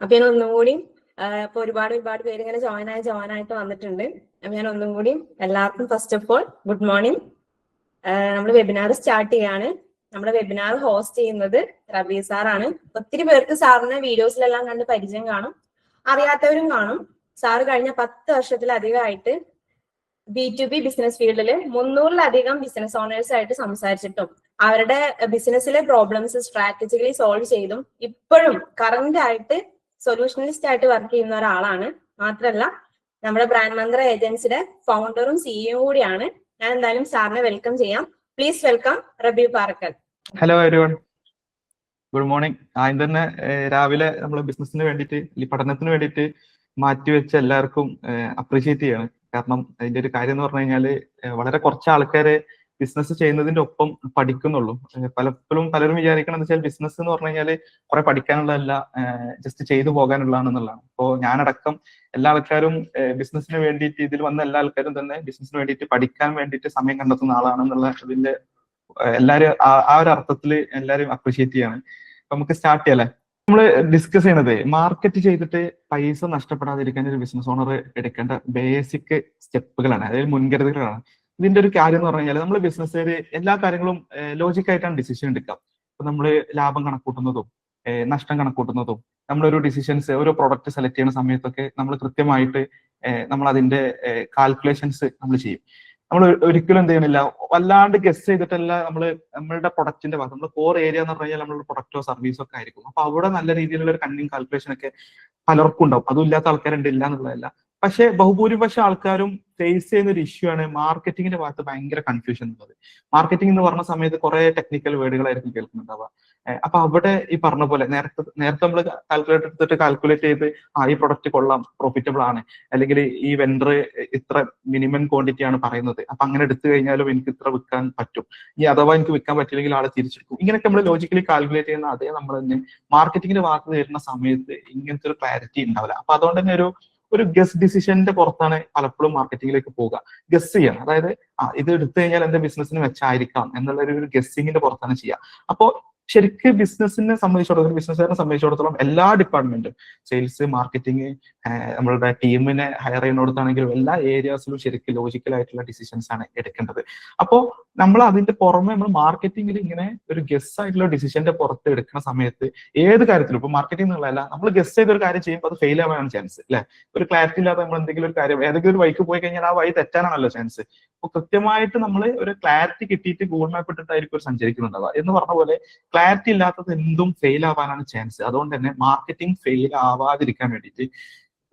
അപ്പൊ ഞാൻ ഒന്നും കൂടി ഇപ്പൊ ഒരുപാട് പേര് ഇങ്ങനെ ജോയിൻ ആയിട്ട് വന്നിട്ടുണ്ട്. അപ്പൊ ഞാൻ ഒന്നും കൂടി എല്ലാവർക്കും first of all good morning. നമ്മൾ വെബിനാർ സ്റ്റാർട്ട് ചെയ്യാണ്. നമ്മുടെ വെബിനാർ ഹോസ്റ്റ് ചെയ്യുന്നത് റബി സാറാണ്. ഒത്തിരി പേർക്ക് സാറിന് വീഡിയോസിലെല്ലാം കണ്ട് പരിചയം കാണും, അറിയാത്തവരും കാണും. സാറ് കഴിഞ്ഞ 10 വർഷത്തിലധികമായിട്ട് B2B ബിസിനസ് ഫീൽഡിൽ 300-ലധികം ബിസിനസ് ഓണേഴ്സ് ആയിട്ട് സംസാരിച്ചിട്ടും അവരുടെ ബിസിനസ്സിലെ പ്രോബ്ലംസ് സ്ട്രാറ്റജിക്കലി സോൾവ് ചെയ്തും ഇപ്പോഴും കറന്റ് ആയിട്ട് സൊല്യൂഷനിസ്റ്റ് ആയിട്ട് വർക്ക് ചെയ്യുന്ന ഒരാളാണ്. മാത്രമല്ല നമ്മുടെ ബ്രാൻഡ് മന്ത്ര ഏജൻസിയുടെ ഫൗണ്ടറും സിഇഒയും കൂടിയാണ്. ഞാൻ എന്തായാലും സാറിനെ വെൽക്കം ചെയ്യാം. പ്ലീസ് വെൽക്കം റബി Parakkal. Hello everyone, good morning. ആദ്യം തന്നെ രാവിലെ നമ്മൾ ബിസിനസിന് വേണ്ടിയിട്ട് പഠനത്തിന് വേണ്ടിയിട്ട് മാറ്റിവെച്ച എല്ലാവർക്കും അപ്രീഷിയേറ്റ് ചെയ്യാണ്. കാരണം അതിന്റെ ഒരു കാര്യം എന്ന് പറഞ്ഞു കഴിഞ്ഞാല് വളരെ കുറച്ച് ആൾക്കാരെ ബിസിനസ് ചെയ്യുന്നതിന്റെ ഒപ്പം പഠിക്കുന്നുള്ളൂ. പലരും വിചാരിക്കണം വെച്ചാൽ ബിസിനസ് എന്ന് പറഞ്ഞു കഴിഞ്ഞാൽ കുറെ പഠിക്കാനുള്ളതല്ല, ജസ്റ്റ് ചെയ്തു പോകാനുള്ളതാണെന്നുള്ളതാണ്. അപ്പോൾ ഞാനടക്കം എല്ലാ ആൾക്കാരും ബിസിനസിന് വേണ്ടിയിട്ട് ഇതിൽ വന്ന എല്ലാ ആൾക്കാരും തന്നെ ബിസിനസിന് വേണ്ടിയിട്ട് പഠിക്കാൻ വേണ്ടിയിട്ട് സമയം കണ്ടെത്തുന്ന ആളാണെന്നുള്ള ഇതിന്റെ എല്ലാവരും ആ ഒരു അർത്ഥത്തിൽ എല്ലാവരും അപ്രീഷിയേറ്റ് ചെയ്യാണ്. അപ്പൊ നമുക്ക് സ്റ്റാർട്ട് ചെയ്യാല്ലേ. നമ്മൾ ഡിസ്കസ് ചെയ്യണത് മാർക്കറ്റ് ചെയ്തിട്ട് പൈസ നഷ്ടപ്പെടാതിരിക്കാൻ ഒരു ബിസിനസ് ഓണർ എടുക്കേണ്ട ബേസിക് സ്റ്റെപ്പുകളാണ്, അതായത് മുൻകരുതലുകളാണ്. ഇതിന്റെ ഒരു കാര്യം എന്ന് പറഞ്ഞു കഴിഞ്ഞാൽ നമ്മൾ ബിസിനസ്സുകാര് എല്ലാ കാര്യങ്ങളും ലോജിക്കായിട്ടാണ് ഡിസിഷൻ എടുക്കുക. ഇപ്പൊ നമ്മൾ ലാഭം കണക്കൂട്ടുന്നതും നഷ്ടം കണക്കൂട്ടുന്നതും നമ്മളൊരു ഡിസിഷൻസ് ഓരോ പ്രൊഡക്റ്റ് സെലക്ട് ചെയ്യുന്ന സമയത്തൊക്കെ നമ്മൾ കൃത്യമായിട്ട് നമ്മൾ അതിന്റെ കാൽക്കുലേഷൻസ് നമ്മൾ ചെയ്യും. നമ്മൾ ഒരിക്കലും എന്ത് ചെയ്യണില്ല, വല്ലാണ്ട് ഗസ് ചെയ്തിട്ടല്ല നമ്മളുടെ പ്രൊഡക്റ്റിന്റെ ഭാഗത്ത് നമ്മൾ കോർ ഏരിയ എന്ന് പറഞ്ഞാൽ നമ്മളുടെ പ്രൊഡക്റ്റോ സർവീസോ ഒക്കെ ആയിരിക്കും. അപ്പൊ അവിടെ നല്ല രീതിയിലുള്ള ഒരു കണ്ണിങ് കാൽക്കുലേഷൻ ഒക്കെ പലർക്കും ഉണ്ടാവും. അതും ഇല്ലാത്ത ആൾക്കാരുണ്ട്, ഇല്ല എന്നുള്ളതല്ല. പക്ഷെ ബഹുഭൂരിപക്ഷം ആൾക്കാരും ഫേസ് ചെയ്യുന്ന ഒരു ഇഷ്യൂ ആണ് മാർക്കറ്റിങ്ങിന്റെ ഭാഗത്ത് ഭയങ്കര കൺഫ്യൂഷൻ എന്നുള്ളത്. മാർക്കറ്റിംഗ് എന്ന് പറഞ്ഞ സമയത്ത് കുറെ ടെക്നിക്കൽ വേർഡുകളായിരിക്കും കേൾക്കുന്നുണ്ടാവുക. അപ്പൊ അവിടെ ഈ പറഞ്ഞ പോലെ നേരത്തെ നമ്മൾ കാൽക്കുലേറ്റർ എടുത്തിട്ട് കാൽക്കുലേറ്റ് ചെയ്ത് ഈ പ്രൊഡക്റ്റ് കൊള്ളാം, പ്രോഫിറ്റബിൾ ആണ്, അല്ലെങ്കിൽ ഈ വെണ്ടർ ഇത്ര മിനിമം ക്വാണ്ടിറ്റി ആണ് പറയുന്നത്, അപ്പൊ അങ്ങനെ എടുത്തു കഴിഞ്ഞാലും എനിക്ക് ഇത്ര വിൽക്കാൻ പറ്റും, ഈ അഥവാ എനിക്ക് വിൽക്കാൻ പറ്റില്ലെങ്കിൽ ആളെ തിരിച്ചെടുക്കും. ഇങ്ങനെയൊക്കെ നമ്മൾ ലോജിക്കലി കാൽക്കുലേറ്റ് ചെയ്യുന്ന അതേ നമ്മൾ തന്നെ മാർക്കറ്റിംഗിന്റെ ഭാഗത്ത് വരുന്ന സമയത്ത് ഇങ്ങനത്തെ ഒരു ക്ലാരിറ്റി ഉണ്ടാവില്ല. അപ്പൊ അതുകൊണ്ട് തന്നെ ഒരു ഗസ് ഡിസിഷന്റെ പുറത്താണ് പലപ്പോഴും മാർക്കറ്റിംഗിലേക്ക് പോവുക. ഗസ് ചെയ്യണം, അതായത് ഇത് എടുത്തു കഴിഞ്ഞാൽ എന്റെ ബിസിനസ്സിന് വെച്ചായിരിക്കാം എന്നുള്ള ഒരു ഗസ്സിങ്ങിന്റെ പുറത്താണ് ചെയ്യുക. അപ്പോ ശരിക്കും ബിസിനസ്സിനെ സംബന്ധിച്ചിടത്തോളം, ബിസിനസ്സുകാരനെ സംബന്ധിച്ചിടത്തോളം എല്ലാ ഡിപ്പാർട്ട്മെന്റും, സെയിൽസ്, മാർക്കറ്റിംഗ്, നമ്മളുടെ ടീമിനെ ഹയർ ചെയ്യുന്നിടത്താണെങ്കിലും എല്ലാ ഏരിയാസിലും ശരിക്കും ലോജിക്കൽ ആയിട്ടുള്ള ഡിസിഷൻസ് ആണ് എടുക്കേണ്ടത്. അപ്പോൾ നമ്മൾ അതിന്റെ പുറമെ നമ്മൾ മാർക്കറ്റിംഗിൽ ഇങ്ങനെ ഒരു ഗസ് ആയിട്ടുള്ള ഡിസിഷന്റെ പുറത്ത് എടുക്കുന്ന സമയത്ത് ഏത് കാര്യത്തിലും, ഇപ്പൊ മാർക്കറ്റിംഗ് എന്നുള്ളതല്ല, നമ്മൾ ഗസ് ചെയ്ത ഒരു കാര്യം ചെയ്യുമ്പോൾ അത് ഫെയിൽ ആവാനാണ് ചാൻസ്, അല്ലെ? ഒരു ക്ലാരിറ്റി ഇല്ലാതെ നമ്മൾ എന്തെങ്കിലും ഒരു കാര്യം ഏതെങ്കിലും ഒരു വഴിക്ക് പോയി കഴിഞ്ഞാൽ ആ വഴി തെറ്റാനാണല്ലോ ചാൻസ്. അപ്പൊ കൃത്യമായിട്ട് നമ്മൾ ഒരു ക്ലാരിറ്റി കിട്ടിയിട്ട് ഗൂഗിൾ മാപ്പ് ഇട്ടിട്ടായിരിക്കും ഒരു സഞ്ചരിക്കുന്നുണ്ടാവുക. എന്ന് പറഞ്ഞ പോലെ ക്ലാരിറ്റി ഇല്ലാത്തത് എന്തും ഫെയിൽ ആവാനാണ് ചാൻസ്. അതുകൊണ്ട് തന്നെ മാർക്കറ്റിംഗ് ഫെയിൽ ആവാതിരിക്കാൻ വേണ്ടിയിട്ട്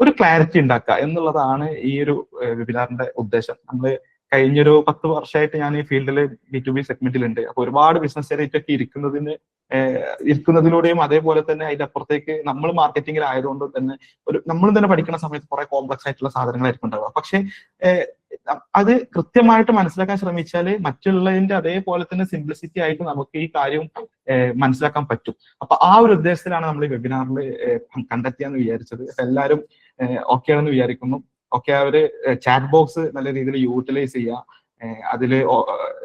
ഒരു ക്ലാരിറ്റി ഉണ്ടാക്കുക എന്നുള്ളതാണ് ഈ ഒരു വെബിനാറിന്റെ ഉദ്ദേശം. നമ്മൾ കഴിഞ്ഞൊരു 10 വർഷമായിട്ട് ഞാൻ ഈ ഫീൽഡിൽ B2B സെഗ്മെന്റിലുണ്ട്. അപ്പൊ ഒരുപാട് ബിസിനസ്സുകാരായിട്ടൊക്കെ ഇരിക്കുന്നതിലൂടെയും അതേപോലെ തന്നെ അതിന്റെ അപ്പുറത്തേക്ക് നമ്മൾ മാർക്കറ്റിംഗിൽ ആയതുകൊണ്ട് തന്നെ നമ്മൾ തന്നെ പഠിക്കുന്ന സമയത്ത് കുറെ കോംപ്ലക്സ് ആയിട്ടുള്ള സാധനങ്ങളായിരിക്കും ഉണ്ടാവുക. പക്ഷെ അത് കൃത്യമായിട്ട് മനസ്സിലാക്കാൻ ശ്രമിച്ചാൽ മറ്റുള്ളതിന്റെ അതേപോലെ തന്നെ സിംപ്ലിസിറ്റി ആയിട്ട് നമുക്ക് ഈ കാര്യം മനസ്സിലാക്കാൻ പറ്റും. അപ്പൊ ആ ഒരു ഉദ്ദേശത്തിലാണ് നമ്മൾ ഈ വെബിനാറിൽ കണ്ടക്ട് ചെയ്യാന്ന് വിചാരിച്ചത്. എല്ലാവരും ഓക്കെ ആണെന്ന് വിചാരിക്കുന്നു. ഒക്കെ അവര് ചാറ്റ് ബോക്സ് നല്ല രീതിയിൽ യൂട്ടിലൈസ് ചെയ്യുക. അതില്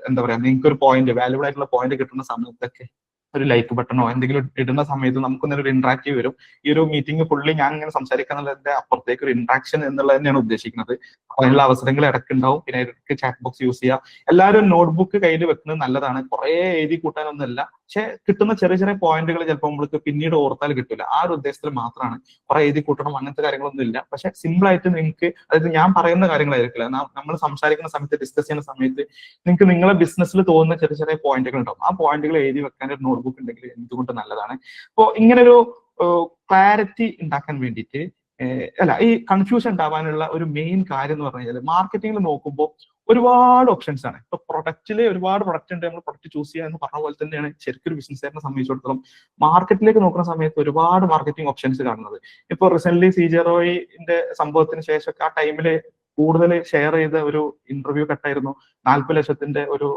എന്താ പറയാ, നിങ്ങൾക്ക് ഒരു പോയിന്റ്, വാല്യുബിൾ ആയിട്ടുള്ള പോയിന്റ് കിട്ടുന്ന സമയത്തൊക്കെ ഒരു ലൈക്ക് ബട്ടണോ എന്തെങ്കിലും ഇടുന്ന സമയത്ത് നമുക്കൊന്നൊരു ഇന്ററാക്റ്റീവ് വരും. ഈ ഒരു മീറ്റിംഗ് ഫുള്ളി ഞാൻ ഇങ്ങനെ സംസാരിക്കാന്നുള്ളതിന്റെ അപ്പുറത്തേക്ക് ഒരു ഇന്ററാക്ഷൻ എന്നുള്ളത് തന്നെയാണ് ഉദ്ദേശിക്കുന്നത്. അപ്പൊ അതിനുള്ള അവസരങ്ങൾ ഇടയ്ക്കുണ്ടാവും. പിന്നെ ഇടയ്ക്ക് ചാറ്റ് ബോക്സ് യൂസ് ചെയ്യുക. എല്ലാവരും നോട്ട്ബുക്ക് കയ്യിൽ വെക്കുന്നത് നല്ലതാണ്. കുറെ എഴുതി കൂട്ടാനൊന്നുമല്ല, പക്ഷെ കിട്ടുന്ന ചെറിയ ചെറിയ പോയിന്റുകൾ ചിലപ്പോൾ നമ്മൾക്ക് പിന്നീട് ഓർത്താൽ കിട്ടില്ല. ആ ഒരു ഉദ്ദേശത്തിൽ മാത്രമാണ്. കുറെ എഴുതി കൂട്ടണം അങ്ങനത്തെ കാര്യങ്ങളൊന്നും ഇല്ല. പക്ഷെ സിമ്പിൾ ആയിട്ട് നിങ്ങൾക്ക്, അതായത് ഞാൻ പറയുന്ന കാര്യങ്ങളായിരിക്കില്ല, നമ്മൾ സംസാരിക്കുന്ന സമയത്ത്, ഡിസ്കസ് ചെയ്യുന്ന സമയത്ത് നിങ്ങൾക്ക് നിങ്ങളെ ബിസിനസ്സിൽ തോന്നുന്ന ചെറിയ ചെറിയ പോയിന്റുകൾ ഉണ്ടാവും. ആ പോയിന്റുകൾ എഴുതി വെക്കാൻ ഒരു നോട്ട്ബുക്ക് ഉണ്ടെങ്കിൽ എന്തുകൊണ്ട് നല്ലതാണ്. അപ്പോൾ ഇങ്ങനൊരു ക്ലാരിറ്റി ഉണ്ടാക്കാൻ വേണ്ടിയിട്ട്, ഈ കൺഫ്യൂഷൻ ഉണ്ടാവാനുള്ള ഒരു മെയിൻ കാര്യം എന്ന് പറഞ്ഞു കഴിഞ്ഞാൽ, മാർക്കറ്റിംഗിൽ നോക്കുമ്പോൾ ഒരുപാട് ഓപ്ഷൻസ് ആണ്. ഇപ്പൊ പ്രൊഡക്റ്റില് ഒരുപാട് പ്രൊഡക്റ്റ് ഉണ്ട്, നമ്മൾ പ്രൊഡക്റ്റ് ചൂസ് ചെയ്യുക എന്ന് പറഞ്ഞ പോലെ തന്നെയാണ് ശരിക്കും ഒരു ബിസിനസ്സുകാരനെ സംബന്ധിച്ചിടത്തോളം മാർക്കറ്റിലേക്ക് നോക്കുന്ന സമയത്ത് ഒരുപാട് മാർക്കറ്റിംഗ് ഓപ്ഷൻസ് കാണുന്നത്. ഇപ്പൊ റീസെന്റ് CJROയുടെ സംഭവത്തിന് ശേഷമൊക്കെ ആ ടൈമില് കൂടുതൽ ഷെയർ ചെയ്ത ഒരു ഇന്റർവ്യൂ കട്ടായിരുന്നു 40 ലക്ഷത്തിന്റെ ഒരു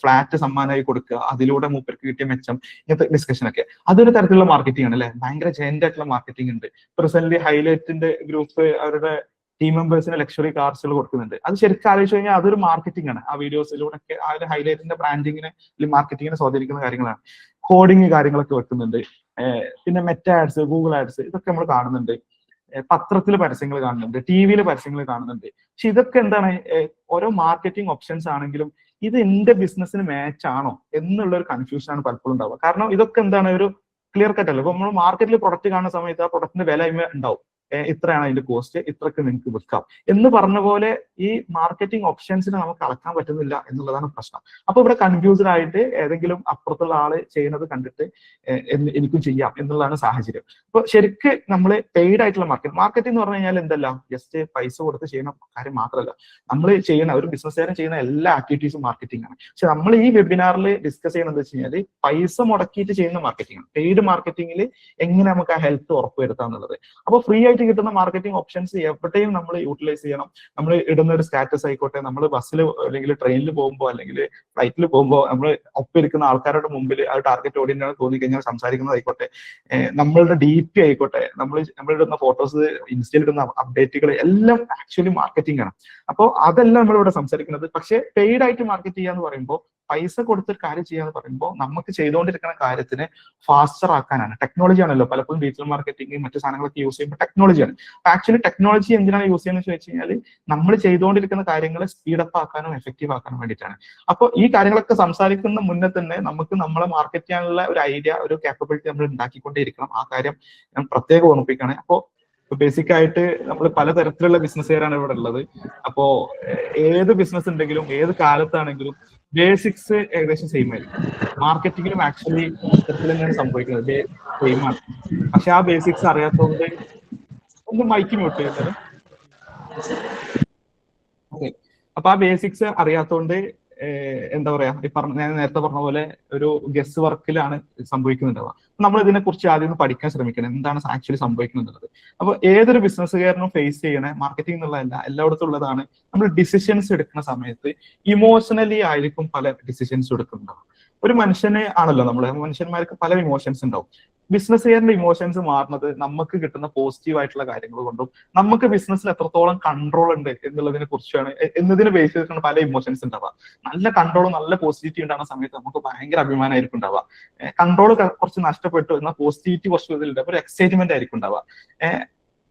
ഫ്ലാറ്റ് സമ്മാനമായി കൊടുക്കുക, അതിലൂടെ മൂപ്പർക്ക് കിട്ടിയ മെച്ചം, ഇങ്ങനത്തെ ഡിസ്കഷൻ ഒക്കെ. അതൊരു തരത്തിലുള്ള മാർക്കറ്റിംഗ് ആണ്, അല്ലെ? ഭയങ്കര ജെന്റ് ആയിട്ടുള്ള മാർക്കറ്റിംഗ് ഉണ്ട്. റീസെന്റ് ഹൈലൈറ്റിന്റെ ഗ്രൂപ്പ് അവരുടെ ടീം മെമ്പേഴ്സിന് ലക്ഷറി കാർസുകൾ കൊടുക്കുന്നുണ്ട്. അത് ശരിക്കും ആലോചിച്ച് കഴിഞ്ഞാൽ അതൊരു മാർക്കറ്റിംഗ് ആണ്. ആ വീഡിയോസിലൂടെ ഒക്കെ ആ ഒരു ഹൈലൈറ്റിന്റെ ബ്രാൻഡിങ്ങിനെ, മാർക്കറ്റിങ്ങിനെ സ്വാധീനിക്കുന്ന കാര്യങ്ങളാണ്. കോഡിങ് കാര്യങ്ങളൊക്കെ വെക്കുന്നുണ്ട്. പിന്നെ മെറ്റ ആഡ്സ്, ഗൂഗിൾ ആഡ്സ് ഇതൊക്കെ നമ്മൾ കാണുന്നുണ്ട്. പത്രത്തിൽ പരസ്യങ്ങൾ കാണുന്നുണ്ട്, ടി വിയിൽ പരസ്യങ്ങൾ കാണുന്നുണ്ട്. പക്ഷെ ഇതൊക്കെ എന്താണ്, ഓരോ മാർക്കറ്റിംഗ് ഓപ്ഷൻസ് ആണെങ്കിലും ഇത് എന്റെ ബിസിനസ്സിന് മാച്ച് ആണോ എന്നുള്ള ഒരു കൺഫ്യൂഷൻ ആണ് പലപ്പോഴും ഉണ്ടാവുക. കാരണം ഇതൊക്കെ എന്താണ്, ഒരു ക്ലിയർ കട്ട് അല്ല. ഇപ്പൊ നമ്മൾ മാർക്കറ്റിൽ പ്രൊഡക്റ്റ് കാണുന്ന സമയത്ത് ആ പ്രൊഡക്റ്റിന്റെ വില ഉണ്ടാവും, ഇത്രയാണ് അതിന്റെ കോസ്റ്റ്, ഇത്രക്ക് നിങ്ങൾക്ക് വിൽക്കാം എന്ന് പറഞ്ഞ പോലെ ഈ മാർക്കറ്റിംഗ് ഓപ്ഷൻസിനെ നമുക്ക് അളക്കാൻ പറ്റുന്നില്ല എന്നുള്ളതാണ് പ്രശ്നം. അപ്പൊ ഇവിടെ കൺഫ്യൂസ്ഡ് ആയിട്ട് ഏതെങ്കിലും അപ്പുറത്തുള്ള ആള് ചെയ്യുന്നത് കണ്ടിട്ട് എനിക്കും ചെയ്യാം എന്നുള്ളതാണ് സാഹചര്യം. അപ്പൊ ശരിക്ക് നമ്മൾ പെയ്ഡ് ആയിട്ടുള്ള മാർക്കറ്റിംഗ് എന്ന് പറഞ്ഞു കഴിഞ്ഞാൽ എന്തല്ല, ജസ്റ്റ് പൈസ കൊടുത്ത് ചെയ്യുന്ന കാര്യം മാത്രമല്ല, നമ്മൾ ചെയ്യുന്ന ഒരു ബിസിനസ്സുകാരൻ ചെയ്യുന്ന എല്ലാ ആക്ടിവിറ്റീസും മാർക്കറ്റിംഗ് ആണ്. പക്ഷെ നമ്മൾ ഈ വെബിനാറിൽ ഡിസ്കസ് ചെയ്യുന്നത് വെച്ച് കഴിഞ്ഞാൽ പൈസ മുടക്കിയിട്ട് ചെയ്യുന്ന മാർക്കറ്റിംഗ് ആണ്. പെയ്ഡ് മാർക്കറ്റിംഗിൽ എങ്ങനെ നമുക്ക് ആ ഹെൽത്ത് ഉറപ്പുവരുത്താം എന്നുള്ളത്. അപ്പൊ ഫ്രീ ആയിട്ട് കിട്ടുന്ന മാർക്കറ്റിംഗ് ഓപ്ഷൻസ് എവിടെയും നമ്മൾ യൂട്ടിലൈസ് ചെയ്യണം. നമ്മൾ ഇടുന്ന ഒരു സ്റ്റാറ്റസ് ആയിക്കോട്ടെ, നമ്മൾ ബസ്സിൽ അല്ലെങ്കിൽ ട്രെയിനിൽ പോകുമ്പോൾ അല്ലെങ്കിൽ ഫ്ലൈറ്റിൽ പോകുമ്പോൾ നമ്മൾ ഒപ്പിരിക്കുന്ന ആൾക്കാരുടെ മുമ്പിൽ ആ ടാർഗറ്റ് ഓഡിയൻസ് തോന്നിക്കഴിഞ്ഞാൽ സംസാരിക്കുന്നതായിക്കോട്ടെ, നമ്മളുടെ DP ആയിക്കോട്ടെ, നമ്മളിടുന്ന ഫോട്ടോസ്, ഇൻസ്റ്റയിൽ ഇടുന്ന അപ്ഡേറ്റുകൾ എല്ലാം ആക്ച്വലി മാർക്കറ്റിംഗ് ആണ്. അപ്പോൾ അതെല്ലാം നമ്മളിവിടെ സംസാരിക്കുന്നത്. പക്ഷെ പെയ്ഡ് ആയിട്ട് മാർക്കറ്റ് ചെയ്യാന്ന് പറയുമ്പോൾ, പൈസ കൊടുത്തൊരു കാര്യം ചെയ്യാന്ന് പറയുമ്പോൾ നമുക്ക് ചെയ്തുകൊണ്ടിരിക്കുന്ന കാര്യത്തിന് ഫാസ്റ്റർ ആക്കാനാണ്. ടെക്നോളജി ആണല്ലോ പലപ്പോഴും ഡിജിറ്റൽ മാർക്കറ്റിംഗ് മറ്റു സാധനങ്ങളൊക്കെ യൂസ് ചെയ്യുമ്പോൾ ടെക്നോളജിയാണ്. ആക്ച്വലി ടെക്നോളജി എന്തിനാണ് യൂസ് ചെയ്യുന്നത് വെച്ച് കഴിഞ്ഞാൽ നമ്മൾ ചെയ്തുകൊണ്ടിരിക്കുന്ന കാര്യങ്ങളെ സ്പീഡപ്പ് ആക്കാനും എഫക്റ്റീവ് ആക്കാനും വേണ്ടിയിട്ടാണ്. അപ്പോൾ ഈ കാര്യങ്ങളൊക്കെ സംസാരിക്കുന്ന മുന്നേ തന്നെ നമുക്ക് നമ്മളെ മാർക്കറ്റ് ചെയ്യാനുള്ള ഒരു ഐഡിയ, ഒരു കാപ്പബിലിറ്റി നമ്മൾ ഉണ്ടാക്കിക്കൊണ്ടേയിരിക്കണം. ആ കാര്യം ഞാൻ പ്രത്യേകം ഓർമ്മിപ്പിക്കുകയാണ്. അപ്പോൾ ബേസിക് ആയിട്ട് നമ്മൾ പലതരത്തിലുള്ള ബിസിനസ്സുകാരാണ് ഇവിടെ ഉള്ളത്. അപ്പോ ഏത് ബിസിനസ് ഉണ്ടെങ്കിലും ഏത് കാലത്താണെങ്കിലും ബേസിക്സ് ഏകദേശം സെയിം ആയിരിക്കും. മാർക്കറ്റിംഗിലും ആക്ച്വലി ഇത്തരത്തിൽ തന്നെയാണ് സംഭവിക്കുന്നത്, സെയിം ആണ്. പക്ഷെ ആ ബേസിക്സ് അറിയാത്തതുകൊണ്ട് ഒന്ന് മൈക്ക് മ്യൂട്ട് ചെയ്യുന്നത്. ഓക്കെ, അപ്പൊ ആ ബേസിക്സ് അറിയാത്തതുകൊണ്ട് എന്താ പറയാ, ഞാൻ നേരത്തെ പറഞ്ഞ പോലെ ഒരു ഗസ് വർക്കിലാണ് സംഭവിക്കുന്നുണ്ടാവുക. നമ്മൾ ഇതിനെ കുറിച്ച് ആദ്യം പഠിക്കാൻ ശ്രമിക്കണം, എന്താണ് ആക്ച്വലി സംഭവിക്കുന്നത്. അപ്പൊ ഏതൊരു ബിസിനസ്സുകാരനും ഫേസ് ചെയ്യണ മാർക്കറ്റിംഗ് എന്നുള്ളതല്ല, എല്ലായിടത്തും ഉള്ളതാണ്. നമ്മൾ ഡിസിഷൻസ് എടുക്കുന്ന സമയത്ത് ഇമോഷണലി ആയിരിക്കും പല ഡിസിഷൻസ് എടുക്കുന്നുണ്ടാവും. ഒരു മനുഷ്യനെ ആണല്ലോ മനുഷ്യന്മാർക്ക് പല ഇമോഷൻസ് ഉണ്ടാവും. ബിസിനസ്സുകാരന്റെ ഇമോഷൻസ് മാറുന്നത് നമുക്ക് കിട്ടുന്ന പോസിറ്റീവ് ആയിട്ടുള്ള കാര്യങ്ങൾ കൊണ്ടും നമുക്ക് ബിസിനസ്സിൽ എത്രത്തോളം കൺട്രോൾ ഉണ്ട് എന്നുള്ളതിനെ കുറിച്ചാണ്, എന്നതിനെ ബേസ് ചെയ്തിട്ടാണ് പല ഇമോഷൻസ് ഉണ്ടാവുക. നല്ല കൺട്രോൾ, നല്ല പോസിറ്റിവിറ്റി ഉണ്ടാകുന്ന സമയത്ത് നമുക്ക് ഭയങ്കര അഭിമാനമായിരിക്കും ഉണ്ടാവുക. കൺട്രോൾ കുറച്ച് നഷ്ടപ്പെട്ടു എന്നാൽ പോസിറ്റിവിറ്റി കുറച്ച് ഇതിലുണ്ട്, അപ്പൊ ഒരു എക്സൈറ്റ്മെന്റ് ആയിരിക്കും ഉണ്ടാവുക.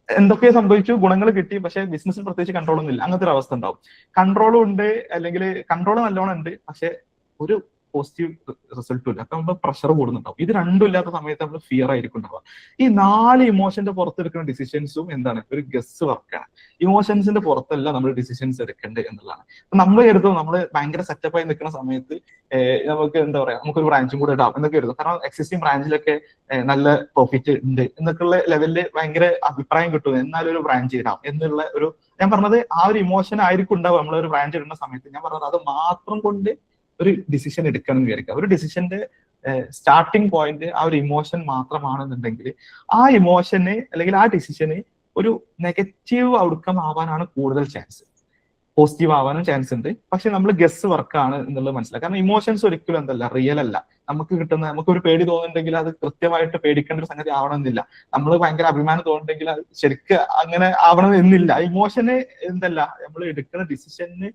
എന്തൊക്കെ സംഭവിച്ചു, ഗുണങ്ങൾ കിട്ടി, പക്ഷെ ബിസിനസ്സിൽ പ്രത്യേകിച്ച് കൺട്രോൾ ഒന്നും ഇല്ല, അങ്ങനത്തെ ഒരു അവസ്ഥ ഉണ്ടാവും. കൺട്രോളും ഉണ്ട്, അല്ലെങ്കിൽ കൺട്രോൾ നല്ലോണം ഉണ്ട്, പക്ഷെ ഒരു പോസിറ്റീവ് റിസൾട്ടും ഇല്ല. അപ്പൊ നമ്മൾ പ്രഷർ കൂടുന്നുണ്ടാവും. ഇത് രണ്ടും ഇല്ലാത്ത സമയത്ത് നമ്മൾ ഫിയർ ആയിരിക്കും ഉണ്ടാവുക. ഈ 4 ഇമോഷന്റെ പുറത്തെടുക്കുന്ന ഡിസിഷൻസും എന്താണ്, ഒരു ഗസ് വർക്കാണ്. ഇമോഷൻസിന്റെ പുറത്തല്ല നമ്മൾ ഡിസിഷൻസ് എടുക്കേണ്ടത് എന്നുള്ളതാണ്. നമ്മൾ കരുതും നമ്മൾ ഭയങ്കര സെറ്റപ്പായി നിൽക്കുന്ന സമയത്ത് നമുക്ക് എന്താ പറയാ, നമുക്കൊരു ബ്രാഞ്ചും കൂടെ ഇടാം എന്നൊക്കെ കരുതും. കാരണം എക്സിസ്റ്റിംഗ് ബ്രാഞ്ചിലൊക്കെ നല്ല പ്രോഫിറ്റ് ഉണ്ട് എന്നൊക്കെയുള്ള ലെവലില് ഭയങ്കര അഭിപ്രായം കിട്ടും, എന്നാലും ഒരു ബ്രാഞ്ച് ഇടാം എന്നുള്ള ഒരു, ഞാൻ പറഞ്ഞത് ആ ഒരു ഇമോഷൻ ആയിരിക്കും ഉണ്ടാവുക നമ്മളൊരു ബ്രാഞ്ച് ഇടുന്ന സമയത്ത്. ഞാൻ പറഞ്ഞത് അത് മാത്രം കൊണ്ട് ഒരു ഡിസിഷൻ എടുക്കണം എന്ന് വിചാരിക്കുക. ഒരു ഡിസിഷന്റെ സ്റ്റാർട്ടിങ് പോയിന്റ് ആ ഒരു ഇമോഷൻ മാത്രമാണെന്നുണ്ടെങ്കിൽ ആ ഇമോഷന് അല്ലെങ്കിൽ ആ ഡിസിഷന് ഒരു നെഗറ്റീവ് ഔട്ട്കം ആവാനാണ് കൂടുതൽ ചാൻസ്. പോസിറ്റീവ് ആവാനും ചാൻസ് ഉണ്ട്, പക്ഷെ നമ്മൾ ഗസ് വർക്കാണ് എന്നുള്ളത് മനസ്സിലാക്കുക. കാരണം ഇമോഷൻസ് ഒരിക്കലും എന്തല്ല, റിയൽ അല്ല. നമുക്കൊരു പേടി തോന്നുന്നുണ്ടെങ്കിൽ അത് കൃത്യമായിട്ട് പേടിക്കേണ്ട ഒരു സംഗതി ആവണമെന്നില്ല. നമ്മൾ ഭയങ്കര അഭിമാനം തോന്നുന്നുണ്ടെങ്കിൽ അത് ശരിക്കും അങ്ങനെ ആവണം എന്നില്ല. ഇമോഷന് എന്തല്ല, നമ്മൾ എടുക്കുന്ന ഡിസിഷന്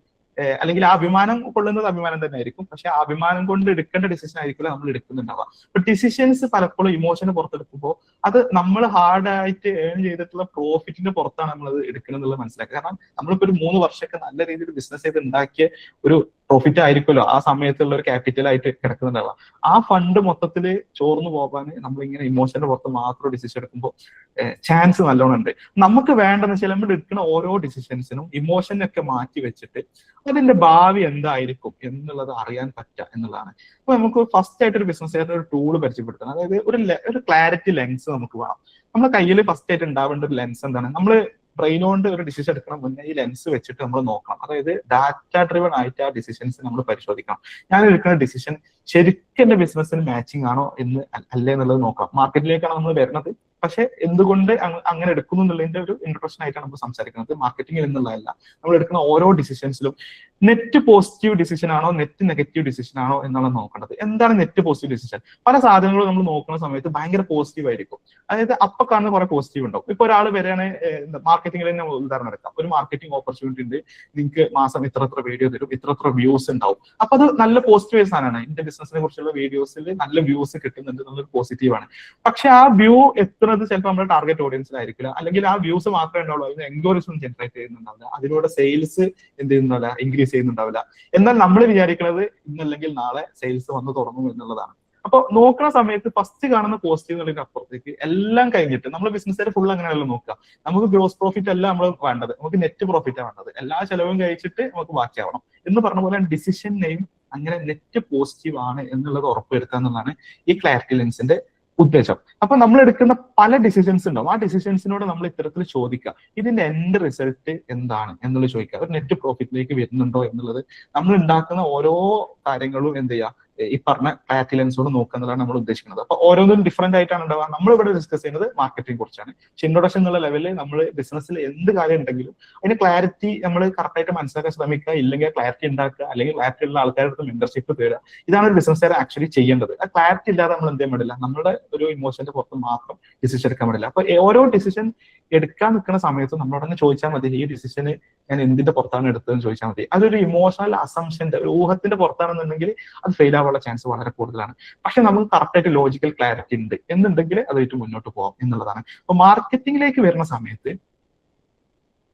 അല്ലെങ്കിൽ ആ അഭിമാനം കൊള്ളുന്നത് അഭിമാനം തന്നെ ആയിരിക്കും, പക്ഷെ ആ അഭിമാനം കൊണ്ട് എടുക്കേണ്ട ഡിസിഷൻ ആയിരിക്കില്ല നമ്മൾ എടുക്കുന്നുണ്ടാവുക. അപ്പൊ ഡിസിഷൻസ് പലപ്പോഴും ഇമോഷന് പുറത്തെടുക്കുമ്പോൾ അത് നമ്മൾ ഹാർഡായിട്ട് ഏൺ ചെയ്തിട്ടുള്ള പ്രോഫിറ്റിന്റെ പുറത്താണ് നമ്മളത് എടുക്കുന്നത് എന്നുള്ളത് മനസ്സിലാക്കുക. കാരണം നമ്മളിപ്പോ ഒരു 3 വർഷമൊക്കെ നല്ല രീതിയിൽ ബിസിനസ് ചെയ്ത് ഉണ്ടാക്കിയ ഒരു പ്രോഫിറ്റ് ആയിരിക്കുമല്ലോ ആ സമയത്തുള്ള ഒരു ക്യാപിറ്റൽ ആയിട്ട് കിടക്കുന്നുണ്ടാവുക. ആ ഫണ്ട് മൊത്തത്തിൽ ചോർന്നു പോകാൻ നമ്മളിങ്ങനെ ഇമോഷന്റെ പുറത്ത് മാത്രം ഡിസിഷൻ എടുക്കുമ്പോൾ ചാൻസ് നല്ലോണം ഉണ്ട്. നമുക്ക് വേണ്ടെന്ന് വെച്ചാൽ നമ്മൾ എടുക്കുന്ന ഓരോ ഡിസിഷൻസിനും ഇമോഷനൊക്കെ മാറ്റി വെച്ചിട്ട് അതിന്റെ ഭാവി എന്തായിരിക്കും എന്നുള്ളത് അറിയാൻ പറ്റുക എന്നുള്ളതാണ്. അപ്പൊ നമുക്ക് ഫസ്റ്റ് ആയിട്ട് ഒരു ബിസിനസ്സുകാരുടെ ഒരു ടൂള് പരിചയപ്പെടുത്തണം. അതായത് ഒരു ക്ലാരിറ്റി ലെൻസ് നമുക്ക് വേണം. നമ്മുടെ കയ്യിൽ ഫസ്റ്റ് ആയിട്ട് ഉണ്ടാവേണ്ട ഒരു ലെൻസ് എന്താണ്, നമ്മൾ ബ്രെയിൻ കൊണ്ട് ഒരു ഡിസിഷൻ എടുക്കണം മുന്നേ ഈ ലെൻസ് വെച്ചിട്ട് നമ്മൾ നോക്കണം. അതായത് ഡാറ്റ ഡ്രിവൺ ആയിട്ട് ആ ഡിസിഷൻസ് നമ്മൾ പരിശോധിക്കണം. ഞാൻ എടുക്കുന്ന ഡിസിഷൻ ശരിക്കും എന്റെ ബിസിനസ്സിന് മാച്ചിങ് ആണോ എന്ന് അല്ലേ എന്നുള്ളത് നോക്കാം. മാർക്കറ്റിലേക്കാണ് നമ്മൾ വരുന്നത്, പക്ഷെ എന്തുകൊണ്ട് അങ്ങനെ എടുക്കുന്നു എന്നുള്ളതിന്റെ ഒരു ഇൻട്രൊഡക്ഷൻ ആയിട്ടാണ് നമ്മൾ സംസാരിക്കുന്നത്. മാർക്കറ്റിംഗിൽ എന്നുള്ളതല്ല, നമ്മൾ എടുക്കുന്ന ഓരോ ഡിസിഷൻസിലും നെറ്റ് പോസിറ്റീവ് ഡിസിഷൻ ആണോ നെറ്റ് നെഗറ്റീവ് ഡിസിഷൻ ആണോ എന്നുള്ളത് നോക്കേണ്ടത്. എന്താണ് നെറ്റ് പോസിറ്റീവ് ഡിസിഷൻ? പല സാധനങ്ങളും നമ്മൾ നോക്കുന്ന സമയത്ത് ഭയങ്കര പോസിറ്റീവ് ആയിരിക്കും. അതായത് അപ്പൊ കാണുന്ന കുറെ പോസിറ്റീവ് ഉണ്ടാവും. ഇപ്പൊ ഒരാൾ വരികയാണ്, മാർക്കറ്റിംഗിൽ തന്നെ ഉദാഹരണം എടുക്കാം, ഒരു മാർക്കറ്റിംഗ് ഓപ്പർച്യൂണിറ്റി ഉണ്ട്, നിങ്ങൾക്ക് മാസം ഇത്ര വീഡിയോ തരും, ഇത്ര വ്യൂസ് ഉണ്ടാവും. അപ്പൊ അത് നല്ല പോസിറ്റീവ് സാധനമാണ്. എന്റെ ബിസിനസിനെ കുറിച്ചുള്ള വീഡിയോസിൽ നല്ല വ്യൂസ് കിട്ടുന്നുണ്ട് എന്നുള്ളത് പോസിറ്റീവാണ്. പക്ഷെ ആ വ്യൂ എത്തുന്നത് ചിലപ്പോൾ നമ്മുടെ ടാർഗറ്റ് ഓഡിയൻസിലായിരിക്കില്ല, അല്ലെങ്കിൽ ആ വ്യൂസ് മാത്രമേ ഉണ്ടാവുള്ളൂ, അതിന് എൻക്വയറീസ് ജനറേറ്റ് ചെയ്യുന്നുണ്ടാവില്ല, അതിലൂടെ സെയിൽസ് എന്ത് ചെയ്യുന്നുണ്ടാവില്ല, ഇൻക്രീസ് ചെയ്യുന്നുണ്ടാവില്ല. എന്നാൽ നമ്മൾ വിചാരിക്കുന്നത് ഇന്നല്ലെങ്കിൽ നാളെ സെയിൽസ് വന്ന് തുടങ്ങും എന്നുള്ളതാണ്. അപ്പൊ നോക്കുന്ന സമയത്ത് ഫസ്റ്റ് കാണുന്ന പോസിറ്റീവ് എന്നുള്ളതിന് അപ്പുറത്തേക്ക് എല്ലാം കഴിഞ്ഞിട്ട് നമ്മൾ ബിസിനസ്സുകാർ ഫുൾ അങ്ങനെയല്ല നോക്കുക. നമുക്ക് ഗ്രോസ് പ്രോഫിറ്റ് അല്ല നമ്മൾ വേണ്ടത്, നമുക്ക് നെറ്റ് പ്രോഫിറ്റാണ് വേണ്ടത്. എല്ലാ ചെലവും കഴിച്ചിട്ട് നമുക്ക് ബാക്കിയാവണം എന്ന് പറഞ്ഞ പോലെ ഡിസിഷനെയും അങ്ങനെ നെറ്റ് പോസിറ്റീവ് ആണ് എന്നുള്ളത് ഉറപ്പുവരുത്തുക എന്നുള്ളതാണ് ഈ ക്ലാരിറ്റി ലെൻസിന്റെ ഉദ്ദേശം. അപ്പൊ നമ്മൾ എടുക്കുന്ന പല ഡിസിഷൻസ് ഉണ്ടാവും. ആ ഡിസിഷൻസിനോട് നമ്മൾ ഇത്തരത്തിൽ ചോദിക്കുക, ഇതിന്റെ എൻഡ് റിസൾട്ട് എന്താണ് എന്നുള്ളത് ചോദിക്കുക. ഒരു നെറ്റ് പ്രോഫിറ്റിലേക്ക് വരുന്നുണ്ടോ എന്നുള്ളത് നമ്മൾ ഉണ്ടാക്കുന്ന ഓരോ കാര്യങ്ങളും എന്ത് ചെയ്യുക, ഈ പറഞ്ഞ ക്ലാരിറ്റി ലെൻസോട് നോക്കുക എന്നുള്ളതാണ് നമ്മൾ ഉദ്ദേശിക്കുന്നത്. അപ്പൊ ഓരോന്നും ഡിഫറെന്റ് ആയിട്ടാണ് ഉണ്ടാവുക. നമ്മൾ ഇവിടെ ഡിസ്കസ് ചെയ്യുന്നത് മാർക്കറ്റിംഗ് കുറിച്ചാണ്. ഇൻട്രൊഡക്ഷൻ എന്നുള്ള ലെവലിൽ നമ്മൾ ബിസിനസ്സിൽ എന്ത് കാര്യം ഉണ്ടെങ്കിലും അതിന് ക്ലാരിറ്റി നമ്മൾ കറക്റ്റ് ആയിട്ട് മനസ്സിലാക്കാൻ ശ്രമിക്കുക, ഇല്ലെങ്കിൽ ക്ലാരിറ്റി ഉണ്ടാക്കുക, അല്ലെങ്കിൽ ക്ലാരിറ്റി ഉള്ള ആൾക്കാരുടെ അടുത്ത് മെമ്പർഷിപ്പ് തരിക. ഇതാണ് ഒരു ബിസിനസ്സുകാർ ആക്ച്വലി ചെയ്യേണ്ടത്. ആ ക്ലാരിറ്റി ഇല്ലാതെ നമ്മൾ എന്ത് ചെയ്യാൻ പാടില്ല, നമ്മുടെ ഒരു ഇമോഷന്റെ പുറത്ത് മാത്രം ഡിസിഷൻ എടുക്കാൻ പാടില്ല. അപ്പൊ ഓരോ ഡിസിഷൻ എടുക്കാൻ നിൽക്കുന്ന സമയത്ത് നമ്മളോടൊന്ന് ചോദിച്ചാൽ മതി, ഈ ഡിസിഷന് ഞാൻ എന്തിന്റെ പുറത്താണ് എടുത്തതെന്ന് ചോദിച്ചാൽ മതി. അതൊരു ഇമോഷണൽ അസംഷന്റെ, ഒരു ഊഹത്തിന്റെ പുറത്താണെന്നുണ്ടെങ്കിൽ അത് ഫെയിൽ ആവാനുള്ള ചാൻസ് വളരെ കൂടുതലാണ്. പക്ഷെ നമുക്ക് കറക്റ്റ് ആയിട്ട് ലോജിക്കൽ ക്ലാരിറ്റി ഉണ്ട് എന്നുണ്ടെങ്കിൽ അതായിട്ട് മുന്നോട്ട് പോകാം എന്നുള്ളതാണ്. അപ്പൊ മാർക്കറ്റിംഗിലേക്ക് വരുന്ന സമയത്ത്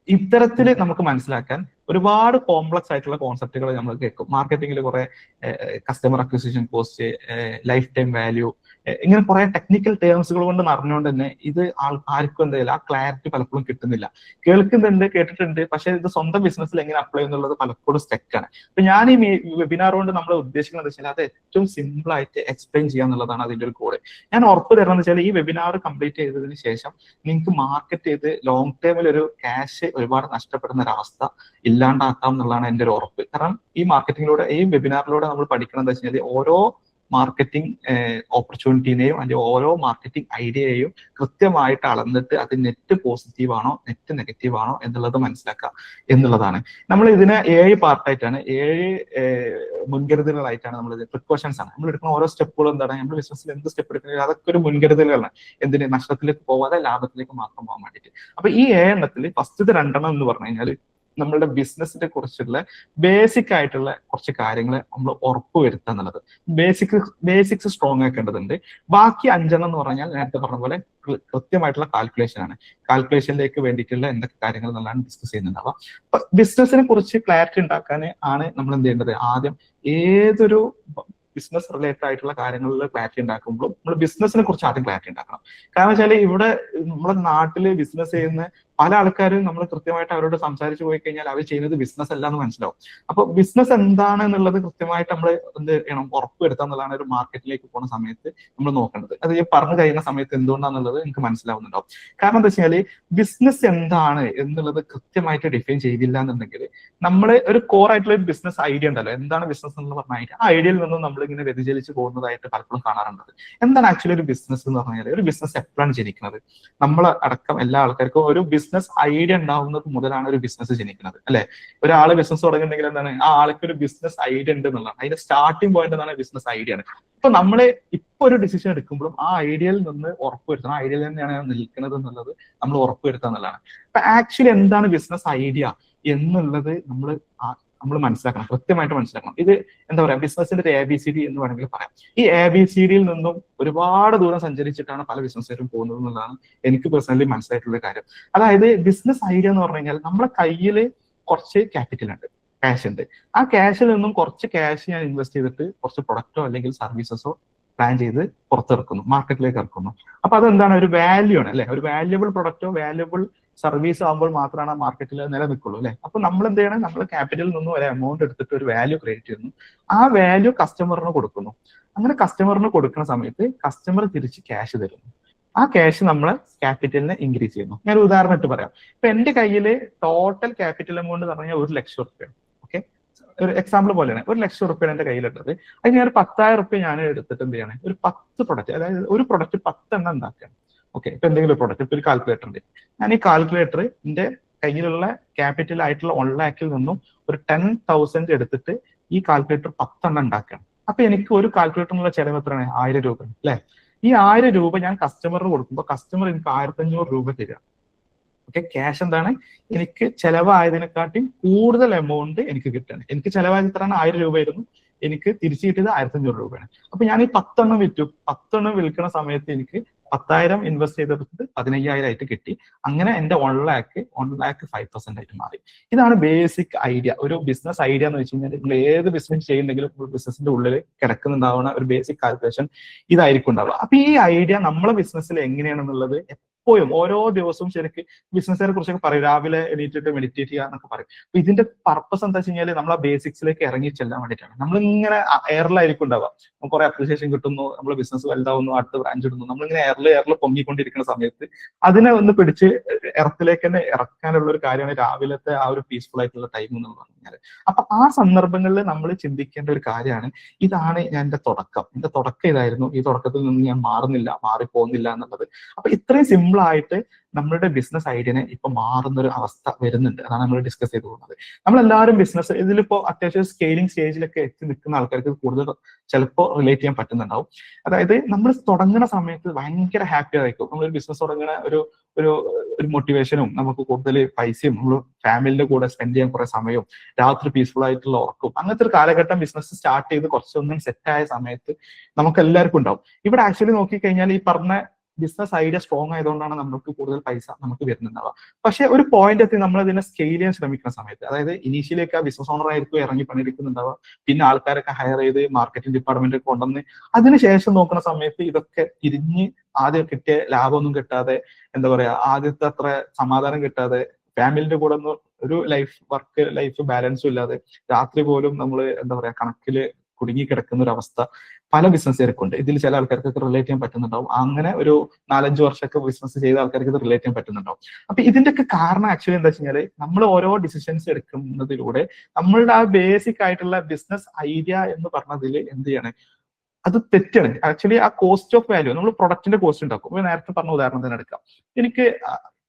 ഇത്തരത്തിൽ നമുക്ക് മനസ്സിലാക്കാൻ ഒരുപാട് കോംപ്ലക്സ് ആയിട്ടുള്ള കോൺസെപ്റ്റുകൾ നമ്മൾ കേൾക്കും. മാർക്കറ്റിംഗിൽ കുറെ customer acquisition cost, life time value, ഇങ്ങനെ കുറെ ടെക്നിക്കൽ ടേംസുകൾ കൊണ്ട് നിറഞ്ഞുകൊണ്ട് തന്നെ ഇത് ആർക്കും എന്തായാലും ആ ക്ലാരിറ്റി പലപ്പോഴും കിട്ടുന്നില്ല. കേൾക്കുന്നുണ്ട്, കേട്ടിട്ടുണ്ട്, പക്ഷെ ഇത് സ്വന്തം ബിസിനസ്സിൽ എങ്ങനെ അപ്ലൈ എന്നുള്ളത് പലപ്പോഴും സ്റ്റക്കാണ്. അപ്പൊ ഞാൻ ഈ വെബിനാർ കൊണ്ട് നമ്മൾ ഉദ്ദേശിക്കുന്നത് വെച്ചാൽ അത് ഏറ്റവും സിമ്പിൾ ആയിട്ട് എക്സ്പ്ലെയിൻ ചെയ്യുക എന്നുള്ളതാണ് അതിന്റെ ഒരു കോഡ്. ഞാൻ ഉറപ്പ് തരണം എന്ന് വെച്ചാൽ ഈ വെബിനാർ കംപ്ലീറ്റ് ചെയ്തതിന് ശേഷം നിങ്ങൾക്ക് മാർക്കറ്റ് ചെയ്ത് ലോങ് ടേമിൽ ഒരു ക്യാഷ് ഒരുപാട് നഷ്ടപ്പെടുന്ന ഒരവസ്ഥ ഇല്ലാണ്ടാക്കാം എന്നുള്ളതാണ് എൻ്റെ ഒരു ഉറപ്പ്. കാരണം ഈ മാർക്കറ്റിംഗിലൂടെ, ഈ വെബിനാറിലൂടെ നമ്മൾ പഠിക്കണം എന്താ വെച്ചാൽ ഓരോ മാർക്കറ്റിംഗ് ഓപ്പർച്യൂണിറ്റിനെയും അല്ലെങ്കിൽ ഓരോ മാർക്കറ്റിംഗ് ഐഡിയയെയും കൃത്യമായിട്ട് അളന്നിട്ട് അത് നെറ്റ് പോസിറ്റീവ് ആണോ നെറ്റ് നെഗറ്റീവ് ആണോ എന്നുള്ളത് മനസ്സിലാക്കുക എന്നുള്ളതാണ്. നമ്മൾ ഇതിനെ 7 പാർട്ടായിട്ടാണ്, 7 മുൻകരുതലുകളായിട്ടാണ് നമ്മൾ ഇത്, പ്രിക്കോഷൻസ് ആണ് നമ്മൾ എടുക്കുന്ന ഓരോ സ്റ്റെപ്പുകളും. എന്താണ് നമ്മൾ ബിസിനസ്സിൽ എന്ത് സ്റ്റെപ്പ് എടുക്കുന്നത് അതൊക്കെ ഒരു മുൻകരുതലുകളാണ്. എന്തിന്, നഷ്ടത്തിലേക്ക് പോവാതെ ലാഭത്തിലേക്ക് മാത്രം പോകാൻ വേണ്ടിയിട്ട്. അപ്പൊ ഈ 7 എണ്ണത്തിൽ ഫസ്റ്റത്തെ 2 എണ്ണം എന്ന് പറഞ്ഞു കഴിഞ്ഞാൽ നമ്മളുടെ ബിസിനസിനെ കുറിച്ചുള്ള ബേസിക് ആയിട്ടുള്ള കുറച്ച് കാര്യങ്ങൾ നമ്മൾ ഉറപ്പുവരുത്തുക എന്നുള്ളത്. ബേസിക്സ് സ്ട്രോങ് ആക്കേണ്ടതുണ്ട്. ബാക്കി 5 എണ്ണം എന്ന് പറഞ്ഞാൽ നേരത്തെ പറഞ്ഞ പോലെ കൃത്യമായിട്ടുള്ള കാൽക്കുലേഷൻ ആണ്. കാൽക്കുലേഷനിലേക്ക് വേണ്ടിയിട്ടുള്ള എന്തൊക്കെ കാര്യങ്ങൾ എന്നുള്ളതാണ് ഡിസ്കസ് ചെയ്യുന്നുണ്ടാവുക. അപ്പൊ ബിസിനസിനെ കുറിച്ച് ക്ലാരിറ്റി ഉണ്ടാക്കാൻ ആണ് നമ്മൾ എന്ത് ചെയ്യേണ്ടത്, ആദ്യം ഏതൊരു ബിസിനസ് റിലേറ്റഡ് ആയിട്ടുള്ള കാര്യങ്ങളിൽ ക്ലാരിറ്റി ഉണ്ടാക്കുമ്പോൾ നമ്മൾ ബിസിനസിനെ കുറിച്ച് ആദ്യം ക്ലാരിറ്റി ഉണ്ടാക്കണം. കാരണം വെച്ചാൽ ഇവിടെ നമ്മുടെ നാട്ടില് ബിസിനസ് ചെയ്യുന്ന പല ആൾക്കാരും നമ്മൾ കൃത്യമായിട്ട് അവരോട് സംസാരിച്ചു പോയി കഴിഞ്ഞാൽ അവർ ചെയ്യുന്നത് ബിസിനസ് അല്ല എന്ന് മനസ്സിലാവും. അപ്പൊ ബിസിനസ് എന്താണ് എന്നുള്ളത് കൃത്യമായിട്ട് നമ്മൾ എന്ത് ചെയ്യണം, ഉറപ്പുവരുത്തുക എന്നുള്ളതാണ് ഒരു മാർക്കറ്റിലേക്ക് പോകുന്ന സമയത്ത് നമ്മൾ നോക്കേണ്ടത്. അത് ഈ പറഞ്ഞു കഴിയുന്ന സമയത്ത് എന്തുകൊണ്ടാണെന്നുള്ളത് എനിക്ക് മനസ്സിലാവുന്നുണ്ടാവും. കാരണം എന്താ വെച്ചാൽ ബിസിനസ് എന്താണ് എന്നുള്ളത് കൃത്യമായിട്ട് ഡിഫൈൻ ചെയ്തില്ല എന്നുണ്ടെങ്കിൽ നമ്മൾ ഒരു കോർ ആയിട്ടുള്ള ഒരു ബിസിനസ് ഐഡിയ ഉണ്ടല്ലോ, എന്താണ് ബിസിനസ് എന്ന് പറഞ്ഞാൽ ആ ഐഡിയയിൽ നിന്നും നമ്മൾ ഇങ്ങനെ വ്യതിചലിച്ച് പോകുന്നതായിട്ട് പലപ്പോഴും കാണാറുണ്ട്. എന്താണ് ആക്ച്വലി ഒരു ബിസിനസ് എന്ന് പറഞ്ഞാൽ, ഒരു ബിസിനസ് എപ്പോഴാണ് ജനിക്കുന്നത്, നമ്മൾ അടക്കം എല്ലാ ആൾക്കാർക്കും ഒരു ബിസിനസ് ഐഡിയ ഉണ്ടാവുന്നത് മുതലാണ് ഒരു ബിസിനസ് ജനിക്കുന്നത്, അല്ലെ? ഒരാള് ബിസിനസ് തുടങ്ങുന്നുണ്ടെങ്കിൽ എന്താണ്, ആ ആൾക്ക് ഒരു ബിസിനസ് ഐഡിയ ഉണ്ട് എന്നുള്ളതാണ്. അതിന്റെ സ്റ്റാർട്ടിംഗ് പോയിന്റ് എന്താണ്, ബിസിനസ് ഐഡിയ ആണ്. അപ്പൊ നമ്മള് ഇപ്പൊ ഒരു ഡിസിഷൻ എടുക്കുമ്പോഴും ആ ഐഡിയയിൽ നിന്ന് ഉറപ്പുവരുത്തണം, ആ ഐഡിയയിൽ തന്നെയാണ് നിൽക്കുന്നത് എന്നുള്ളത് നമ്മൾ ഉറപ്പുവരുത്തുക എന്നുള്ളതാണ്. അപ്പൊ ആക്ച്വലി എന്താണ് ബിസിനസ് ഐഡിയ എന്നുള്ളത് നമ്മൾ മനസ്സിലാക്കണം, കൃത്യമായിട്ട് മനസ്സിലാക്കണം. ഇത് എന്താ പറയാ, ബിസിനസിന്റെ ഒരു ABCD എന്ന് വേണമെങ്കിൽ പറയാം. ഈ ABCDയിൽ നിന്നും ഒരുപാട് ദൂരം സഞ്ചരിച്ചിട്ടാണ് പല ബിസിനസ്സുകാരും പോകുന്നത് എന്നുള്ളതാണ് എനിക്ക് പേഴ്സണലി മനസ്സിലായിട്ടുള്ള കാര്യം. അതായത് ബിസിനസ് ഐഡിയ എന്ന് പറഞ്ഞു കഴിഞ്ഞാൽ നമ്മുടെ കയ്യിൽ കുറച്ച് ക്യാപിറ്റൽ ഉണ്ട്, ക്യാഷ് ഉണ്ട്. ആ ക്യാഷിൽ നിന്നും കുറച്ച് ക്യാഷ് ഞാൻ ഇൻവെസ്റ്റ് ചെയ്തിട്ട് കുറച്ച് പ്രൊഡക്റ്റോ അല്ലെങ്കിൽ സർവീസസോ പ്ലാൻ ചെയ്ത് പുറത്തിറക്കുന്നു, മാർക്കറ്റിലേക്ക് ഇറക്കുന്നു. അപ്പൊ അതെന്താണ്, ഒരു വാല്യൂ ആണ്, അല്ലെ? ഒരു വാല്യുബിൾ പ്രൊഡക്റ്റോ വാല്യുബിൾ സർവീസ് ആകുമ്പോൾ മാത്രമാണ് ആ മാർക്കറ്റിൽ നിലനിൽക്കുള്ളൂ, അല്ലെ? അപ്പൊ നമ്മൾ എന്ത് ചെയ്യണം, നമ്മൾ ക്യാപിറ്റലിൽ നിന്നും ഒരു എമൗണ്ട് എടുത്തിട്ട് ഒരു വാല്യൂ ക്രിയേറ്റ് ചെയ്യുന്നു, ആ വാല്യൂ കസ്റ്റമറിന് കൊടുക്കുന്നു. അങ്ങനെ കസ്റ്റമറിന് കൊടുക്കുന്ന സമയത്ത് കസ്റ്റമർ തിരിച്ച് ക്യാഷ് തരുന്നു. ആ ക്യാഷ് നമ്മളെ ക്യാപിറ്റലിനെ ഇൻക്രീസ് ചെയ്യുന്നു. ഞാൻ ഒരു ഉദാഹരണം ഇട്ട് പറയാം. ഇപ്പൊ എന്റെ കയ്യിൽ ടോട്ടൽ ക്യാപിറ്റൽ എമൗണ്ട് എന്ന് പറഞ്ഞാൽ 1 ലക്ഷം റുപ്യാണ്. ഓക്കെ, ഒരു എക്സാമ്പിൾ പോലെയാണ്. 1 ലക്ഷം റുപ്യാണ് എന്റെ കയ്യിലുള്ളത്. അത് ഞാൻ ഒരു 10,000 റുപ്യ ഞാൻ എടുത്തിട്ട് എന്ത് ചെയ്യണേ, ഒരു 10 പ്രൊഡക്റ്റ്, അതായത് ഒരു പ്രൊഡക്റ്റ് 10 എണ്ണം ഉണ്ടാക്കുകയാണ്. ഓക്കെ, ഇപ്പൊ എന്തെങ്കിലും പ്രൊഡക്റ്റ്, ഇപ്പൊ ഒരു കാൽക്കുലേറ്റർ ഉണ്ട്. ഞാൻ ഈ കാൽക്കുലേറ്റർ എന്റെ കയ്യിലുള്ള ക്യാപിറ്റൽ ആയിട്ടുള്ള 1 lakhൽ നിന്നും ഒരു 10,000 എടുത്തിട്ട് ഈ കാൽക്കുലേറ്റർ 10 ഉണ്ടാക്കുകയാണ്. അപ്പൊ എനിക്ക് ഒരു കാൽക്കുലേറ്ററിനുള്ള ചെലവ് എത്രയാണ്? 1000 രൂപ അല്ലെ? ഈ 1000 രൂപ ഞാൻ കസ്റ്റമറിന് കൊടുക്കുമ്പോൾ കസ്റ്റമർ എനിക്ക് 1500 രൂപ തരിക. ഓക്കെ, ക്യാഷ് എന്താണ്? എനിക്ക് ചെലവായതിനെക്കാട്ടിയും കൂടുതൽ എമൗണ്ട് എനിക്ക് കിട്ടുകയാണ്. എനിക്ക് ചെലവായത് എത്രയാണ്? 1000 രൂപയായിരുന്നു, എനിക്ക് തിരിച്ചു കിട്ടിയത് 1500 രൂപയാണ്. അപ്പൊ ഞാൻ ഈ 10 വിറ്റു. 10 വിൽക്കുന്ന സമയത്ത് എനിക്ക് 10,000 ഇൻവെസ്റ്റ് ചെയ്തെടുത്തിട്ട് 15,000 ആയിട്ട് കിട്ടി. അങ്ങനെ എന്റെ 1 lakh 5% ആയിട്ട് മാറി. ഇതാണ് ബേസിക് ഐഡിയ. ഒരു ബിസിനസ് ഐഡിയ എന്ന് വെച്ച് കഴിഞ്ഞാൽ നിങ്ങൾ ഏത് ബിസിനസ് ചെയ്യുന്നെങ്കിലും ബിസിനസിന്റെ ഉള്ളിൽ കിടക്കുന്നുണ്ടാവുന്ന ഒരു ബേസിക് കാൽക്കുലേഷൻ ഇതായിരിക്കും ഉണ്ടാവുക. അപ്പൊ ഈ ഐഡിയ നമ്മളെ ബിസിനസ്സിൽ എങ്ങനെയാണെന്നുള്ളത് എപ്പോഴും ഓരോ ദിവസവും ശരിക്ക് ബിസിനസ്സിനെ കുറിച്ചൊക്കെ പറയും. രാവിലെ എണീറ്റിട്ട് മെഡിറ്റേറ്റ് ചെയ്യുക എന്നൊക്കെ പറയും. അപ്പൊ ഇതിന്റെ പർപ്പസ് എന്താ വെച്ച് കഴിഞ്ഞാൽ നമ്മൾ ആ ബേസിക്സിലേക്ക് ഇറങ്ങി ചെല്ലാൻ വേണ്ടിയിട്ടാണ്. നമ്മളിങ്ങനെ എയറിലായിരിക്കും ഉണ്ടാവുക. നമുക്ക് കുറെ അപ്രീസിയേഷൻ കിട്ടുന്നു, നമ്മൾ ബിസിനസ് വലുതാവുന്നു, അടുത്ത ബ്രാഞ്ച് ഇടുന്നു, നമ്മളിങ്ങനെ എയറിൽ പൊങ്ങിക്കൊണ്ടിരിക്കുന്ന സമയത്ത് അതിനെ ഒന്ന് പിടിച്ച് എർത്തിലേക്ക് തന്നെ ഇറക്കാനുള്ള ഒരു കാര്യമാണ് രാവിലത്തെ ആ ഒരു പീസ്ഫുൾ ആയിട്ടുള്ള ടൈം എന്ന് പറഞ്ഞാൽ. അപ്പൊ ആ സന്ദർഭങ്ങളിൽ നമ്മൾ ചിന്തിക്കേണ്ട ഒരു കാര്യമാണ്, ഇതാണ് ഞാൻ എന്റെ തുടക്കം ഇതായിരുന്നു, ഈ തുടക്കത്തിൽ നിന്ന് ഞാൻ മാറിപ്പോകുന്നില്ല എന്നുള്ളത്. അപ്പൊ ഇത്രയും സിമ്പിൾ ആയിട്ട് നമ്മളുടെ ബിസിനസ് ഐഡിയനെ ഇപ്പൊ മാറുന്ന ഒരു അവസ്ഥ വരുന്നുണ്ട്. അതാണ് നമ്മൾ ഡിസ്കസ് ചെയ്ത് പോകുന്നത്. നമ്മളെല്ലാവരും ബിസിനസ് ഇതിലിപ്പോ അത്യാവശ്യം സ്കെയിലിംഗ് സ്റ്റേജിലൊക്കെ എത്തി നിൽക്കുന്ന ആൾക്കാർക്ക് കൂടുതൽ ചിലപ്പോൾ റിലേറ്റ് ചെയ്യാൻ പറ്റുന്നുണ്ടാവും. അതായത് നമ്മൾ തുടങ്ങുന്ന സമയത്ത് ഭയങ്കര ഹാപ്പി ആയിരിക്കും. നമ്മളൊരു ബിസിനസ് തുടങ്ങുന്ന ഒരു മോട്ടിവേഷനും, നമുക്ക് കൂടുതൽ പൈസയും, നമ്മൾ ഫാമിലിന്റെ കൂടെ സ്പെൻഡ് ചെയ്യാൻ കുറെ സമയവും, രാത്രി പീസ്ഫുൾ ആയിട്ടുള്ള ഉറക്കും, അങ്ങനത്തെ ഒരു കാലഘട്ടം ബിസിനസ് സ്റ്റാർട്ട് ചെയ്ത് കുറച്ചൊന്നും സെറ്റ് ആയ സമയത്ത് നമുക്ക് എല്ലാവർക്കും ഉണ്ടാവും. ഇവിടെ ആക്ച്വലി നോക്കിക്കഴിഞ്ഞാൽ ഈ പറഞ്ഞ ബിസിനസ് ഐഡിയ സ്ട്രോങ് ആയതുകൊണ്ടാണ് നമുക്ക് കൂടുതൽ പൈസ നമുക്ക് വരുന്നുണ്ടാവുക. പക്ഷെ ഒരു പോയിന്റ് എത്തി നമ്മൾ ഇതിനെ സ്കെയിൽ ചെയ്യാൻ ശ്രമിക്കുന്ന സമയത്ത്, അതായത് ഇനീഷ്യലിയൊക്കെ ബിസിനസ് ഓണർ ആയിരിക്കും ഇറങ്ങി പണിയെടുക്കുന്നുണ്ടാവുക, പിന്നെ ആൾക്കാരൊക്കെ ഹയർ ചെയ്ത് മാർക്കറ്റിംഗ് ഡിപ്പാർട്ട്മെന്റ് കൊണ്ടുവന്ന് അതിനുശേഷം നോക്കുന്ന സമയത്ത് ഇതൊക്കെ തിരിഞ്ഞ് ആദ്യം കിട്ടിയ ലാഭമൊന്നും കിട്ടാതെ, എന്താ പറയാ, ആദ്യത്തെ അത്ര സമാധാനം കിട്ടാതെ, ഫാമിലിന്റെ കൂടെ ഒന്നും ഒരു ലൈഫ് ബാലൻസും ഇല്ലാതെ, രാത്രി പോലും നമ്മൾ എന്താ പറയാ കണക്കില് കുടുങ്ങിക്കിടക്കുന്ന ഒരു അവസ്ഥ പല ബിസിനസ്സുകാർക്കുണ്ട്. ഇതിൽ ചില ആൾക്കാർക്ക് റിലേറ്റ് ചെയ്യാൻ പറ്റുന്നുണ്ടാവും. അങ്ങനെ ഒരു 4-5 വർഷമൊക്കെ ബിസിനസ് ചെയ്ത ആൾക്കാർക്ക് ഇത് റിലേറ്റ് ചെയ്യാൻ പറ്റുന്നുണ്ടാവും. അപ്പൊ ഇതിന്റെയൊക്കെ കാരണം ആക്ച്വലി എന്താ വെച്ച് കഴിഞ്ഞാൽ നമ്മൾ ഓരോ ഡിസിഷൻസ് എടുക്കുന്നതിലൂടെ നമ്മളുടെ ആ ബേസിക് ആയിട്ടുള്ള ബിസിനസ് ഐഡിയ എന്ന് പറഞ്ഞതിൽ എന്ത് ചെയ്യാണ്, അത് തെറ്റാണ്. ആക്ച്വലി ആ കോസ്റ്റ് ഓഫ് വാല്യൂ, നമ്മൾ പ്രൊഡക്റ്റിന്റെ കോസ്റ്റ് ഉണ്ടാക്കും. ഇപ്പൊ നേരത്തെ പറഞ്ഞ ഉദാഹരണം തന്നെ എടുക്കാം. എനിക്ക്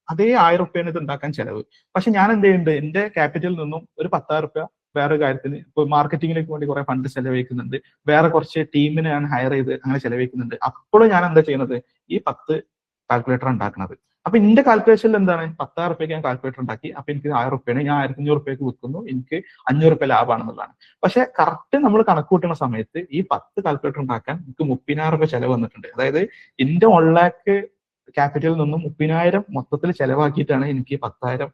അതേ 1000 റുപ്യാണ് ഇത് ഉണ്ടാക്കാൻ ചെലവ്. പക്ഷെ ഞാൻ എന്ത് ചെയ്യുന്നുണ്ട്, എന്റെ ക്യാപിറ്റലിൽ നിന്നും ഒരു 10,000 റുപ്യ വേറെ കാര്യത്തിന്, ഇപ്പൊ മാർക്കറ്റിംഗിലേക്ക് വേണ്ടി കുറെ ഫണ്ട് ചെലവഴിക്കുന്നുണ്ട്, വേറെ കുറച്ച് ടീമിനെ ഞാൻ ഹയർ ചെയ്ത് അങ്ങനെ ചെലവഴിക്കുന്നുണ്ട്. അപ്പോഴും ഞാൻ എന്താ ചെയ്യുന്നത്, ഈ 10 കാൽക്കുലേറ്റർ ഉണ്ടാക്കുന്നത്. അപ്പൊ എന്റെ കാൽക്കുലേഷനിൽ എന്താണ്, 10,000 റുപ്യക്ക് ഞാൻ കാൽക്കുലേറ്റർ ഉണ്ടാക്കി, അപ്പൊ എനിക്ക് 1000 റുപ്യാണ്, ഞാൻ 1500 റുപ്യക്ക് വിൽക്കുന്നു, എനിക്ക് 500 റുപ്യ ലാഭമാണെന്നുള്ളതാണ്. പക്ഷെ കറക്റ്റ് നമ്മൾ കണക്ക് കൂട്ടുന്ന സമയത്ത് ഈ 10 കാൽക്കുലേറ്റർ ഉണ്ടാക്കാൻ എനിക്ക് 30,000 റുപ്യ ചെലവ് വന്നിട്ടുണ്ട്. അതായത് എന്റെ 1 lakh ക്യാപിറ്റലിൽ നിന്നും 30,000 മൊത്തത്തിൽ ചെലവാക്കിയിട്ടാണ് എനിക്ക് 10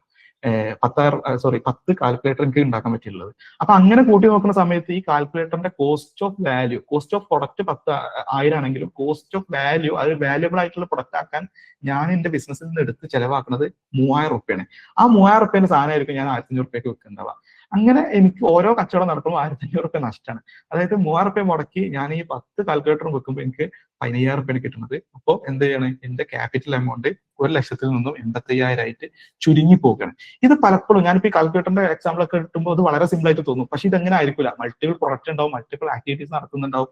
കാൽക്കുലേറ്റർ എനിക്ക് ഉണ്ടാക്കാൻ പറ്റിയിട്ടുള്ളത്. അപ്പൊ അങ്ങനെ കൂട്ടി നോക്കുന്ന സമയത്ത് ഈ കാൽക്കുലേറ്ററിന്റെ കോസ്റ്റ് ഓഫ് പ്രൊഡക്റ്റ് 10,000 ആണെങ്കിലും കോസ്റ്റ് ഓഫ് വാല്യൂ, അത് വാല്യുബിൾ ആയിട്ടുള്ള പ്രൊഡക്റ്റ് ആക്കാൻ ഞാൻ എന്റെ ബിസിനസ്സിൽ നിന്ന് എടുത്ത് ചെലവാക്കുന്നത് 3,000 റുപ്യാണ്. ആ 3,000 റുപ്യന്റെ സാധനമായിരിക്കും ഞാൻ 1,500 റുപ്യക്ക് വെക്കുന്നുണ്ടാവുക. അങ്ങനെ എനിക്ക് ഓരോ കച്ചവടം നടക്കുമ്പോൾ 1,500 റുപ്യ നഷ്ടമാണ്. അതായത് 3,000 റുപ്യ മുടക്കി ഞാൻ ഈ 10 കാൽക്കുലേറ്ററും വെക്കുമ്പോൾ എനിക്ക് 15,000 റുപ്യാണ് കിട്ടുന്നത്. അപ്പോൾ എന്ത് ചെയ്യാണ്, എന്റെ ക്യാപിറ്റൽ എമൗണ്ട് 1,00,000 നിന്നും 85,000 ആയിട്ട് ചുരുങ്ങി പോകുകയാണ്. ഇത് പലപ്പോഴും ഞാനിപ്പോ ഈ കാൽക്കുലേറ്ററിന്റെ എക്സാമ്പിൾ ഒക്കെ കിട്ടുമ്പോൾ അത് വളരെ സിമ്പിൾ ആയിട്ട് തോന്നും. പക്ഷെ ഇതെങ്ങനെ ആയിരിക്കില്ല, മൾട്ടിപ്പിൾ പ്രൊഡക്റ്റ് ഉണ്ടാവും, മൾട്ടിപ്പിൾ ആക്ടിവിറ്റീസ് നടക്കുന്നുണ്ടാവും.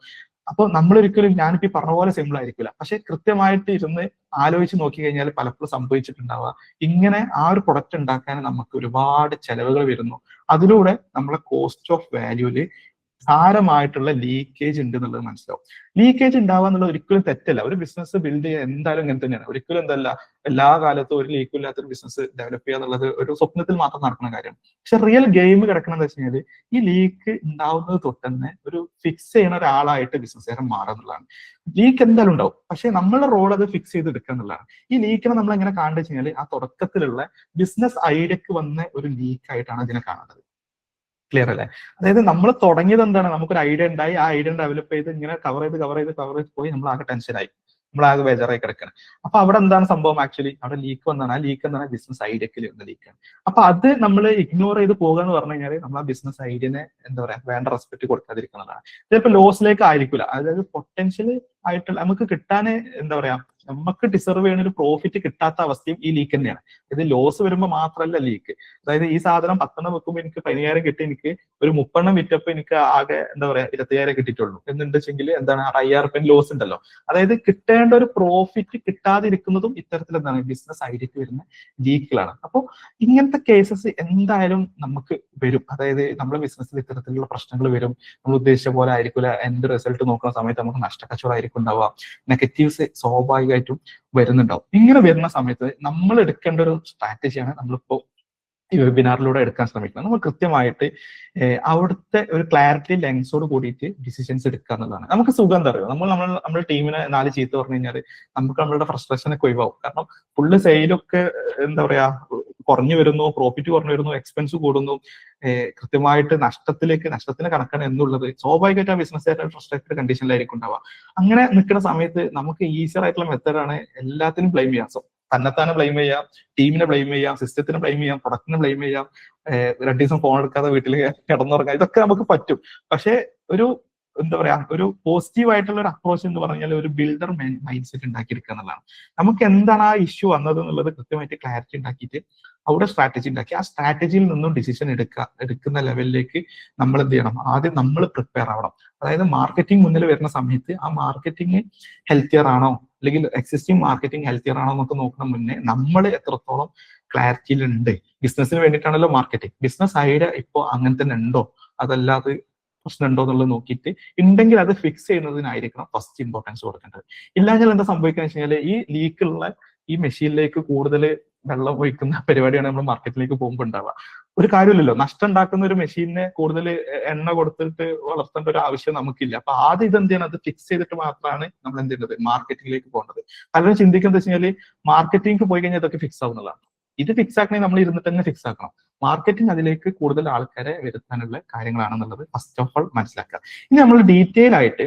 അപ്പൊ നമ്മളൊരിക്കലും ഞാനിപ്പോ ഈ പറഞ്ഞ പോലെ സിമ്പിൾ ആയിരിക്കില്ല. പക്ഷെ കൃത്യമായിട്ട് ഇരുന്ന് ആലോചിച്ച് നോക്കി കഴിഞ്ഞാൽ പലപ്പോഴും സംഭവിച്ചിട്ടുണ്ടാവുക, ഇങ്ങനെ ആ ഒരു പ്രൊഡക്റ്റ് ഉണ്ടാക്കാൻ നമുക്ക് ഒരുപാട് ചെലവുകൾ വരുന്നു. അതിലൂടെ നമ്മളെ കോസ്റ്റ് ഓഫ് വാല്യൂല് സാരമായിട്ടുള്ള ലീക്കേജ് ഉണ്ട് എന്നുള്ളത് മനസ്സിലാവും. ലീക്കേജ് ഉണ്ടാവുക എന്നുള്ളത് ഒരിക്കലും തെറ്റല്ല. ഒരു ബിസിനസ് ബിൽഡ് ചെയ്യാൻ എന്തായാലും ഇങ്ങനെ തന്നെയാണ്. ഒരിക്കലും എന്തല്ല എല്ലാ കാലത്തും ഒരു ലീക്കും ഇല്ലാത്തൊരു ബിസിനസ് ഡെവലപ്പ് ചെയ്യുക എന്നുള്ളത് ഒരു സ്വപ്നത്തിൽ മാത്രം നടക്കുന്ന കാര്യമാണ്. പക്ഷെ റിയൽ ഗെയിം കിടക്കണമെന്ന് വെച്ച് കഴിഞ്ഞാൽ ഈ ലീക്ക് ഉണ്ടാവുന്നത് തൊട്ട് തന്നെ ഒരു ഫിക്സ് ചെയ്യുന്ന ഒരാളായിട്ട് ബിസിനസ്സുകാരൻ മാറുന്നതാണ്. ലീക്ക് എന്തായാലും ഉണ്ടാവും, പക്ഷെ നമ്മളുടെ റോൾ അത് ഫിക്സ് ചെയ്ത് എടുക്കുക എന്നുള്ളതാണ്. ഈ ലീക്കിനെ നമ്മൾ എങ്ങനെ കാണുന്നത് വെച്ച് കഴിഞ്ഞാൽ ആ തുടക്കത്തിലുള്ള ബിസിനസ് ഐഡിയക്ക് വന്ന ഒരു ലീക്കായിട്ടാണ് ഇതിനെ കാണുന്നത്. ക്ലിയർ അല്ലേ? അതായത് നമ്മൾ തുടങ്ങിയത് എന്താണ്, നമുക്കൊരു ഐഡിയ ഉണ്ടായി, ആ ഐഡിയ ഡെവലപ്പ് ചെയ്ത് ഇങ്ങനെ കവർ ചെയ്ത് പോയി നമ്മൾ ആകെ ടെൻഷനായി, നമ്മളാകെ ബേജാറായി കിടക്കണം. അപ്പൊ അവിടെ എന്താണ് സംഭവം, ആക്ച്വലി അവിടെ ലീക്ക് വന്നാണ്. ആ ലീക്ക് എന്താണ്, ബിസിനസ് ഐഡിയക്കിൽ വരുന്ന ലീക്കാണ്. അപ്പൊ അത് നമ്മൾ ഇഗ്നോർ ചെയ്ത് പോകുക എന്ന് പറഞ്ഞു കഴിഞ്ഞാൽ നമ്മൾ ആ ബിസിനസ് ഐഡിയനെ എന്താ പറയാ വേണ്ട റെസ്പെക്ട് കൊടുക്കാതിരിക്കുന്നതാണ്. ചിലപ്പോൾ ലോസിലേക്ക് ആയിരിക്കില്ല. അതായത് പൊട്ടൻഷ്യൽ ആയിട്ടുള്ള നമുക്ക് കിട്ടാൻ എന്താ പറയാ നമുക്ക് ഡിസർവ് ചെയ്യുന്ന ഒരു പ്രോഫിറ്റ് കിട്ടാത്ത അവസ്ഥയും ഈ ലീക്ക് തന്നെയാണ്. ഇത് ലോസ് വരുമ്പോൾ മാത്രമല്ല ലീക്ക്. അതായത് ഈ സാധനം 10 വെക്കുമ്പോൾ എനിക്ക് 15,000 കിട്ടി, എനിക്ക് ഒരു 30 വിറ്റപ്പോൾ എനിക്ക് ആകെ എന്താ പറയാ 25,000 കിട്ടിയിട്ടുള്ളൂ എന്നുണ്ടെങ്കിൽ എന്താണ് 5,000 ലോസ് ഉണ്ടല്ലോ. അതായത് കിട്ടേണ്ട ഒരു പ്രോഫിറ്റ് കിട്ടാതിരിക്കുന്നതും ഇത്തരത്തിൽ എന്താണ് ബിസിനസ് ഐഡിയക്ക് വരുന്ന ലീക്കുകളാണ്. അപ്പോൾ ഇങ്ങനത്തെ കേസസ് എന്തായാലും നമുക്ക് വരും. അതായത് നമ്മുടെ ബിസിനസ്സിൽ ഇത്തരത്തിലുള്ള പ്രശ്നങ്ങൾ വരും. നമ്മൾ ഉദ്ദേശിച്ച പോലെ ആയിരിക്കില്ല എൻഡ് റിസൾട്ട് നോക്കുന്ന സമയത്ത് നമുക്ക് നഷ്ടക്കച്ചവടമായിരിക്കും ഉണ്ടാവുക, നെഗറ്റീവ്സ് സ്വാഭാവികമായിട്ടും വരുന്നുണ്ടാവും. ഇങ്ങനെ വരുന്ന സമയത്ത് നമ്മൾ എടുക്കേണ്ട ഒരു സ്ട്രാറ്റജിയാണ് നമ്മളിപ്പോ ഈ വെബിനാറിലൂടെ എടുക്കാൻ ശ്രമിക്കുന്നത്. നമ്മൾ കൃത്യമായിട്ട് അവിടുത്തെ ഒരു ക്ലാരിറ്റി ലെൻസോട് കൂടിയിട്ട് ഡിസിഷൻസ് എടുക്കുക എന്നുള്ളതാണ്. നമുക്ക് സുഖം എന്താ അറിയോ, നമ്മുടെ ടീമിനെ 4 ചീത്ത പറഞ്ഞു കഴിഞ്ഞാൽ നമുക്ക് നമ്മളുടെ ഫ്രസ്ട്രേഷനൊക്കെ ഒഴിവാകും. കാരണം ഫുള്ള് സെയിലൊക്കെ എന്താ പറയാ കുറഞ്ഞു വരുന്നു, പ്രോഫിറ്റ് കുറഞ്ഞു വരുന്നു, എക്സ്പെൻസ് കൂടുന്നു, കൃത്യമായിട്ട് നഷ്ടത്തിന് കണക്കാണ് എന്നുള്ളത് സ്വാഭാവികമായിട്ട് ആ ബിസിനസ്സുകാരുടെ ഫ്രസ്ട്രേറ്റഡ് കണ്ടീഷനിലായിരിക്കും ഉണ്ടാവുക. അങ്ങനെ നിൽക്കുന്ന സമയത്ത് നമുക്ക് ഈസിയർ ആയിട്ടുള്ള മെത്തേഡാണ് എല്ലാത്തിനും ബ്ലെയിം ചെയ്യാം. തന്നെത്താനെ ബ്ലെയിം ചെയ്യാം, ടീമിനെ ബ്ലെയിം ചെയ്യാം, സിസ്റ്റത്തിനെ ബ്ലെയിം ചെയ്യാം, പ്രൊഡക്റ്റിനെ ബ്ലെയിം ചെയ്യാം, 2 ദിവസം ഫോൺ എടുക്കാതെ വീട്ടിൽ കിടന്നുറങ്ങാം, ഇതൊക്കെ നമുക്ക് പറ്റും. പക്ഷെ ഒരു എന്താ പറയാ ഒരു പോസിറ്റീവ് ആയിട്ടുള്ള ഒരു അപ്രോച്ച് എന്ന് പറഞ്ഞാൽ ഒരു ബിൽഡർ മൈൻഡ് സെറ്റ് ഉണ്ടാക്കിയെടുക്കുക എന്നുള്ളതാണ്. നമുക്ക് എന്താണ് ആ ഇഷ്യൂ വന്നത് എന്നുള്ളത് കൃത്യമായിട്ട് ക്ലാരിറ്റി ഉണ്ടാക്കിയിട്ട് അവിടെ സ്ട്രാറ്റജി ഉണ്ടാക്കി ആ സ്ട്രാറ്റജിയിൽ നിന്നും ഡിസിഷൻ എടുക്കുന്ന ലെവലിലേക്ക് നമ്മൾ എന്ത് ചെയ്യണം, ആദ്യം നമ്മൾ പ്രിപ്പയർ ആവണം. അതായത് മാർക്കറ്റിംഗ് മുന്നിൽ വരുന്ന സമയത്ത് ആ മാർക്കറ്റിംഗ് ഹെൽത്തിയർ ആണോ അല്ലെങ്കിൽ എക്സിസ്റ്റിംഗ് മാർക്കറ്റിംഗ് ഹെൽത്തിയർ ആണോ എന്നൊക്കെ നോക്കുന്ന മുന്നേ നമ്മൾ എത്രത്തോളം ക്ലാരിറ്റിയിലുണ്ട്. ബിസിനസ്സിന് വേണ്ടിയിട്ടാണല്ലോ മാർക്കറ്റിംഗ്. ബിസിനസ് ഐഡിയ ഇപ്പോൾ അങ്ങനെ തന്നെ ഉണ്ടോ, അതല്ലാതെ പ്രശ്നം ഉണ്ടോ എന്നുള്ളത് നോക്കിയിട്ട് ഉണ്ടെങ്കിൽ അത് ഫിക്സ് ചെയ്യുന്നതിനായിരിക്കണം ഫസ്റ്റ് ഇമ്പോർട്ടൻസ് കൊടുക്കേണ്ടത്. ഇല്ലാഞ്ഞാൽ എന്താ സംഭവിക്കുക വെച്ച് കഴിഞ്ഞാൽ ഈ ലീക്കുള്ള ഈ മെഷീനിലേക്ക് കൂടുതൽ വെള്ളം ഒഴിക്കുന്ന പരിപാടിയാണ് നമ്മൾ മാർക്കറ്റിലേക്ക് പോകുമ്പോൾ ഉണ്ടാവുക. ഒരു കാര്യമില്ലല്ലോ, നഷ്ടം ഉണ്ടാക്കുന്ന ഒരു മെഷീനെ കൂടുതൽ എണ്ണ കൊടുത്തിട്ട് വളർത്തേണ്ട ഒരു ആവശ്യം നമുക്കില്ല. അപ്പൊ ആദ്യം ഇത് എന്ത് ചെയ്യണം, അത് ഫിക്സ് ചെയ്തിട്ട് മാത്രമാണ് നമ്മൾ എന്ത് ചെയ്യുന്നത് മാർക്കറ്റിംഗിലേക്ക് പോകേണ്ടത്. പലരും ചിന്തിക്കുന്നത് വെച്ച് കഴിഞ്ഞാൽ മാർക്കറ്റിംഗ് പോയി കഴിഞ്ഞാൽ ഇതൊക്കെ ഫിക്സ് ആവുന്നതാണ്. ഇത് ഫിക്സ് ആക്കണമെങ്കിൽ നമ്മൾ ഇരുന്നിട്ട് തന്നെ ഫിക്സ് ആക്കണം. മാർക്കറ്റിംഗ് അതിലേക്ക് കൂടുതൽ ആൾക്കാരെ വരുത്താനുള്ള കാര്യങ്ങളാണെന്നുള്ളത് ഫസ്റ്റ് ഓഫ് ഓൾ മനസ്സിലാക്കുക. ഇനി നമ്മൾ ഡീറ്റെയിൽ ആയിട്ട്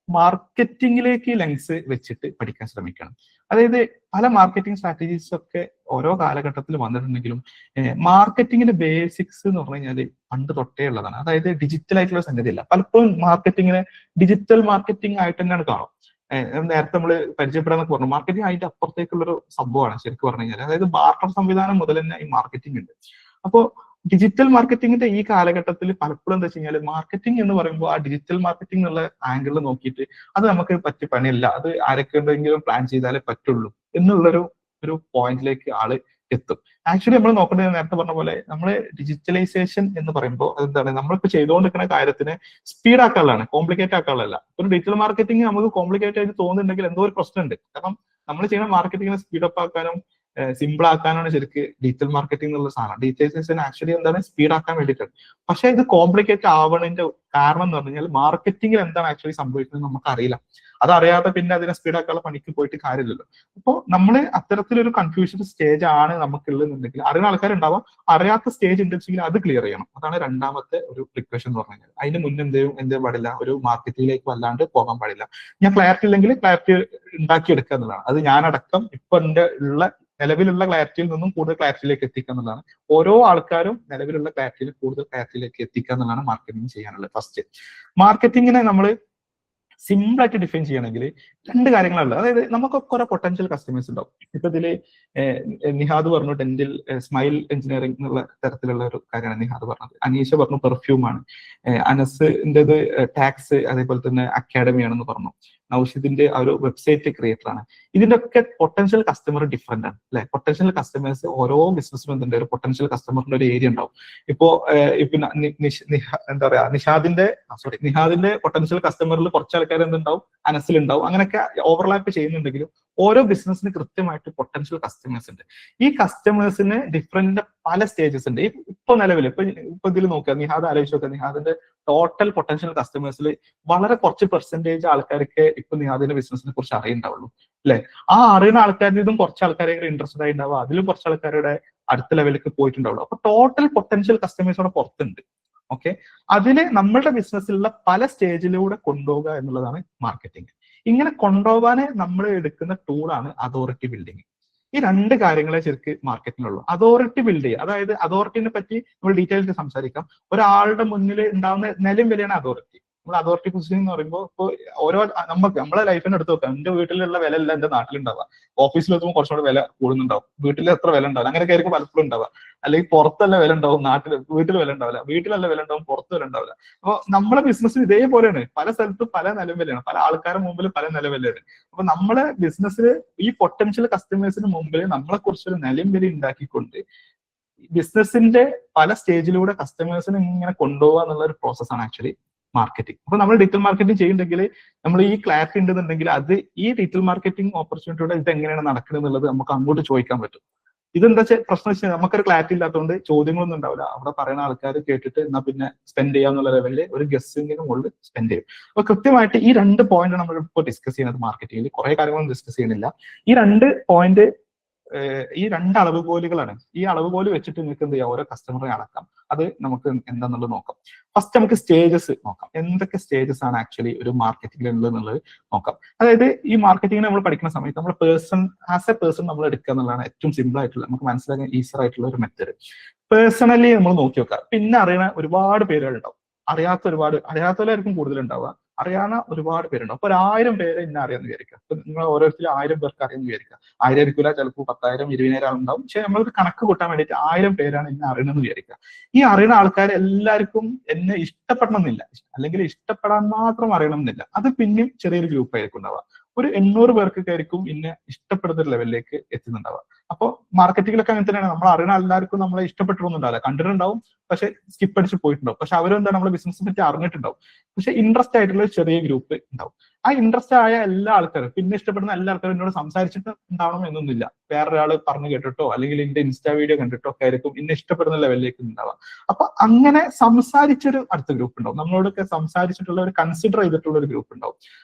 മാർക്കറ്റിംഗിലേക്ക് ലെൻസ് വെച്ചിട്ട് പഠിക്കാൻ ശ്രമിക്കണം. അതായത് പല മാർക്കറ്റിംഗ് സ്ട്രാറ്റജീസ് ഒക്കെ ഓരോ കാലഘട്ടത്തിൽ വന്നിട്ടുണ്ടെങ്കിലും മാർക്കറ്റിംഗിന്റെ ബേസിക്സ് എന്ന് പറഞ്ഞു കഴിഞ്ഞാൽ പണ്ട് തൊട്ടേ ഉള്ളതാണ്. അതായത് ഡിജിറ്റൽ ആയിട്ടുള്ള സംഗതിയല്ല. പലപ്പോഴും മാർക്കറ്റിംഗിനെ ഡിജിറ്റൽ മാർക്കറ്റിംഗ് ആയിട്ട് തന്നെയാണ് കാണും. നേരത്തെ നമ്മൾ പരിചയപ്പെടാന്നൊക്കെ പറഞ്ഞു, മാർക്കറ്റിംഗ് അതിന്റെ അപ്പുറത്തേക്കുള്ളൊരു സംഭവമാണ് ശരിക്കും പറഞ്ഞു കഴിഞ്ഞാൽ. അതായത് ബാർട്ടർ സംവിധാനം മുതൽ തന്നെ ഈ മാർക്കറ്റിംഗ് ഉണ്ട്. അപ്പോ ഡിജിറ്റൽ മാർക്കറ്റിംഗിന്റെ ഈ കാലഘട്ടത്തിൽ പലപ്പോഴും എന്താ വെച്ച് കഴിഞ്ഞാൽ മാർക്കറ്റിംഗ് എന്ന് പറയുമ്പോൾ ആ ഡിജിറ്റൽ മാർക്കറ്റിംഗ് എന്നുള്ള ആംഗിളിൽ നോക്കിയിട്ട് അത് നമുക്ക് പറ്റിയ പണിയല്ല, അത് ആരൊക്കെ ഉണ്ടെങ്കിലും പ്ലാൻ ചെയ്താലേ പറ്റുള്ളൂ എന്നുള്ളൊരു പോയിന്റിലേക്ക് ആള് എത്തും. ആക്ച്വലി നമ്മൾ നോക്കേണ്ടത് നേരത്തെ പറഞ്ഞ പോലെ നമ്മൾ ഡിജിറ്റലൈസേഷൻ എന്ന് പറയുമ്പോൾ അതെന്താണ്, നമ്മളിപ്പോ ചെയ്തുകൊണ്ടിരിക്കുന്ന കാര്യത്തിന് സ്പീഡ് ആക്കാനുള്ളതാണ്, കോംപ്ലിക്കേറ്റ് ആക്കാനുള്ളതല്ല. ഒരു ഡിജിറ്റൽ മാർക്കറ്റിംഗ് നമുക്ക് കോംപ്ലിക്കേറ്റ് ആയിട്ട് തോന്നുന്നുണ്ടെങ്കിൽ എന്തോ ഒരു പ്രശ്നമുണ്ട്. കാരണം നമ്മൾ ചെയ്യുന്ന മാർക്കറ്റിംഗിനെ സ്പീഡപ്പ് ആക്കാനും സിമ്പിൾ ആക്കാനാണ് ശരിക്ക് ഡിജിറ്റൽ മാർക്കറ്റിംഗ് എന്നുള്ള സാധനം. ഡിജിറ്റലൈസേഷൻ ആക്ച്വലി എന്താണ് സ്പീഡ് ആക്കാൻ വേണ്ടിയിട്ടാണ്. പക്ഷെ ഇത് കോംപ്ലിക്കേറ്റ് ആവണതിന്റെ കാരണം എന്ന് പറഞ്ഞു കഴിഞ്ഞാൽ മാർക്കറ്റിംഗിൽ എന്താണ് ആക്ച്വലി സംഭവിക്കുന്നത് നമുക്ക് അറിയില്ല. അതറിയാതെ പിന്നെ അതിനെ സ്പീഡ് ആക്കാനുള്ള പണിക്ക് പോയിട്ട് കാര്യമില്ലല്ലോ. അപ്പോൾ നമ്മൾ അത്തരത്തിലൊരു കൺഫ്യൂഷൻ സ്റ്റേജ് ആണ് നമുക്കുള്ളതെന്നുണ്ടെങ്കിൽ അറിയുന്ന ആൾക്കാരുണ്ടാവാം, അറിയാത്ത സ്റ്റേജ് ഉണ്ടെങ്കിൽ അത് ക്ലിയർ ചെയ്യണം. അതാണ് രണ്ടാമത്തെ ഒരു റിക്വഷൻ എന്ന് പറഞ്ഞു കഴിഞ്ഞാൽ. അതിന് മുന്നേ എന്തേലും പാടില്ല, ഒരു മാർക്കറ്റിംഗിലേക്ക് വല്ലാണ്ട് പോകാൻ പാടില്ല. ഞാൻ ക്ലാരിറ്റി ഇല്ലെങ്കിൽ ക്ലാരിറ്റി ഉണ്ടാക്കിയെടുക്കുക എന്നുള്ളതാണ്. അത് ഞാനടക്കം ഇപ്പൊ എന്റെ നിലവിലുള്ള ക്ലാരിറ്റിയിൽ നിന്നും കൂടുതൽ ക്ലാരിറ്റിയിലേക്ക് എത്തിക്കുക എന്നുള്ളതാണ്. ഓരോ ആൾക്കാരും നിലവിലുള്ള ക്ലാരിറ്റിയിൽ കൂടുതൽ ക്ലാരിറ്റിയിലേക്ക് എത്തിക്കുക എന്നുള്ളതാണ് മാർക്കറ്റിംഗ് ചെയ്യാനുള്ളത്. ഫസ്റ്റ് മാർക്കറ്റിംഗിനെ നമ്മൾ സിമ്പിൾ ആയിട്ട് ഡിഫൈൻ ചെയ്യണമെങ്കിൽ 2 കാര്യങ്ങളുള്ളത്. അതായത് നമുക്കൊക്കെ കുറെ പൊട്ടൻഷ്യൽ കസ്റ്റമേഴ്സ് ഉണ്ടാവും. ഇപ്പൊ ഇതില് നിഹാദ് പറഞ്ഞു ഡെന്റൽ സ്മൈൽ എഞ്ചിനീയറിംഗ് എന്നുള്ള തരത്തിലുള്ള ഒരു കാര്യമാണ് നിഹാദ് പറഞ്ഞത്. അനീഷ പറഞ്ഞു പെർഫ്യൂം ആണ്. അനസിൻ്റെത് ടാക്സ് അതേപോലെ തന്നെ അക്കാഡമി ആണെന്ന് പറഞ്ഞു. നൗഷിദിന്റെ ആ ഒരു വെബ്സൈറ്റ് ക്രിയേറ്റർ ആണ്. ഇതിന്റെ ഒക്കെ പൊട്ടൻഷ്യൽ കസ്റ്റമർ ഡിഫറെന്റ് ആണ് അല്ലെ. പൊട്ടൻഷ്യൽ കസ്റ്റമേഴ്സ് ഓരോ ബിസിനസ്സിനും എന്തുണ്ട്, ഒരു പൊട്ടൻഷ്യൽ കസ്റ്റമറിന്റെ ഒരു ഏരിയ ഉണ്ടാവും. ഇപ്പോ എന്താ പറയാ നിഹാദിന്റെ പൊട്ടൻഷ്യൽ കസ്റ്റമറിൽ കുറച്ച് ആൾക്കാർ എന്തുണ്ടാവും, അനസിലുണ്ടാവും. അങ്ങനെയൊക്കെ ഓവർലാപ്പ് ചെയ്യുന്നുണ്ടെങ്കിലും ഓരോ ബിസിനസ്സിന് കൃത്യമായിട്ട് പൊട്ടൻഷ്യൽ കസ്റ്റമേഴ്സ് ഉണ്ട്. ഈ കസ്റ്റമേഴ്സിന് ഡിഫറെന്റ് പല സ്റ്റേജസ് ഉണ്ട്. ഇപ്പൊ നിലവിൽ ഇപ്പൊ ഇതിൽ നോക്കുക, നിഹാദ് ആലോചിച്ച് നോക്കുക, നിഹാദിന്റെ ടോട്ടൽ പൊട്ടൻഷ്യൽ കസ്റ്റമേഴ്സിൽ വളരെ കുറച്ച് പെർസെന്റേജ് ആൾക്കാർക്ക് ഇപ്പൊ നിഹാദിന്റെ ബിസിനസിനെ കുറിച്ച് അറിയുന്നുണ്ടാവുള്ളൂ അല്ലെ. ആ അറിയുന്ന ആൾക്കാരുടെ ഇതും കുറച്ച് ആൾക്കാരെ ഇൻട്രസ്റ്റഡ് ആയി ഉണ്ടാവുക, അതിലും കുറച്ച് ആൾക്കാരുടെ അടുത്ത ലെവലിലേക്ക് പോയിട്ടുണ്ടാവുള്ളൂ. അപ്പൊ ടോട്ടൽ പൊട്ടൻഷ്യൽ കസ്റ്റമേഴ്സോടെ പുറത്തുണ്ട്. ഓക്കെ, അതിന് നമ്മളുടെ ബിസിനസ്സിലുള്ള പല സ്റ്റേജിലൂടെ കൊണ്ടുപോകുക എന്നുള്ളതാണ് മാർക്കറ്റിംഗ്. ഇങ്ങനെ കൊണ്ടുപോകാന് നമ്മൾ എടുക്കുന്ന ടൂളാണ് അതോറിറ്റി ബിൽഡിംഗ്. ഈ 2 കാര്യങ്ങളെ ശരിക്ക് മാർക്കറ്റിംഗിലുള്ളൂ. അതോറിറ്റി ബിൽഡ് ചെയ്യുക, അതായത് അതോറിറ്റിനെ പറ്റി നമ്മൾ ഡീറ്റെയിൽസ് സംസാരിക്കാം. ഒരാളുടെ മുന്നിൽ ഉണ്ടാവുന്ന നിലയും വിലയാണ് അതോറിറ്റി. നമ്മൾ അതോറിറ്റി പൊസിഷനിങ് എന്ന് പറയുമ്പോൾ ഇപ്പോൾ ഓരോ നമ്മളെ ലൈഫിനെ എടുത്ത് നോക്കാം. എന്റെ വീട്ടിലുള്ള വില അല്ല എന്റെ നാട്ടിലുണ്ടാവുക. ഓഫീസിൽ എത്തുമ്പോൾ കുറച്ചുകൂടെ വില കൂടുന്നുണ്ടാവും, വീട്ടിൽ എത്ര വില ഉണ്ടാവില്ല, അങ്ങനെയൊക്കെ ആയിരിക്കും പലപ്പോഴും ഉണ്ടാവുക. അല്ലെങ്കിൽ പുറത്തല്ല വില ഉണ്ടാവും, വീട്ടിൽ വില ഉണ്ടാവില്ല, വീട്ടിലല്ല വില ഉണ്ടാവും, പുറത്ത് വില ഉണ്ടാവില്ല. അപ്പോൾ നമ്മളെ ബിസിനസ് ഇതേപോലെയാണ്, പല സ്ഥലത്തും പല നിലവിലാണ്, പല ആൾക്കാരുടെ മുമ്പിൽ പല നിലവിലാണ്. അപ്പൊ നമ്മളെ ബിസിനസ്സിൽ ഈ പൊട്ടൻഷ്യൽ കസ്റ്റമേഴ്സിന് മുമ്പിൽ നമ്മളെ കുറിച്ചൊരു നിലയും വില ഉണ്ടാക്കിക്കൊണ്ട് ബിസിനസിന്റെ പല സ്റ്റേജിലൂടെ കസ്റ്റമേഴ്സിനെ ഇങ്ങനെ കൊണ്ടുപോകുക എന്നുള്ള ഒരു പ്രോസസ്സാണ് ആക്ച്വലി മാർക്കറ്റിംഗ്. അപ്പൊ നമ്മൾ ഡിജിറ്റൽ മാർക്കറ്റിംഗ് ചെയ്യുന്നുണ്ടെങ്കിൽ നമ്മൾ ഈ ക്ലാരിറ്റി ഉണ്ടെന്നുണ്ടെങ്കിൽ അത് ഈ ഡിജിറ്റൽ മാർക്കറ്റിംഗ് ഓപ്പർച്യൂണിറ്റിയോടെ ഇത് എങ്ങനെയാണ് നടക്കുന്നത് എന്നുള്ളത് നമുക്ക് അങ്ങോട്ട് ചോദിക്കാൻ പറ്റും. ഇതെന്താ പ്രശ്നം വെച്ചാൽ നമുക്കൊരു ക്ലാരിറ്റി ഇല്ലാത്തതുകൊണ്ട് ചോദ്യങ്ങളൊന്നും ഉണ്ടാവില്ല. അവിടെ പറയുന്ന ആൾക്കാർ കേട്ടിട്ട് എന്നാ പിന്നെ സ്പെൻഡ് ചെയ്യാന്നുള്ള ലെവലിൽ ഒരു ഗസ്റ്റിംഗിന് മുകളിൽ സ്പെൻഡ് ചെയ്യും. അപ്പൊ കൃത്യമായിട്ട് ഈ 2 പോയിന്റ് നമ്മൾ ഇപ്പോൾ ഡിസ്കസ് ചെയ്യുന്നത് മാർക്കറ്റിംഗിൽ. കുറെ കാര്യങ്ങളൊന്നും ഡിസ്കസ് ചെയ്യുന്നില്ല. ഈ 2 പോയിന്റ്, ഈ 2 അളവുകോലുകളാണ്. ഈ അളവുകോല് വെച്ചിട്ട് നിങ്ങൾക്ക് എന്ത് ചെയ്യാം, ഓരോ കസ്റ്റമറെ അളക്കാം. അത് നമുക്ക് എന്താണെന്നുള്ളത് നോക്കാം. ഫസ്റ്റ് നമുക്ക് സ്റ്റേജസ് നോക്കാം. എന്തൊക്കെ സ്റ്റേജസ് ആണ് ആക്ച്വലി ഒരു മാർക്കറ്റിംഗിൽ ഉള്ളത് നോക്കാം. അതായത് ഈ മാർക്കറ്റിംഗിന് നമ്മൾ പഠിക്കുന്ന സമയത്ത് നമ്മൾ ആസ് എ പേഴ്സൺ നമ്മൾ എടുക്കുക എന്നുള്ളതാണ് ഏറ്റവും സിമ്പിൾ ആയിട്ടുള്ള, നമുക്ക് മനസ്സിലാക്കാൻ ഈസിയർ ആയിട്ടുള്ള ഒരു മെത്തേഡ്. പേഴ്സണലി നമ്മൾ നോക്കി വെക്കാം. പിന്നെ അറിയുന്ന ഒരുപാട് പേരുകളുണ്ടാവും, അറിയാത്തവരായിരിക്കും കൂടുതലുണ്ടാവുക, അറിയാവുന്ന ഒരുപാട് പേരുണ്ടാവും. അപ്പൊ 1000 പേരെ ഇന്നെ അറിയാന്ന് വിചാരിക്കുക. അപ്പൊ നിങ്ങൾ ഓരോരുത്തരും 1000 പേർക്ക് അറിയാന്ന് വിചാരിക്കുക. 1000 ആയിരിക്കില്ല, ചിലപ്പോൾ 10,000 20,000 ആളുണ്ടാവും. പക്ഷെ നമ്മൾക്ക് കണക്ക് കൂട്ടാൻ വേണ്ടിയിട്ട് 1000 പേരാണ് എന്നെ അറിയണമെന്ന് വിചാരിക്കുക. ഈ അറിയുന്ന ആൾക്കാർ എല്ലാവർക്കും എന്നെ ഇഷ്ടപ്പെടണമെന്നില്ല, അല്ലെങ്കിൽ ഇഷ്ടപ്പെടാൻ മാത്രം അറിയണം എന്നില്ല. അത് പിന്നെയും ചെറിയൊരു ഗ്രൂപ്പ് ആയിരിക്കും ഉണ്ടാവുക. ഒരു 800 പേർക്കൊക്കെ ആയിരിക്കും ഇന്നെ ഇഷ്ടപ്പെടുന്ന ലെവലിലേക്ക് എത്തുന്നുണ്ടാവുക. അപ്പോൾ മാർക്കറ്റിംഗിലൊക്കെ അങ്ങനെ തന്നെയാണ്. നമ്മൾ അറിയുന്ന എല്ലാവർക്കും നമ്മളെ ഇഷ്ടപ്പെട്ടിട്ടൊന്നുണ്ടാവില്ല, കണ്ടിട്ടുണ്ടാവും, പക്ഷെ സ്കിപ്പ് അടിച്ച് പോയിട്ടുണ്ടാവും. പക്ഷെ അവരെന്താണ് നമ്മളെ ബിസിനസിനെ പറ്റി അറിഞ്ഞിട്ടുണ്ടാവും. പക്ഷെ ഇൻട്രസ്റ്റ് ആയിട്ടുള്ള ചെറിയ ഗ്രൂപ്പ് ഉണ്ടാവും. ആ ഇൻട്രസ്റ്റ് ആയ എല്ലാ ആൾക്കാരും, പിന്നെ ഇഷ്ടപ്പെടുന്ന എല്ലാ ആൾക്കാരും എന്നോട് സംസാരിച്ചിട്ട് ഉണ്ടാവണം എന്നൊന്നുമില്ല. വേറൊരാൾ പറഞ്ഞു കേട്ടിട്ടോ അല്ലെങ്കിൽ എന്റെ ഇൻസ്റ്റാ വീഡിയോ കണ്ടിട്ടോ ഒക്കെ ആയിരിക്കും ഇന്നെ ഇഷ്ടപ്പെടുന്ന ലെവലിലേക്ക് ഉണ്ടാവുക. അപ്പൊ അങ്ങനെ സംസാരിച്ചൊരു അടുത്ത ഗ്രൂപ്പ് ഉണ്ടാവും, നമ്മളോടൊക്കെ സംസാരിച്ചിട്ടുള്ള ഒരു കൺസിഡർ ചെയ്തിട്ടുള്ള ഒരു ഗ്രൂപ്പ് ഉണ്ടാവും.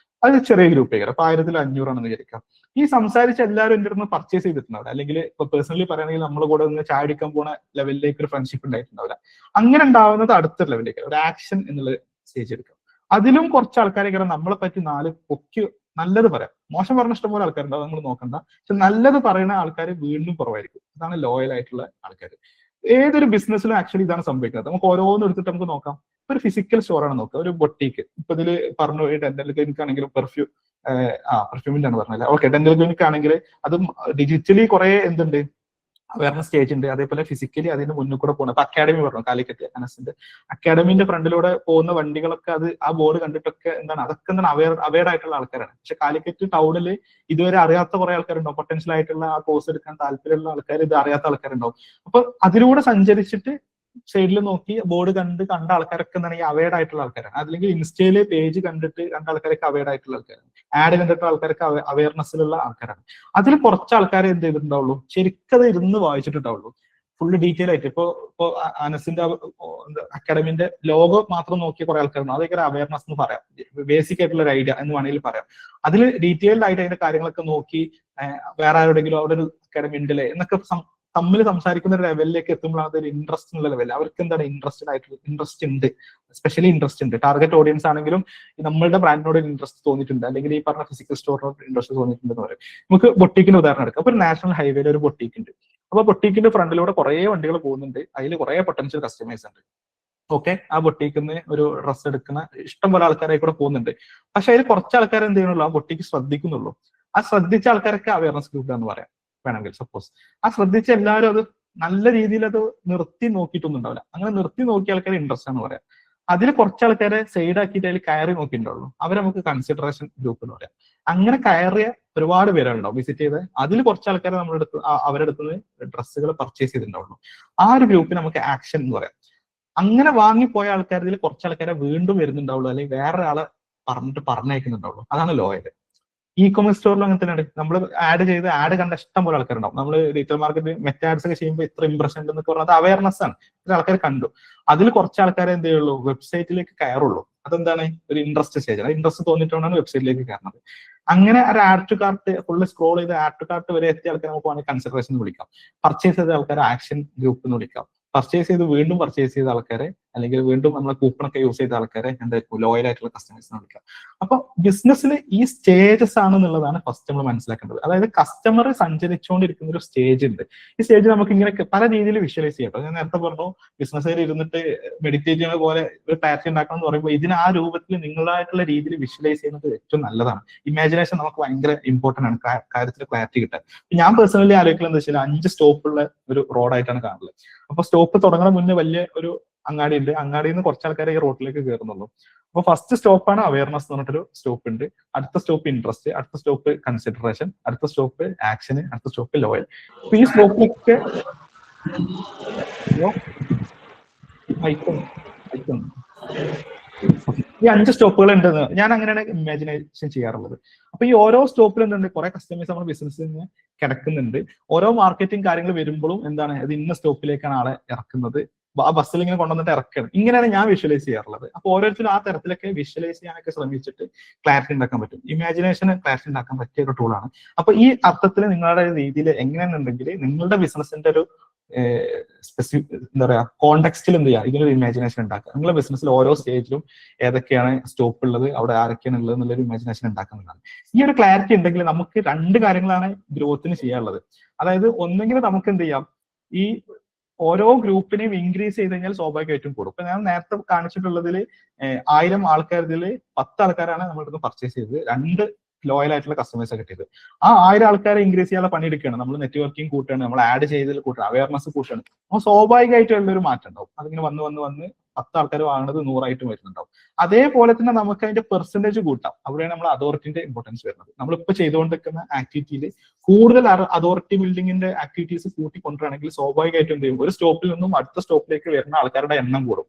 അത് ചെറിയ ഗ്രൂപ്പ് ആയിരിക്കും. അപ്പൊ 1500 ആണെന്ന് വിചാരിക്കാം. ഈ സംസാരിച്ച എല്ലാവരും എൻ്റെ അടുത്ത് പർച്ചേസ് ചെയ്തിട്ടുണ്ടാവില്ല, അല്ലെങ്കിൽ ഇപ്പൊ പേഴ്സണലി പറയുകയാണെങ്കിൽ നമ്മൾ കൂടെ ഒന്ന് ചായ അടിക്കാൻ പോണ ലെവലിലേക്ക് ഒരു ഫ്രണ്ട്ഷിപ്പ് ഉണ്ടായിട്ടുണ്ടാവില്ല. അങ്ങനെ ഉണ്ടാവുന്നത് അടുത്ത ലെവലിലേക്ക് ഒരു ആക്ഷൻ എന്നുള്ള സ്റ്റേജ് എടുക്കാം. അതിലും കുറച്ച് ആൾക്കാരെ നമ്മളെ പറ്റി 4 പൊക്കി നല്ലത് പറയാം. മോശം പറഞ്ഞ ഇഷ്ടംപോലെ ആൾക്കാരുണ്ടാവും, നമ്മൾ നോക്കണ്ട. പക്ഷെ നല്ലത് പറയുന്ന ആൾക്കാർ വീണ്ടും കുറവായിരിക്കും. അതാണ് ലോയൽ ആയിട്ടുള്ള ആൾക്കാർ. ഏതൊരു ബിസിനസ്സിലും ആക്ച്വലി ഇതാണ് സംഭവിക്കുന്നത്. നമുക്ക് ഓരോന്നും എടുത്തിട്ട് നമുക്ക് നോക്കാം. ഒരു ഫിസിക്കൽ സ്റ്റോറാണ് നോക്കുക, ഒരു ബൊട്ടീക്ക്. ഇപ്പൊ ഇതിൽ പറഞ്ഞു ഡെന്റൽ ക്ലിനിക് ആണെങ്കിലും പെർഫ്യൂമിന്റെ ആണ് പറഞ്ഞത്. ഓക്കെ, ഡെന്റൽ ക്ലിനിക് ആണെങ്കിൽ അതും ഡിജിറ്റലി കുറെ എന്തുണ്ട്, അവയർനെസ് സ്റ്റേജ് ഉണ്ട്. അതേപോലെ ഫിസിക്കലി അതിന് മുന്നിൽ കൂടെ പോകുന്നത്. അപ്പൊ അക്കാഡമി പറഞ്ഞു, കാലിക്കറ്റ് അനസിന്റെ അക്കാഡമിന്റെ ഫ്രണ്ടിലൂടെ പോകുന്ന വണ്ടികളൊക്കെ അത് ആ ബോർഡ് കണ്ടിട്ടൊക്കെ എന്താണ്, അതൊക്കെ എന്താണ് അവയർ ആയിട്ടുള്ള ആൾക്കാരാണ്. പക്ഷെ കാലിക്കറ്റ് ടൗണിൽ ഇതുവരെ അറിയാത്ത കുറെ ആൾക്കാരുണ്ടാവും. പൊട്ടൻഷ്യൽ ആയിട്ടുള്ള ആ കോഴ്സ് എടുക്കാൻ താല്പര്യമുള്ള ആൾക്കാർ, ഇത് അറിയാത്ത ആൾക്കാരുണ്ടാവും. അപ്പൊ അതിലൂടെ സഞ്ചരിച്ചിട്ട് സൈഡിൽ നോക്കി ബോർഡ് കണ്ട ആൾക്കാരൊക്കെ എന്താണ് ഈ അവയർഡ് ആയിട്ടുള്ള ആൾക്കാരാണ്. അല്ലെങ്കിൽ ഇൻസ്റ്റയിലെ പേജ് കണ്ടിട്ട് കണ്ട ആൾക്കാരൊക്കെ അവയർഡ് ആയിട്ടുള്ള ആൾക്കാരാണ്. ആഡ് കണ്ടിട്ട് ആൾക്കാരൊക്കെ അവയർനെസ്സിലുള്ള ആൾക്കാരാണ്. അതിൽ കുറച്ച് ആൾക്കാരെ എന്ത് ചെയ്തിട്ടുണ്ടാവുള്ളൂ, ശരിക്കത് ഇരുന്ന് വായിച്ചിട്ടുണ്ടാവുള്ളൂ ഫുള്ള് ഡീറ്റെയിൽ ആയിട്ട്. ഇപ്പൊ അനസിന്റെ അക്കാഡമിന്റെ ലോഗോ മാത്രം നോക്കിയ കുറെ ആൾക്കാരുണ്ട്. അതൊക്കെ അവയർനെസ് എന്ന് പറയാം, ബേസിക് ആയിട്ടുള്ള ഒരു ഐഡിയ എന്ന് വേണമെങ്കിൽ പറയാം. അതിൽ ഡീറ്റെയിൽഡ് ആയിട്ട് അതിന്റെ കാര്യങ്ങളൊക്കെ നോക്കി വേറെ ആരുടെങ്കിലും അവിടെ ഒരു അക്കാഡമി ഉണ്ടല്ലേ എന്നൊക്കെ തമ്മിൽ സംസാരിക്കുന്ന ഒരു ലെവലിലേക്ക് എത്തുമ്പോഴാണ് അതൊരു ഇൻട്രസ്റ്റ് എന്നുള്ള ലെവൽ. അവർക്ക് എന്താണ് ഇൻട്രസ്റ്റ് ഉണ്ട്, സ്പെഷ്യലി ഇൻട്രസ്റ്റ് ഉണ്ട്. ടാർഗറ്റ് ഓഡിയൻസ് ആണെങ്കിലും നമ്മളുടെ ബ്രാൻഡിനോട് ഇൻട്രസ്റ്റ് തോന്നിയിട്ടുണ്ട്, അല്ലെങ്കിൽ ഈ പറഞ്ഞ ഫിസിക്കൽ സ്റ്റോറിനോട് ഇൻട്രസ്റ്റ് തോന്നിയിട്ടുണ്ടെന്ന് പറയും. നമുക്ക് ബൊട്ടീക്കിന്റെ ഉദാഹരണം എടുക്കാം. അപ്പൊ ഒരു നാഷണൽ ഹൈവേയിൽ ഒരു ബൊട്ടീക്ക് ഉണ്ട്. അപ്പൊ ബൊട്ടീക്കിന്റെ ഫ്രണ്ടിലൂടെ കുറെ വണ്ടികൾ പോകുന്നുണ്ട്. അതിൽ കുറെ പൊട്ടൻഷ്യൽ കസ്റ്റമേഴ്സ് ഉണ്ട്. ഓക്കെ, ആ ബൊട്ടീക്കിൽ നിന്ന് ഒരു ഡ്രസ്സ് എടുക്കുന്ന ഇഷ്ടം പോലെ ആൾക്കാരെ കൂടെ പോകുന്നുണ്ട്. പക്ഷെ അതിൽ കുറച്ച് ആൾക്കാർ എന്ത് ചെയ്യുന്നുള്ളൂ, ആ ബൊട്ടീക്ക് ശ്രദ്ധിക്കുന്നുള്ളൂ. ആ ശ്രദ്ധിച്ച ആൾക്കാരൊക്കെ അവയർനെസ് ഗ്രൂപ്പ് എന്ന് പറയാം വേണമെങ്കിൽ. സപ്പോസ് ആ ശ്രദ്ധിച്ച എല്ലാവരും അത് നല്ല രീതിയിൽ അത് നിർത്തി നോക്കിയിട്ടൊന്നും ഉണ്ടാവില്ല. അങ്ങനെ നിർത്തി നോക്കിയ ആൾക്കാർ ഇൻട്രസ്റ്റ് എന്ന് പറയാം. അതിൽ കുറച്ച് ആൾക്കാരെ സൈഡ് ആക്കിയിട്ട് അതിൽ കയറി നോക്കിയിട്ടുള്ളൂ, അവരെ നമുക്ക് കൺസിഡറേഷൻ ഗ്രൂപ്പ് എന്ന് പറയാം. അങ്ങനെ കയറിയ ഒരുപാട് പേരുണ്ടാവും വിസിറ്റ് ചെയ്ത്. അതിൽ കുറച്ച് ആൾക്കാരെ അവരുടെ അടുത്ത് നിന്ന് ഡ്രസ്സുകൾ പർച്ചേസ് ചെയ്തിട്ടുണ്ടാവുള്ളൂ. ആ ഒരു ഗ്രൂപ്പിന് നമുക്ക് ആക്ഷൻ എന്ന് പറയാം. അങ്ങനെ വാങ്ങിപ്പോയ ആൾക്കാരിൽ കുറച്ച് ആൾക്കാരെ വീണ്ടും വരുന്നുണ്ടാവുള്ളൂ, അല്ലെങ്കിൽ വേറെ ആളെ പറഞ്ഞയക്കുന്നുണ്ടാവുള്ളൂ. അതാണ് ലോയൽ. ഇ കൊമേഴ്സ് സ്റ്റോറിൽ അങ്ങനെ തന്നെയാണ്. നമ്മൾ ആഡ് കണ്ട ഇഷ്ടം പോലെ ആൾക്കാരുണ്ടാവും. നമ്മൾ ഡിജിറ്റൽ മാർക്കറ്റ് മെറ്റ ആഡ്സ് ഒക്കെ ചെയ്യുമ്പോൾ ഇത്ര ഇംപ്രഷൻ ഉണ്ടെന്നൊക്കെ പറഞ്ഞാൽ അത് അവയർനെസ് ആണ്. ഇത്ര ആൾക്കാർ കണ്ടു. അതിൽ കുറച്ച് ആൾക്കാരെ എന്ത് ചെയ്യുള്ളൂ, വെബ്സൈറ്റിലേക്ക് കയറുള്ളൂ. അതെന്താണ്, ഒരു ഇൻട്രസ്റ്റ് സ്റ്റേജ് ആണ്. ഇൻട്രസ്റ്റ് തോന്നിയിട്ടാണ് വെബ്സൈറ്റിലേക്ക് കയറുന്നത്. അങ്ങനെ ഒരു add to cart full scroll ചെയ്ത് ആഡ് ടു കാർട്ട് വരെ എത്തിയ ആൾക്കാരെ നമുക്ക് വേണമെങ്കിൽ കൺസിഡറേഷൻ എന്ന് വിളിക്കാം. പർച്ചേസ് ചെയ്ത ആൾക്കാരെ ആക്ഷൻ ഗ്രൂപ്പ് എന്ന് വിളിക്കാം. പർച്ചേസ് ചെയ്ത് വീണ്ടും പർച്ചേസ് ചെയ്ത ആൾക്കാരെ അല്ലെങ്കിൽ വീണ്ടും നമ്മളെ കൂപ്പണൊക്കെ യൂസ് ചെയ്ത ആൾക്കാരെ എന്തായിരിക്കും ലോയൽ ആയിട്ടുള്ള കസ്റ്റമേഴ്സ് വിളിക്കുക. അപ്പൊ ബിസിനസ്സിൽ ഈ സ്റ്റേജസ് ആണെന്നുള്ളതാണ് ഫസ്റ്റ് നമ്മൾ മനസ്സിലാക്കേണ്ടത്. അതായത് കസ്റ്റമർ സഞ്ചരിച്ചുകൊണ്ടിരിക്കുന്ന ഒരു സ്റ്റേജ് ഉണ്ട്. ഈ സ്റ്റേജ് നമുക്ക് ഇങ്ങനെ പല രീതിയിൽ വിഷ്വലൈസ് ചെയ്യാം. ഞാൻ നേരത്തെ പറഞ്ഞു ബിസിനസ്സുകാർ ഇരുന്നിട്ട് മെഡിറ്റേറ്റ് ചെയ്യുന്ന പോലെ ഒരു ക്ലാരിറ്റി ഉണ്ടാക്കണം എന്ന് പറയുമ്പോൾ ഇതിന് ആ രൂപത്തിൽ നിങ്ങളായിട്ടുള്ള രീതിയിൽ വിഷ്വലൈസ് ചെയ്യുന്നത് ഏറ്റവും നല്ലതാണ്. ഇമാജിനേഷൻ നമുക്ക് ഭയങ്കര ഇമ്പോർട്ടന്റ് ആണ് കാര്യത്തിൽ ക്ലാരിറ്റി കിട്ടാൻ. ഞാൻ പേഴ്സണലി ആലോചിക്കുന്നത് എന്താ വെച്ചാൽ 5 സ്റ്റോപ്പുള്ള ഒരു റോഡായിട്ടാണ് കാണുന്നത്. അപ്പൊ സ്റ്റോപ്പ് തുടങ്ങുന്ന മുന്നേ വലിയ ഒരു അങ്ങാടി ഉണ്ട്. അങ്ങാടിയിൽ നിന്ന് കുറച്ച് ആൾക്കാരെ ഈ റോഡിലേക്ക് കയറുന്നുള്ളൂ. അപ്പൊ ഫസ്റ്റ് സ്റ്റോപ്പാണ് അവയർനെസ് എന്ന് പറഞ്ഞിട്ടൊരു സ്റ്റോപ്പ് ഉണ്ട്. അടുത്ത സ്റ്റോപ്പ് ഇൻട്രസ്റ്റ്, അടുത്ത സ്റ്റോപ്പ് കൺസിഡറേഷൻ, അടുത്ത സ്റ്റോപ്പ് ആക്ഷൻ, അടുത്ത സ്റ്റോപ്പ് ലോയൽ. അപ്പൊ ഈ സ്റ്റോപ്പിലൊക്കെ ഈ 5 സ്റ്റോപ്പുകൾ ഉണ്ടെന്ന് ഞാൻ അങ്ങനെയാണ് ഇമാജിനേഷൻ ചെയ്യാറുള്ളത്. അപ്പൊ ഈ ഓരോ സ്റ്റോപ്പിലും എന്തുണ്ട്, കുറെ കസ്റ്റമേഴ്സ് നമ്മുടെ ബിസിനസ്സിൽ നിന്ന് കിടക്കുന്നുണ്ട്. ഓരോ മാർക്കറ്റിംഗ് കാര്യങ്ങൾ വരുമ്പോഴും എന്താണ്, അത് ഇന്ന സ്റ്റോപ്പിലേക്കാണ് ആളെ ഇറക്കുന്നത്, ആ ബസ്സിൽ ഇങ്ങനെ കൊണ്ടുവന്നിട്ട് ഇറക്കണം. ഇങ്ങനെയാണ് ഞാൻ വിഷ്വലൈസ് ചെയ്യാറുള്ളത്. അപ്പൊ ഓരോരുത്തരും ആ തരത്തിലൊക്കെ വിഷ്വലൈസ് ചെയ്യാനൊക്കെ ശ്രമിച്ചിട്ട് ക്ലാരിറ്റി ഉണ്ടാക്കാൻ പറ്റും. ഇമാജിനേഷന് ക്ലാരിറ്റി ഉണ്ടാക്കാൻ പറ്റിയ ഒരു ടൂളാണ്. അപ്പൊ ഈ അർത്ഥത്തിൽ നിങ്ങളുടെ രീതിയിൽ എങ്ങനെയാണെന്നുണ്ടെങ്കിൽ നിങ്ങളുടെ ബിസിനസിന്റെ ഒരു എന്താ പറയാ കോണ്ടെക്സ്റ്റിൽ എന്ത് ചെയ്യുക, ഇതിനൊരു ഇമാജിനേഷൻ ഉണ്ടാക്കുക. നിങ്ങളുടെ ബിസിനസ്സിൽ ഓരോ സ്റ്റേജിലും ഏതൊക്കെയാണ് സ്റ്റോപ്പ് ഉള്ളത്, അവിടെ ആരൊക്കെയാണ് ഉള്ളത് എന്നുള്ളൊരു ഇമാജിനേഷൻ ഉണ്ടാക്കുന്നതാണ്. ഈ ഒരു ക്ലാരിറ്റി ഉണ്ടെങ്കിൽ നമുക്ക് 2 കാര്യങ്ങളാണ് ഗ്രോത്തിന് ചെയ്യാനുള്ളത്. അതായത് ഒന്നെങ്കിൽ നമുക്ക് എന്ത് ചെയ്യാം, ഈ ഓരോ ഗ്രൂപ്പിനെയും ഇൻക്രീസ് ചെയ്ത് കഴിഞ്ഞാൽ സ്വാഭാവികമായിട്ടും കൂടും. ഇപ്പൊ ഞാൻ നേരത്തെ കാണിച്ചിട്ടുള്ളതിൽ 1000 ആൾക്കാരിൽ 10 ആൾക്കാരാണ് നമ്മളിന്ന് പർച്ചേസ് ചെയ്തത്, 2 ലോയൽ ആയിട്ടുള്ള കസ്റ്റമേഴ്സ് കിട്ടിയത്. ആ 1000 ആൾക്കാരെ ഇൻക്രീസ് ചെയ്യാനുള്ള പണിയെടുക്കുകയാണ്, നമ്മൾ നെറ്റ്വർക്കിംഗ് കൂട്ടുകയാണ്, നമ്മൾ ആഡ് ചെയ്തതിൽ കൂട്ടുക, അവയർനെസ് കൂട്ടുകയാണ്. അപ്പോൾ സ്വാഭാവികമായിട്ടുള്ള ഒരു മാറ്റം ഉണ്ടാവും. അതിങ്ങനെ വന്ന് 10 ആൾക്കാർ വാങ്ങുന്നത് 100 ആയിട്ടും വരുന്നുണ്ടാവും. അതേപോലെ തന്നെ നമുക്ക് അതിന്റെ പെർസെന്റേജ് കൂട്ടാം. അവിടെയാണ് നമ്മൾ അതോറിറ്റിന്റെ ഇമ്പോർട്ടൻസ് വരുന്നത്. നമ്മളിപ്പോൾ ചെയ്തുകൊണ്ടിരിക്കുന്ന ആക്ടിവിറ്റിയിൽ കൂടുതൽ അതോറിറ്റി ബിൽഡിങ്ങിന്റെ ആക്ടിവിറ്റീസ് കൂട്ടിക്കൊണ്ടുവരാണെങ്കിൽ സ്വാഭാവികമായിട്ടും എന്ത് ചെയ്യും, ഒരു സ്റ്റോപ്പിൽ നിന്നും അടുത്ത സ്റ്റോപ്പിലേക്ക് വരുന്ന ആൾക്കാരുടെ എണ്ണം കൂടും.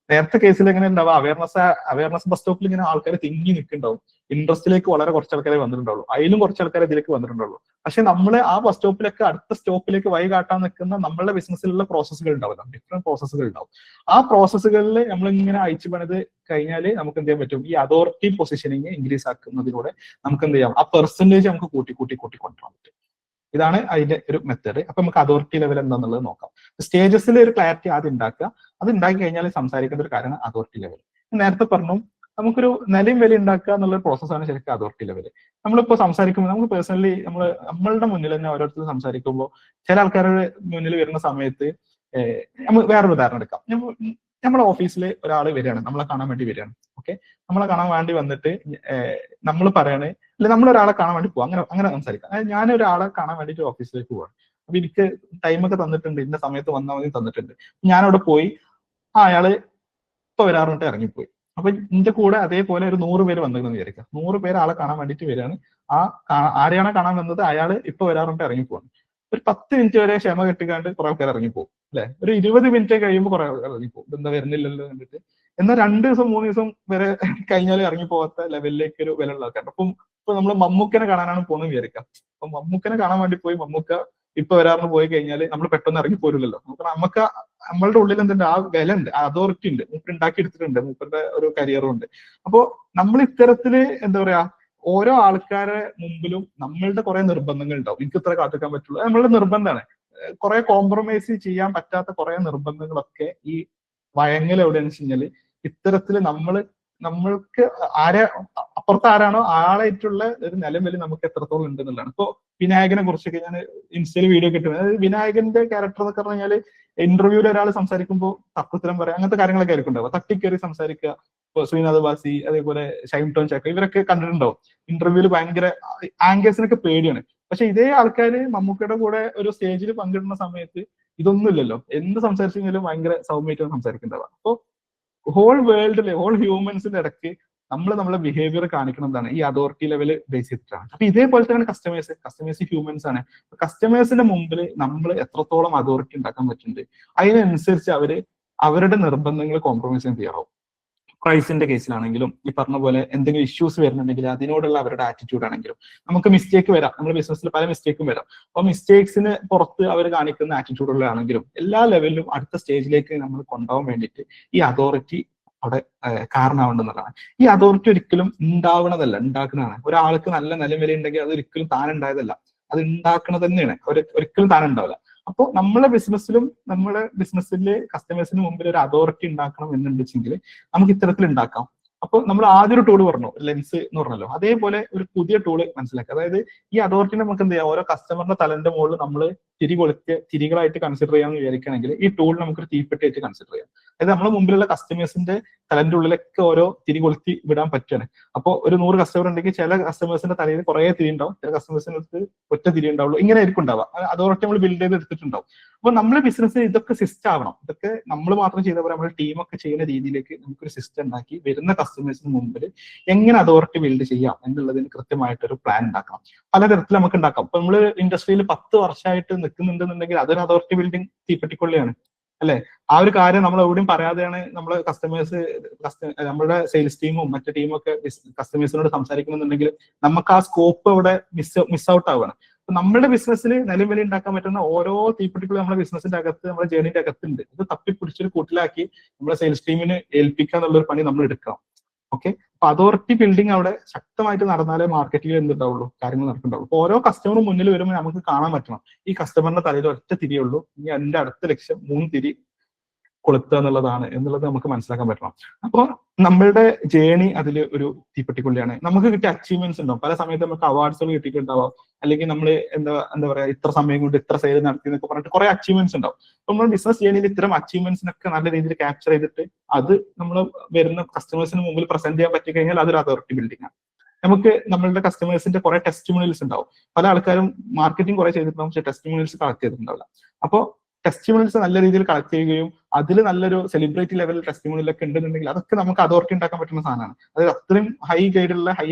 നേരത്തെ കേസിൽ എങ്ങനെ ഉണ്ടാവും, അവയർനെസ് ബസ് സ്റ്റോപ്പിൽ ഇങ്ങനെ ആൾക്കാർ തിങ്ങി നിൽക്കുന്നുണ്ടാവും. ഇൻട്രസ്റ്റിലേക്ക് വളരെ കുറച്ച് ആൾക്കാരെ വന്നിട്ടുണ്ടാവുള്ളൂ, അതിലും കുറച്ച് ആൾക്കാരെ ഇതിലേക്ക് വന്നിട്ടുണ്ടാവുള്ളൂ. പക്ഷെ നമ്മൾ ആ ബസ് സ്റ്റോപ്പിലേക്ക് അടുത്ത സ്റ്റോപ്പിലേക്ക് വഴി കാട്ടാൻ നിൽക്കുന്ന നമ്മളുടെ ബിസിനസ്സിലുള്ള പ്രോസസ്സുകൾ ഉണ്ടാവില്ല, ഡിഫറെന്റ് പ്രോസസ്സുകൾ ഉണ്ടാവും. ആ പ്രോസസ്സുകളിൽ നമ്മൾ ഇങ്ങനെ അയച്ചു പണിത് കഴിഞ്ഞാൽ നമുക്ക് എന്ത് ചെയ്യാൻ പറ്റും, ഈ അതോറിറ്റി പൊസിഷനിങ് ഇൻക്രീസ് ആക്കുന്നതിലൂടെ നമുക്ക് എന്ത് ചെയ്യാം, ആ പെർസെന്റേജ് നമുക്ക് കൂട്ടി കൊണ്ടുവരാൻ പറ്റും. ഇതാണ് അതിന്റെ ഒരു മെത്തേഡ്. അപ്പൊ നമുക്ക് അതോറിറ്റി ലെവൽ എന്താണെന്നുള്ളത് നോക്കാം. സ്റ്റേജസിൽ ഒരു ക്ലാരിറ്റി ആദ്യം ഉണ്ടാക്കുക. അത് ഉണ്ടാക്കി കഴിഞ്ഞാൽ സംസാരിക്കേണ്ട ഒരു കാര്യമാണ് അതോറിറ്റി ലെവൽ. നേരത്തെ പറഞ്ഞു നമുക്കൊരു നിലയും വില ഉണ്ടാക്കുക എന്നുള്ള പ്രോസസ്സാണ് ശരിക്കും അതോറിറ്റി ലെവൽ. നമ്മളിപ്പോൾ സംസാരിക്കുമ്പോൾ നമുക്ക് പേഴ്സണലി നമ്മളുടെ മുന്നിൽ തന്നെ ഓരോരുത്തർ സംസാരിക്കുമ്പോൾ ചില ആൾക്കാരുടെ മുന്നിൽ വരുന്ന സമയത്ത് നമ്മൾ വേറൊരു ഉദാഹരണം എടുക്കാം. നമ്മുടെ ഓഫീസിൽ ഒരാൾ വരികയാണ്, നമ്മളെ കാണാൻ വേണ്ടി വരികയാണ്. ഓക്കെ, നമ്മളെ കാണാൻ വേണ്ടി വന്നിട്ട് നമ്മൾ പറയണേ, അല്ലെ നമ്മളൊരാളെ കാണാൻ വേണ്ടി പോവാം, അങ്ങനെ സംസാരിക്കാം. അതായത് ഞാൻ ഒരാളെ കാണാൻ വേണ്ടിയിട്ട് ഓഫീസിലേക്ക് പോവാണ്. അപ്പൊ എനിക്ക് ടൈമൊക്കെ തന്നിട്ടുണ്ട്, ഇന്ന സമയത്ത് വന്നാൽ മതി തന്നിട്ടുണ്ട്. ഞാനവിടെ പോയി അയാള് ഇപ്പൊ വരാറുണ്ട് ഇറങ്ങിപ്പോയി. അപ്പൊ എന്റെ കൂടെ അതേപോലെ ഒരു 100 പേര് വന്നിരുന്നു വിചാരിക്കാം. 100 പേര് ആളെ കാണാൻ വേണ്ടിയിട്ട് വരികയാണ്. ആരെയാണ് കാണാൻ വന്നത്, അയാള് ഇപ്പൊ വരാറുണ്ട് ഇറങ്ങിപ്പോവാണ്. ഒരു 10 മിനിറ്റ് വരെ ക്ഷമ കെട്ടിക്കാണ്ട് കുറെ ആൾക്കാർ ഇറങ്ങിപ്പോകും അല്ലെ. ഒരു 20 മിനിറ്റ് കഴിയുമ്പോൾ കുറെ ആൾക്കാർ ഇറങ്ങിപ്പോകും, എന്താ വരുന്നില്ലല്ലോ കണ്ടിട്ട്. എന്നാൽ 2 ദിവസം 3 ദിവസം വരെ കഴിഞ്ഞാൽ ഇറങ്ങിപ്പോകാത്ത ലെവലിലേക്ക് ഒരു വില ഉള്ള ആൾക്കാരുണ്ട്. ഇപ്പൊ നമ്മൾ മമ്മൂക്കനെ കാണാനാണ് പോകുന്നത് വിചാരിക്കാം. അപ്പൊ മമ്മൂക്കനെ കാണാൻ വേണ്ടി പോയി മമ്മൂക്ക ഇപ്പൊ വരാറിന് പോയി കഴിഞ്ഞാൽ നമ്മൾ പെട്ടെന്ന് ഇറങ്ങി പോരില്ലല്ലോ. നമുക്ക് നമ്മളുടെ ഉള്ളിൽ എന്തുണ്ട്, ആ വില ഉണ്ട്, ആ അതോറിറ്റി ഉണ്ട്, മൂപ്പർ ഉണ്ടാക്കി എടുത്തിട്ടുണ്ട്, മൂപ്പരുടെ ഒരു കരിയറും ഉണ്ട്. അപ്പോ നമ്മൾ ഇത്തരത്തില് എന്താ പറയാ, ഓരോ ആൾക്കാരെ മുമ്പിലും നമ്മളുടെ കുറെ നിർബന്ധങ്ങൾ ഉണ്ടാവും. എനിക്ക് ഇത്ര കാത്തിക്കാൻ പറ്റുള്ളൂ, നമ്മളുടെ നിർബന്ധമാണ്. കുറെ കോംപ്രമൈസ് ചെയ്യാൻ പറ്റാത്ത കുറെ നിർബന്ധങ്ങളൊക്കെ ഈ വഴങ്ങൽ എവിടെയാണെന്ന് വെച്ച് കഴിഞ്ഞാല് ഇത്തരത്തില് നമ്മൾക്ക് അപ്പുറത്ത് ആരാണോ ആളായിട്ടുള്ള ഒരു നിലവിൽ നമുക്ക് എത്രത്തോളം ഉണ്ട് എന്നുള്ളതാണ്. ഇപ്പൊ വിനായകനെ കുറിച്ചൊക്കെ ഞാൻ ഇൻസ്റ്റയിൽ വീഡിയോ കിട്ടുന്നത്, അതായത് വിനായകന്റെ ക്യാരക്ടർ എന്നൊക്കെ പറഞ്ഞു കഴിഞ്ഞാൽ ഇന്റർവ്യൂവിൽ ഒരാൾ സംസാരിക്കുമ്പോൾ തക്കുത്തരം പറയാം, അങ്ങനത്തെ കാര്യങ്ങളൊക്കെ ആയിരിക്കും ഉണ്ടാവുക. തട്ടിക്കയറി സംസാരിക്കുക. ഇപ്പൊ ശ്രീനാഥ് ബാസി, അതേപോലെ ഷൈൻ ടോൺ ചാക്കോ, ഇവരൊക്കെ കണ്ടിട്ടുണ്ടാവും. ഇന്റർവ്യൂവിൽ ഭയങ്കര ആങ്കേഴ്സിനൊക്കെ പേടിയാണ്. പക്ഷെ ഇതേ ആൾക്കാര് മമ്മൂക്കയുടെ കൂടെ ഒരു സ്റ്റേജിൽ പങ്കിടുന്ന സമയത്ത് ഇതൊന്നും ഇല്ലല്ലോ. എന്ത് സംസാരിച്ചെങ്കിലും ഭയങ്കര സൗമ്യമായിട്ടാണ് സംസാരിക്കേണ്ടത്. അപ്പൊ ഹോൾ വേൾഡിലെ ഹോൾ ഹ്യൂമൻസിന്റെ ഇടയ്ക്ക് നമ്മളെ ബിഹേവിയർ കാണിക്കുന്നതാണ് ഈ അതോറിറ്റി ലെവല് ബേസ് ചെയ്തിട്ടാണ്. അപ്പൊ ഇതേപോലെ തന്നെ കസ്റ്റമേഴ്സ് ഹ്യൂമൻസ് ആണ്. കസ്റ്റമേഴ്സിന്റെ മുമ്പിൽ നമ്മൾ എത്രത്തോളം അതോറിറ്റി ഉണ്ടാക്കാൻ പറ്റുന്നുണ്ട്, അതിനനുസരിച്ച് അവരുടെ നിർബന്ധങ്ങൾ കോംപ്രമൈസ് ചെയ്യാൻ തയ്യാറാവും. പ്രൈസിന്റെ കേസിലാണെങ്കിലും ഈ പറഞ്ഞ പോലെ എന്തെങ്കിലും ഇഷ്യൂസ് വരുന്നുണ്ടെങ്കിൽ അതിനോടുള്ള അവരുടെ ആറ്റിറ്റ്യൂഡ് ആണെങ്കിലും, നമുക്ക് മിസ്റ്റേക്ക് വരാം, നമ്മുടെ ബിസിനസ്സിൽ പല മിസ്റ്റേക്കും വരാം. അപ്പൊ മിസ്റ്റേക്സിന് പുറത്ത് അവർ കാണിക്കുന്ന ആറ്റിറ്റ്യൂഡുകളാണെങ്കിലും എല്ലാ ലെവലിലും അടുത്ത സ്റ്റേജിലേക്ക് നമ്മൾ കൊണ്ടുപോകാൻ വേണ്ടിയിട്ട് ഈ അതോറിറ്റി അവിടെ കാരണമാവേണ്ടതാണ്. ഈ അതോറിറ്റി ഒരിക്കലും ഉണ്ടാവുന്നതല്ല, ഉണ്ടാക്കുന്നതാണ്. ഒരാൾക്ക് നല്ല നിലവില ഉണ്ടെങ്കിൽ അത് ഒരിക്കലും താൻ ഉണ്ടായതല്ല, അത് ഉണ്ടാക്കുന്നത് തന്നെയാണ്. ഒരിക്കലും താൻ ഉണ്ടാവില്ല. അപ്പോൾ നമ്മളെ ബിസിനസ്സിലെ കസ്റ്റമേഴ്സിന് മുമ്പിൽ ഒരു അതോറിറ്റി ഉണ്ടാക്കണം എന്നുണ്ടെങ്കിൽ നമുക്ക് ഇത്തരത്തിൽ ഉണ്ടാക്കാം. അപ്പോൾ നമ്മൾ ആദ്യം ഒരു ടൂൾ പറഞ്ഞു, ലെൻസ് എന്ന് പറഞ്ഞല്ലോ, അതേപോലെ ഒരു പുതിയ ടൂള് മനസ്സിലാക്കുക. അതായത് ഈ അതോറിറ്റി നമുക്ക് എന്ത് ചെയ്യാം, ഓരോ കസ്റ്റമറിന്റെ തലന്റെ മുകളിൽ നമ്മൾ തിരികളായിട്ട് കൺസിഡർ ചെയ്യാമെന്ന് വിചാരിക്കുകയാണെങ്കിൽ ഈ ടൂൾ നമുക്കൊരു തീപ്പെട്ടിയായിട്ട് കൺസിഡർ ചെയ്യാം. അതായത് നമ്മുടെ മുമ്പിലുള്ള കസ്റ്റമേഴ്സിന്റെ തലന്റെ ഉള്ളിലൊക്കെ ഓരോ തിരി കൊളുത്തി വിടാൻ പറ്റുകയാണ്. അപ്പോൾ ഒരു 100 കസ്റ്റമർ ഉണ്ടെങ്കിൽ ചില കസ്റ്റമേഴ്സിന്റെ തലയിൽ കുറെ തിരി ഉണ്ടാവും, ചില കസ്റ്റമേഴ്സിന് ഒറ്റ തിരി ഉണ്ടാവുള്ളൂ. ഇങ്ങനെ ആയിരിക്കും ഉണ്ടാവുക. അതോറിറ്റി നമ്മൾ ബിൽഡ് ചെയ്ത് എടുത്തിട്ടുണ്ടാവും. അപ്പൊ നമ്മുടെ ബിസിനസ് ഇതൊക്കെ സിസ്റ്റം ആവണം. ഇതൊക്കെ നമ്മൾ മാത്രം ചെയ്ത പോലെ നമ്മുടെ ടീമൊക്കെ ചെയ്യുന്ന രീതിയിലേക്ക് നമുക്കൊരു സിസ്റ്റം ഉണ്ടാക്കി വരുന്ന കസ്റ്റമേഴ്സിന് മുമ്പിൽ എങ്ങനെ അതോറിറ്റി ബിൽഡ് ചെയ്യാം എന്നുള്ളതിന് കൃത്യമായിട്ടൊരു പ്ലാൻ ഉണ്ടാക്കണം. പലതരത്തിൽ നമുക്ക് ഉണ്ടാക്കാം. ഇപ്പൊ നമ്മൾ ഇൻഡസ്ട്രിയിൽ 10 വർഷമായിട്ട് നിൽക്കുന്നുണ്ടെന്നുണ്ടെങ്കിൽ അതൊരു അതോറിറ്റി ബിൽഡിംഗ് തീപ്പെട്ടിക്കൊള്ളിയാണ് അല്ലെ. ആ ഒരു കാര്യം നമ്മൾ എവിടെയും പറയാതെയാണ് നമ്മളെ നമ്മുടെ സെയിൽസ് ടീമും മറ്റു ടീമും ഒക്കെ കസ്റ്റമേഴ്സിനോട് സംസാരിക്കുന്നുണ്ടെങ്കിൽ നമുക്ക് ആ സ്കോപ്പ് അവിടെ മിസ് ഔട്ട് ആവുകയാണ്. അപ്പൊ നമ്മുടെ ബിസിനസ്സിൽ നിലവിൽ ഉണ്ടാക്കാൻ പറ്റുന്ന ഓരോ തീപ്പെട്ടികളും നമ്മുടെ ബിസിനസിന്റെ അകത്ത്, നമ്മുടെ ജേണിന്റെ അകത്തുണ്ട്. ഇത് തപ്പിപ്പിടിച്ചൊരു കൂട്ടിലാക്കി നമ്മുടെ സെയിൽസ് ടീമിന് ഏൽപ്പിക്കുക എന്നുള്ളൊരു പണി നമ്മൾ എടുക്കണം. ഓക്കെ, അപ്പൊ അതോറിറ്റി ബിൽഡിംഗ് അവിടെ ശക്തമായിട്ട് നടന്നാലേ മാർക്കറ്റിൽ എന്തുണ്ടാവുള്ളൂ, കാര്യങ്ങൾ നടക്കുന്നുണ്ടാവുള്ളൂ. അപ്പൊ ഓരോ കസ്റ്റമറും മുന്നിൽ വരുമ്പോൾ നമുക്ക് കാണാൻ പറ്റണം ഈ കസ്റ്റമറിന്റെ തലയിൽ ഒറ്റ തിരിയുള്ളൂ, ഇനി എന്റെ അടുത്ത ലക്ഷ്യം 3 തിരി കൊളുത്തുക എന്നുള്ളത് നമുക്ക് മനസ്സിലാക്കാൻ പറ്റണം. അപ്പോൾ നമ്മളുടെ ജേണി അതിൽ ഒരു തീപ്പെട്ടിക്കൊള്ളിയാണ്. നമുക്ക് കിട്ടിയ അച്ചീവ്മെന്റ്സ് ഉണ്ടാവും. പല സമയത്ത് നമുക്ക് അവാർഡ്സുകൾ കിട്ടിയിട്ടുണ്ടാവാം, അല്ലെങ്കിൽ നമ്മൾ എന്താ പറയാ ഇത്ര സമയം കൊണ്ട് ഇത്ര സെയിൽ നടത്തി എന്നൊക്കെ പറഞ്ഞിട്ട് കുറെ അച്ചീവ്മെന്റ്സ് ഉണ്ടാവും. അപ്പൊ നമ്മൾ ബിസിനസ് ജേണിയിൽ ഇത്തരം അച്ചീവ്മെന്റ്സിനൊക്കെ നല്ല രീതിയിൽ ക്യാപ്ചർ ചെയ്തിട്ട് അത് നമ്മൾ വരുന്ന കസ്റ്റമേഴ്സിന് മുമ്പിൽ പ്രസന്റ് ചെയ്യാൻ പറ്റി കഴിഞ്ഞാൽ അതൊരു അതോറിറ്റി ബിൽഡിംഗ് ആണ്. നമുക്ക് നമ്മളുടെ കസ്റ്റമേഴ്സിന്റെ കുറെ ടെസ്റ്റിമോണിയൽസ് ഉണ്ടാവും. പല ആൾക്കാരും മാർക്കറ്റിംഗ് കുറെ ചെയ്തിട്ടുണ്ടാവും, പക്ഷേ ടെസ്റ്റിമോണിയൽസ് കളക്ട് ചെയ്തിട്ടുണ്ടാവില്ല. അപ്പോൾ ടെസ്റ്റിമോണിയൽസ് നല്ല രീതിയിൽ കളക്ട് ചെയ്യുകയും അതിൽ നല്ലൊരു സെലിബ്രിറ്റി ലെവൽ ടെസ്റ്റിമോണിയലൊക്കെ ഉണ്ടെന്നുണ്ടെങ്കിൽ അതൊക്കെ നമുക്ക് അതോറിറ്റി ഉണ്ടാക്കാൻ പറ്റുന്ന സാധനമാണ്. അതായത് അത്രയും ഹൈ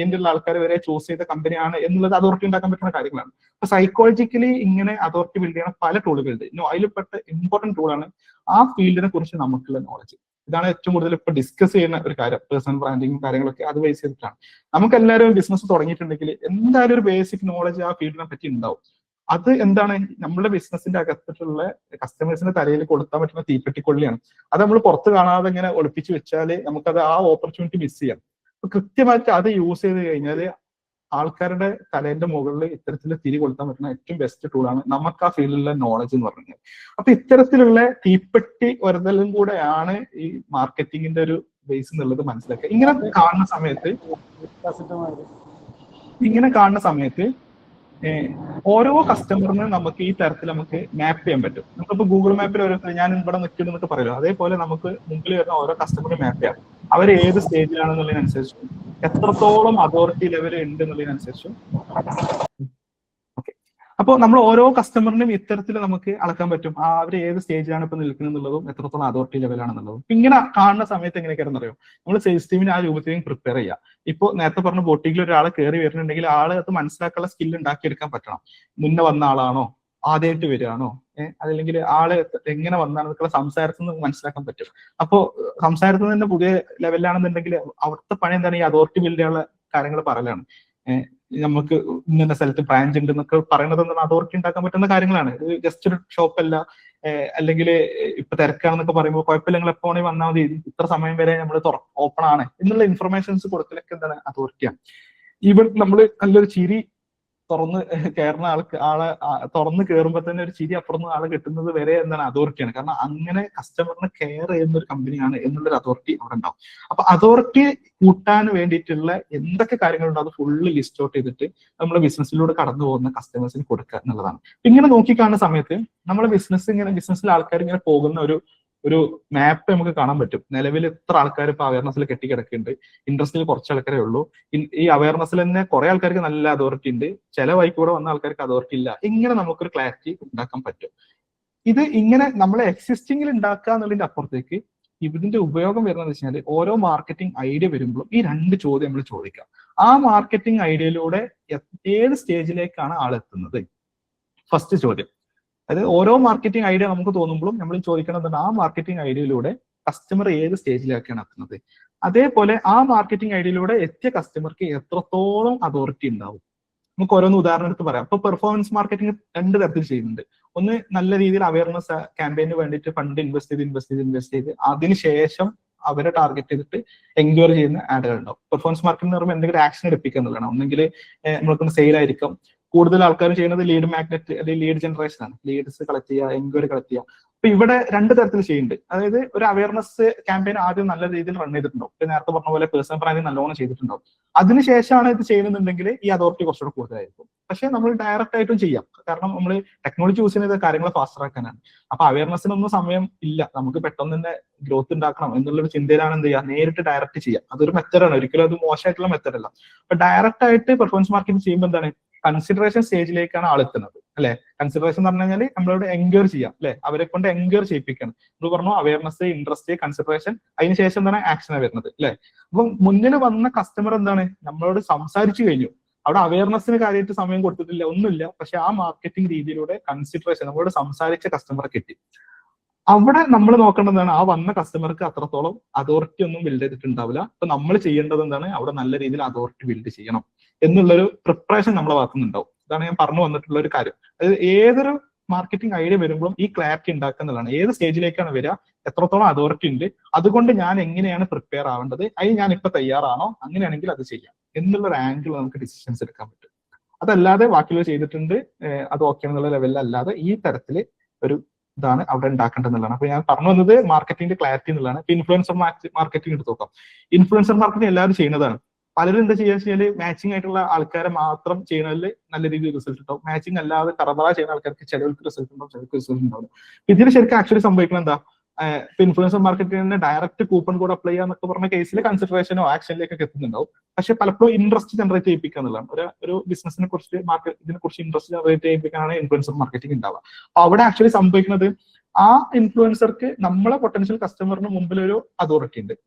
എൻഡ് ഉള്ള ആൾക്കാർ വരെ ചൂസ് ചെയ്ത കമ്പനിയാണ് എന്നുള്ളത് അതോറിറ്റി ഉണ്ടാക്കാൻ പറ്റുന്ന കാര്യങ്ങളാണ്. അപ്പൊ സൈക്കോളജിക്കലി ഇങ്ങനെ അതോറിറ്റി ബിൽഡ് ചെയ്യുന്ന പല ടൂളുകളുണ്ട്. അതിൽപ്പെട്ട ഇമ്പോർട്ടന്റ് ടൂളാണ് ആ ഫീൽഡിനെ കുറിച്ച് നമുക്കുള്ള നോളജ്. ഇതാണ് ഏറ്റവും കൂടുതൽ ഇപ്പൊ ഡിസ്കസ് ചെയ്യുന്ന ഒരു കാര്യം. പേഴ്സണൽ ബ്രാൻഡിങ്ങും കാര്യങ്ങളൊക്കെ അത് ബേസ് ചെയ്തിട്ടാണ്. നമുക്ക് എല്ലാവരും ബിസിനസ് തുടങ്ങിയിട്ടുണ്ടെങ്കിൽ എന്തായാലും ഒരു ബേസിക് നോളജ് ആ ഫീൽഡിനെ പറ്റി ഉണ്ടാവും. അത് എന്താണ്, നമ്മുടെ ബിസിനസിന്റെ അകത്തിട്ടുള്ള കസ്റ്റമേഴ്സിന്റെ തലയിൽ കൊടുക്കാൻ പറ്റുന്ന തീപ്പെട്ടിക്കൊള്ളിയാണ്. അത് നമ്മൾ പുറത്ത് കാണാതെ ഇങ്ങനെ ഒളിപ്പിച്ച് വെച്ചാല് നമുക്കത് ആ ഓപ്പർച്യൂണിറ്റി മിസ് ചെയ്യാം. അപ്പൊ കൃത്യമായിട്ട് അത് യൂസ് ചെയ്ത് കഴിഞ്ഞാൽ ആൾക്കാരുടെ തലേന്റെ മുകളിൽ ഇത്തരത്തിൽ തിരി കൊളുത്താൻ പറ്റുന്ന ഏറ്റവും ബെസ്റ്റ് ടൂളാണ് നമുക്ക് ആ ഫീൽഡിലുള്ള നോളജ് എന്ന് പറയുന്നത്. അപ്പൊ ഇത്തരത്തിലുള്ള തീപ്പെട്ടി വരുതലും കൂടെയാണ് ഈ മാർക്കറ്റിങ്ങിന്റെ ഒരു ബേസ് എന്നുള്ളത് മനസ്സിലാക്കുക. ഇങ്ങനെ കാണുന്ന സമയത്ത് ഓരോ കസ്റ്റമറിന് നമുക്ക് ഈ തരത്തിൽ നമുക്ക് മാപ്പ് ചെയ്യാൻ പറ്റും. നമുക്കിപ്പോ ഗൂഗിൾ മാപ്പിൽ ഞാൻ ഇവിടെ നിൽക്കുന്നു എന്നൊക്കെ പറയുമല്ലോ, അതേപോലെ നമുക്ക് മുമ്പിൽ വരുന്ന ഓരോ കസ്റ്റമറിനെ മാപ്പ് ചെയ്യാം. അവർ ഏത് സ്റ്റേജിലാണെന്നുള്ളതിനനുസരിച്ചും എത്രത്തോളം അതോറിറ്റി ലെവൽ ഉണ്ട് എന്നുള്ളതിനനുസരിച്ചും. ഓക്കെ, അപ്പോൾ നമ്മൾ ഓരോ കസ്റ്റമറിനും ഇത്തരത്തിൽ നമുക്ക് അളക്കാൻ പറ്റും അവർ ഏത് സ്റ്റേജിലാണ് ഇപ്പൊ നിൽക്കുന്നത് എന്നുള്ളതും എത്രത്തോളം അതോറിറ്റി ലെവലാണെന്നുള്ളതും. ഇങ്ങനെ കാണുന്ന സമയത്ത് എങ്ങനെയൊക്കെയാണെന്ന് അറിയോ, നമ്മൾ സെയിൽസ് ടീമിന് ആ രൂപത്തിലേക്ക് പ്രിപ്പയർ ചെയ്യുക. ഇപ്പൊ നേരത്തെ പറഞ്ഞ ബോട്ടിക്കിൽ ഒരാൾ കയറി വരുന്നുണ്ടെങ്കിൽ ആള് അത് മനസ്സിലാക്കാനുള്ള സ്കില്ല് ഉണ്ടാക്കിയെടുക്കാൻ പറ്റണം. മുന്നേ വന്ന ആളാണോ, ആദ്യമായിട്ട് വരികയാണോ, അതല്ലെങ്കിൽ ആള് എങ്ങനെ വന്നാണെന്നൊക്കെ സംസാരത്തിൽ നിന്ന് മനസ്സിലാക്കാൻ പറ്റും. അപ്പോ സംസാരത്തിൽ തന്നെ പുതിയ ലെവലിലാണെന്നുണ്ടെങ്കിൽ അവിടുത്തെ പണി എന്താണ്, ഈ അതോറിറ്റി ബിൽഡ് ചെയ്യാനുള്ള കാര്യങ്ങൾ പറയലാണ്. നമുക്ക് ഇന്ന സ്ഥലത്ത് ബ്രാഞ്ച് ഉണ്ട് എന്നൊക്കെ പറയുന്നത് എന്താണ്, അതോറിറ്റി ഉണ്ടാക്കാൻ പറ്റുന്ന കാര്യങ്ങളാണ്. ഇത് ജസ്റ്റ് ഒരു ഷോപ്പല്ല. അല്ലെങ്കിൽ ഇപ്പൊ തിരക്കാണെന്നൊക്കെ പറയുമ്പോൾ കുഴപ്പമില്ല, നിങ്ങൾ എപ്പോ വേണമെങ്കിൽ വന്നാൽ മതി, ഇത്ര സമയം വരെ നമ്മൾ ഓപ്പൺ ആണ് എന്നുള്ള ഇൻഫർമേഷൻസ് കൊടുക്കലൊക്കെ എന്താണ്, അതോറിറ്റിയാണ്. ഈവൻ നമ്മൾ നല്ലൊരു ചിരി തുറന്ന് കയറുന്ന ആളെ തുറന്ന് കയറുമ്പോൾ തന്നെ ഒരു ചിരി അപ്പുറന്ന് ആളെ കിട്ടുന്നത് വരെ എന്താണ്, അതോറിറ്റിയാണ്. കാരണം അങ്ങനെ കസ്റ്റമറിനെ കെയർ ചെയ്യുന്ന ഒരു കമ്പനിയാണ് എന്നുള്ളൊരു അതോറിറ്റി അവിടെ ഉണ്ടാവും. അപ്പൊ അതോറിറ്റി കൂട്ടാൻ വേണ്ടിയിട്ടുള്ള എന്തൊക്കെ കാര്യങ്ങളുണ്ടോ അത് ഫുള്ള് ലിസ്റ്റ് ഔട്ട് ചെയ്തിട്ട് നമ്മുടെ ബിസിനസ്സിലൂടെ കടന്നു പോകുന്ന കസ്റ്റമേഴ്സിന് കൊടുക്കുക എന്നുള്ളതാണ്. ഇങ്ങനെ നോക്കിക്കാണുന്ന സമയത്ത് നമ്മുടെ ബിസിനസ്സിൽ ആൾക്കാർ ഇങ്ങനെ പോകുന്ന ഒരു മാപ്പ് നമുക്ക് കാണാൻ പറ്റും. നിലവിൽ എത്ര ആൾക്കാർ ഇപ്പൊ അവയർനെസ്സിൽ കെട്ടിക്കിടക്കുന്നുണ്ട്, ഇൻഡസ്ട്രിയിൽ കുറച്ച് ആൾക്കാരെ ഉള്ളൂ. ഈ അവയർനെസ്സിൽ തന്നെ കുറെ ആൾക്കാർക്ക് നല്ല അതോറിറ്റി ഉണ്ട്, ചില വഴിക്ക് കൂടെ വന്ന ആൾക്കാർക്ക് അതോറിറ്റി ഇല്ല. ഇങ്ങനെ നമുക്കൊരു ക്ലാരിറ്റി ഉണ്ടാക്കാൻ പറ്റും. ഇത് ഇങ്ങനെ നമ്മളെ എക്സിസ്റ്റിംഗിൽ ഉണ്ടാക്കുക എന്നുള്ളതിന്റെ അപ്പുറത്തേക്ക് ഇതിന്റെ ഉപയോഗം വരുന്നത് വെച്ചാൽ ഓരോ മാർക്കറ്റിംഗ് ഐഡിയ വരുമ്പോഴും ഈ 2 ചോദ്യം നമ്മൾ ചോദിക്കാം. ആ മാർക്കറ്റിംഗ് ഐഡിയയിലൂടെ ഏത് സ്റ്റേജിലേക്കാണ് ആളെത്തുന്നത്, ഫസ്റ്റ് ചോദ്യം. അതായത് ഓരോ മാർക്കറ്റിംഗ് ഐഡിയ നമുക്ക് തോന്നുമ്പോഴും നമ്മൾ ചോദിക്കണം, ആ മാർക്കറ്റിംഗ് ഐഡിയയിലൂടെ കസ്റ്റമർ ഏത് സ്റ്റേജിലേക്കാണ് എത്തുന്നത്. അതേപോലെ ആ മാർക്കറ്റിംഗ് ഐഡിയയിലൂടെ എത്തിയ കസ്റ്റമർക്ക് എത്രത്തോളം അതോറിറ്റി ഉണ്ടാവും. നമുക്ക് ഓരോന്ന് ഉദാഹരണം എടുത്ത് പറയാം. ഇപ്പൊ പെർഫോമൻസ് മാർക്കറ്റിംഗ് 2 തരത്തിൽ ചെയ്യുന്നുണ്ട്. ഒന്ന് നല്ല രീതിയിൽ അവയർനെസ് ക്യാമ്പയിന് വേണ്ടിയിട്ട് ഫണ്ട് ഇൻവെസ്റ്റ് ചെയ്ത് അതിനുശേഷം അവരെ ടാർഗറ്റ് ചെയ്തിട്ട് എൻക്വയറി ചെയ്യുന്ന ആഡുകൾ ഉണ്ടാവും. പെർഫോമൻസ് മാർക്കറ്റിംഗ് എന്ന് പറയുമ്പോൾ എന്തെങ്കിലും ആക്ഷൻ എടുപ്പിക്കുക എന്നുള്ളതാണ്. ഒന്നെങ്കിൽ നമ്മൾക്കൊന്ന് സെയിൽ ആയിരിക്കും, കൂടുതൽ ആൾക്കാരും ചെയ്യുന്നത് ലീഡ് മാഗ്നറ്റ് അല്ലെങ്കിൽ ലീഡ് ജനറേഷൻ ആണ്. ലീഡ്സ് കളക്ട് ചെയ്യുക, എൻക്വയറി കളക്ട് ചെയ്യുക. അപ്പൊ ഇവിടെ രണ്ട് തരത്തിൽ ചെയ്യുന്നുണ്ട്. അതായത് ഒരു അവയർനെസ് ക്യാമ്പയിൻ ആദ്യം നല്ല രീതിയിൽ റൺ ചെയ്തിട്ടുണ്ടാവും. ഇപ്പൊ നേരത്തെ പറഞ്ഞ പോലെ പേഴ്സണൽ ബ്രാൻഡിങ് നല്ലോണം ചെയ്തിട്ടുണ്ടാവും. അതിനുശേഷമാണ് ഇത് ചെയ്യുന്നുണ്ടെങ്കിൽ ഈ അതോറിറ്റി കുറച്ചുകൂടെ കൂടുതലായിരിക്കും. പക്ഷെ നമ്മൾ ഡയറക്റ്റ് ആയിട്ടും ചെയ്യാം. കാരണം നമ്മൾ ടെക്നോളജി യൂസ് ചെയ്യുന്നത് കാര്യങ്ങൾ ഫാസ്റ്റർ ആക്കാനാണ്. അപ്പൊ അവയർനെസ്സിനൊന്നും സമയം ഇല്ല, നമുക്ക് പെട്ടെന്ന് തന്നെ ഗ്രോത്ത് ഉണ്ടാക്കണം എന്നുള്ളൊരു ചിന്തയിലാണ് എന്ത് ചെയ്യുക, നേരിട്ട് ഡയറക്റ്റ് ചെയ്യാം. അതൊരു മെത്തഡാണ്, ഒരിക്കലും അത് മോശമായിട്ടുള്ള മെത്തഡ് അല്ല. അപ്പൊ ഡയറക്റ്റ് ആയിട്ട് പെർഫോമൻസ് മാർക്കറ്റിംഗ് ചെയ്യുമ്പോൾ എന്താണ്, കൺസിഡറേഷൻ സ്റ്റേജിലേക്കാണ് ആളെത്തുന്നത് അല്ലെ. കൺസിഡറേഷൻ എന്ന് പറഞ്ഞു കഴിഞ്ഞാൽ നമ്മളോട് എൻക്വയർ ചെയ്യാം അല്ലെ, അവരെ കൊണ്ട് എൻക്വയർ ചെയ്യിപ്പിക്കണം. ഇത് പറഞ്ഞു അവയർനെസ്, ഇൻട്രസ്റ്റ്, കൺസിഡറേഷൻ, അതിനുശേഷം എന്താണ് ആക്ഷനാണ് വരുന്നത് അല്ലെ. അപ്പം മുന്നിൽ വന്ന കസ്റ്റമർ എന്താണ് നമ്മളോട് സംസാരിച്ചു കഴിഞ്ഞു, അവിടെ അവയർനെസ്സിന് കാര്യമായിട്ട് സമയം കൊടുത്തിട്ടില്ല, ഒന്നുമില്ല. പക്ഷെ ആ മാർക്കറ്റിംഗ് രീതിയിലൂടെ കൺസിഡറേഷൻ, നമ്മളോട് സംസാരിച്ച കസ്റ്റമറെ കിട്ടി. അവിടെ നമ്മൾ നോക്കേണ്ടതാണ് ആ വന്ന കസ്റ്റമർക്ക് അത്രത്തോളം അതോറിറ്റി ഒന്നും ബിൽഡ് ചെയ്തിട്ടുണ്ടാവില്ല. അപ്പൊ നമ്മൾ ചെയ്യേണ്ടത് എന്താണ്, അവിടെ നല്ല രീതിയിൽ അതോറിറ്റി ബിൽഡ് ചെയ്യണം എന്നുള്ളൊരു പ്രിപ്പറേഷൻ നമ്മളെ ഭാഗത്തുനിന്നുണ്ടാവും. ഇതാണ് ഞാൻ പറഞ്ഞു വന്നിട്ടുള്ള ഒരു കാര്യം. അതായത് ഏതൊരു മാർക്കറ്റിംഗ് ഐഡിയ വരുമ്പോഴും ഈ ക്ലാരിറ്റി ഉണ്ടാക്കുന്നതാണ്. ഏത് സ്റ്റേജിലേക്കാണ് വരിക, എത്രത്തോളം അതോറിറ്റി ഉണ്ട്, അതുകൊണ്ട് ഞാൻ എങ്ങനെയാണ് പ്രിപ്പയർ ആവേണ്ടത്, അതിന് ഞാൻ ഇപ്പൊ തയ്യാറാണോ, അങ്ങനെയാണെങ്കിൽ അത് ചെയ്യാം എന്നുള്ളൊരു ആംഗിൾ നമുക്ക് ഡിസിഷൻസ് എടുക്കാൻ പറ്റും. അതല്ലാതെ ബാക്കിയുള്ളവർ ചെയ്തിട്ടുണ്ട് അത് ഓക്കെ എന്നുള്ള ലെവലിൽ അല്ലാതെ ഈ തരത്തില് ഒരു ഇതാണ് അവിടെ ഉണ്ടാക്കേണ്ടതെന്നുള്ളതാണ്. അപ്പൊ ഞാൻ പറഞ്ഞു വന്നത് മാർക്കറ്റിംഗിന്റെ ക്ലാരിറ്റി എന്നുള്ളതാണ്. ഇപ്പൊ ഇൻഫ്ലുവൻസർ മാർക്കറ്റിംഗ് എടുത്ത് നോക്കാം. ഇൻഫ്ലുവൻസർ മാർക്കറ്റിംഗ് എല്ലാവരും ചെയ്യുന്നതാണ്. പലരും എന്താ ചെയ്യുക വെച്ചാൽ മാച്ചിങ് ആയിട്ടുള്ള ആൾക്കാരെ മാത്രം ചെയ്യുന്നതിൽ നല്ല രീതിയിൽ റിസൾട്ട് ഉണ്ടാവും. മാച്ചിങ് അല്ലാതെ കറബറ ചെയ്യുന്ന ആൾക്കാർക്ക് ചിലർക്ക് റിസൾട്ട് ഉണ്ടാവും, ചിലർക്ക് റിസൾട്ട് ഉണ്ടാവും. ഇതിന് ശരിക്കും ആക്ച്വലി സംഭവിക്കുന്നത് എന്താ, ഇപ്പൊ ഇൻഫ്ലുവൻസർ മാർക്കറ്റിംഗിന് ഡയറക്റ്റ് കൂപ്പൺ കോഡ് അപ്ലൈ ചെയ്യാന്നൊക്കെ പറഞ്ഞ കേസിൽ കൺസിഡറേഷനോ ആക്ഷനിലേക്കൊക്കെ എത്തുന്നുണ്ടാവും. പക്ഷെ പലപ്പോഴും ഇൻട്രസ്റ്റ് ജനറേറ്റ് ചെയ്യിപ്പിക്കുക എന്നുള്ളതാണ്. ഒരു ബിസിനസിനെ കുറിച്ച് ഇതിനെ കുറിച്ച് ഇൻട്രസ്റ്റ് ജനറേറ്റ് ചെയ്യിപ്പിക്കാനാണ് ഇൻഫ്ലുവൻസർ മാർക്കറ്റിംഗ് ഉണ്ടാവുക. അപ്പൊ അവിടെ ആക്ച്വലി സംഭവിക്കുന്നത് ആ ഇൻഫ്ലുവൻസർക്ക് നമ്മളെ പൊട്ടൻഷ്യൽ കസ്റ്റമറിന് മുമ്പിൽ ഒരു അതോറിറ്റി ഉണ്ട്.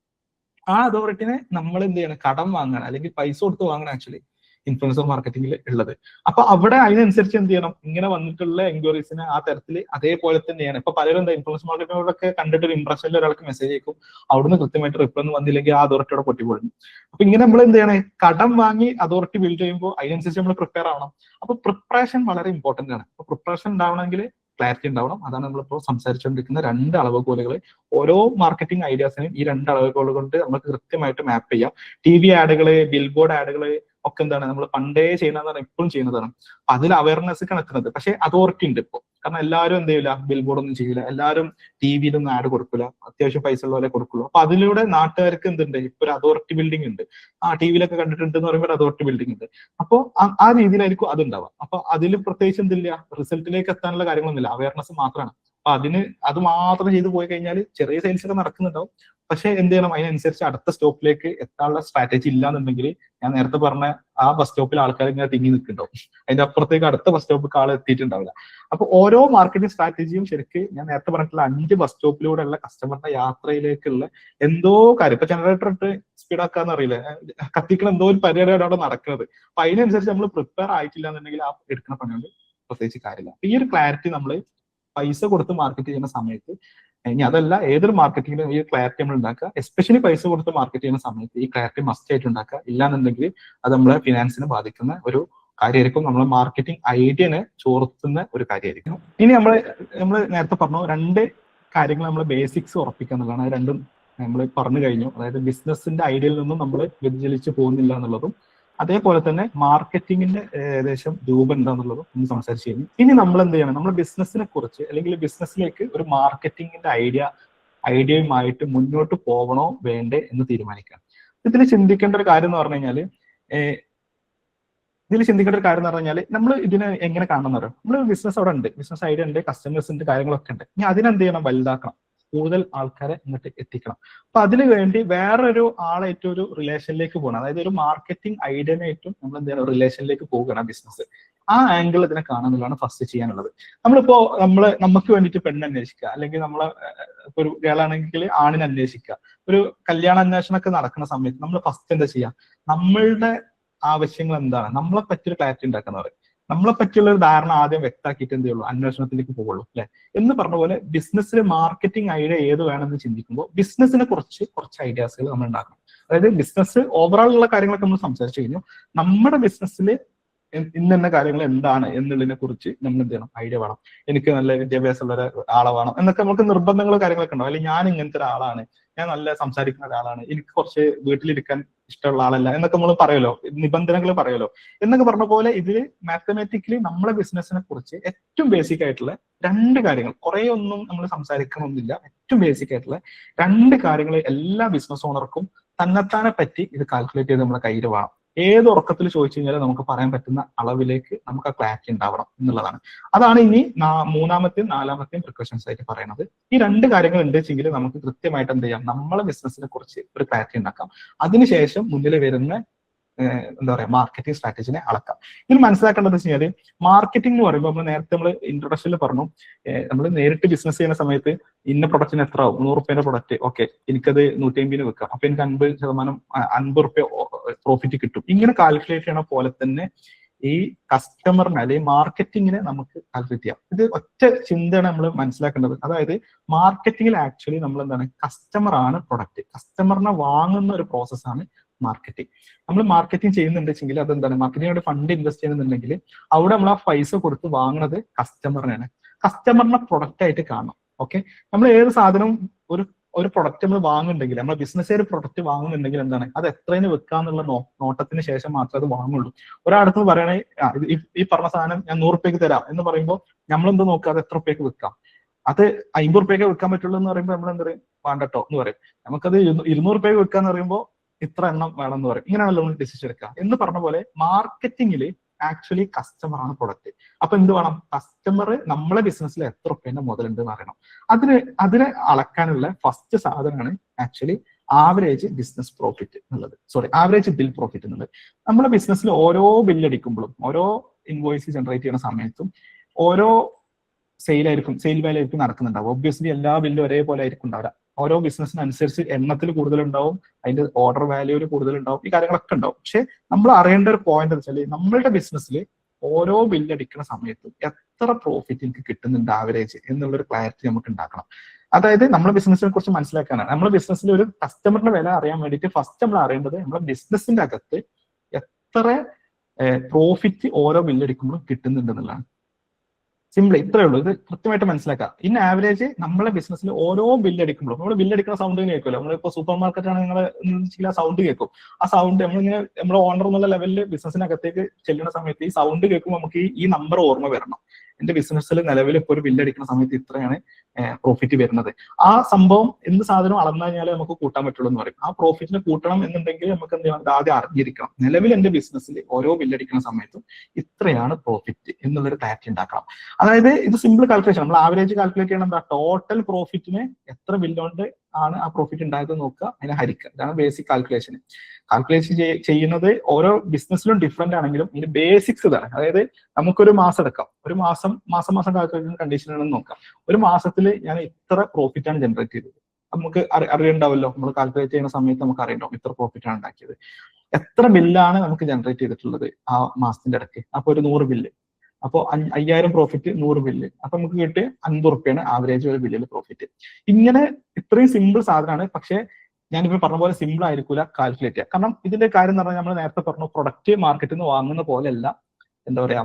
ആ അതോറിറ്റിനെ നമ്മൾ എന്ത് ചെയ്യണം, കടം വാങ്ങണം അല്ലെങ്കിൽ പൈസ കൊടുത്ത് വാങ്ങണം ആക്ച്വലി ഇൻഫ്ലുവൻസർ മാർക്കറ്റിംഗിൽ ഉള്ളത്. അപ്പൊ അവിടെ അതിനനുസരിച്ച് എന്ത് ചെയ്യണം, ഇങ്ങനെ വന്നിട്ടുള്ള എൻക്വയറീസിന് ആ തരത്തിൽ അതേപോലെ തന്നെയാണ്. ഇപ്പൊ പലരും എന്താ ഇൻഫ്ലുവൻസർ മാർക്കറ്റിനോടൊക്കെ കണ്ടിട്ട് ഒരു ഇംപ്രഷനിൽ ഒരാൾക്ക് മെസ്സേജ് അയക്കും, അവിടുന്ന് കൃത്യമായിട്ട് റിപ്ലൈ ഒന്നും വന്നില്ലെങ്കിൽ ആ അതോറിറ്റിയോടെ പൊട്ടിപ്പോഴും. അപ്പൊ ഇങ്ങനെ നമ്മൾ എന്ത് ചെയ്യണേ, കടം വാങ്ങി അതോറിറ്റി ബിൽഡ് ചെയ്യുമ്പോൾ അതിനനുസരിച്ച് നമ്മൾ പ്രിപ്പയർ ആവണം. അപ്പൊ പ്രിപ്പറേഷൻ വളരെ ഇമ്പോർട്ടന്റ് ആണ്. അപ്പൊ പ്രിപ്പറേഷൻ ഉണ്ടാവണമെങ്കിൽ ക്ലാരിറ്റി ഉണ്ടാവണം. അതാണ് നമ്മളിപ്പോൾ സംസാരിച്ചുകൊണ്ടിരിക്കുന്ന രണ്ട് അളവുകോലുകൾ. ഓരോ മാർക്കറ്റിംഗ് ഐഡിയാസിനും ഈ രണ്ട് അളവുകോൽ കൊണ്ട് നമുക്ക് കൃത്യമായിട്ട് മാപ്പ് ചെയ്യാം. TV ആഡുകള്, ബിൽ ബോർഡ് ആഡുകള് ഒക്കെ എന്താണ് നമ്മൾ പണ്ടേ ചെയ്യുന്നതാണ്, ഇപ്പോഴും ചെയ്യുന്നതാണ്. അതിൽ അവയർനെസ് എത്തുന്നത്. പക്ഷെ അതോറിറ്റി ഉണ്ട് ഇപ്പോൾ. കാരണം എല്ലാവരും എന്ത് ചെയ്യില്ല, ബിൽ ബോർഡ് ഒന്നും ചെയ്യില്ല, എല്ലാവരും TV-യിലൊന്നും ആഡ് കൊടുക്കില്ല, അത്യാവശ്യം പൈസ ഉള്ള പോലെ കൊടുക്കുള്ളൂ. അപ്പൊ അതിലൂടെ നാട്ടുകാർക്ക് എന്തുണ്ട്, ഇപ്പൊ ഒരു അതോറിറ്റി ബിൽഡിംഗ് ഉണ്ട്. TV-യിലൊക്കെ കണ്ടിട്ടുണ്ട് എന്ന് പറയുമ്പോൾ അതോറിറ്റി ബിൽഡിംഗ് ഉണ്ട്. അപ്പോൾ ആ രീതിയിലായിരിക്കും അതുണ്ടാവുക. അപ്പൊ അതിൽ പ്രത്യേകിച്ച് എന്തില്ല, റിസൾട്ടിലേക്ക് എത്താനുള്ള കാര്യങ്ങളൊന്നുമില്ല, അവയർനെസ് മാത്രമാണ്. അപ്പൊ അത് മാത്രം ചെയ്തു പോയി കഴിഞ്ഞാൽ ചെറിയ സെയിൽസ് ഒക്കെ നടക്കുന്നുണ്ടാവും. പക്ഷെ എന്ത് ചെയ്യണം, അതിനനുസരിച്ച് അടുത്ത സ്റ്റോപ്പിലേക്ക് എത്താനുള്ള സ്ട്രാറ്റജി ഇല്ലാന്നുണ്ടെങ്കിൽ ഞാൻ നേരത്തെ പറഞ്ഞ ആ ബസ് സ്റ്റോപ്പിൽ ആൾക്കാർ ഇങ്ങനെ തിങ്ങി നിൽക്കുന്നുണ്ടാവും. അതിന്റെ അപ്പുറത്തേക്ക് അടുത്ത ബസ് സ്റ്റോപ്പിൽ ആൾ എത്തിയിട്ടുണ്ടാവില്ല. അപ്പൊ ഓരോ മാർക്കറ്റിംഗ് സ്ട്രാറ്റജിയും ശരിക്കും ഞാൻ നേരത്തെ പറഞ്ഞിട്ടുള്ള 5 ബസ് സ്റ്റോപ്പിലൂടെയുള്ള കസ്റ്റമറിന്റെ യാത്രയിലേക്കുള്ള എന്തോ കാര്യം. ഇപ്പൊ ജനറേറ്റർ ഇട്ട് സ്പീഡാക്കാന്ന് അറിയില്ല, കത്തിക്കണ എന്തോ ഒരു പരിപാടിയാണ് അവിടെ നടക്കുന്നത്. അപ്പൊ അതിനനുസരിച്ച് നമ്മൾ പ്രിപ്പയർ ആയിട്ടില്ല എന്നുണ്ടെങ്കിൽ ആ എടുക്കുന്ന പണികൊണ്ട് പ്രത്യേകിച്ച് കാര്യമില്ല. ഈ ഒരു ക്ലാരിറ്റി നമ്മൾ പൈസ കൊടുത്ത് മാർക്കറ്റ് ചെയ്യുന്ന സമയത്ത്, ഇനി അതല്ല ഏതൊരു മാർക്കറ്റിംഗിലും ഈ ക്ലാരിറ്റി നമ്മൾ ഉണ്ടാക്കുക. എസ്പെഷ്യലി പൈസ കൊടുത്ത് മാർക്കറ്റ് ചെയ്യുന്ന സമയത്ത് ഈ ക്ലാരിറ്റി മസ്റ്റ് ആയിട്ട് ഉണ്ടാക്കുക. ഇല്ലാന്നുണ്ടെങ്കിൽ അത് നമ്മളെ ഫിനാൻസിനെ ബാധിക്കുന്ന ഒരു കാര്യമായിരിക്കും, നമ്മളെ മാർക്കറ്റിംഗ് ഐഡിയനെ ചോർത്തുന്ന ഒരു കാര്യമായിരിക്കും. ഇനി നമ്മൾ നേരത്തെ പറഞ്ഞു 2 കാര്യങ്ങൾ നമ്മൾ ബേസിക്സ് ഉറപ്പിക്കുക എന്നുള്ളതാണ്. അത് രണ്ടും നമ്മൾ പറഞ്ഞു കഴിഞ്ഞു. അതായത് ബിസിനസിന്റെ ഐഡിയയിൽ നിന്നും നമ്മൾ വ്യതിചലിച്ച് പോകുന്നില്ല എന്നുള്ളതും, അതേപോലെ തന്നെ മാർക്കറ്റിംഗിന്റെ ഏകദേശം രൂപം എന്താന്നുള്ളതും ഒന്ന് സംസാരിച്ചു കഴിഞ്ഞു. ഇനി നമ്മൾ എന്ത് ചെയ്യണം, നമ്മൾ ബിസിനസിനെ കുറിച്ച് അല്ലെങ്കിൽ ബിസിനസ്സിലേക്ക് ഒരു മാർക്കറ്റിംഗിന്റെ ഐഡിയയുമായിട്ട് മുന്നോട്ട് പോകണോ വേണ്ടേ എന്ന് തീരുമാനിക്കാം. ഇതിൽ ചിന്തിക്കേണ്ട ഒരു കാര്യം എന്ന് പറഞ്ഞു കഴിഞ്ഞാൽ നമ്മൾ ഇതിനെ എങ്ങനെ കാണണമെന്ന് പറയാം. നമ്മൾ ബിസിനസ് അവിടെ ഉണ്ട്, ബിസിനസ് ഐഡിയ ഉണ്ട്, കസ്റ്റമേഴ്സ് ഉണ്ട്, കാര്യങ്ങളൊക്കെ ഉണ്ട്. ഇനി അതിനെന്ത് ചെയ്യണം, വലുതാക്കണം, കൂടുതൽ ആൾക്കാരെ ഇങ്ങോട്ട് എത്തിക്കണം. അപ്പൊ അതിനു വേണ്ടി വേറൊരു ആളായിട്ട് ഒരു റിലേഷനിലേക്ക് പോകണം. അതായത് ഒരു മാർക്കറ്റിംഗ് ഐഡിയനായിട്ടും നമ്മൾ എന്ത് ചെയ്യണം, റിലേഷനിലേക്ക് പോവുകയാണ് ബിസിനസ്. ആ ആംഗിൾ ഇതിനെ കാണുന്നതാണ് ഫസ്റ്റ് ചെയ്യാനുള്ളത്. നമ്മളിപ്പോ നമുക്ക് വേണ്ടിയിട്ട് പെണ്ണ് അന്വേഷിക്കുക, അല്ലെങ്കിൽ നമ്മളെ ഒരു ഗേളാണെങ്കിൽ ആണിനെ അന്വേഷിക്കുക, ഒരു കല്യാണ അന്വേഷണമൊക്കെ നടക്കുന്ന സമയത്ത് നമ്മൾ ഫസ്റ്റ് എന്താ ചെയ്യുക, നമ്മളുടെ ആവശ്യങ്ങൾ എന്താണ്, നമ്മളെ പറ്റിയൊരു ക്ലാരിറ്റി ഉണ്ടാക്കുന്ന പറയും. നമ്മളെ പറ്റിയുള്ള ഒരു ധാരണ ആദ്യം വ്യക്തമാക്കിയിട്ട് എന്ത് ചെയ്യുള്ളൂ, അന്വേഷണത്തിലേക്ക് പോകുള്ളൂ അല്ലെ. എന്ന് പറഞ്ഞ പോലെ ബിസിനസ്സിൽ മാർക്കറ്റിംഗ് ഐഡിയ ഏത് വേണമെന്ന് ചിന്തിക്കുമ്പോൾ ബിസിനസ്സിനെ കുറച്ച് ഐഡിയാസുകൾ നമ്മൾ ഉണ്ടാക്കണം. അതായത് ബിസിനസ് ഓവറോൾ ഉള്ള കാര്യങ്ങളൊക്കെ നമ്മൾ സംസാരിച്ചു കഴിഞ്ഞു. നമ്മുടെ ബിസിനസ്സിൽ ഇന്ന കാര്യങ്ങൾ എന്താണ് എന്നുള്ളതിനെ കുറിച്ച് നമ്മൾ എന്ത് ചെയ്യണം, ഐഡിയ വേണം. എനിക്ക് നല്ല വിദ്യാഭ്യാസമുള്ള ഒരാളെ വേണം എന്നൊക്കെ നമുക്ക് നിർബന്ധങ്ങളും കാര്യങ്ങളൊക്കെ ഉണ്ടാവും. അല്ലെങ്കിൽ ഞാൻ ഇങ്ങനത്തെ ഒരാളാണ്, ഞാൻ നല്ല സംസാരിക്കുന്ന ഒരാളാണ്, എനിക്ക് കുറച്ച് വീട്ടിലിരിക്കാൻ ഇഷ്ടമുള്ള ആളല്ല എന്നൊക്കെ നമ്മൾ പറയുമല്ലോ, നിബന്ധനകൾ പറയുമല്ലോ എന്നൊക്കെ പറഞ്ഞ പോലെ ഇതിൽ മാത്തമാറ്റിക്കലി നമ്മളെ ബിസിനസിനെ കുറിച്ച് ഏറ്റവും ബേസിക് ആയിട്ടുള്ള 2 കാര്യങ്ങൾ, കുറെ ഒന്നും നമ്മൾ സംസാരിക്കണമെന്നില്ല, ഏറ്റവും ബേസിക് ആയിട്ടുള്ള 2 കാര്യങ്ങൾ എല്ലാ ബിസിനസ് ഓണർക്കും തന്നെത്താനെ പറ്റി ഇത് കാൽക്കുലേറ്റ് ചെയ്ത് നമ്മുടെ കയ്യിൽ വേണം. ഏത് ഉറക്കത്തിൽ ചോദിച്ചു കഴിഞ്ഞാൽ നമുക്ക് പറയാൻ പറ്റുന്ന അളവിലേക്ക് നമുക്ക് ആ ക്ലാരിറ്റി ഉണ്ടാവണം എന്നുള്ളതാണ്. അതാണ് ഇനി 3ാമത്തെയും 4ാമത്തെയും പ്രിക്കോഷൻസ് ആയിട്ട് പറയുന്നത്. ഈ 2 കാര്യങ്ങൾ ഉണ്ടെങ്കിൽ നമുക്ക് കൃത്യമായിട്ട് എന്ത് ചെയ്യാം, നമ്മളെ ബിസിനസിനെ കുറിച്ച് ഒരു ക്ലാരിറ്റി ഉണ്ടാക്കാം. അതിനുശേഷം മുന്നിൽ വരുന്ന എന്താ പറയാ മാർക്കറ്റിംഗ് സ്ട്രാറ്റജിനെ അളക്കാം. ഇതിൽ മനസ്സിലാക്കേണ്ടത് വെച്ച് കഴിഞ്ഞാൽ മാർക്കറ്റിംഗ് എന്ന് പറയുമ്പോൾ നമ്മൾ ഇൻട്രൊഡക്ഷനിൽ പറഞ്ഞു, നമ്മൾ നേരിട്ട് ബിസിനസ് ചെയ്യുന്ന സമയത്ത് ഇന്ന പ്രൊഡക്റ്റിന് എത്ര ആവും, 100 രൂപയുടെ പ്രൊഡക്റ്റ്, ഓക്കെ എനിക്കത് 150 വെക്കാം, അപ്പൊ എനിക്ക് 50% 50 രൂപ പ്രോഫിറ്റ് കിട്ടും. ഇങ്ങനെ കാൽക്കുലേറ്റ് ചെയ്യണ പോലെ തന്നെ ഈ കസ്റ്റമറിനെ അല്ലെങ്കിൽ മാർക്കറ്റിങ്ങിനെ നമുക്ക് കാൽക്കുലേറ്റ് ചെയ്യാം. ഇത് ഒറ്റ ചിന്തയാണ് നമ്മൾ മനസ്സിലാക്കേണ്ടത്. അതായത് മാർക്കറ്റിംഗിൽ ആക്ച്വലി നമ്മൾ എന്താണ്, കസ്റ്റമർ ആണ് പ്രൊഡക്റ്റ്, കസ്റ്റമറിനെ വാങ്ങുന്ന ഒരു പ്രോസസ്സാണ് മാർക്കറ്റിംഗ്. നമ്മൾ മാർക്കറ്റിംഗ് ചെയ്യുന്നുണ്ടെങ്കിൽ അതെന്താണ്, മാർക്കറ്റിംഗ് ഫണ്ട് ഇൻവെസ്റ്റ് ചെയ്യുന്നുണ്ടെങ്കിൽ അവിടെ നമ്മൾ ആ പൈസ കൊടുത്ത് വാങ്ങുന്നത് കസ്റ്റമറിനാണ്. കസ്റ്റമറിനെ പ്രൊഡക്റ്റ് ആയിട്ട് കാണണം. ഓക്കെ, നമ്മൾ ഏത് സാധനവും ഒരു പ്രൊഡക്റ്റ് നമ്മൾ വാങ്ങുന്നുണ്ടെങ്കിൽ, നമ്മളെ ബിസിനസ് ഒരു പ്രൊഡക്റ്റ് വാങ്ങുന്നുണ്ടെങ്കിൽ എന്താണ്, അത് എത്രയും വെക്കാന്നുള്ള നോട്ടത്തിന് ശേഷം മാത്രമേ അത് വാങ്ങുള്ളൂ. ഒരാളടുത്ത് പറയണേ ഈ പറഞ്ഞ സാധനം ഞാൻ 100 രൂപയ്ക്ക് തരാം എന്ന് പറയുമ്പോൾ നമ്മളെന്ത് നോക്കുക, അത് എത്ര രൂപയ്ക്ക് വിൽക്കാം, അത് 50 രൂപയ്ക്ക് വിൽക്കാൻ പറ്റുള്ളൂ എന്ന് പറയുമ്പോൾ നമ്മൾ എന്താ പറയും, വേണ്ടട്ടോ എന്ന് പറയും. നമുക്കത് 200 രൂപയ്ക്ക് വിൽക്കാന്ന് പറയുമ്പോൾ ഇത്ര എണ്ണം വേണം എന്ന് പറയും. ഇങ്ങനെയാണല്ലോ നമ്മൾ ഡിസിഷൻ എടുക്കുക. എന്ന് പറഞ്ഞ പോലെ മാർക്കറ്റിംഗിൽ ആക്ച്വലി കസ്റ്റമർ ആണ് പ്രൊഡക്റ്റ്. അപ്പൊ എന്ത് വേണം, കസ്റ്റമർ നമ്മളെ ബിസിനസ്സിൽ എത്ര രൂപേന്റെ മുതലുണ്ട് എന്ന് അറിയണം. അതിനെ അളക്കാനുള്ള ഫസ്റ്റ് സാധനമാണ് ആക്ച്വലി ആവറേജ് ബിസിനസ് പ്രോഫിറ്റ് എന്നുള്ളത്, ആവറേജ് ബിൽ പ്രോഫിറ്റ് എന്നുള്ളത്. നമ്മുടെ ബിസിനസ്സിൽ ഓരോ ബില്ലടിക്കുമ്പോഴും, ഓരോ ഇൻവോയ്സ് ജനറേറ്റ് ചെയ്യുന്ന സമയത്തും ഓരോ സെയിൽ വാല്യൂ ആയിരിക്കും നടക്കുന്നുണ്ടാവും. ഒബ്വിയസ്ലി എല്ലാ ബില്ലും ഒരേപോലെ ആയിരിക്കും ഉണ്ടാവില്ല. ഓരോ ബിസിനസ്സിനനുസരിച്ച് എണ്ണത്തിൽ കൂടുതലുണ്ടാവും, അതിന്റെ ഓർഡർ വാല്യൂവിൽ കൂടുതലുണ്ടാവും, ഈ കാര്യങ്ങളൊക്കെ ഉണ്ടാവും. പക്ഷെ നമ്മൾ അറിയേണ്ട ഒരു പോയിന്റ് എന്ന് വെച്ചാൽ നമ്മളുടെ ബിസിനസ്സിൽ ഓരോ ബില്ലടിക്കുന്ന സമയത്തും എത്ര പ്രോഫിറ്റ് എനിക്ക് കിട്ടുന്നുണ്ട് ആവറേജ് എന്നുള്ളൊരു ക്ലാരിറ്റി നമുക്ക് ഉണ്ടാക്കണം. അതായത് നമ്മുടെ ബിസിനസിനെ കുറിച്ച് മനസ്സിലാക്കാനാണ്. നമ്മുടെ ബിസിനസ്സിൽ ഒരു കസ്റ്റമറിന്റെ വില അറിയാൻ വേണ്ടിയിട്ട് ഫസ്റ്റ് നമ്മൾ അറിയേണ്ടത് നമ്മുടെ ബിസിനസിന്റെ അകത്ത് എത്ര പ്രോഫിറ്റ് ഓരോ ബില്ലടിക്കുമ്പോഴും കിട്ടുന്നുണ്ട് എന്നുള്ളതാണ്. സിമ്പിൾ ഇത്രയേ ഉള്ളൂ. ഇത് കൃത്യമായിട്ട് മനസ്സിലാക്കാം. ഇൻ ആവറേജ് നമ്മളെ ബിസിനസ്സിൽ ഓരോ ബില്ലടിക്കുമ്പോഴും, നമ്മൾ ബില്ലടിക്കുന്ന സൗണ്ട് കേൾക്കുമല്ലോ, നമ്മളിപ്പോ സൂപ്പർ മാർക്കറ്റ് ആണ് നിങ്ങൾ സൗണ്ട് കേൾക്കും. ആ സൗണ്ട് നമ്മളിങ്ങനെ നമ്മുടെ ഓണർ എന്നുള്ള ലെവലിൽ ബിസിനസിനകത്തേക്ക് ചെല്ലുന്ന സമയത്ത് ഈ സൗണ്ട് കേൾക്കുമ്പോൾ നമുക്ക് ഈ നമ്പർ ഓർമ്മ വരണം. എന്റെ ബിസിനസ്സിൽ നിലവിൽ ഇപ്പോൾ ഒരു ബില്ലടിക്കുന്ന സമയത്ത് ഇത്രയാണ് പ്രോഫിറ്റ് വരുന്നത്. ആ സംഭവം എന്ത് സാധനം അളന്നു കഴിഞ്ഞാൽ നമുക്ക് കൂട്ടാൻ പറ്റുള്ളൂ എന്ന് പറയും. ആ പ്രോഫിറ്റിനെ കൂട്ടണം എന്നുണ്ടെങ്കിൽ നമുക്ക് എന്ത് ചെയ്യണം, ആദ്യം അറിഞ്ഞിരിക്കണം. നിലവിൽ എന്റെ ബിസിനസ്സിൽ ഓരോ ബില്ലടിക്കുന്ന സമയത്തും ഇത്രയാണ് പ്രോഫിറ്റ് എന്നുള്ളൊരു ക്ലാരിറ്റി ഉണ്ടാക്കണം. അതായത് ഇത് സിമ്പിൾ കാൽക്കുലേഷൻ. നമ്മൾ ആവറേജ് കാൽക്കുലേറ്റ് ചെയ്യണം. എന്താ, ടോട്ടൽ പ്രോഫിറ്റിന് എത്ര ബില്ലുകൊണ്ട് ആണ് ആ പ്രോഫിറ്റ് ഉണ്ടായത് നോക്കുക, അതിനെ ഹരിക്കുക. ഇതാണ് ബേസിക് കാൽക്കുലേഷൻ. കാൽക്കുലേഷൻ ചെയ്യുന്നത് ഓരോ ബിസിനസ്സിലും ഡിഫറെന്റ് ആണെങ്കിലും ഇതിന്റെ ബേസിക്സ് ഇതാണ്. അതായത് നമുക്കൊരു മാസം എടുക്കാം, ഒരു മാസം കാൽക്കുലേഷൻ കണ്ടീഷൻ ആണെന്ന് നോക്കാം. ഒരു മാസത്തിൽ ഞാൻ ഇത്ര പ്രോഫിറ്റ് ആണ് ജനറേറ്റ് ചെയ്തത്. നമുക്ക് അറിയണ്ടാവല്ലോ, നമ്മൾ കാൽക്കുലേറ്റ് ചെയ്യുന്ന സമയത്ത് നമുക്ക് അറിയണ്ടാവും ഇത്ര പ്രോഫിറ്റ് ആണ് ഉണ്ടാക്കിയത്. എത്ര ബില്ലാണ് നമുക്ക് ജനറേറ്റ് ചെയ്തിട്ടുള്ളത് ആ മാസത്തിന്റെ ഇടയ്ക്ക്. അപ്പൊ ഒരു 100 ബില്ല്, അപ്പോൾ 5000 പ്രോഫിറ്റ്, 100 ബില്ല്, അപ്പൊ നമുക്ക് കിട്ടിയ 50 റുപ്യാണ് ആവറേജ് ഒരു ബില്ലിൽ പ്രോഫിറ്റ്. ഇങ്ങനെ ഇത്രയും സിമ്പിൾ സാധനമാണ്. പക്ഷെ ഞാനിപ്പോ പറഞ്ഞ പോലെ സിമ്പിൾ ആയിരിക്കില്ല കാൽക്കുലേറ്റ് ചെയ്യുക. കാരണം ഇതിന്റെ കാര്യം എന്ന് പറഞ്ഞാൽ നമ്മൾ നേരത്തെ പറഞ്ഞു, പ്രൊഡക്റ്റ് മാർക്കറ്റിൽ നിന്ന് വാങ്ങുന്ന പോലെയല്ല. എന്താ പറയാ,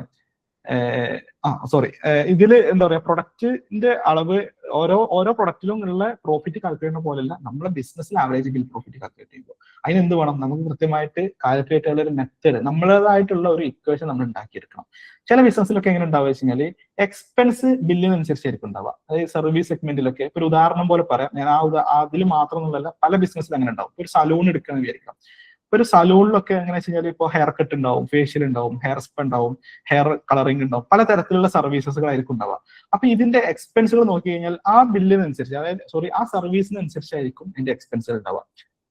ഇതില് എന്താ പറയാ, പ്രൊഡക്റ്റിന്റെ അളവ് ഓരോ പ്രൊഡക്റ്റിലും ഉള്ള പ്രോഫിറ്റ് കാൽക്കുലേറ്റ് ചെയ്യുന്ന പോലെയല്ല നമ്മളെ ബിസിനസ്സിൽ ആവറേജ് ബിൽ പ്രോഫിറ്റ് കാൽക്കുലേറ്റ് ചെയ്യുമ്പോൾ. അതിനെന്ത് വേണം, നമുക്ക് കൃത്യമായിട്ട് കാൽക്കുലേറ്റ് ചെയ്യാനുള്ള ഒരു മെത്തേഡ്, നമ്മളേതായിട്ടുള്ള ഒരു ഇക്വേഷൻ നമ്മൾ ഉണ്ടാക്കിയെടുക്കണം. ചില ബിസിനസ്സിലൊക്കെ എങ്ങനെ ഉണ്ടാവുക വെച്ച് കഴിഞ്ഞാൽ എക്സ്പെൻസ് ബില്ലിനനുസരിച്ചായിരിക്കും ഉണ്ടാവുക. അതായത് സർവീസ് സെഗ്മെന്റിലൊക്കെ ഒരു ഉദാഹരണം പോലെ പറയാം. ഞാൻ അതിൽ മാത്രമൊന്നുമല്ല, പല ബിസിനസ്സിലും അങ്ങനെ ഉണ്ടാവും. ഒരു സലൂൺ എടുക്കണം വിചാരിക്കാം. ഒരു സലൂണിലൊക്കെ എങ്ങനെ വെച്ച് കഴിഞ്ഞാൽ ഇപ്പോൾ ഹെയർ കട്ട് ഉണ്ടാവും, ഫേഷ്യൽ ഉണ്ടാവും, ഹെയർ സ്പ ഉണ്ടാവും, ഹെയർ കളറിംഗ് ഉണ്ടാവും, പല തരത്തിലുള്ള സർവീസസുകളായിരിക്കും ഉണ്ടാവുക. അപ്പൊ ഇതിന്റെ എക്സ്പെൻസുകൾ നോക്കി കഴിഞ്ഞാൽ ആ ബില്ലിനനുസരിച്ച്, അതായത് ആ സർവീസിനനുസരിച്ചായിരിക്കും ഇതിന്റെ എക്സ്പെൻസുകൾ ഉണ്ടാവുക.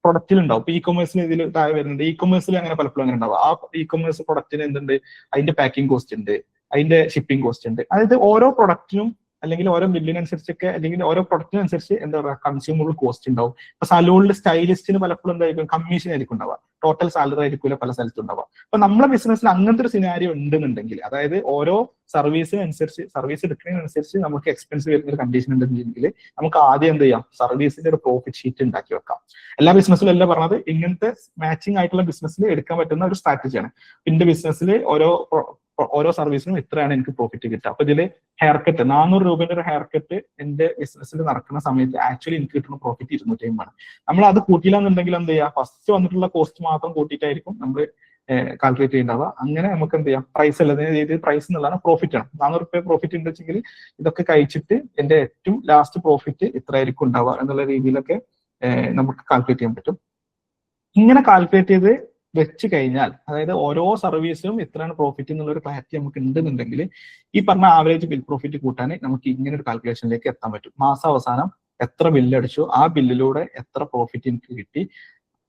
പ്രൊഡക്റ്റിൽ ഉണ്ടാവും. ഇപ്പൊ ഇ കൊമേഴ്സിൽ ഇതിൽ താഴെ വരുന്നുണ്ട്. ഇ കൊമേഴ്സിൽ അങ്ങനെ പലപ്പോഴും അങ്ങനെ ഉണ്ടാവുക. ആ ഇ കൊമേഴ്സ് പ്രൊഡക്റ്റിന് എന്തുണ്ട്, അതിന്റെ പാക്കിംഗ് കോസ്റ്റ് ഉണ്ട്, അതിന്റെ ഷിപ്പിംഗ് കോസ്റ്റ് ഉണ്ട്. അതായത് ഓരോ പ്രൊഡക്റ്റിനും അല്ലെങ്കിൽ ഓരോ ബില്ലിനനുസരിച്ചൊക്കെ അല്ലെങ്കിൽ ഓരോ പ്രൊഡക്റ്റിനനുസരിച്ച് എന്താ പറയുക കൺസ്യൂമബിൾ കോസ്റ്റ് ഉണ്ടാവും. ഇപ്പൊ സലൂണിൽ സ്റ്റൈലിസ്റ്റിന് പലപ്പോഴും എന്തായിരിക്കും കമ്മീഷൻ ആയിരിക്കും ഉണ്ടാവുക, ടോട്ടൽ സാലറി ആയിരിക്കില്ല പല സ്ഥലത്തും ഉണ്ടാവുക. അപ്പൊ നമ്മളെ ബിസിനസ്സിൽ അങ്ങനത്തെ ഒരു സിനാരിയോ ഉണ്ടെന്നുണ്ടെങ്കിൽ, അതായത് ഓരോ സർവീസിനനുസരിച്ച് സർവീസ് എടുക്കുന്നതിനനുസരിച്ച് നമുക്ക് എക്സ്പെൻസ് വരുന്ന ഒരു കണ്ടീഷൻ ഉണ്ടെന്നുണ്ടെങ്കിൽ നമുക്ക് ആദ്യം എന്ത് ചെയ്യാം, സർവീസിന്റെ ഒരു പ്രോഫിറ്റ് ഷീറ്റ് ഉണ്ടാക്കി വെക്കാം. എല്ലാ ബിസിനസ്സിലും അല്ല പറഞ്ഞത്, ഇങ്ങനത്തെ മാച്ചിങ് ആയിട്ടുള്ള ബിസിനസ്സിൽ എടുക്കാൻ പറ്റുന്ന ഒരു സ്ട്രാറ്റജിയാണ്. എന്റെ ബിസിനസ്സിൽ ഓരോ സർവീസിനും ഇത്രയാണ് എനിക്ക് പ്രോഫിറ്റ് കിട്ടുക. അപ്പൊ ഇതില് ഹെയർ കട്ട് 400 രൂപയുടെ ഒരു ഹെയർ കട്ട് എന്റെ ബിസിനസ്സിൽ നടക്കുന്ന സമയത്ത് ആക്ച്വലി എനിക്ക് കിട്ടുന്ന പ്രോഫിറ്റ് 250 ആണ്. നമ്മൾ അത് കൂട്ടിയില്ലാന്നുണ്ടെങ്കിൽ എന്ത് ചെയ്യുക, ഫസ്റ്റ് വന്നിട്ടുള്ള കോസ്റ്റ് മാത്രം കൂട്ടിയിട്ടായിരിക്കും നമ്മൾ കാൽക്കുലേറ്റ് ചെയ്യുന്നുണ്ടാവുക. അങ്ങനെ നമുക്ക് എന്ത് ചെയ്യാം, പ്രൈസ് അല്ല രീതിയിൽ പ്രൈസ് എന്നുള്ളതാണ് പ്രോഫിറ്റ് ആണ്. 400 രൂപ പ്രോഫിറ്റ് ഉണ്ടെങ്കിൽ ഇതൊക്കെ കഴിച്ചിട്ട് എന്റെ ഏറ്റവും ലാസ്റ്റ് പ്രോഫിറ്റ് ഇത്ര ആയിരിക്കും ഉണ്ടാവുക എന്നുള്ള രീതിയിലൊക്കെ നമുക്ക് കാൽക്കുലേറ്റ് ചെയ്യാൻ പറ്റും. ഇങ്ങനെ കാൽക്കുലേറ്റ് ചെയ്ത് വെച്ച് കഴിഞ്ഞാൽ, അതായത് ഓരോ സർവീസിനും ഇത്രയാണ് പ്രോഫിറ്റ് എന്നുള്ള ഒരു ക്ലാരിറ്റി നമുക്ക് ഉണ്ടെന്നുണ്ടെങ്കിൽ ഈ പറഞ്ഞ ആവറേജ് ബിൽ പ്രോഫിറ്റ് കൂട്ടാൻ നമുക്ക് ഇങ്ങനെ ഒരു കാൽക്കുലേഷനിലേക്ക് എത്താൻ പറ്റും. മാസാവസാനം എത്ര ബില്ല് അടിച്ചു, ആ ബില്ലിലൂടെ എത്ര പ്രോഫിറ്റ് എനിക്ക് കിട്ടി,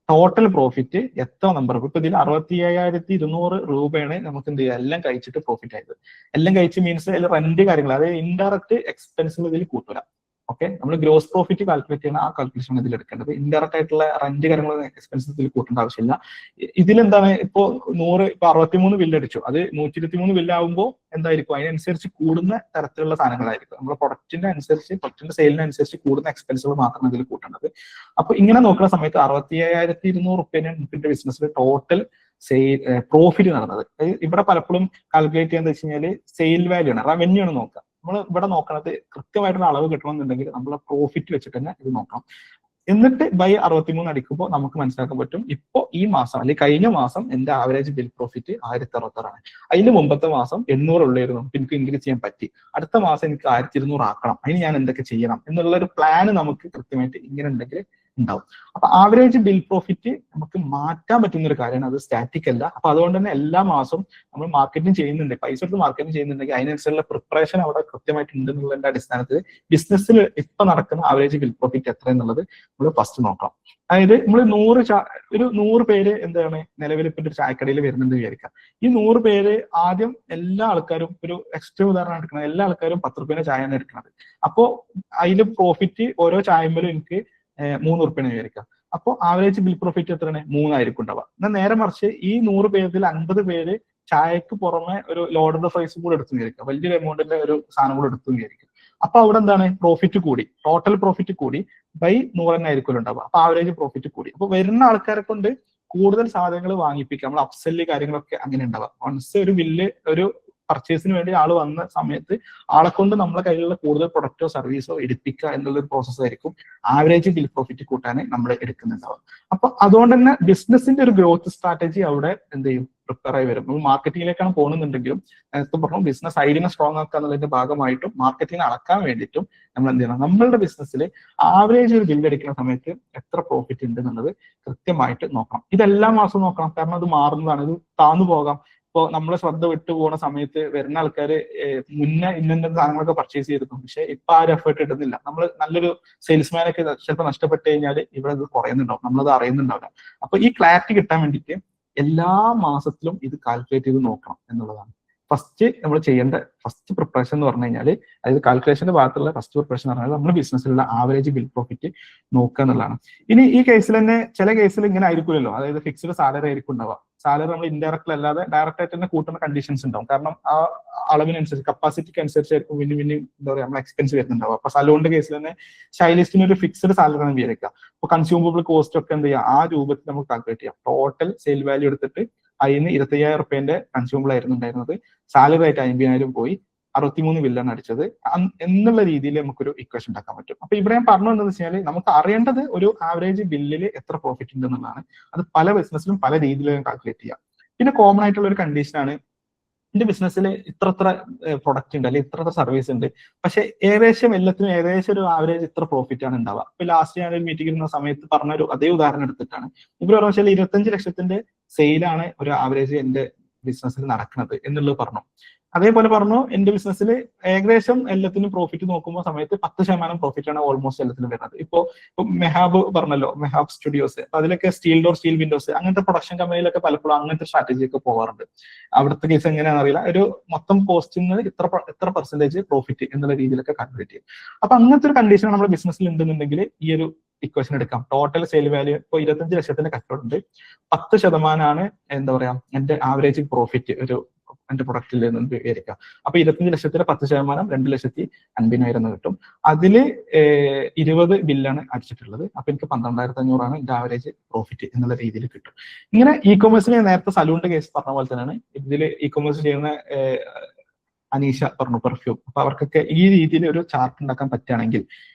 ടോട്ടൽ പ്രോഫിറ്റ് എത്ര നമ്പർ. ഇപ്പൊ ഇതിൽ 65,200 രൂപയാണ് നമുക്ക് എന്ത് ചെയ്യുക, എല്ലാം കഴിച്ചിട്ട് പ്രോഫിറ്റ് ആയത്. എല്ലാം കഴിച്ച് മീൻസ് അതിൽ റെന്റ് കാര്യങ്ങൾ, അതായത് ഇൻഡയറക്റ്റ് എക്സ്പെൻസുകൾ ഇതിൽ കൂട്ടില്ല. ഓക്കെ, നമ്മൾ ഗ്രോസ് പ്രോഫിറ്റ് കാൽക്കുലേറ്റ് ചെയ്യുന്ന ആ കാൽക്കുലേഷൻ ഇതിൽ എടുക്കേണ്ടത്. ഇൻഡയറക്റ്റ് ആയിട്ടുള്ള റെന്റ് കാര്യങ്ങൾ എക്സ്പെൻസസ് ഇതിൽ കൂട്ടേണ്ട ആവശ്യമില്ല. ഇതിലെന്താണ്, ഇപ്പൊ 63 ബില്ല് അടിച്ചു, അത് 123 ബില്ല് ആകുമ്പോൾ എന്തായിരിക്കും, അതിനനുസരിച്ച് കൂടുന്ന തരത്തിലുള്ള സാധനങ്ങളായിരിക്കും. നമ്മുടെ പ്രൊഡക്റ്റിന്റെ സെയിലിനനുസരിച്ച് കൂടുന്ന എക്സ്പെൻസുകൾ മാത്രമാണ് ഇതിൽ കൂട്ടേണ്ടത്. അപ്പൊ ഇങ്ങനെ നോക്കുന്ന സമയത്ത് 65,200 റുപ്യാണ് നമുക്ക് ബിസിനസ്സിൽ ടോട്ടൽ പ്രോഫിറ്റ് നടന്നത്. ഇവിടെ പലപ്പോഴും കാൽക്കുലേറ്റ് ചെയ്യാന്ന് വെച്ച് കഴിഞ്ഞാൽ സെയിൽ വാല്യൂ ആണ്, റവന്യൂ ആണ് നോക്കുക. നമ്മൾ ഇവിടെ നോക്കണത് കൃത്യമായിട്ടുള്ള അളവ് കിട്ടണമെന്നുണ്ടെങ്കിൽ നമ്മൾ പ്രോഫിറ്റ് വെച്ചിട്ട് തന്നെ ഇത് നോക്കണം. എന്നിട്ട് ബൈ 63 അടിക്കുമ്പോൾ നമുക്ക് മനസ്സിലാക്കാൻ പറ്റും, ഇപ്പൊ ഈ മാസം അല്ലെങ്കിൽ കഴിഞ്ഞ മാസം എന്റെ ആവറേജ് ബിൽ പ്രോഫിറ്റ് 1066 ആണ്. അതിന് മുമ്പത്തെ മാസം 800 ഉള്ളായിരുന്നു, എനിക്ക് ഇൻക്രീസ് ചെയ്യാൻ പറ്റി. അടുത്ത മാസം എനിക്ക് 1200 ആക്കണം, അതിന് ഞാൻ എന്തൊക്കെ ചെയ്യണം എന്നുള്ള ഒരു പ്ലാൻ നമുക്ക് കൃത്യമായിട്ട് ഇങ്ങനെ ഉണ്ടെങ്കിൽ ഉണ്ടാവും. അപ്പൊ ആവറേജ് ബിൽ പ്രോഫിറ്റ് നമുക്ക് മാറ്റാൻ പറ്റുന്ന ഒരു കാര്യമാണ്, അത് സ്റ്റാറ്റിക് അല്ല. അപ്പൊ അതുകൊണ്ട് തന്നെ എല്ലാ മാസവും നമ്മൾ മാർക്കറ്റിംഗ് ചെയ്യുന്നുണ്ട്, പൈസ എടുത്ത് മാർക്കറ്റിംഗ് ചെയ്യുന്നുണ്ടെങ്കിൽ അതിനനുസരിച്ചുള്ള പ്രിപ്പറേഷൻ അവിടെ കൃത്യമായിട്ട് ഉണ്ട് എന്നുള്ളതിന്റെ അടിസ്ഥാനത്തിൽ ബിസിനസ്സിൽ ഇപ്പൊ നടക്കുന്ന ആവറേജ് ബിൽ പ്രോഫിറ്റ് എത്ര എന്നുള്ളത് നമ്മൾ ഫസ്റ്റ് നോക്കാം. അതായത് നമ്മൾ 100 പേര് എന്താണ് നിലവിൽ ഇപ്പൊ ഒരു ചായക്കടയിൽ വരുന്നുണ്ട് വിചാരിക്കാം. ഈ 100 പേര് ആദ്യം എല്ലാ ആൾക്കാരും, ഒരു എക്സ്ട്രാ ഉദാഹരണം എടുക്കുന്നത്, എല്ലാ ആൾക്കാരും 10 രൂപേന്റെ ചായയാണ് എടുക്കുന്നത്. അപ്പോ അതിൽ പ്രോഫിറ്റ് ഓരോ ചായമ്പലും എനിക്ക് 3 റുപ്യാണ് വിചാരിക്കാം. അപ്പോൾ ആവറേജ് ബിൽ പ്രോഫിറ്റ് എത്രയാണ്, 3 ആയിരിക്കും ഉണ്ടാവുക. എന്നാൽ നേരെ മറിച്ച് ഈ 100 പേരിൽ 50 പേര് ചായക്ക് പുറമെ ഒരു ലോഡഡ് ഫ്രൈസ് കൂടെ എടുത്തു വിചാരിക്കാം, വലിയൊരു എമൗണ്ടിന്റെ ഒരു സാധനം കൂടെ എടുത്തു വിചാരിക്കും. അപ്പൊ അവിടെ എന്താണ്, പ്രോഫിറ്റ് കൂടി, ടോട്ടൽ പ്രോഫിറ്റ് കൂടി, ബൈ 100 തന്നെ ആയിരിക്കും ഉണ്ടാവുക. അപ്പൊ ആവറേജ് പ്രോഫിറ്റ് കൂടി. അപ്പൊ വരുന്ന ആൾക്കാരെ കൊണ്ട് കൂടുതൽ സാധനങ്ങൾ വാങ്ങിപ്പിക്കുക, നമ്മൾ അപ്സെല്ല് കാര്യങ്ങളൊക്കെ അങ്ങനെ ഉണ്ടാവുക. വൺസ് ഒരു ബില്ല് ഒരു പർച്ചേസിന് വേണ്ടി ആൾ വന്ന സമയത്ത് ആളെ കൊണ്ട് നമ്മളെ കയ്യിലുള്ള കൂടുതൽ പ്രൊഡക്റ്റോ സർവീസോ എടുപ്പിക്കുക എന്നുള്ളൊരു പ്രോസസ് ആയിരിക്കും ആവറേജ് ബിൽ പ്രോഫിറ്റ് കൂട്ടാൻ നമ്മൾ എടുക്കുന്നുണ്ടാവുക. അപ്പൊ അതുകൊണ്ട് തന്നെ ബിസിനസിന്റെ ഒരു ഗ്രോത്ത് സ്ട്രാറ്റജി അവിടെ എന്ത് ചെയ്യും, പ്രിപ്പയർ ആയി വരും. നമ്മൾ മാർക്കറ്റിംഗിലേക്കാണ് പോകുന്നുണ്ടെങ്കിലും നേരത്തെ പറഞ്ഞു ബിസിനസ് ഐഡിയനെ സ്ട്രോങ് ആക്കുക എന്നുള്ളതിന്റെ ഭാഗമായിട്ടും മാർക്കറ്റിംഗ് അളക്കാൻ വേണ്ടിയിട്ടും നമ്മൾ എന്ത് ചെയ്യണം, നമ്മളുടെ ബിസിനസ്സിൽ ആവറേജ് ഒരു ബില്ല് അടിക്കുന്ന സമയത്ത് എത്ര പ്രോഫിറ്റ് ഉണ്ട് എന്നുള്ളത് കൃത്യമായിട്ട് നോക്കണം. ഇതെല്ലാ മാസവും നോക്കണം, കാരണം അത് മാറുന്നതാണ്, ഇത് താന്നു പോകാം. ഇപ്പോൾ നമ്മളെ ശ്രദ്ധ വിട്ടു പോകുന്ന സമയത്ത് വരുന്ന ആൾക്കാർ മുന്നേ ഇന്ന സാധനങ്ങളൊക്കെ പർച്ചേസ് ചെയ്തിരുന്നു, പക്ഷെ ഇപ്പൊ ആ ഒരു എഫേർട്ട് ഇടുന്നില്ല. നമ്മൾ നല്ലൊരു സെയിൽസ്മാനൊക്കെ ചിലപ്പോൾ നഷ്ടപ്പെട്ട് കഴിഞ്ഞാൽ ഇവിടെ ഇത് കുറയുന്നുണ്ടാവും, നമ്മളത് അറിയുന്നുണ്ടാവില്ല. അപ്പൊ ഈ ക്ലാരിറ്റി കിട്ടാൻ വേണ്ടിയിട്ട് എല്ലാ മാസത്തിലും ഇത് കാൽക്കുലേറ്റ് ചെയ്ത് നോക്കണം എന്നുള്ളതാണ് ഫസ്റ്റ് നമ്മൾ ചെയ്യേണ്ട ഫസ്റ്റ് പ്രിപ്പറേഷൻ എന്ന് പറഞ്ഞു കഴിഞ്ഞാൽ. അതായത് കാൽക്കുലേഷന്റെ ഭാഗത്തുള്ള ഫസ്റ്റ് പ്രിപ്പറേഷൻ എന്ന് പറഞ്ഞാൽ നമ്മൾ ബിസിനസ്സിലുള്ള ആവറേജ് ബിൽ പ്രോഫിറ്റ് നോക്കുക എന്നുള്ളതാണ്. ഇനി ഈ കേസിൽ തന്നെ ചില കേസിൽ ഇങ്ങനെ ആയിരിക്കുമല്ലോ, അതായത് ഫിക്സ്ഡ് സാലറി ആയിരിക്കും ഉണ്ടാവുക. സാലറി നമ്മൾ ഇൻഡയറക്റ്റ് അല്ലാതെ ഡയറക്റ്റ് ആയിട്ട് തന്നെ കൂട്ടുന്ന കണ്ടീഷൻസ് ഉണ്ടാവും. കാരണം ആ അളവിനനുസരിച്ച് കപ്പാസിറ്റിക്ക് അനുസരിച്ചായിരിക്കും പിന്നെ എന്താ പറയുക നമ്മൾ എക്സ്പെൻസ് വരുന്നുണ്ടാവും. അപ്പൊ സലൂണിന്റെ കേസിൽ തന്നെ സ്റ്റൈലിസ്റ്റിന് ഒരു ഫിക്സ്ഡ് സാലറി ആണ് വിചാരിക്കുക. അപ്പൊ കൺസ്യൂമബിൾ കോസ്റ്റ് ഒക്കെ എന്ത് ചെയ്യുക, ആ രൂപത്തിൽ നമുക്ക് കാൽക്കുലേറ്റ് ചെയ്യാം. ടോട്ടൽ സെയിൽ വാല്യൂ എടുത്തിട്ട് അതിന് 25,000 റുപ്യന്റെ കൺസ്യൂമബിൾ ആയിരുന്നു ഉണ്ടായിരുന്നത്, സാലറി ആയിട്ട് 50,000 പോയി, 63 ബില്ലാണ് അടിച്ചത് എന്നുള്ള രീതിയിൽ നമുക്കൊരു ഇക്വേഷൻ ഉണ്ടാക്കാൻ പറ്റും. അപ്പൊ ഇവിടെ ഞാൻ പറഞ്ഞു എന്താണെന്ന് വെച്ചാൽ നമുക്ക് അറിയേണ്ടത് ഒരു ആവറേജ് ബില്ലിൽ എത്ര പ്രോഫിറ്റ് ഉണ്ട് എന്നുള്ളതാണ്. അത് പല ബിസിനസ്സിലും പല രീതിയിലും കാൽക്കുലേറ്റ് ചെയ്യാം. പിന്നെ കോമൺ ആയിട്ടുള്ള ഒരു കണ്ടീഷനാണ്, എന്റെ ബിസിനസ്സിൽ ഇത്ര പ്രൊഡക്റ്റ് ഉണ്ട് അല്ലെങ്കിൽ ഇത്ര സർവീസ് ഉണ്ട്, പക്ഷെ ഏകദേശം എല്ലാത്തിനും ഏകദേശം ഒരു ആവറേജ് ഇത്ര പ്രോഫിറ്റ് ആണ് ഉണ്ടാവുക. ഇപ്പൊ ലാസ്റ്റ് ഞാൻ ഒരു മീറ്റിംഗ് ഇരുന്ന സമയത്ത് പറഞ്ഞൊരു അതേ ഉദാഹരണം എടുത്തിട്ടാണ്. ഇവർ പറഞ്ഞ വെച്ചാൽ 25 ലക്ഷത്തിന്റെ സെയിലാണ് ഒരു ആവറേജ് എന്റെ ബിസിനസ്സിൽ നടക്കുന്നത് എന്നുള്ളത് പറഞ്ഞു. അതേപോലെ പറഞ്ഞു എന്റെ ബിസിനസ്സിൽ ഏകദേശം എല്ലാത്തിനും പ്രോഫിറ്റ് നോക്കുമ്പോൾ സമയത്ത് 10% പ്രോഫിറ്റ് ആണ് ഓൾമോസ്റ്റ് എല്ലാത്തിനും വരുന്നത്. ഇപ്പൊ മെഹാബ് പറഞ്ഞല്ലോ, മെഹാബ് സ്റ്റുഡിയോസ്, അതിലൊക്കെ സ്റ്റീൽ ഡോർ, സ്റ്റീൽ വിൻഡോസ് അങ്ങനത്തെ പ്രൊഡക്ഷൻ കമ്പനിയിലൊക്കെ പലപ്പോഴും അങ്ങനത്തെ സ്ട്രാറ്റജി ഒക്കെ പോകാറുണ്ട്. അവിടുത്തെ കേസ് എങ്ങനെയാണെന്ന് അറിയില്ല, ഒരു മൊത്തം കോസ്റ്റിൽ നിന്ന് ഇത്ര പെർസെന്റേജ് പ്രോഫിറ്റ് എന്നുള്ള രീതിയിലൊക്കെ കാൽക്കുലേറ്റ് ചെയ്യും. അപ്പൊ അങ്ങനത്തെ ഒരു കണ്ടീഷൻ നമ്മുടെ ബിസിനസ്സിൽ ഉണ്ടെന്നുണ്ടെങ്കിൽ ഈ ഒരു ഇക്വേഷൻ എടുക്കാം. ടോട്ടൽ സെയിൽ വാല്യൂ ഇപ്പൊ 25 ലക്ഷത്തിന്റെ കച്ചവടമുണ്ട്, 10% എന്താ പറയാ എന്റെ ആവറേജ് പ്രോഫിറ്റ് ഒരു എന്റെ പ്രൊഡക്റ്റിൽ നിന്ന് വിചാരിക്കാം. അപ്പൊ 25 ലക്ഷത്തിലെ 10% 2,50,000 കിട്ടും. അതില് 20 ബില്ലാണ് അടിച്ചിട്ടുള്ളത്. അപ്പൊ എനിക്ക് 12,500 എന്റെ ആവറേജ് പ്രോഫിറ്റ് എന്നുള്ള രീതിയിൽ കിട്ടും. ഇങ്ങനെ ഇ കൊമേഴ്സിൽ നേരത്തെ സലൂണിന്റെ കേസ് പറഞ്ഞ പോലെ തന്നെയാണ് ഇതിൽ ഇ കൊമേഴ്സ് ചെയ്യുന്ന അനീഷ പറഞ്ഞു പെർഫ്യൂം. അപ്പൊ അവർക്കൊക്കെ ഈ രീതിയിൽ ഒരു ചാർട്ട് ഉണ്ടാക്കാൻ പറ്റുകയാണെങ്കിൽ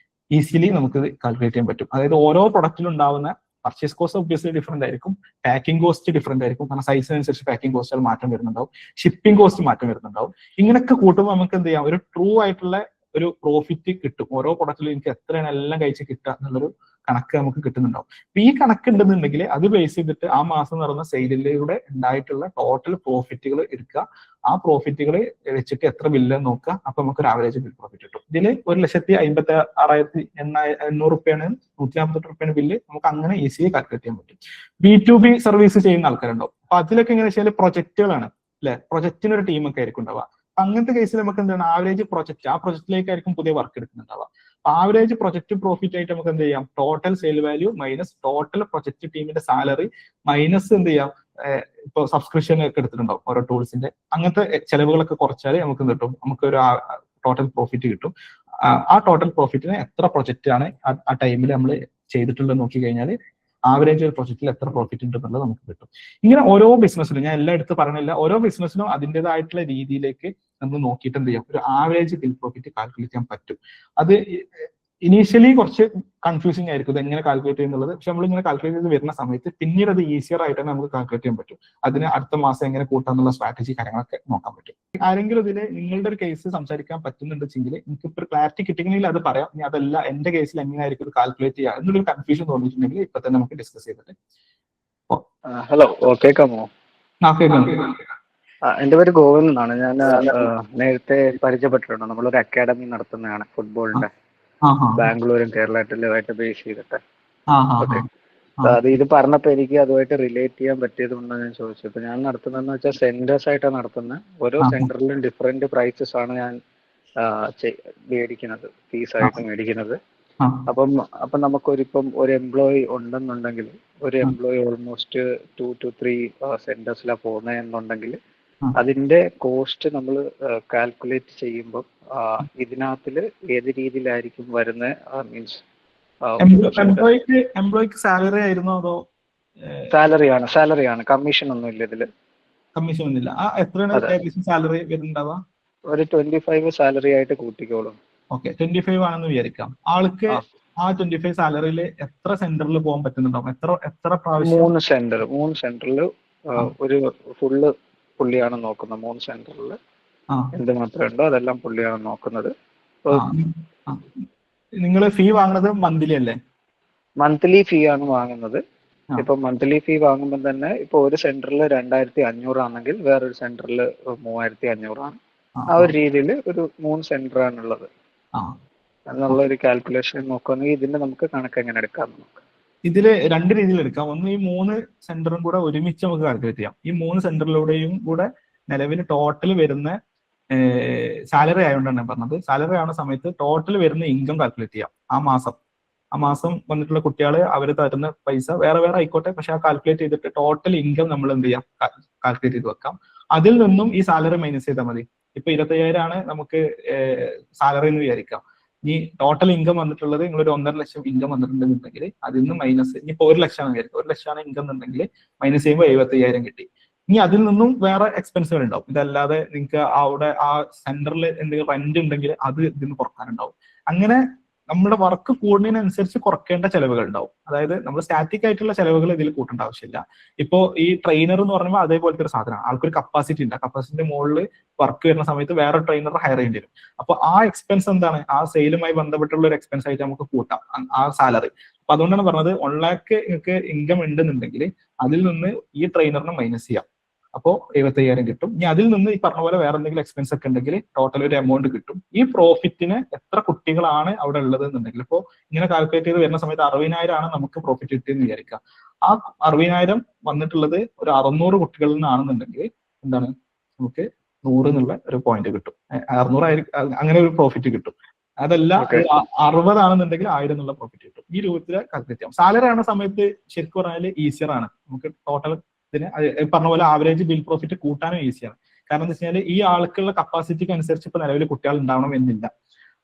ഈസിലി നമുക്ക് കാൽക്കുലേറ്റ് ചെയ്യാൻ പറ്റും. അതായത് ഓരോ പ്രൊഡക്റ്റിലും ഉണ്ടാവുന്ന പർച്ചേസ് കോസ്റ്റ് ഒബ്വിയസ്ലി ഡിഫറെന്റ് ആയിരിക്കും, പാക്കിംഗ് കോസ്റ്റ് ഡിഫറെന്റ് ആയിരിക്കും, കാരണം സൈസിനനുസരിച്ച് പാക്കിംഗ് കോസ്റ്റുകൾ മാറ്റം വരുന്നുണ്ടാവും, ഷിപ്പിംഗ് കോസ്റ്റ് മാറ്റം വരുന്നുണ്ടാവും. ഇങ്ങനെയൊക്കെ കൂട്ടുമ്പോൾ നമുക്ക് എന്ത് ചെയ്യാം, ഒരു ട്രൂ ആയിട്ടുള്ള ഒരു പ്രോഫിറ്റ് കിട്ടും. ഓരോ പ്രൊഡക്റ്റിലും എനിക്ക് എത്രയാണ് എല്ലാം കഴിച്ച് കിട്ടുക എന്നുള്ളൊരു കണക്ക് നമുക്ക് കിട്ടുന്നുണ്ടാവും. അപ്പൊ ഈ കണക്ക് ഉണ്ടെന്നുണ്ടെങ്കിൽ അത് ബേസ് ചെയ്തിട്ട് ആ മാസം നടന്ന സെയിലിലൂടെ ഉണ്ടായിട്ടുള്ള ടോട്ടൽ പ്രോഫിറ്റുകൾ എടുക്കുക, ആ പ്രോഫിറ്റുകൾ വെച്ചിട്ട് എത്ര ബില്ല് നോക്കുക, അപ്പൊ നമുക്ക് ഒരു ആവറേജ് ബിൽ പ്രോഫിറ്റ് കിട്ടും. ഇതിൽ 1,56,800 റുപ്യാണ്, 148 റുപ്യാണ് ബില്ല്. നമുക്ക് അങ്ങനെ ഈസിയായി കാൽക്കുലേറ്റ് ചെയ്യാൻ പറ്റും. B2B സർവീസ് ചെയ്യുന്ന ആൾക്കാരുണ്ടാവും. അപ്പൊ അതിലൊക്കെ എങ്ങനെ വെച്ചാൽ പ്രൊജക്റ്റുകളാണ് അല്ലെ, പ്രൊജക്റ്റിന് ഒരു ടീമൊക്കെ ആയിരിക്കും ഉണ്ടാവുക. അങ്ങനത്തെ കേസിൽ നമുക്ക് എന്താണ് ആവറേജ് പ്രൊജക്ട്, ആ പ്രൊജക്റ്റിലേക്കായിരിക്കും പുതിയ വർക്ക് എടുക്കുന്നുണ്ടാവുക. ആവറേജ് പ്രൊജക്ട് പ്രോഫിറ്റ് ആയിട്ട് നമുക്ക് എന്ത് ചെയ്യാം, total sale value minus total project ടീമിന്റെ സാലറി മൈനസ് എന്ത് ചെയ്യാം, ഇപ്പൊ സബ്സ്ക്രിപ്ഷൻ ഒക്കെ എടുത്തിട്ടുണ്ടാവും ഓരോ ടൂൾസിന്റെ, അങ്ങനത്തെ ചെലവുകളൊക്കെ കുറച്ചാൽ നമുക്ക് കിട്ടും, നമുക്കൊരു ടോട്ടൽ പ്രോഫിറ്റ് കിട്ടും. ആ ടോട്ടൽ പ്രോഫിറ്റിന് എത്ര പ്രൊജക്റ്റ് ആണ് ആ ടൈമിൽ നമ്മൾ ചെയ്തിട്ടുള്ളത് നോക്കി കഴിഞ്ഞാൽ ആവറേജ് ഒരു പ്രൊജക്റ്റിൽ എത്ര പ്രോഫിറ്റ് ഉണ്ട് എന്നുള്ളത് നമുക്ക് കിട്ടും. ഇങ്ങനെ ഓരോ ബിസിനസ്സിലും, ഞാൻ എല്ലാം എടുത്ത് പറഞ്ഞില്ല, ഓരോ ബിസിനസ്സിനും അതിൻ്റെതായിട്ടുള്ള രീതിയിലേക്ക് നമ്മൾ നോക്കിയിട്ട് എന്ത് ചെയ്യാം, ഒരു ആവറേജ് ബിൽ പ്രോഫിറ്റ് കാൽക്കുലേറ്റ് ചെയ്യാൻ പറ്റും. അത് ഇനീഷ്യലി കുറച്ച് കൺഫ്യൂസിങ് ആയിരിക്കും ഇത് എങ്ങനെ കാൽക്കുലേറ്റ് ചെയ്യുന്നുള്ളത്. പക്ഷെ നമ്മൾ ഇങ്ങനെ കാൽക്കുലേറ്റ് ചെയ്ത് വരുന്ന സമയത്ത് പിന്നീട് അത് ഈസിയർ ആയിട്ട് തന്നെ നമുക്ക് കാൽക്കുലേറ്റ് ചെയ്യാൻ പറ്റും. അതിന് അടുത്ത മാസം എങ്ങനെ കൂട്ടാന്നുള്ള സ്ട്രാറ്റജി കാര്യങ്ങളൊക്കെ നോക്കാൻ പറ്റും. ആരെങ്കിലും ഇതിൽ നിങ്ങളുടെ ഒരു കേസ് സംസാരിക്കാൻ പറ്റുന്നുണ്ടെങ്കിൽ എനിക്ക് ഇപ്പൊ ക്ലാരിറ്റി കിട്ടിയെങ്കിൽ അത് പറയാം. ഇനി അതല്ല എന്റെ കേസിൽ എങ്ങനെയായിരിക്കും കാൽക്കുലേറ്റ് ചെയ്യുക എന്നൊരു കൺഫ്യൂഷൻ തോന്നിയിട്ടുണ്ടെങ്കിൽ ഇപ്പൊ തന്നെ നമുക്ക് ഡിസ്കസ് ചെയ്തിട്ട്. ഹലോ, കേൾക്കാമോ? കേൾക്കാം. എന്റെ പേര് ഗോവിന്ദ് എന്നാണ്. ഞാൻ നേരത്തെ പരിചയപ്പെട്ടിട്ടുണ്ട്. നമ്മളൊരു അക്കാഡമി നടത്തുന്നതാണ് ഫുട്ബോളിന്റെ, ബാംഗ്ലൂരും കേരളത്തിലുമായിട്ട് ബേസ് ചെയ്തിട്ട്. ഓക്കെ, അത് ഇത് പറഞ്ഞപ്പോ എനിക്ക് അതുമായിട്ട് റിലേറ്റ് ചെയ്യാൻ പറ്റിയത് കൊണ്ടാണ് ഞാൻ ചോദിച്ചത്. ഇപ്പൊ ഞാൻ നടത്തുന്നതെന്ന് വെച്ചാൽ സെന്റേഴ്സ് ആയിട്ടാണ് നടത്തുന്നത്. ഓരോ സെന്ററിലും ഡിഫറെന്റ് പ്രൈസസ് ആണ് ഞാൻ മേടിക്കുന്നത്, ഫീസായിട്ട് മേടിക്കുന്നത്. അപ്പം നമുക്കൊരിപ്പം ഒരു എംപ്ലോയി ഉണ്ടെന്നുണ്ടെങ്കിൽ, ഒരു എംപ്ലോയി ഓൾമോസ്റ്റ് 2 to 3 സെന്റേഴ്സിലാണ് പോകുന്നതെന്നുണ്ടെങ്കിൽ അതിന്റെ കോസ്റ്റ് നമ്മൾ കാൽക്കുലേറ്റ് ചെയ്യുമ്പോൾ ഇതിനകത്തില് ഏത് രീതിയിലായിരിക്കും വരുന്നത്? മീൻസ് എംപ്ലോയിക്ക് സാലറി ആയിരുന്നോ അതോ? സാലറിയാണ്, കമ്മീഷൻ ഒന്നും ഇല്ല ഇതില്. കമ്മീഷൻ ഒന്നുമില്ല. എത്രയാണ് സാലറി വരുന്നുണ്ടാവുക? ഒരു 25 സാലറി ആയിട്ട് കൂട്ടിക്കോളും. ഓക്കെ, 25 ആണെന്ന് വിചാരിക്കാം. ആൾക്ക് ആ 25 സാലറിയിൽ എത്ര സെന്ററിൽ പോകാൻ പറ്റുന്നുണ്ടാവും? എത്ര പ്രാവശ്യം? 3 സെന്ററിൽ ഒരു ഫുള്ള് പുള്ളിയാണ് നോക്കുന്നത്. 3 സെന്ററിൽ എന്ത് മാത്രമേ ഉണ്ടോ അതെല്ലാം പുള്ളിയാണ് നോക്കുന്നത്. നിങ്ങൾ ഫീ വാങ്ങുന്നത് മന്ത്ലി അല്ലേ? മന്ത്ലി ഫീ ആണ് വാങ്ങുന്നത്. ഇപ്പൊ മന്ത്ലി ഫീ വാങ്ങുമ്പോൾ തന്നെ ഇപ്പൊ ഒരു സെന്ററിൽ 2,500 ആണെങ്കിൽ വേറൊരു സെന്ററിൽ 3,500 ആണ്. ആ ഒരു രീതിയിൽ ഒരു 3 സെന്റർ ആണുള്ളത് എന്നുള്ള ഒരു കാൽക്കുലേഷൻ നോക്കുകയാണെങ്കിൽ ഇതിന്റെ നമുക്ക് കണക്ക് എങ്ങനെ എടുക്കാം നോക്കാം. ഇതില് 2 രീതിയിൽ എടുക്കാം. ഒന്ന്, ഈ 3 സെന്ററും കൂടെ ഒരുമിച്ച് നമുക്ക് കാൽക്കുലേറ്റ് ചെയ്യാം. ഈ 3 സെന്ററിലൂടെയും കൂടെ നിലവിൽ ടോട്ടൽ വരുന്ന സാലറി ആയതുകൊണ്ടാണ് ഞാൻ പറഞ്ഞത്. സാലറി ആവുന്ന സമയത്ത് ടോട്ടൽ വരുന്ന ഇൻകം കാൽക്കുലേറ്റ് ചെയ്യാം. ആ മാസം വന്നിട്ടുള്ള കുട്ടികൾ അവർ തരുന്ന പൈസ വേറെ വേറെ ആയിക്കോട്ടെ, പക്ഷെ ആ കാൽക്കുലേറ്റ് ചെയ്തിട്ട് ടോട്ടൽ ഇൻകം നമ്മൾ എന്ത് ചെയ്യാം, കാൽക്കുലേറ്റ് ചെയ്ത് വെക്കാം. അതിൽ നിന്നും ഈ സാലറി മൈനസ് ചെയ്താൽ മതി. ഇപ്പൊ 25,000 ആണ് നമുക്ക് സാലറി എന്ന് വിചാരിക്കാം. ഈ ടോട്ടൽ ഇൻകം വന്നിട്ടുള്ളത് നിങ്ങളൊരു 1.5 ലക്ഷം ഇൻകം വന്നിട്ടുണ്ടെന്നുണ്ടെങ്കിൽ അതിൽ നിന്ന് മൈനസ്, ഇനിയിപ്പോ 1 ലക്ഷമാണ് വിചാരിക്കും, 1 ലക്ഷമാണ് ഇൻകം എന്നുണ്ടെങ്കിൽ മൈനസ് ചെയ്യുമ്പോൾ 75,000 കിട്ടി. ഇനി അതിൽ നിന്നും വേറെ എക്സ്പെൻസുകൾ ഉണ്ടാവും. ഇതല്ലാതെ നിങ്ങൾക്ക് അവിടെ ആ സെന്ററിൽ എന്തെങ്കിലും റെന്റ് ഉണ്ടെങ്കിൽ അത് ഇതിന് കുറക്കാനുണ്ടാവും. അങ്ങനെ നമ്മുടെ വർക്ക് കൂടുന്നതിനനുസരിച്ച് കുറയ്ക്കേണ്ട ചെലവുകൾ ഉണ്ടാവും. അതായത് നമ്മൾ സ്റ്റാറ്റിക് ആയിട്ടുള്ള ചെലവുകൾ ഇതിൽ കൂട്ടേണ്ട ആവശ്യമില്ല. ഇപ്പോ ഈ ട്രെയിനർ എന്ന് പറയുമ്പോൾ അതേപോലത്തെ ഒരു സാധനമാണ്. ആൾക്കൊരു കപ്പാസിറ്റി ഉണ്ട്. കപ്പാസിറ്റിന്റെ മുകളിൽ വർക്ക് വരുന്ന സമയത്ത് വേറെ ട്രെയിനർ ഹയർ ചെയ്യേണ്ടി വരും. അപ്പൊ ആ എക്സ്പെൻസ് എന്താണ്, ആ സെയിലുമായി ബന്ധപ്പെട്ടുള്ള ഒരു എക്സ്പെൻസ് ആയിട്ട് നമുക്ക് കൂട്ടാം ആ സാലറി. അപ്പൊ അതുകൊണ്ടാണ് പറഞ്ഞത് 1 lakh നിങ്ങൾക്ക് ഇൻകം ഉണ്ടെന്നുണ്ടെങ്കിൽ അതിൽ നിന്ന് ഈ ട്രെയിനറിനെ മൈനസ് ചെയ്യാം. അപ്പോൾ 75,000 കിട്ടും. ഇനി അതിൽ നിന്ന് ഈ പറഞ്ഞ പോലെ വേറെ എന്തെങ്കിലും എക്സ്പെൻസ് ഒക്കെ ഉണ്ടെങ്കിൽ ടോട്ടൽ ഒരു എമൗണ്ട് കിട്ടും. ഈ പ്രോഫിറ്റിന് എത്ര കുട്ടികളാണ് അവിടെ ഉള്ളത് എന്നുണ്ടെങ്കിൽ ഇപ്പോൾ ഇങ്ങനെ കാൽക്കുലേറ്റ് ചെയ്ത് വരുന്ന സമയത്ത് 60,000 ആണ് നമുക്ക് പ്രോഫിറ്റ് കിട്ടിയെന്ന് വിചാരിക്കുക. ആ 60,000 വന്നിട്ടുള്ളത് ഒരു 600 കുട്ടികളിൽ നിന്നാണെന്നുണ്ടെങ്കിൽ എന്താണ് നമുക്ക് 100 എന്നുള്ള ഒരു പോയിന്റ് കിട്ടും. 600 അങ്ങനെ ഒരു പ്രോഫിറ്റ് കിട്ടും. അതല്ല 60 ആണെന്നുണ്ടെങ്കിൽ 1000 എന്നുള്ള പ്രോഫിറ്റ് കിട്ടും. ഈ രൂപത്തിൽ കാൽക്കുലേറ്റ് ചെയ്യാം. സാലറി ആവുന്ന സമയത്ത് ശരിക്കും പറഞ്ഞാൽ ഈസിയർ ആണ്. നമുക്ക് ടോട്ടൽ ഇതിന് പറഞ്ഞ പോലെ ആവറേജ് ബിൽ പ്രോഫിറ്റ് കൂട്ടാനും ഈസിയാണ്. കാരണം എന്താ വെച്ചാൽ ഈ ആൾക്കുള്ള കപ്പാസിറ്റിക്ക് അനുസരിച്ച് ഇപ്പൊ നിലവിൽ കുട്ടികൾ ഉണ്ടാവണം എന്നില്ല.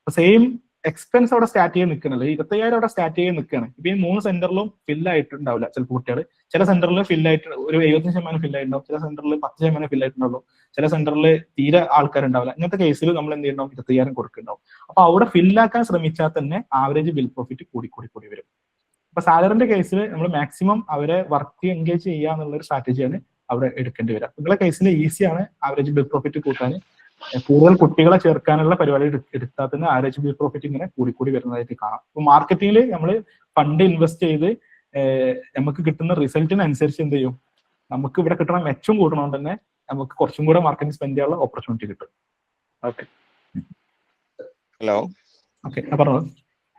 സെയിം എക്സ്പെൻസ് അവിടെ സ്റ്റാർട്ട് ചെയ്ത് നിൽക്കണല്ലോ, 25,000 അവിടെ സ്റ്റാർട്ട് ചെയ്ത് നിൽക്കുകയാണ്. ഇപ്പൊ ഈ 3 സെന്ററിലും ഫിൽ ആയിട്ടുണ്ടാവില്ല ചിലപ്പോൾ കുട്ടികൾ. ചില സെന്ററിൽ ഫിൽ ആയിട്ട് ഒരു 75% ഫിൽ ആയിട്ടുണ്ടാവും, ചില സെന്ററിൽ 10% ഫിൽ ആയിട്ടുണ്ടാവുള്ളൂ, ചില സെന്ററിൽ തീരെ ആൾക്കാരുണ്ടാവില്ല. ഇങ്ങനത്തെ കേസിൽ നമ്മൾ എന്ത് ചെയ്യണം, 25,000 കൊടുക്കുന്നുണ്ടാവും. അപ്പൊ അവിടെ ഫില്ലാക്കാൻ ശ്രമിച്ചാൽ തന്നെ ആവറേജ് ബിൽ പ്രോഫിറ്റ് കൂടി വരും. അപ്പൊ സാലറിന്റെ കേസിൽ നമ്മൾ മാക്സിമം അവരെ വർക്ക് എൻഗേജ് ചെയ്യുക എന്നുള്ള ഒരു സ്ട്രാറ്റജിയാണ് അവിടെ എടുക്കേണ്ടി വരിക. നിങ്ങളുടെ കേസിൽ ഈസിയാണ് ആവറേജ് ബിൽ പ്രോഫിറ്റ് കൂട്ടാൻ. കൂടുതൽ കുട്ടികളെ ചേർക്കാനുള്ള പരിപാടി എടുത്താൽ തന്നെ ആവറേജ് ബിൽ പ്രോഫിറ്റ് ഇങ്ങനെ കൂടി വരുന്നതായിട്ട് കാണാം. അപ്പൊ മാർക്കറ്റിംഗിൽ നമ്മൾ ഫണ്ട് ഇൻവെസ്റ്റ് ചെയ്ത് നമുക്ക് കിട്ടുന്ന റിസൾട്ടിനനുസരിച്ച് എന്ത് ചെയ്യും, നമുക്ക് ഇവിടെ കിട്ടുന്ന മെച്ചം കൂടണോണ്ട് തന്നെ നമുക്ക് കുറച്ചും കൂടെ മാർക്കറ്റിംഗ് സ്പെൻഡ് ചെയ്യാനുള്ള ഓപ്പർച്യൂണിറ്റി കിട്ടും. Okay, hello. ഓക്കെ, പറഞ്ഞോളൂ.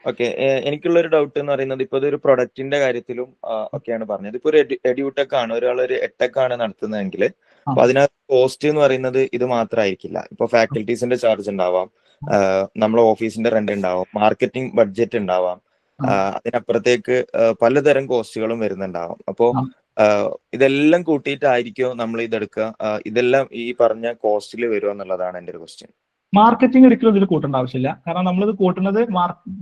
ഓക്കെ, എനിക്കുള്ള ഒരു ഡൗട്ട് എന്ന് പറയുന്നത് ഇപ്പൊ ഇതൊരു പ്രൊഡക്റ്റിന്റെ കാര്യത്തിലും ഒക്കെയാണ് പറഞ്ഞത്. ഇപ്പൊ ഒരു എഡ്യൂടെക് ആണ്, ഒരാൾ ഒരു എഡ്ടെക് ആണ് നടത്തുന്നതെങ്കിൽ അപ്പൊ അതിനകത്ത് കോസ്റ്റ് എന്ന് പറയുന്നത് ഇത് മാത്രമായിരിക്കില്ല. ഇപ്പൊ ഫാക്കൽറ്റീസിന്റെ ചാർജ് ഉണ്ടാവാം, നമ്മളെ ഓഫീസിന്റെ റെന്റ് ഉണ്ടാവാം, മാർക്കറ്റിംഗ് ബഡ്ജറ്റ് ഉണ്ടാവാം, അതിനപ്പുറത്തേക്ക് പലതരം കോസ്റ്റുകളും വരുന്നുണ്ടാവാം. അപ്പോ ഇതെല്ലാം കൂട്ടിയിട്ടായിരിക്കും നമ്മൾ ഇതെടുക്കുക, ഇതെല്ലാം ഈ പറഞ്ഞ കോസ്റ്റിൽ വരുമോ എന്നുള്ളതാണ് എന്റെ ഒരു ക്വസ്റ്റ്യൻ. മാർക്കറ്റിംഗ് ഒരിക്കലും ഇതിൽ കൂട്ടേണ്ട ആവശ്യമില്ല. കാരണം നമ്മളിത് കൂട്ടുന്നത്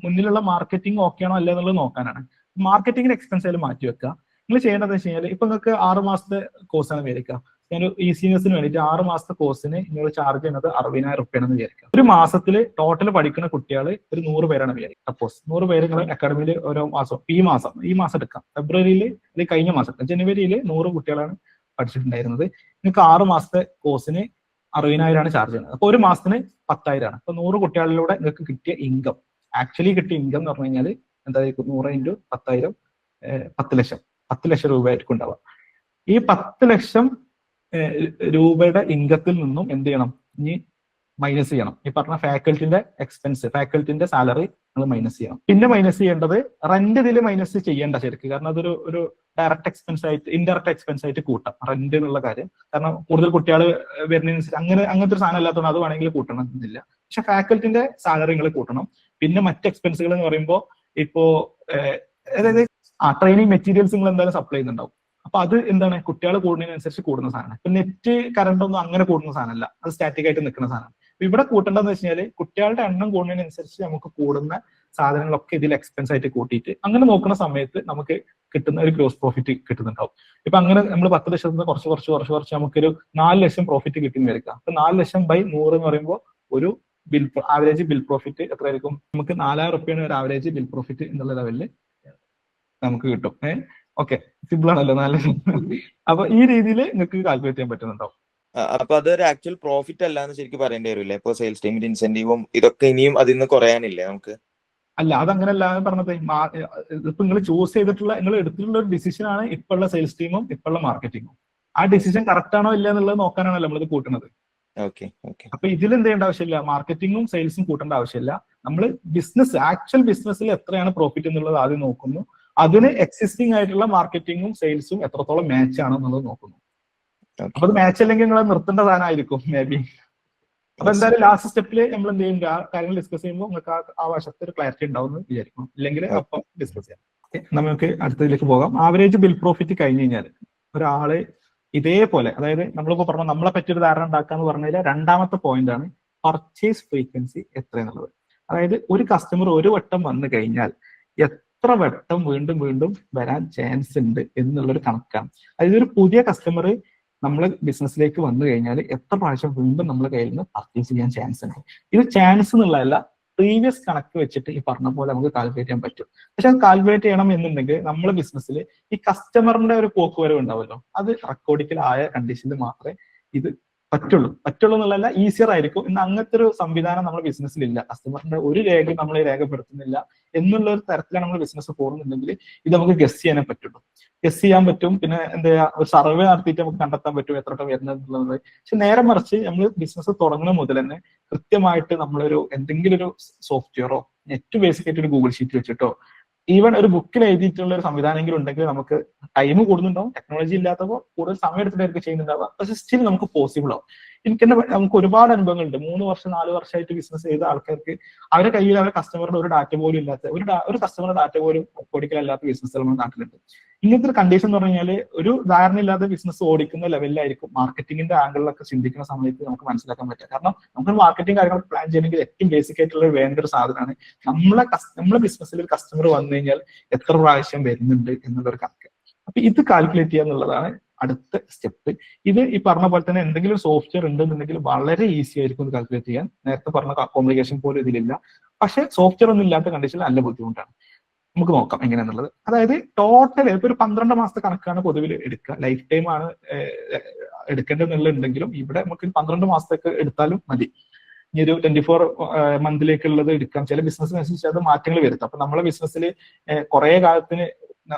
മുന്നിലുള്ള മാർക്കറ്റിംഗ് ഓക്കെ ആണോ അല്ല എന്നുള്ളത് നോക്കാനാണ്. മാർക്കറ്റിംഗിന് എക്സ്പെൻസ് ആയാലും മാറ്റി വെക്കുക. നിങ്ങൾ ചെയ്യേണ്ടത് വെച്ച് കഴിഞ്ഞാൽ ഇപ്പൊ നിങ്ങൾക്ക് 6 മാസത്തെ കോഴ്സാണ് മേടിക്കുക. ഞാൻ ഈസിനെസിന് വേണ്ടിയിട്ട് 6 മാസത്തെ കോഴ്സിന് നിങ്ങൾ ചാർജ് ചെയ്യുന്നത് 60,000 റുപ്യാണെന്ന് വിചാരിക്കുക. ഒരു മാസത്തിൽ ടോട്ടൽ പഠിക്കുന്ന കുട്ടികൾ ഒരു 100 പേരാണ് വിചാരിക്കുക. സപ്പോസ് 100 പേര് നിങ്ങൾ അക്കാഡമിയിൽ ഓരോ മാസം ഈ മാസം എടുക്കാം, ഫെബ്രുവരിയിൽ അല്ലെങ്കിൽ കഴിഞ്ഞ മാസം ജനുവരിയിൽ 100 കുട്ടികളാണ് പഠിച്ചിട്ടുണ്ടായിരുന്നത്. നിങ്ങൾക്ക് 6 മാസത്തെ കോഴ്സിന് 60,000 ആണ് ചാർജ് ചെയ്യുന്നത്. അപ്പൊ ഒരു മാസത്തിന് 10,000 ആണ്. അപ്പൊ 100 കുട്ടികളിലൂടെ നിങ്ങൾക്ക് കിട്ടിയ ഇൻകം, ആക്ച്വലി കിട്ടിയ ഇൻകം എന്ന് പറഞ്ഞു കഴിഞ്ഞാൽ എന്തായിരിക്കും, 100 × 10,000 10 ലക്ഷം രൂപ ആയിരിക്കും ഉണ്ടാവുക. ഈ 10 ലക്ഷം രൂപയുടെ ഇൻകത്തിൽ നിന്നും എന്ത് ചെയ്യണം, ഇനി മൈനസ് ചെയ്യണം. ഈ പറഞ്ഞ ഫാക്കൽറ്റിന്റെ എക്സ്പെൻസ്, ഫാക്കൽറ്റിന്റെ സാലറി നിങ്ങൾ മൈനസ് ചെയ്യണം. പിന്നെ മൈനസ് ചെയ്യേണ്ടത് റെന്റ് ഇതിൽ മൈനസ് ചെയ്യേണ്ട ശരിക്കും. കാരണം അതൊരു ഡയറക്റ്റ് എക്സ്പെൻസ് ആയിട്ട്, ഇൻഡയറക്റ്റ് എക്സ്പെൻസ് ആയിട്ട് കൂട്ടാം റെന്റ് എന്നുള്ള കാര്യം. കാരണം കൂടുതൽ കുട്ടികൾ വരുന്നതിനനുസരിച്ച് അങ്ങനത്തെ ഒരു സാധനം അല്ലാത്തതുകൊണ്ട് അത് വേണമെങ്കിൽ കൂട്ടണം എന്നില്ല. പക്ഷെ ഫാക്കൽറ്റിന്റെ സാലറി നിങ്ങൾ കൂട്ടണം. പിന്നെ മറ്റ് എക്സ്പെൻസുകൾ എന്ന് പറയുമ്പോൾ ഇപ്പോ അതായത് ട്രെയിനിങ് മെറ്റീരിയൽസ് നിങ്ങൾ എന്തായാലും സപ്ലൈ ചെയ്യുന്നുണ്ടാവും. അപ്പൊ അത് എന്താണ്, കുട്ടികൾ കൂടുന്നതിനനുസരിച്ച് കൂടുന്ന സാധനം. ഇപ്പൊ നെറ്റ് കറണ്ട് ഒന്നും അങ്ങനെ കൂടുന്ന സാധനമല്ല, അത് സ്റ്റാറ്റിക് ആയിട്ട് നിൽക്കുന്ന സാധനം. ഇവിടെ കൂട്ടേണ്ടതെന്ന് വെച്ച് കഴിഞ്ഞാൽ കുട്ടികളുടെ എണ്ണം കൂടുന്നതിനനുസരിച്ച് നമുക്ക് കൂടുന്ന സാധനങ്ങളൊക്കെ ഇതിൽ എക്സ്പെൻസ് ആയിട്ട് കൂട്ടിയിട്ട് അങ്ങനെ നോക്കുന്ന സമയത്ത് നമുക്ക് കിട്ടുന്ന ഒരു ഗ്രോസ് പ്രോഫിറ്റ് കിട്ടുന്നുണ്ടാവും. ഇപ്പൊ അങ്ങനെ നമ്മൾ 10 ലക്ഷത്തിൽ നിന്ന് കുറച്ച് നമുക്കൊരു 4 ലക്ഷം പ്രോഫിറ്റ് കിട്ടി വരിക. അപ്പൊ 4 ലക്ഷം ബൈ 100 എന്ന് പറയുമ്പോൾ ഒരു ആവറേജ് ബിൽ പ്രോഫിറ്റ് എത്ര ആയിരിക്കും, നമുക്ക് 4,000 റുപ്യാണ് ഒരു ആവറേജ് ബിൽ പ്രോഫിറ്റ് എന്നുള്ള ലെവലിൽ നമുക്ക് കിട്ടും. ഓക്കെ, സിമ്പിൾ ആണല്ലോ, നല്ല. അപ്പൊ ഈ രീതിയിൽ നിങ്ങൾക്ക് കാൽക്കുലേറ്റ് ചെയ്യാൻ പറ്റുന്നുണ്ടാവും. അപ്പൊ അതൊരു ആക്ച്വൽ പ്രോഫിറ്റ് അല്ല എന്ന് ശരിക്കും പറയേണ്ടി വരില്ലേ? ഇപ്പൊ സെയിൽസ് ടീമിന്റെ ഇൻസെന്റീവും ഇതൊക്കെ ഇനിയും അതിൽ നിന്ന് കുറയാനില്ലേ നമുക്ക്? അല്ല, അതങ്ങനെയല്ല പറഞ്ഞത്. ഇപ്പൊ നിങ്ങൾ ചൂസ് ചെയ്തിട്ടുള്ള, നിങ്ങൾ എടുത്തിട്ടുള്ള ഒരു ഡിസിഷൻ ആണ് ഇപ്പൊ ഉള്ള സെയിൽസ് ടീമും ഇപ്പൊ ഉള്ള മാർക്കറ്റിംഗും. ആ ഡിസിഷൻ കറക്റ്റ് ആണോ ഇല്ല എന്നുള്ളത് നോക്കാനാണല്ലോ നമ്മളിത് കൂട്ടുന്നത്. അപ്പൊ ഇതിൽ എന്ത് ചെയ്യേണ്ട ആവശ്യമില്ല, മാർക്കറ്റിംഗും സെയിൽസും കൂട്ടേണ്ട ആവശ്യമില്ല. നമ്മൾ ആക്ച്വൽ ബിസിനസ്സിൽ എത്രയാണ് പ്രോഫിറ്റ് എന്നുള്ളത് ആദ്യം നോക്കുന്നു. അതിന് എക്സിസ്റ്റിംഗ് ആയിട്ടുള്ള മാർക്കറ്റിംഗും സെയിൽസും എത്രത്തോളം മാച്ച് ആണോ എന്നുള്ളത് നോക്കുന്നു. അപ്പൊ അത് മാച്ച് അല്ലെങ്കിൽ നിങ്ങൾ നിർത്തേണ്ട സാധനമായിരിക്കും മേ ബി. അപ്പൊ എന്തായാലും ലാസ്റ്റ് സ്റ്റെപ്പിൽ നമ്മൾ എന്ത് ചെയ്യും, ആ കാര്യങ്ങൾ ഡിസ്കസ് ചെയ്യുമ്പോൾ നിങ്ങൾക്ക് ആ വശത്ത് ഒരു ക്ലാരിറ്റി ഉണ്ടാവും എന്ന് വിചാരിക്കും. ഇല്ലെങ്കിൽ അപ്പം ഡിസ്കസ് ചെയ്യാം. നമുക്ക് അടുത്തതിലേക്ക് പോകാം. ആവറേജ് ബിൽ പ്രോഫിറ്റ് കഴിഞ്ഞ് കഴിഞ്ഞാൽ ഒരാള് ഇതേപോലെ, അതായത് നമ്മളിപ്പോ പറഞ്ഞ നമ്മളെ പറ്റിയൊരു ധാരണ ഉണ്ടാക്കാന്ന് പറഞ്ഞാൽ രണ്ടാമത്തെ പോയിന്റ് ആണ് പർച്ചേസ് ഫ്രീക്വൻസി എത്രയെന്നുള്ളത്. അതായത് ഒരു കസ്റ്റമർ ഒരു വട്ടം വന്നു കഴിഞ്ഞാൽ എത്ര വട്ടം വീണ്ടും വരാൻ ചാൻസ് ഉണ്ട് എന്നുള്ളൊരു കണക്കാണ്. അതായത് ഒരു പുതിയ കസ്റ്റമർ നമ്മളെ ബിസിനസ്സിലേക്ക് വന്നു കഴിഞ്ഞാൽ എത്ര പ്രാവശ്യം വീണ്ടും നമ്മളെ കയ്യിൽ നിന്ന് പർച്ചേസ് ചെയ്യാൻ ചാൻസ് ഉണ്ട്. ഇത് ചാൻസ് എന്നുള്ളതല്ല, പ്രീവിയസ് കണക്ക് വെച്ചിട്ട് ഈ പറഞ്ഞ പോലെ നമുക്ക് കാൽക്കുലേറ്റ് ചെയ്യാൻ പറ്റും. പക്ഷെ അത് കാൽക്കുലേറ്റ് ചെയ്യണം എന്നുണ്ടെങ്കിൽ നമ്മളെ ബിസിനസ്സിൽ ഈ കസ്റ്റമറിന്റെ ഒരു പോക്കുവരവ് ഉണ്ടാവുമല്ലോ, അത് റെക്കോർഡിക്കൽ ആയ കണ്ടീഷനിൽ മാത്രമേ ഇത് പറ്റുള്ളൂ എന്നുള്ളതല്ല, ഈസിയർ ആയിരിക്കും. ഇന്ന് അങ്ങനത്തെ ഒരു സംവിധാനം നമ്മുടെ ബിസിനസ്സിലില്ല. കസ്റ്റമറിന്റെ ഒരു രേഖ നമ്മൾ രേഖപ്പെടുത്തുന്നില്ല എന്നുള്ള ഒരു തരത്തിലാണ് നമ്മൾ ബിസിനസ് പോകുന്നുണ്ടെങ്കിൽ ഇത് നമുക്ക് ഗസ് ചെയ്യാനേ പറ്റുള്ളൂ. ഗസ് ചെയ്യാൻ പറ്റും. പിന്നെ എന്താ പറയാ, ഒരു സർവേ നടത്തിയിട്ട് നമുക്ക് കണ്ടെത്താൻ പറ്റും എത്ര വരുന്നത് എന്നുള്ളത്. പക്ഷെ നേരെ മറിച്ച് നമ്മൾ ബിസിനസ് തുടങ്ങുന്ന മുതൽ തന്നെ കൃത്യമായിട്ട് നമ്മളൊരു എന്തെങ്കിലും ഒരു സോഫ്റ്റ്വെയറോ ഏറ്റവും ബേസിക് ആയിട്ട് ഒരു ഗൂഗിൾ ഷീറ്റ് വെച്ചിട്ടോ ഈവൻ ഒരു ബുക്കിൽ എഴുതിയിട്ടുള്ള ഒരു സംവിധാനമെങ്കിലും ഉണ്ടെങ്കിൽ നമുക്ക് ടൈം കൂടുന്നുണ്ടാവും. ടെക്നോളജി ഇല്ലാത്തപ്പോൾ കൂടുതൽ സമയം എടുത്തിട്ടായിരിക്കും ചെയ്യുന്നുണ്ടാവുക. പക്ഷെ സ്റ്റിൽ നമുക്ക് പോസിബിൾ ആവും. നമുക്ക് ഒരുപാട് അനുഭവങ്ങളുണ്ട്. 3 വർഷം 4 വർഷമായിട്ട് ബിസിനസ് ചെയ്ത ആൾക്കാർക്ക് അവരുടെ കയ്യിൽ അവരുടെ കസ്റ്റമറുടെ ഒരു ഡാറ്റ പോലും ഇല്ലാത്ത ഒരു കസ്റ്റമറുടെ ഡാറ്റ പോലും ഓടിക്കലല്ലാത്ത ബിസിനസ്സുകൾ നമ്മുടെ നാട്ടിലുണ്ട്. ഇങ്ങനത്തെ ഒരു കണ്ടീഷൻ എന്ന് പറഞ്ഞു കഴിഞ്ഞാൽ ഒരു ധാരണ ഇല്ലാതെ ബിസിനസ് ഓടിക്കുന്ന ലെവലിലായിരിക്കും മാർക്കറ്റിംഗിന്റെ ആംഗിളിലൊക്കെ ചിന്തിക്കുന്ന സമയത്ത് നമുക്ക് മനസ്സിലാക്കാൻ പറ്റുക. കാരണം നമുക്ക് മാർക്കറ്റിംഗ് കാര്യങ്ങൾ പ്ലാൻ ചെയ്യണമെങ്കിൽ ഏറ്റവും ബേസിക് ആയിട്ടുള്ള വേണ്ട ഒരു സാധനമാണ് നമ്മളെ ബിസിനസ്സിൽ ഒരു കസ്റ്റമർ വന്നു കഴിഞ്ഞാൽ എത്ര പ്രാവശ്യം വരുന്നുണ്ട് എന്നുള്ളൊരു കണക്ക്. അപ്പൊ ഇത് കാൽക്കുലേറ്റ് ചെയ്യുക എന്നുള്ളതാണ് അടുത്ത സ്റ്റെപ്പ്. ഇത് ഈ പറഞ്ഞ പോലെ തന്നെ എന്തെങ്കിലും സോഫ്റ്റ്വെയർ ഉണ്ടെന്നുണ്ടെങ്കിൽ വളരെ ഈസി ആയിരിക്കും ഇത് കാൽക്കുലേറ്റ് ചെയ്യാൻ. നേരത്തെ പറഞ്ഞ കോംപ്ലിക്കേഷൻ പോലും ഇതിലില്ല. പക്ഷെ സോഫ്റ്റ്വെയർ ഒന്നും ഇല്ലാത്ത കണ്ടീഷനിൽ നല്ല ബുദ്ധിമുട്ടാണ്. നമുക്ക് നോക്കാം എങ്ങനെയാന്നുള്ളത്. അതായത് ടോട്ടൽ ഇപ്പൊ ഒരു 12 മാസത്തെ കണക്കാണ് പൊതുവിൽ എടുക്കുക. ലൈഫ് ടൈം ആണ് എടുക്കേണ്ടതെന്നുണ്ടെങ്കിലും ഇവിടെ നമുക്ക് 12 മാസത്തേക്ക് എടുത്താലും മതി. ഇനി ഒരു 24 മന്തിലേക്കുള്ളത് എടുക്കാം. ചില ബിസിനസ്സിനനുസരിച്ച് അത് മാറ്റങ്ങൾ വരുത്താം. അപ്പൊ നമ്മളെ ബിസിനസ്സിൽ കുറെ കാലത്തിന്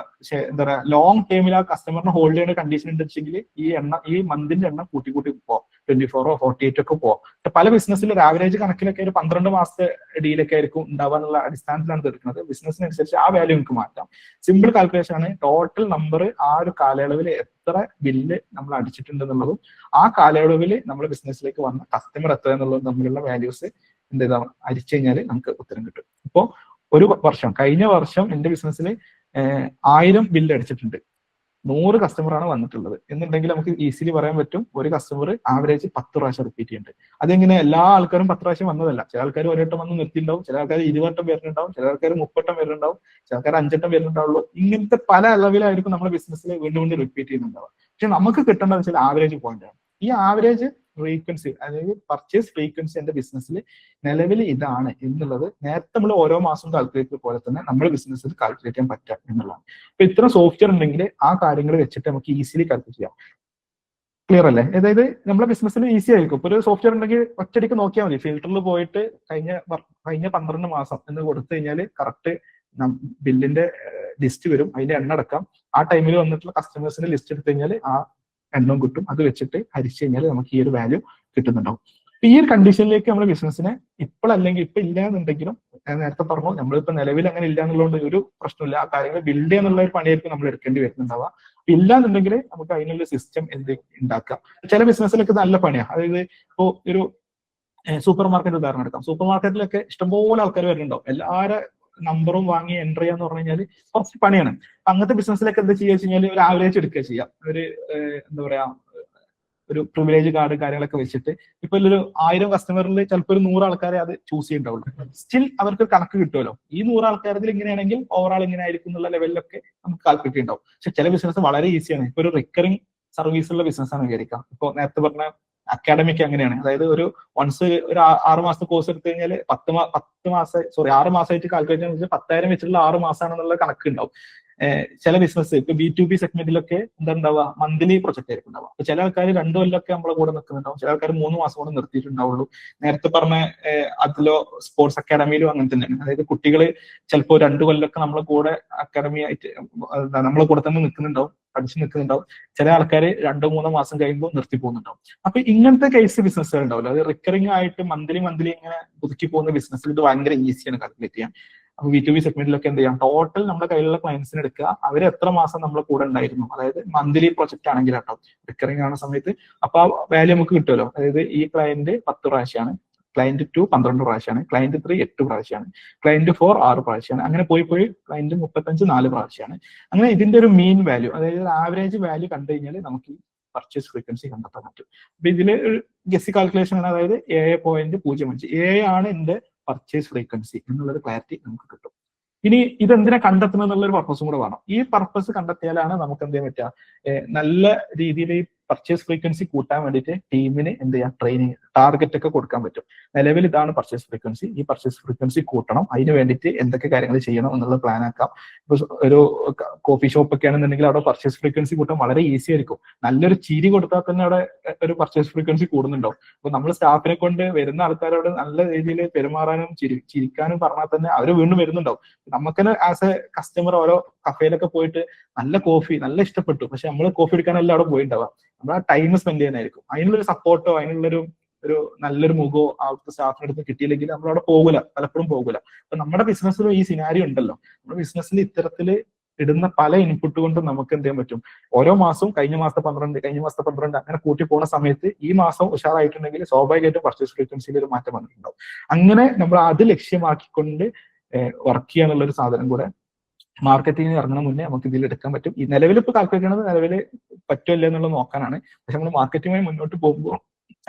എന്താ പറയാ ലോങ് ടൈമിൽ ആ കസ്റ്റമറിനെ ഹോൾഡ് ചെയ്യുന്ന കണ്ടീഷൻ ഉണ്ടെങ്കിൽ ഈ മന്തിന്റെ എണ്ണം കൂട്ടി പോവാം. 24 or 48 ഒക്കെ പോവാം. പല ബിസിനസ്സിൽ ഒരു ആവറേജ് കണക്കിലൊക്കെ ഒരു 12 മാസത്തെ ഡീലൊക്കെ ആയിരിക്കും ഉണ്ടാവാന്നുള്ള അടിസ്ഥാനത്തിലാണ് തീർക്കുന്നത്. ബിസിനസ്സിനനുസരിച്ച് ആ വാല്യൂ നമുക്ക് മാറ്റാം. സിമ്പിൾ കാൽക്കുലേഷൻ ആണ്. ടോട്ടൽ നമ്പർ ആ ഒരു കാലയളവിൽ എത്ര ബില്ല് നമ്മൾ അടിച്ചിട്ടുണ്ടെന്നുള്ളതും ആ കാലയളവിൽ നമ്മുടെ ബിസിനസ്സിലേക്ക് വന്ന കസ്റ്റമർ എത്ര എന്നുള്ളതും തമ്മിലുള്ള വാല്യൂസ് എന്ത് ചെയ്താൽ അരിച്ചു കഴിഞ്ഞാൽ നമുക്ക് ഉത്തരം കിട്ടും. ഇപ്പോ ഒരു വർഷം കഴിഞ്ഞ വർഷം എന്റെ ബിസിനസ്സിൽ 1000 ബില്ല് അടിച്ചിട്ടുണ്ട്. 100 കസ്റ്റമറാണ് വന്നിട്ടുള്ളത് എന്നുണ്ടെങ്കിൽ നമുക്ക് ഈസിലി പറയാൻ പറ്റും ഒരു കസ്റ്റമർ ആവറേജ് 10 പ്രാവശ്യം റിപ്പീറ്റ് ചെയ്യുന്നുണ്ട്. അതെങ്ങനെ എല്ലാ ആൾക്കാരും 10 പ്രാവശ്യം വന്നതല്ല. ചില ആൾക്കാർ ഒരു വട്ടം വന്ന് നിർത്തിയിട്ടുണ്ടാവും, ചില ആൾക്കാർ 20 വട്ടം വരുന്നുണ്ടാവും, ചില ആൾക്കാർ 30 വട്ടം വരുന്നുണ്ടാവും, ചില ആൾക്കാർ 5 വട്ടം വരുന്നുണ്ടാവുള്ളൂ. ഇങ്ങനത്തെ പല അളവിലായിരിക്കും നമ്മുടെ ബിസിനസ്സിൽ വീണ്ടും റിപ്പീറ്റ് ചെയ്യുന്നുണ്ടാവുക. പക്ഷെ നമുക്ക് കിട്ടേണ്ടത് വെച്ചാൽ ആവറേജ് പോയിന്റ് ആണ്. ഈ ആവറേജ് ഫ്രീക്വൻസി, അതായത് പർച്ചേസ് ഫ്രീക്വൻസി എന്റെ ബിസിനസ്സിൽ നിലവിൽ ഇതാണ് എന്നുള്ളത് നേരത്തെ നമ്മൾ ഓരോ മാസം കാൽക്കുലേറ്റ് പോലെ തന്നെ നമ്മുടെ ബിസിനസ്സിൽ കാൽക്കുലേറ്റ് ചെയ്യാൻ പറ്റുക എന്നുള്ളതാണ്. അപ്പൊ ഇത്ര സോഫ്റ്റ്വെയർ ഉണ്ടെങ്കിൽ ആ കാര്യങ്ങൾ വെച്ചിട്ട് നമുക്ക് ഈസിലി കാൽക്കുലേറ്റ് ചെയ്യാം. ക്ലിയർ അല്ലേ? അതായത് നമ്മുടെ ബിസിനസ്സിൽ ഈസി ആയിരിക്കും. ഇപ്പൊ ഒരു സോഫ്റ്റ്വെയർ ഉണ്ടെങ്കിൽ ഒറ്റയടിക്ക് നോക്കിയാൽ മതി. ഫിൽറ്ററിൽ പോയിട്ട് കഴിഞ്ഞ 12 മാസം എന്ന് കൊടുത്തു കഴിഞ്ഞാൽ കറക്റ്റ് ബില്ലിന്റെ ലിസ്റ്റ് വരും. അതിന്റെ എണ്ണ അടക്കാം. ആ ടൈമിൽ വന്നിട്ടുള്ള കസ്റ്റമേഴ്സിന്റെ ലിസ്റ്റ് എടുത്തു കഴിഞ്ഞാൽ ആ എണ്ണം കിട്ടും. അത് വെച്ചിട്ട് ഹരിച്ചു കഴിഞ്ഞാൽ നമുക്ക് ഈ ഒരു വാല്യൂ കിട്ടുന്നുണ്ടാവും. ഈ ഒരു കണ്ടീഷനിലേക്ക് നമ്മുടെ ബിസിനസ്സിനെ ഇപ്പോഴല്ലെങ്കിൽ ഇപ്പൊ ഇല്ല എന്നുണ്ടെങ്കിലും ഞാൻ നേരത്തെ പറഞ്ഞു നമ്മളിപ്പോ നിലവിൽ അങ്ങനെ ഇല്ല എന്നുള്ളതുകൊണ്ട് ഒരു പ്രശ്നമില്ല. ആ കാര്യങ്ങൾ ബിൽഡ് ചെയ്യാന്നുള്ള ഒരു പണിയായിരിക്കും നമ്മൾ എടുക്കേണ്ടി വരുന്നുണ്ടാവുക. ഇല്ല എന്നുണ്ടെങ്കിൽ നമുക്ക് അതിനുള്ള സിസ്റ്റം ഉണ്ടാക്കാം. ചില ബിസിനസ്സിലൊക്കെ നല്ല പണിയാണ്. അതായത് ഇപ്പോ ഒരു സൂപ്പർ മാർക്കറ്റ് ഉദാഹരണം എടുക്കാം. സൂപ്പർ മാർക്കറ്റിലൊക്കെ ഇഷ്ടംപോലെ ആൾക്കാർ വരുന്നുണ്ടാവും. എല്ലാവരും നമ്പറും വാങ്ങി എൻ്റർ ചെയ്യാന്ന് പറഞ്ഞു കഴിഞ്ഞാൽ കുറച്ച് പണിയാണ്. അങ്ങനത്തെ ബിസിനസ്സിലൊക്കെ എന്താ ചെയ്യുക വെച്ച് കഴിഞ്ഞാൽ ഒരു ആവറേജ് എടുക്കുക ചെയ്യാം. ഒരു എന്താ പറയാ ഒരു പ്രിവിലേജ് കാർഡ് കാര്യങ്ങളൊക്കെ വെച്ചിട്ട് ഇപ്പൊ ഒരു 1000 കസ്റ്റമറിൽ ചിലപ്പോൾ ഒരു 100 ആൾക്കാരെ അത് ചൂസ് ചെയ്യുന്നുണ്ടാവുള്ളൂ. സ്റ്റിൽ അവർക്ക് കണക്ക് കിട്ടുമല്ലോ. ഈ 100 ആൾക്കാരിൽ ഇങ്ങനെയാണെങ്കിൽ ഓവറാൾ ഇങ്ങനെ ആയിരിക്കും എന്നുള്ള ലെവലിലൊക്കെ നമുക്ക് കാൽക്കുലേറ്റ് ഉണ്ടാവും. പക്ഷെ ചില ബിസിനസ് വളരെ ഈസിയാണ്. ഇപ്പൊ ഒരു റിക്കറിംഗ് സർവീസ് ഉള്ള ബിസിനസ് ആണ് വിചാരിക്കാം. ഇപ്പൊ നേരത്തെ പറഞ്ഞ അക്കാഡമിക് അങ്ങനെയാണ്. അതായത് ഒരു 6 മാസത്തെ കോഴ്സ് എടുത്തു കഴിഞ്ഞാൽ 6 മാസമായിട്ട് കാൽക്കുലേറ്റ് ചെയ്യാൻ 10,000 വെച്ചിട്ടുള്ള 6 മാസമാണെന്നുള്ള കണക്ക് ഉണ്ടാവും. ചില ബിസിനസ് ഇപ്പൊ B2B സെഗ്മെന്റിലൊക്കെ എന്താ ഉണ്ടാവുക, മന്ത്ലി പ്രൊജക്ട് ആയിരിക്കും ഉണ്ടാവുക. അപ്പൊ ചില ആൾക്കാർ 2 കൊല്ലമൊക്കെ നമ്മളെ കൂടെ നിൽക്കുന്നുണ്ടാവും, ചില ആൾക്കാർ 3 മാസം കൂടെ നിർത്തിയിട്ടുണ്ടാവുള്ളൂ. നേരത്തെ പറഞ്ഞ അതിലോ സ്പോർട്സ് അക്കാഡമിയിലും അങ്ങനെ തന്നെയാണ്. അതായത് കുട്ടികൾ ചിലപ്പോൾ 2 കൊല്ലമൊക്കെ നമ്മളെ കൂടെ അക്കാഡമി ആയിട്ട് നമ്മളെ കൂടെ തന്നെ നിൽക്കുന്നുണ്ടാവും, പഠിച്ചു നിൽക്കുന്നുണ്ടാവും. ചില ആൾക്കാർ 2-3 മാസം കഴിയുമ്പോൾ നിർത്തി പോകുന്നുണ്ടാവും. അപ്പൊ ഇങ്ങനത്തെ കേസ് ബിസിനസ്സുകൾ ഉണ്ടാവില്ല. അത് റിക്കറിംഗ് ആയിട്ട് മന്ത്ലി ഇങ്ങനെ പുതുക്കി പോകുന്ന ബിസിനസ്സിൽ ഇത് ഭയങ്കര ഈസിയാണ് കാൽക്കുലേറ്റ് ചെയ്യാൻ. അപ്പൊ B2B സെഗ്മെന്റിലൊക്കെ എന്ത് ചെയ്യാം, ടോട്ടൽ നമ്മുടെ കയ്യിലുള്ള ക്ലയൻസിന് എടുക്കുക, അവർ എത്ര മാസം നമ്മളെ കൂടെ ഉണ്ടായിരുന്നു. അതായത് മന്ത്ലി പ്രൊജക്ട് ആണെങ്കിൽ കേട്ടോ, റിക്കറിംഗ് ആവുന്ന സമയത്ത് അപ്പൊ ആ വാല്യൂ നമുക്ക് കിട്ടുമല്ലോ. അതായത് ഈ ക്ലയന്റ് 10 പ്രാവശ്യമാണ്, ക്ലയന്റ് 2 12 പ്രാവശ്യമാണ്, ക്ലയന്റ് 3 8 പ്രാവശ്യമാണ്, ക്ലയന്റ് 4 6 പ്രാവശ്യമാണ്. അങ്ങനെ പോയി ക്ലയന്റ് 35 4 പ്രാവശ്യമാണ്. അങ്ങനെ ഇതിന്റെ ഒരു മീൻ വാല്യൂ, അതായത് ആവറേജ് വാല്യൂ കണ്ടു കഴിഞ്ഞാൽ നമുക്ക് ഈ പർച്ചേസ് ഫ്രീക്വൻസി കണ്ടെത്താൻ പറ്റും. അപ്പൊ ഇതില് ഒരു ഗെസ്സി കാൽക്കുലേഷൻ ആണ്. അതായത് 7.05 ആണ് എന്റെ പർച്ചേസ് ഫ്രീക്വൻസി എന്നുള്ളൊരു ക്ലാരിറ്റി നമുക്ക് കിട്ടും. ഇനി ഇതെന്തിനാ കണ്ടെത്തുന്നത് എന്നുള്ളൊരു പർപ്പസും കൂടെ വേണം. ഈ പർപ്പസ് കണ്ടെത്തിയാലാണ് നമുക്ക് എന്ത് ചെയ്യാൻ പറ്റുക, നല്ല രീതിയിൽ ഈ പർച്ചേസ് ഫ്രീക്വൻസി കൂട്ടാൻ വേണ്ടിയിട്ട് ടീമിന് എന്ത് ചെയ്യാം, ട്രെയിനിങ് ടാർഗറ്റ് ഒക്കെ കൊടുക്കാൻ പറ്റും. നിലവിൽ ഇതാണ് പർച്ചേസ് ഫ്രീക്വൻസി, ഈ പർച്ചേസ് ഫ്രീക്വൻസി കൂട്ടണം, അതിന് വേണ്ടിയിട്ട് എന്തൊക്കെ കാര്യങ്ങൾ ചെയ്യണം എന്നുള്ള പ്ലാൻ ആക്കാം. ഇപ്പൊ ഒരു കോഫി ഷോപ്പ് ഒക്കെ ആണെന്നുണ്ടെങ്കിൽ അവിടെ പർച്ചേസ് ഫ്രീക്വൻസി കൂട്ടാൻ വളരെ ഈസി ആയിരിക്കും. നല്ലൊരു ചിരി കൊടുത്താൽ തന്നെ അവിടെ ഒരു പർച്ചേസ് ഫ്രീക്വൻസി കൂടുന്നുണ്ടാവും. അപ്പൊ നമ്മൾ സ്റ്റാഫിനെ കൊണ്ട് വരുന്ന ആൾക്കാരോട് നല്ല രീതിയിൽ പെരുമാറാനും ചിരിക്കാനും പറഞ്ഞാൽ തന്നെ അവർ വീണ്ടും വരുന്നുണ്ടാവും. നമുക്ക് തന്നെ ആസ് എ കസ്റ്റമർ ഓരോ കഫേയിലൊക്കെ പോയിട്ട് നല്ല കോഫി നല്ല ഇഷ്ടപ്പെട്ടു, പക്ഷെ നമ്മൾ കോഫി എടുക്കാനല്ല അവിടെ പോയിട്ടുണ്ടാവുക, നമ്മൾ ആ ടൈം സ്പെൻഡ് ചെയ്യാനായിരിക്കും. അതിനുള്ളൊരു സപ്പോർട്ടോ അതിനുള്ളൊരു നല്ലൊരു മുഖോ അവിടുത്തെ സ്റ്റാഫിന്റെ അടുത്ത് കിട്ടിയില്ലെങ്കിൽ നമ്മൾ അവിടെ പോകില്ല, പലപ്പോഴും പോകില്ല. അപ്പൊ നമ്മുടെ ബിസിനസ്സിലും ഈ സിനാരിയോ ഉണ്ടല്ലോ. നമ്മുടെ ബിസിനസ്സിൽ ഇത്തരത്തില് ഇടുന്ന പല ഇൻപുട്ട് കൊണ്ടും നമുക്ക് എന്ത് ചെയ്യാൻ പറ്റും, ഓരോ മാസവും കഴിഞ്ഞ മാസത്തെ 12 അങ്ങനെ കൂട്ടി പോകുന്ന സമയത്ത് ഈ മാസം ഉഷാറായിട്ടുണ്ടെങ്കിൽ സ്വാഭാവികമായിട്ടും പർച്ചേസ് ഫ്രീക്വൻസിയിൽ ഒരു മാറ്റം വന്നിട്ടുണ്ടാവും. അങ്ങനെ നമ്മൾ അത് ലക്ഷ്യമാക്കിക്കൊണ്ട് വർക്ക് ചെയ്യാനുള്ള ഒരു സാധനം കൂടെ മാർക്കറ്റിംഗിന് ഇറങ്ങുന്ന മുന്നേ നമുക്ക് ഇതിൽ എടുക്കാൻ പറ്റും. ഈ നിലവിൽ ഇപ്പൊ കാൽക്കുലേറ്റ് ചെയ്യണത് നിലവിൽ പറ്റില്ല എന്നുള്ളത് നോക്കാനാണ്. പക്ഷെ നമ്മൾ മാർക്കറ്റിംഗുമായി മുന്നോട്ട് പോകുമ്പോൾ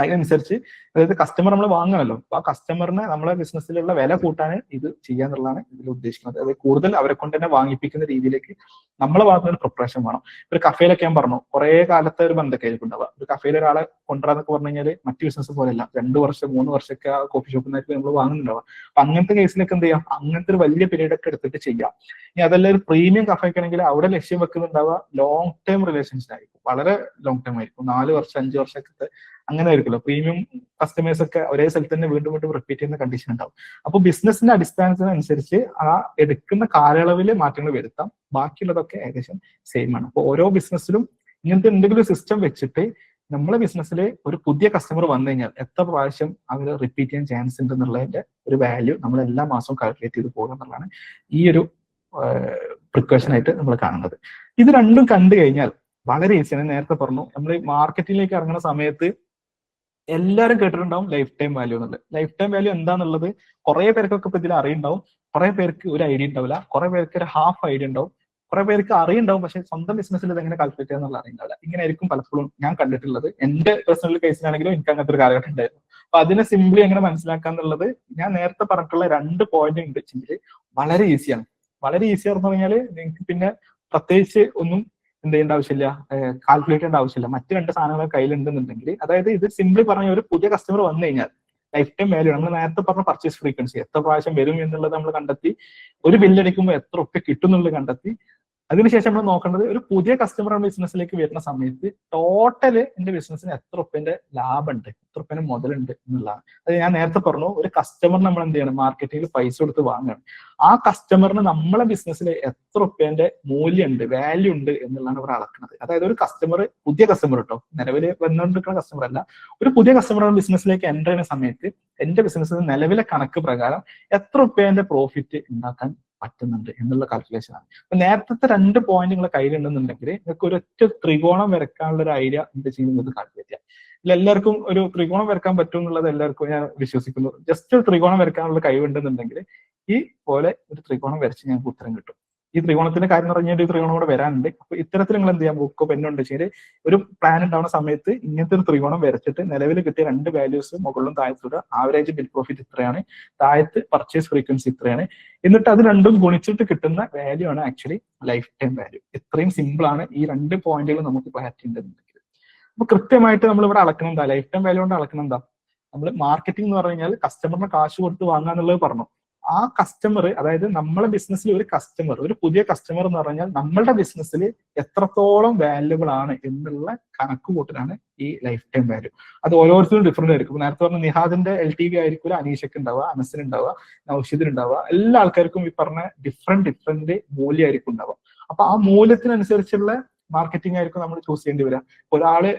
അതിനനുസരിച്ച്, അതായത് കസ്റ്റമർ നമ്മൾ വാങ്ങണമല്ലോ, അപ്പൊ ആ കസ്റ്റമറിനെ നമ്മളെ ബിസിനസ്സിലുള്ള വില കൂട്ടാൻ ഇത് ചെയ്യാന്നുള്ളതാണ് ഇതിൽ ഉദ്ദേശിക്കുന്നത്. അതായത് കൂടുതൽ അവരെ കൊണ്ട് തന്നെ വാങ്ങിപ്പിക്കുന്ന രീതിയിലേക്ക് നമ്മളെ ഭാഗത്ത് ഒരു പ്രിപ്പറേഷൻ വേണം. ഒരു കഫേയിലൊക്കെ ഞാൻ പറഞ്ഞു കുറെ കാലത്തെ ഒരു ബന്ധമൊക്കെ ആയിരിക്കും ഉണ്ടാവുക. ഒരു കഫേയിൽ ഒരാളെ കൊണ്ടുവരാന്നൊക്കെ പറഞ്ഞു കഴിഞ്ഞാൽ മറ്റു ബിസിനസ് പോലെയല്ല, 2 വർഷം 3 വർഷമൊക്കെ ആ കോഫി ഷോപ്പിൽ നിന്നായിരിക്കും നമ്മൾ വാങ്ങുന്നുണ്ടാവുക. അപ്പൊ അങ്ങനത്തെ കേസിലൊക്കെ എന്ത് ചെയ്യാം, അങ്ങനത്തെ ഒരു വലിയ പീരീഡ് ഒക്കെ എടുത്തിട്ട് ചെയ്യാം. ഇനി അതല്ല ഒരു പ്രീമിയം കഫേ ആണെങ്കിൽ അവിടെ ലക്ഷ്യം വെക്കുന്നുണ്ടാവുക ലോങ് ടേം റിലേഷൻസ് ആയിരിക്കും, വളരെ ലോങ് ടേം ആയിരിക്കും, 4 വർഷം 5 വർഷമൊക്കെ അങ്ങനെ ആയിരിക്കുമല്ലോ. പ്രീമിയം കസ്റ്റമേഴ്സ് ഒക്കെ ഒരേ സ്ഥലത്ത് തന്നെ വീണ്ടും വീണ്ടും റിപ്പീറ്റ് ചെയ്യുന്ന കണ്ടീഷൻ ഉണ്ടാവും. അപ്പൊ ബിസിനസിന്റെ അടിസ്ഥാനത്തിനനുസരിച്ച് ആ എടുക്കുന്ന കാലയളവിൽ മാറ്റങ്ങൾ വരുത്താം, ബാക്കിയുള്ളതൊക്കെ ഏകദേശം സെയിം ആണ്. അപ്പൊ ഓരോ ബിസിനസ്സിലും ഇങ്ങനത്തെ എന്തെങ്കിലും സിസ്റ്റം വെച്ചിട്ട് നമ്മളെ ബിസിനസ്സിൽ ഒരു പുതിയ കസ്റ്റമർ വന്നു കഴിഞ്ഞാൽ എത്ര പ്രാവശ്യം അവർ റിപ്പീറ്റ് ചെയ്യാൻ ചാൻസ് ഉണ്ട് എന്നുള്ളതിന്റെ ഒരു വാല്യൂ നമ്മൾ എല്ലാ മാസവും കാൽക്കുലേറ്റ് ചെയ്ത് പോകുക എന്നുള്ളതാണ് ഈ ഒരു പ്രിക്കോഷൻ ആയിട്ട് നമ്മൾ കാണുന്നത്. ഇത് രണ്ടും കണ്ടു കഴിഞ്ഞാൽ വളരെ ഈസിയാണ്. നേരത്തെ പറഞ്ഞു, നമ്മൾ മാർക്കറ്റിലേക്ക് ഇറങ്ങുന്ന സമയത്ത് എല്ലാവരും കേട്ടിട്ടുണ്ടാവും ലൈഫ് ടൈം വാല്യൂ എന്നുള്ളത്. ലൈഫ് ടൈം വാല്യൂ എന്താണെന്നുള്ളത് കുറെ പേർക്കൊക്കെ ഇപ്പൊ ഇതിൽ അറിയുണ്ടാവും, കുറെ പേർക്ക് ഒരു ഐഡിയ ഉണ്ടാവില്ല, കുറെ പേർക്ക് ഒരു ഹാഫ് ഐഡിയ ഉണ്ടാവും, കുറെ പേർക്ക് അറിയുണ്ടാവും, പക്ഷെ സ്വന്തം ബിസിനസ്സിൽ ഇത് എങ്ങനെ കാൽക്കുലേറ്റ് ചെയ്യാന്നുള്ള അറിയുണ്ടാവില്ല. ഇങ്ങനെ ആയിരിക്കും പലപ്പോഴും ഞാൻ കണ്ടിട്ടുള്ളത്. എന്റെ പേഴ്സണൽ കേസിലാണെങ്കിലും എനിക്ക് അങ്ങനത്തെ ഒരു കാലഘട്ടം ഉണ്ടായിരുന്നു. അപ്പൊ അതിനെ സിംപ്ലി എങ്ങനെ മനസ്സിലാക്കാന്നുള്ളത് ഞാൻ നേരത്തെ പറഞ്ഞിട്ടുള്ള 2 പോയിന്റ് ഉണ്ട് വെച്ചെങ്കിൽ വളരെ ഈസിയാണ്. വളരെ ഈസി ആണെന്ന് പറഞ്ഞാൽ നിങ്ങൾക്ക് പിന്നെ പ്രത്യേകിച്ച് ഒന്നും എന്ത് ചെയ്യേണ്ട ആവശ്യമില്ല, കാൽക്കുലേറ്റ് ചെയ്യേണ്ട ആവശ്യമില്ല. മറ്റു 2 സാധനങ്ങൾ കയ്യിലുണ്ടെന്നുണ്ടെങ്കിൽ, അതായത് ഇത് സിംപ്ലി പറഞ്ഞ ഒരു പുതിയ കസ്റ്റമർ വന്നു കഴിഞ്ഞാൽ ലൈഫ് ടൈം വാല്യൂ, നമ്മൾ നേരത്തെ പറഞ്ഞ പർച്ചേസ് ഫ്രീക്വൻസി എത്ര പ്രാവശ്യം വരും എന്നുള്ളത് നമ്മൾ കണ്ടെത്തി, ഒരു ബില്ലടിക്കുമ്പോൾ എത്ര ഒക്കെ കിട്ടും എന്നുള്ളത് കണ്ടെത്തി, അതിനുശേഷം നമ്മൾ നോക്കേണ്ടത് ഒരു പുതിയ കസ്റ്റമർ ബിസിനസ്സിലേക്ക് വരുന്ന സമയത്ത് ടോട്ടല് എന്റെ ബിസിനസ്സിന് എത്ര റുപ്യന്റെ ലാഭമുണ്ട്, എത്ര റുപ്യന്റെ മുതലുണ്ട് എന്നുള്ളതാണ്. അത് ഞാൻ നേരത്തെ പറഞ്ഞു, ഒരു കസ്റ്റമർ നമ്മൾ എന്ത് ചെയ്യണം, മാർക്കറ്റിംഗിൽ പൈസ കൊടുത്ത് വാങ്ങണം. ആ കസ്റ്റമറിന് നമ്മളെ ബിസിനസ്സിൽ എത്ര റുപ്യന്റെ മൂല്യമുണ്ട്, വാല്യൂ ഉണ്ട് എന്നുള്ളതാണ് ഇവിടെ അളക്കുന്നത്. അതായത് ഒരു കസ്റ്റമർ, പുതിയ കസ്റ്റമർ കേട്ടോ, നിലവിൽ വന്നുകൊണ്ടിരിക്കുന്ന കസ്റ്റമർ അല്ല, ഒരു പുതിയ കസ്റ്റമർ ബിസിനസ്സിലേക്ക് എൻ്റർ ചെയ്യുന്ന സമയത്ത് എന്റെ ബിസിനസ്സിന് നിലവിലെ കണക്ക് പ്രകാരം എത്ര റുപ്യന്റെ പ്രോഫിറ്റ് ഉണ്ടാക്കാൻ പറ്റുന്നുണ്ട് എന്നുള്ള കാൽക്കുലേഷൻ ആണ്. അപ്പൊ നേരത്തെ 2 പോയിന്റ് നിങ്ങളെ കയ്യിലുണ്ടെന്നുണ്ടെങ്കിൽ നിങ്ങൾക്ക് ഒരൊറ്റ ത്രികോണം വരക്കാനുള്ള ഒരു ഐഡിയ എന്ത് ചെയ്യുന്നത് കാൽക്കുലേറ്റ് ചെയ്യാം. എല്ലാവർക്കും ഒരു ത്രികോണം വരക്കാൻ പറ്റും എന്നുള്ളത് എല്ലാവർക്കും ഞാൻ വിശ്വസിക്കുന്നു. ജസ്റ്റ് ഒരു ത്രികോണം വരക്കാനുള്ള കഴിവുണ്ടെന്നുണ്ടെങ്കിൽ ഈ പോലെ ഒരു ത്രികോണം വരച്ച് ഞങ്ങൾക്ക് ഉത്തരം കിട്ടും. ഈ ത്രികോണത്തിന്റെ കാര്യം പറഞ്ഞാൽ ഈ ത്രികോണം കൂടെ വരാനുണ്ട്. അപ്പൊ ഇത്തരത്തിൽ നിങ്ങൾ എന്ത് ചെയ്യാം, ബുക്കോ പെന്നോ ഉണ്ട് വെച്ചാൽ ഒരു പ്ലാൻ ഉണ്ടാവുന്ന സമയത്ത് ഇങ്ങനത്തെ ഒരു ത്രികോണം വരച്ചിട്ട് നിലവിൽ കിട്ടിയ 2 വാല്യൂസ് മുകളിലും താഴത്തും, ആവറേജ് ബിൽ പ്രോഫിറ്റ് ഇത്രയാണ്, താഴത്ത് പർച്ചേസ് ഫ്രീക്വൻസി ഇത്രയാണ്, എന്നിട്ട് അത് രണ്ടും ഗുണിച്ചിട്ട് കിട്ടുന്ന വാല്യൂ ആണ് ആക്ച്വലി ലൈഫ് ടൈം വാല്യൂ. ഇത്രയും സിമ്പിൾ ആണ്. ഈ 2 പോയിന്റുകൾ നമുക്ക് ക്ലാരിറ്റി ഉണ്ടെന്നുണ്ടെങ്കിൽ അപ്പൊ കൃത്യമായിട്ട് നമ്മൾ ഇവിടെ അളക്കണം എന്താ, ലൈഫ് ടൈം വാല്യൂ കൊണ്ട് അളക്കണം എന്താ, നമ്മൾ മാർക്കറ്റിംഗ് എന്ന് പറഞ്ഞു കഴിഞ്ഞാൽ കസ്റ്റമറിന് കാശ് കൊടുത്ത് വാങ്ങാന്നുള്ളത് പറഞ്ഞു. ആ കസ്റ്റമർ, അതായത് നമ്മളെ ബിസിനസ്സിൽ ഒരു കസ്റ്റമർ, ഒരു പുതിയ കസ്റ്റമർ എന്ന് പറഞ്ഞാൽ നമ്മളുടെ ബിസിനസ്സിൽ എത്രത്തോളം വാല്യുബിൾ ആണ് എന്നുള്ള കണക്ക് കൂട്ടലാണ് ഈ ലൈഫ് ടൈം വാല്യൂ. അത് ഓരോരുത്തരും ഡിഫറെന്റ് ആയിരിക്കും. നേരത്തെ പറഞ്ഞ നിഹാദിന്റെ LTV ആയിരിക്കില്ല അനീഷക്ക് ഉണ്ടാവുക, അനസിന് ഉണ്ടാവുക, നൗഷിദിന് ഉണ്ടാവുക, എല്ലാ ആൾക്കാർക്കും ഈ പറഞ്ഞ ഡിഫറെന്റ് മൂല്യമായിരിക്കും ഉണ്ടാവുക. അപ്പൊ ആ മൂല്യത്തിനനുസരിച്ചുള്ള മാർക്കറ്റിംഗ് ആയിരിക്കും നമ്മൾ ചൂസ് ചെയ്യേണ്ടി വരിക.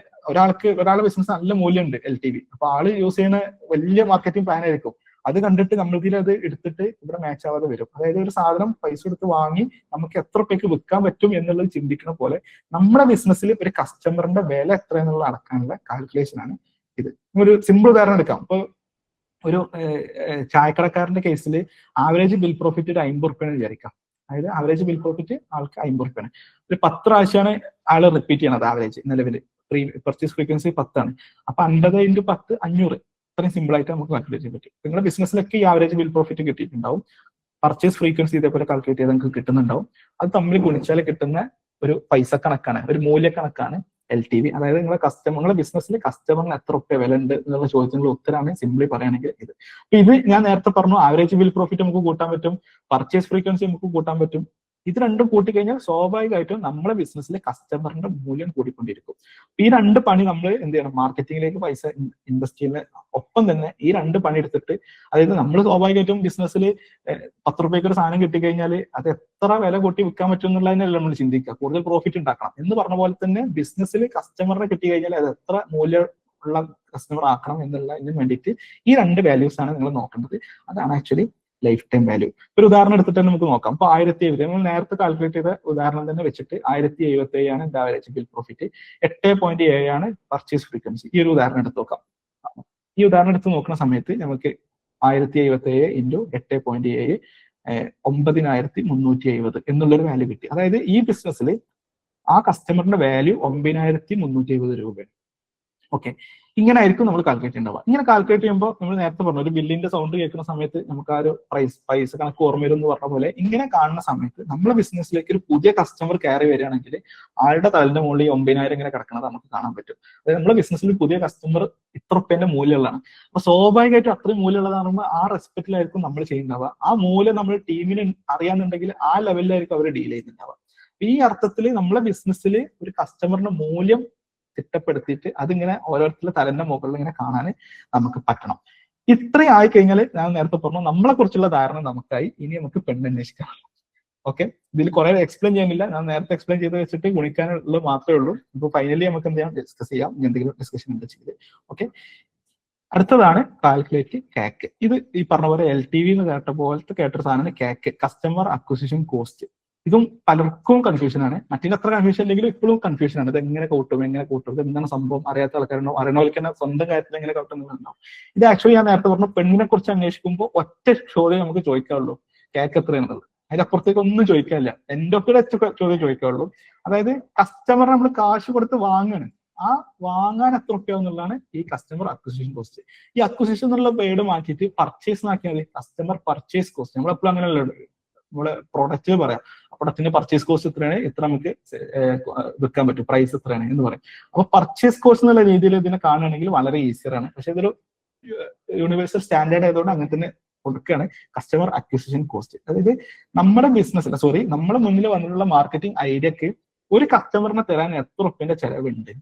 ഒരാളുടെ ബിസിനസ് നല്ല മൂല്യമുണ്ട് LTV, അപ്പൊ ആള് യൂസ് ചെയ്യുന്ന വലിയ മാർക്കറ്റിംഗ് പ്ലാൻ ആയിരിക്കും. അത് കണ്ടിട്ട് നമ്മൾക്കിൽ അത് എടുത്തിട്ട് ഇവിടെ മാച്ച് ആവാതെ വരും. അതായത് ഒരു സാധനം പൈസ കൊടുത്ത് വാങ്ങി നമുക്ക് എത്ര രൂപയ്ക്ക് വിൽക്കാൻ പറ്റും എന്നുള്ളത് ചിന്തിക്കുന്ന പോലെ നമ്മുടെ ബിസിനസ്സിൽ ഒരു കസ്റ്റമറിന്റെ വില എത്ര എന്നുള്ളത് അടക്കാനുള്ള കാൽക്കുലേഷൻ ആണ് ഇത്. ഒരു സിമ്പിൾ ഉദാഹരണം എടുക്കാം. ഇപ്പൊ ഒരു ചായക്കടക്കാരന്റെ കേസിൽ ആവറേജ് ബിൽ പ്രോഫിറ്റ് ഒരു 50 റുപ്യാണ് വിചാരിക്കാം. അതായത് ആവറേജ് ബിൽ പ്രോഫിറ്റ് ആൾക്ക് 50 റുപ്യാണ്. ഒരു 10 പ്രാവശ്യമാണ് ആള് റിപ്പീറ്റ് ചെയ്യണത്. ആവറേജ് നിലവിൽ പർച്ചേസ് ഫ്രീക്വൻസി 10 ആണ്. അപ്പൊ 50 × 10 500. ഇത്രയും സിമ്പിൾ ആയിട്ട് നമുക്ക് കാൽക്കുലേറ്റ് ചെയ്യാൻ പറ്റും. നിങ്ങളുടെ ബിസിനസ്സിലൊക്കെ ഈ ആവറേജ് ബിൽ പ്രോഫിറ്റ് കിട്ടിയിട്ടുണ്ടാവും. പർച്ചേസ് ഫ്രീക്വൻസി ഇതേപോലെ കാൽക്കുലേറ്റ് ചെയ്ത് നിങ്ങൾക്ക് കിട്ടുന്നുണ്ടാവും. അത് തമ്മിൽ ഗുണിച്ചാൽ കിട്ടുന്ന ഒരു പൈസ കണക്കാണ്, ഒരു മൂല്യക്കണക്കാണ് LTV. അതായത് നിങ്ങളുടെ ബിസിനസ്സിൽ കസ്റ്റമറിന് എത്ര റുപ്യ വില ഉണ്ട് എന്നുള്ള ചോദ്യത്തിനുള്ള ഉത്തരമാണ് സിംപ്ലി പറയുകയാണെങ്കിൽ ഇത്. ഇത് ഞാൻ നേരത്തെ പറഞ്ഞു, ആവറേജ് ബിൽ പ്രോഫിറ്റ് നമുക്ക് കൂട്ടാൻ പറ്റും, പർച്ചേസ് ഫ്രീക്വൻസി നമുക്ക് കൂട്ടാൻ പറ്റും. ഇത് രണ്ടും കൂട്ടിക്കഴിഞ്ഞാൽ സ്വാഭാവികമായിട്ടും നമ്മളെ ബിസിനസ്സിലെ കസ്റ്റമറിന്റെ മൂല്യം കൂടിക്കൊണ്ടിരിക്കും. ഈ രണ്ട് പണി നമ്മൾ എന്ത് ചെയ്യണം, മാർക്കറ്റിംഗിലേക്ക് പൈസ ഇൻവെസ്റ്റ് ചെയ്യുന്ന ഒപ്പം തന്നെ ഈ രണ്ട് പണി എടുത്തിട്ട്, അതായത് നമ്മൾ സ്വാഭാവികമായിട്ടും ബിസിനസ്സിൽ 10 രൂപയ്ക്ക് ഒരു സാധനം കിട്ടിക്കഴിഞ്ഞാൽ അത് എത്ര വില കൂട്ടി വിൽക്കാൻ പറ്റും എന്നുള്ളതിനല്ല നമ്മൾ ചിന്തിക്കുക, കൂടുതൽ പ്രോഫിറ്റ് ഉണ്ടാക്കണം എന്ന് പറഞ്ഞ പോലെ തന്നെ ബിസിനസ്സിൽ കസ്റ്റമറിനെ കിട്ടിക്കഴിഞ്ഞാൽ അത് എത്ര മൂല്യം ഉള്ള കസ്റ്റമർ ആക്കണം എന്നുള്ളതിന് വേണ്ടിയിട്ട് ഈ രണ്ട് വാല്യൂസ് ആണ് നിങ്ങൾ നോക്കേണ്ടത്. അതാണ് ആക്ച്വലി ലൈഫ് ടൈം വാല്യൂ. ഒരു ഉദാഹരണം എടുത്തിട്ട് തന്നെ നമുക്ക് നോക്കാം. അപ്പൊ 1070 നമ്മൾ നേരത്തെ കാൽക്കുലേറ്റ് ചെയ്ത ഉദാഹരണം തന്നെ വെച്ചിട്ട് 1077 ആണ് എന്റെ ആവറേജ് ബിൽ പ്രോഫിറ്റ്, 8.7 ആണ് പർച്ചേസ് ഫ്രീക്വൻസി. ഈ ഒരു ഉദാഹരണം എടുത്ത് നോക്കാം. ഈ ഉദാഹരണം എടുത്ത് നോക്കുന്ന സമയത്ത് നമുക്ക് 1077 ഇൻറ്റു 8.7 9370 എന്നുള്ളൊരു വാല്യൂ കിട്ടി. അതായത് ഈ ബിസിനസ്സിൽ ആ കസ്റ്റമറിന്റെ വാല്യൂ 9370 രൂപയാണ്. ഓക്കെ, ഇങ്ങനെ ആയിരിക്കും നമ്മൾ കാൽക്കുലേറ്റ് ചെയ്യേണ്ടത്. ഇങ്ങനെ കാൽക്കുലേറ്റ് ചെയ്യുമ്പോൾ നമ്മൾ നേരത്തെ പറഞ്ഞു, ഒരു ബില്ലിന്റെ സൗണ്ട് കേൾക്കുന്ന സമയത്ത് നമുക്ക് ആ ഒരു പൈസ കണക്ക് ഓർമ്മ വരും എന്ന് പറഞ്ഞ പോലെ, ഇങ്ങനെ കാണുന്ന സമയത്ത് നമ്മളെ ബിസിനസ്സിലേക്ക് ഒരു പുതിയ കസ്റ്റമർ കയറി വരികയാണെങ്കിൽ ആളുടെ തലന്റെ മുകളിൽ 9000 ഇങ്ങനെ കിടക്കുന്നത് നമുക്ക് കാണാൻ പറ്റും. അതായത് നമ്മളെ ബിസിനസ്സിൽ പുതിയ കസ്റ്റമർ ഇത്ര റുപ്യന്റെ മൂല്യമുള്ളതാണ്. അപ്പൊ സ്വാഭാവികമായിട്ടും അത്രയും മൂല്യമുള്ളതാകുമ്പോൾ ആ റെസ്പെക്റ്റിലായിരിക്കും നമ്മൾ ചെയ്യുന്നുണ്ടാവുക. ആ മൂല്യം നമ്മൾ ടീമിന് അറിയാന്നുണ്ടെങ്കിൽ ആ ലെവലിലായിരിക്കും അവർ ഡീൽ ചെയ്യുന്നുണ്ടാവുക. ഈ അർത്ഥത്തിൽ നമ്മളെ ബിസിനസ്സിൽ ഒരു കസ്റ്റമറിന്റെ മൂല്യം തിട്ടപ്പെടുത്തിയിട്ട് അതിങ്ങനെ ഓരോരുത്തരുടെ തലന്റെ മുകളിൽ ഇങ്ങനെ കാണാൻ നമുക്ക് പറ്റണം. ഇത്രയും ആയി കഴിഞ്ഞാൽ ഞാൻ നേരത്തെ പറഞ്ഞു നമ്മളെ കുറിച്ചുള്ള ധാരണ നമുക്കായി. ഇനി നമുക്ക് പെണ്ണന്വേഷിക്കാം. ഓക്കെ, ഇതിൽ കുറെ എക്സ്പ്ലെയിൻ ചെയ്യാനില്ല, ഞാൻ നേരത്തെ എക്സ്പ്ലെയിൻ ചെയ്ത് വെച്ചിട്ട് ഗുണിക്കാനുള്ളത് മാത്രമേ ഉള്ളൂ. ഇപ്പൊ ഫൈനലി നമുക്ക് എന്ത് ചെയ്യാം, ഡിസ്കസ് ചെയ്യാം, എന്തെങ്കിലും ഡിസ്കഷൻ ഉണ്ട് ചെയ്ത്. ഓക്കെ, അടുത്തതാണ് കാൽക്കുലേറ്റ് CAC. ഇത് ഈ പറഞ്ഞ പോലെ LTV എന്ന് കേട്ടൊരു സാധനമാണ് CAC, കസ്റ്റമർ അക്വിസിഷൻ കോസ്റ്റ്. ഇതും പലർക്കും കൺഫ്യൂഷൻ ആണ്. മറ്റേ അത്ര കൺഫ്യൂഷൻ ഇല്ലെങ്കിലും ഇപ്പോഴും കൺഫ്യൂഷൻ ആണ്. ഇത് എങ്ങനെ കൂട്ടും, ഇത് എന്താണ് സംഭവം, അറിയാത്ത ആൾക്കാരുണ്ടോ, അറിയണവർക്ക് തന്നെ സ്വന്തം കാര്യത്തിൽ എങ്ങനെ കൂട്ടുന്നുണ്ടാവും. ഇത് ആക്ച്വലി ഞാൻ നേരത്തെ പറഞ്ഞു, പെണ്ണിനെ കുറിച്ച് അന്വേഷിക്കുമ്പോൾ ഒറ്റ ചോദ്യം നമുക്ക് ചോദിക്കാറുള്ളൂ, CAC എത്രയാണുള്ളത്. അതിനപ്പുറത്തേക്ക് ഒന്നും ചോദിക്കാനില്ല. എൻ്റെ ഒക്കെ ചോദ്യം ചോദിക്കാറുള്ളൂ. അതായത് കസ്റ്റമർ നമ്മൾ കാശ് കൊടുത്ത് വാങ്ങാണ്, ആ വാങ്ങാൻ എത്ര റുപ്യ എന്നുള്ളതാണ് ഈ കസ്റ്റമർ അക്വിസിഷൻ കോസ്റ്റ്. ഈ അക്വിസിഷൻ എന്നുള്ള വേർഡ് മാറ്റിയിട്ട് പർച്ചേസ് ആക്കിയാൽ മതി, കസ്റ്റമർ പർച്ചേസ് കോസ്റ്റ്. നമ്മളെപ്പോഴും അങ്ങനെയല്ല നമ്മള് പ്രൊഡക്റ്റ് പറയാം, പ്രൊഡക്റ്റിന്റെ പർച്ചേസ് കോസ്റ്റ് ഇത്രയാണ്, ഇത്ര നമുക്ക് വിൽക്കാൻ പറ്റും, പ്രൈസ് ഇത്രയാണ് എന്ന് പറയും. അപ്പൊ പർച്ചേസ് കോസ്റ്റ് എന്നുള്ള രീതിയിൽ ഇതിനെ കാണുകയാണെങ്കിൽ വളരെ ഈസിയറാണ്. പക്ഷെ ഇതൊരു യൂണിവേഴ്സൽ സ്റ്റാൻഡേർഡ് ആയതുകൊണ്ട് അങ്ങനെ തന്നെ കൊടുക്കുകയാണ് കസ്റ്റമർ അക്വിസിഷൻ കോസ്റ്റ്. അതായത് നമ്മുടെ ബിസിനസ് നമ്മുടെ മുന്നിൽ വന്നിട്ടുള്ള മാർക്കറ്റിംഗ് ഐഡിയക്ക് ഒരു കസ്റ്റമറിനെ തരാൻ എത്ര റുപ്യന്റെ ചെലവുണ്ട്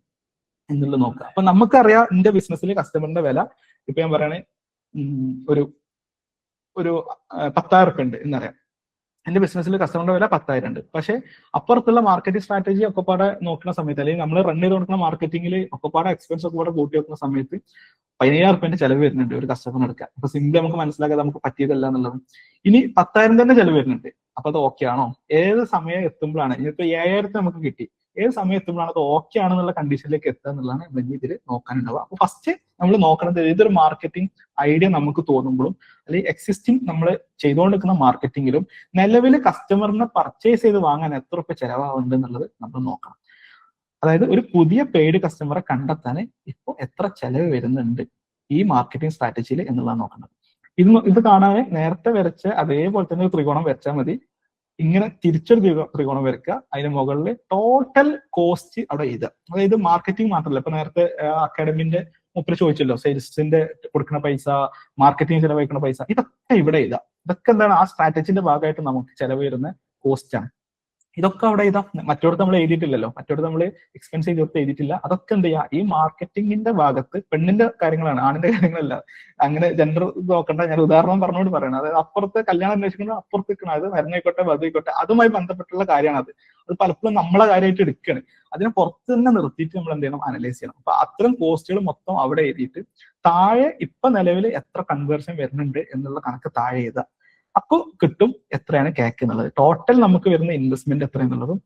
എന്നുള്ളത് നോക്കുക. അപ്പൊ നമുക്കറിയാം എന്റെ ബിസിനസ്സിൽ കസ്റ്റമറിന്റെ വില ഇപ്പൊ ഞാൻ പറയണേ ഒരു 10,000 റുപ്യ ഉണ്ട് എന്നറിയാം. എന്റെ ബിസിനസ്സിൽ കസ്റ്റമറിന്റെ വില 10,000 ഉണ്ട്. പക്ഷെ അപ്പുറത്തുള്ള മാർക്കറ്റിംഗ് സ്ട്രാറ്റജി ഒക്കെ പാടെ നോക്കുന്ന സമയത്ത്, അല്ലെങ്കിൽ നമ്മൾ റൺ ചെയ്ത് കൊടുക്കുന്ന മാർക്കറ്റിംഗിൽ ഒക്കെ പാടെ എക്സ്പെൻസ് ഒക്കെ പാടെ കൂട്ടി വെക്കുന്ന സമയത്ത് 15,000 റുപ്യന്റെ ചെലവ് വരുന്നുണ്ട് ഒരു കസ്റ്റമറിന് എടുക്കാൻ. അപ്പൊ സിംപിൾ നമുക്ക് മനസ്സിലാക്കാൻ നമുക്ക് പറ്റിയതല്ല എന്നുള്ളത്. ഇനി 10,000 തന്നെ ചെലവ് വരുന്നുണ്ട്. അപ്പൊ അത് ഓക്കെ ആണോ? ഏത് സമയം എത്തുമ്പോഴാണ്, ഇനിയിപ്പോ 7,000 നമുക്ക് കിട്ടി, ഏത് സമയം എത്തുമ്പോഴാണ് അത് ഓക്കെ ആണെന്നുള്ള കണ്ടീഷനിലേക്ക് എത്തുക എന്നുള്ളതാണ് നമ്മൾ ഇതിൽ നോക്കാനുണ്ടാവുക. അപ്പൊ ഫസ്റ്റ് നമ്മൾ നോക്കുന്നത് ഏതൊരു മാർക്കറ്റിംഗ് ഐഡിയ നമുക്ക് തോന്നുമ്പോഴും, അല്ലെങ്കിൽ എക്സിസ്റ്റിംഗ് നമ്മൾ ചെയ്തുകൊണ്ടിരിക്കുന്ന മാർക്കറ്റിംഗിലും നിലവിൽ കസ്റ്റമറിനെ പർച്ചേസ് ചെയ്ത് വാങ്ങാൻ എത്ര റുപ്യ ചെലവാകുന്നുണ്ട് എന്നുള്ളത് നമ്മൾ നോക്കണം. അതായത് ഒരു പുതിയ പെയ്ഡ് കസ്റ്റമറെ കണ്ടെത്താൻ ഇപ്പോൾ എത്ര ചെലവ് വരുന്നുണ്ട് ഈ മാർക്കറ്റിംഗ് സ്ട്രാറ്റജിയിൽ എന്നുള്ളതാണ് നോക്കുന്നത്. ഇത് കാണാൻ നേരത്തെ വരച്ച അതേപോലെ തന്നെ ഒരു ത്രികോണം വരച്ചാൽ മതി. ഇങ്ങനെ തിരിച്ചൊരു ത്രികോണം വരയ്ക്കുക, അതിന് മുകളിൽ ടോട്ടൽ കോസ്റ്റ് അവിടെ എഴുതുക. അതായത് മാർക്കറ്റിംഗ് മാത്രമല്ല, ഇപ്പൊ നേരത്തെ അക്കാഡമിന്റെ മുപ്പര് ചോദിച്ചല്ലോ, സെയിൽസിന്റെ കൊടുക്കുന്ന പൈസ, മാർക്കറ്റിംഗ് ചെലവഴിക്കുന്ന പൈസ, ഇതൊക്കെ ഇവിടെ എഴുതാം. ഇതൊക്കെ എന്താണ് ആ സ്ട്രാറ്റജിന്റെ ഭാഗമായിട്ട് നമുക്ക് ചെലവ് വരുന്ന കോസ്റ്റ് ആണ്. ഇതൊക്കെ അവിടെ ഇതാ, മറ്റോടത്ത് നമ്മൾ എഴുതിയിട്ടില്ലല്ലോ, മറ്റോടത്ത് നമ്മൾ എക്സ്പെൻസ് ചെയ്തിട്ട് എഴുതിയിട്ടില്ല. അതൊക്കെ എന്ത് ചെയ്യാം, ഈ മാർക്കറ്റിംഗിന്റെ ഭാഗത്ത് പെണ്ണിന്റെ കാര്യങ്ങളാണ്, ആണിന്റെ കാര്യങ്ങളല്ല. അങ്ങനെ ജെൻഡർ നോക്കണ്ട, ഞാൻ ഉദാഹരണം പറഞ്ഞുകൊണ്ട് പറയണം. അതായത് അപ്പുറത്ത് കല്യാണം അന്വേഷിക്കുന്നത് അപ്പുറത്ത് നിൽക്കണം, അത് മരുന്നായിക്കോട്ടെ വധുവായിക്കോട്ടെ, അതുമായി ബന്ധപ്പെട്ടുള്ള കാര്യമാണ്. അത് പലപ്പോഴും നമ്മളെ കാര്യമായിട്ട് എടുക്കുകയാണ്. അതിനെ പുറത്ത് തന്നെ നിർത്തിയിട്ട് നമ്മൾ എന്ത് ചെയ്യണം, അനലൈസ് ചെയ്യണം. അപ്പൊ അത്തരം കോസ്റ്റുകൾ മൊത്തം അവിടെ എഴുതിയിട്ട് താഴെ ഇപ്പൊ നിലവിൽ എത്ര കൺവേർഷൻ വരുന്നുണ്ട് എന്നുള്ള കണക്ക് താഴെ എഴുതുക. അപ്പോൾ കിട്ടും എത്രയാണ് CAC എന്നുള്ളത്. ടോട്ടൽ നമുക്ക് വരുന്ന ഇൻവെസ്റ്റ്മെന്റ് എത്ര എന്നുള്ളതും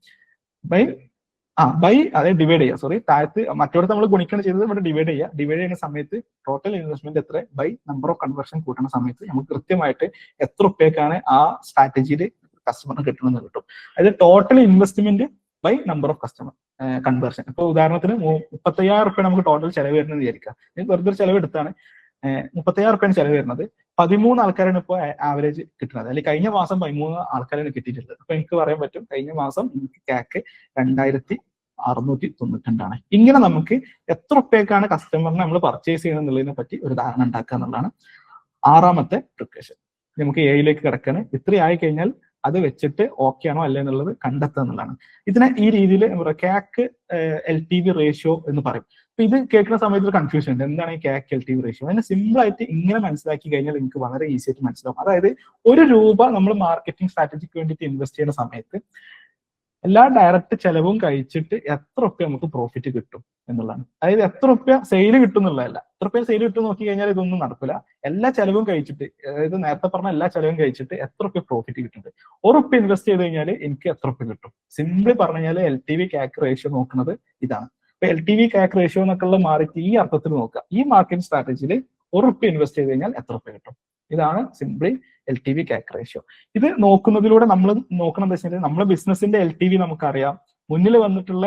ബൈ അതായത് ഡിവൈഡ് ചെയ്യുക. താഴത്ത് മറ്റോടത്ത് നമ്മൾ ഗുണിക്കണം ചെയ്തത്, ഇവിടെ ഡിവൈഡ് ചെയ്യുന്ന സമയത്ത് ടോട്ടൽ ഇൻവെസ്റ്റ്മെന്റ് എത്ര ബൈ നമ്പർ ഓഫ് കൺവേർഷൻ കൂട്ടുന്ന സമയത്ത് നമുക്ക് കൃത്യമായിട്ട് എത്ര റുപ്യക്കാണ് ആ സ്ട്രാറ്റജിയിൽ കസ്റ്റമറിന് കിട്ടണമെന്ന് കിട്ടും. അതായത് total investment by number of customer conversion. ഇപ്പൊ ഉദാഹരണത്തിന് 35,000 റുപ്യ നമുക്ക് ടോട്ടൽ ചെലവ് വരുന്നത് വിചാരിക്കാം. വെറുതെ ചെലവ് എടുത്താണ് 35,000 റുപ്യാണ് ചെലവ് വരുന്നത്. 13 ആൾക്കാരാണ് ഇപ്പോൾ ആവറേജ് കിട്ടുന്നത്, അല്ലെങ്കിൽ കഴിഞ്ഞ മാസം 13 ആൾക്കാരാണ് കിട്ടിയിട്ടുള്ളത്. അപ്പൊ എനിക്ക് പറയാൻ പറ്റും കഴിഞ്ഞ മാസം എനിക്ക് CAC 692 ആണ്. ഇങ്ങനെ നമുക്ക് എത്ര റുപ്യക്കാണ് കസ്റ്റമറിനെ നമ്മൾ പർച്ചേസ് ചെയ്യണം എന്നുള്ളതിനെ പറ്റി ഒരു ധാരണ ഉണ്ടാക്കുക എന്നുള്ളതാണ് 6ാമത്തെ പ്രിക്കോഷൻ. നമുക്ക് എയിലേക്ക് കിടക്കാണ്. ഇത്രയായി കഴിഞ്ഞാൽ അത് വെച്ചിട്ട് ഓക്കെ ആണോ അല്ലേ എന്നുള്ളത് കണ്ടെത്തുക എന്നുള്ളതാണ്. ഇതിനെ ഈ രീതിയിൽ CAC LTV റേഷ്യോ എന്ന് പറയും. അപ്പൊ ഇത് കേൾക്കുന്ന സമയത്ത് ഒരു കൺഫ്യൂഷൻ ഉണ്ട്, എന്താണ് ഈ CAC LTV റേഷ്യോ? അതിനെ സിമ്പിൾ ആയിട്ട് ഇങ്ങനെ മനസ്സിലാക്കി കഴിഞ്ഞാൽ നിങ്ങൾക്ക് വളരെ ഈസി ആയിട്ട് മനസ്സിലാവും. അതായത് ₹1 നമ്മൾ മാർക്കറ്റിംഗ് സ്ട്രാറ്റജിക്ക് വേണ്ടിയിട്ട് ഇൻവെസ്റ്റ് ചെയ്യുന്ന സമയത്ത് എല്ലാ ഡയറക്റ്റ് ചെലവും കഴിച്ചിട്ട് എത്ര റുപ്യ നമുക്ക് പ്രോഫിറ്റ് കിട്ടും എന്നുള്ളതാണ്. അതായത് എത്ര റുപ്യ സെയിൽ കിട്ടും എന്നുള്ളതല്ല. എത്ര റുപ്യ സെയിൽ കിട്ടും നോക്കി കഴിഞ്ഞാൽ ഇതൊന്നും നടക്കില്ല. എല്ലാ ചെലവും കഴിച്ചിട്ട്, അതായത് നേരത്തെ പറഞ്ഞ എല്ലാ ചെലവും കഴിച്ചിട്ട് എത്ര റുപ്യ പ്രോഫിറ്റ് കിട്ടുന്നുണ്ട്. ₹1 ഇൻവെസ്റ്റ് ചെയ്ത് കഴിഞ്ഞാൽ എനിക്ക് എത്ര റുപ്യ കിട്ടും. സിംപിളി പറഞ്ഞു കഴിഞ്ഞാൽ LTV CAC റേഷ്യോ നോക്കുന്നത് ഇതാണ്. അപ്പൊ LTV CAC റേഷ്യോ എന്നൊക്കെ മാറിയിട്ട് ഈ അർത്ഥത്തിൽ നോക്കുക. ഈ മാർക്കറ്റിംഗ് സ്ട്രാറ്റജിയിൽ ₹1 ഇൻവെസ്റ്റ് ചെയ്ത് കഴിഞ്ഞാൽ എത്ര റുപ്യ കിട്ടും. ഇതാണ് സിംപിളി LTV CAC റേഷ്യോ. ഇത് നോക്കുന്നതിലൂടെ നമ്മൾ നോക്കണം എന്താ വെച്ചാൽ നമ്മുടെ ബിസിനസിന്റെ LTV നമുക്കറിയാം. മുന്നിൽ വന്നിട്ടുള്ള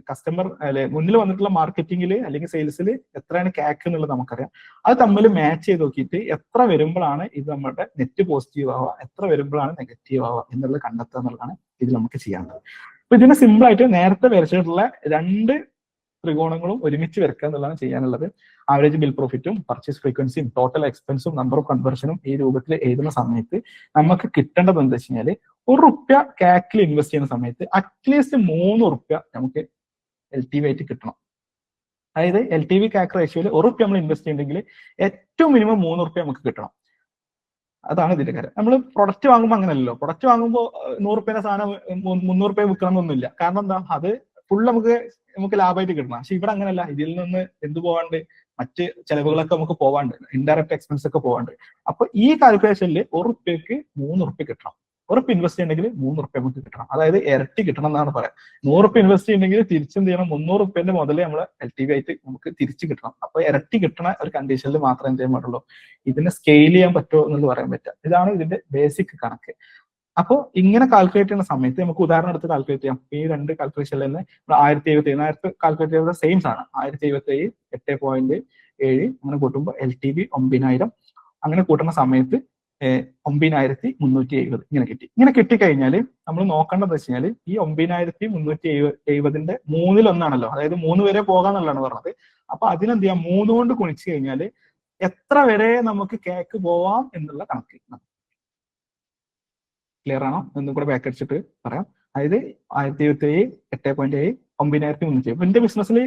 കസ്റ്റമർ അല്ലെ, മുന്നിൽ വന്നിട്ടുള്ള മാർക്കറ്റിംഗിൽ അല്ലെങ്കിൽ സെയിൽസിൽ എത്രയാണ് CAC എന്നുള്ളത് നമുക്കറിയാം. അത് തമ്മിൽ മാച്ച് ചെയ്ത് നോക്കിയിട്ട് എത്ര വരുമ്പോഴാണ് ഇത് നമ്മുടെ നെറ്റ് പോസിറ്റീവ് ആവുക, എത്ര വരുമ്പോഴാണ് നെഗറ്റീവ് ആവുക എന്നുള്ളത് കണ്ടെത്തുക എന്നുള്ളതാണ് ഇത് നമുക്ക് ചെയ്യാനുള്ളത്. അപ്പൊ ഇതിന് സിമ്പിൾ ആയിട്ട് നേരത്തെ വരച്ചിട്ടുള്ള 2 ത്രികോണങ്ങളും ഒരുമിച്ച് വരക്കുക എന്നുള്ളതാണ് ചെയ്യാനുള്ളത്. ആവറേജ് ബിൽ പ്രോഫിറ്റും പർച്ചേസ് ഫ്രീക്വൻസിയും ടോട്ടൽ എക്സ്പെൻസും നമ്പർ ഓഫ് കൺവേർഷനും ഈ രൂപത്തിൽ എഴുതുന്ന സമയത്ത് നമുക്ക് കിട്ടേണ്ടത് എന്താ വെച്ച് കഴിഞ്ഞാൽ ₹1 CAC ഇൻവെസ്റ്റ് ചെയ്യുന്ന സമയത്ത് അറ്റ്ലീസ്റ്റ് ₹3 നമുക്ക് LTV ആയിട്ട് കിട്ടണം. അതായത് LTV CAC റേഷ്യോയിൽ ₹1 നമ്മൾ ഇൻവെസ്റ്റ് ചെയ്യുന്നുണ്ടെങ്കിൽ ഏറ്റവും മിനിമം ₹3 നമുക്ക് കിട്ടണം. അതാണ് ഇതിന്റെ കാര്യം. നമ്മൾ പ്രൊഡക്റ്റ് വാങ്ങുമ്പോൾ അങ്ങനെയല്ലോ. പ്രൊഡക്റ്റ് വാങ്ങുമ്പോൾ ₹100 സാധനം ₹300 വിൽക്കണം എന്നൊന്നുമില്ല. കാരണം എന്താ, അത് ഫുൾ നമുക്ക് ലാഭമായിട്ട് കിട്ടണം. പക്ഷെ ഇവിടെ അങ്ങനെയല്ല. ഇതിൽ നിന്ന് എന്ത് പോവാണ്ട്, മറ്റ് ചെലവുകളൊക്കെ നമുക്ക് പോവാണ്ട്, ഇൻഡയറക്റ്റ് എക്സ്പെൻസ് ഒക്കെ പോവാണ്ട്. അപ്പൊ ഈ കാൽക്കുലേഷനിൽ ₹1 ₹3 കിട്ടണം. ₹1 ഇൻവെസ്റ്റ് ചെയ്യണമെങ്കിൽ ₹3 നമുക്ക് കിട്ടണം. അതായത് ഇരട്ടി കിട്ടണം എന്നാണ് പറയാം. ₹100 ഇൻവെസ്റ്റ് ചെയ്യണമെങ്കിൽ തിരിച്ചെന്ത് ചെയ്യണം, ₹300 മുതലേ നമ്മൾ LTV ആയിട്ട് നമുക്ക് തിരിച്ചു കിട്ടണം. അപ്പൊ ഇരട്ടി കിട്ടണ ഒരു കണ്ടീഷനിൽ മാത്രമേ എന്ത് ചെയ്യാൻ പാടുള്ളൂ, ഇതിനെ സ്കെയിൽ ചെയ്യാൻ പറ്റുമോ എന്നുള്ളത് പറയാൻ പറ്റുക. ഇതാണ് ഇതിന്റെ ബേസിക് കണക്ക്. അപ്പോൾ ഇങ്ങനെ കാൽക്കുലേറ്റ് ചെയ്യുന്ന സമയത്ത് നമുക്ക് ഉദാഹരണം എടുത്ത് കാൽക്കുലേറ്റ് ചെയ്യാം. ഈ 2 കാൽക്കുലേഷനിൽ നിന്ന് 1077 നേരത്തെ കാൽക്കുലേറ്റ് ചെയ്ത സെയിം ആണ്. 1077 8.7 അങ്ങനെ കൂട്ടുമ്പോൾ LTV 9000 അങ്ങനെ കൂട്ടുന്ന സമയത്ത് 9370 ഇങ്ങനെ കിട്ടി. ഇങ്ങനെ കിട്ടിക്കഴിഞ്ഞാൽ നമ്മൾ നോക്കേണ്ടത് വെച്ച് കഴിഞ്ഞാൽ ഈ 9370 3/1 അതായത് 3 വരെ പോകാന്നുള്ളതാണ് പറഞ്ഞത്. അപ്പൊ അതിനെന്ത് ചെയ്യാം, 3 കൊണ്ട് ഗുണിച്ചു കഴിഞ്ഞാൽ എത്ര വരെ നമുക്ക് CAC പോവാം എന്നുള്ള കണക്ക്. ക്ലിയർ ആണോ? ഒന്നും കൂടെ ബാക്ക് അടിച്ചിട്ട് പറയാം. അതായത് 1077 8.7 9370. അപ്പൊ എന്റെ ബിസിനസ്സിൽ,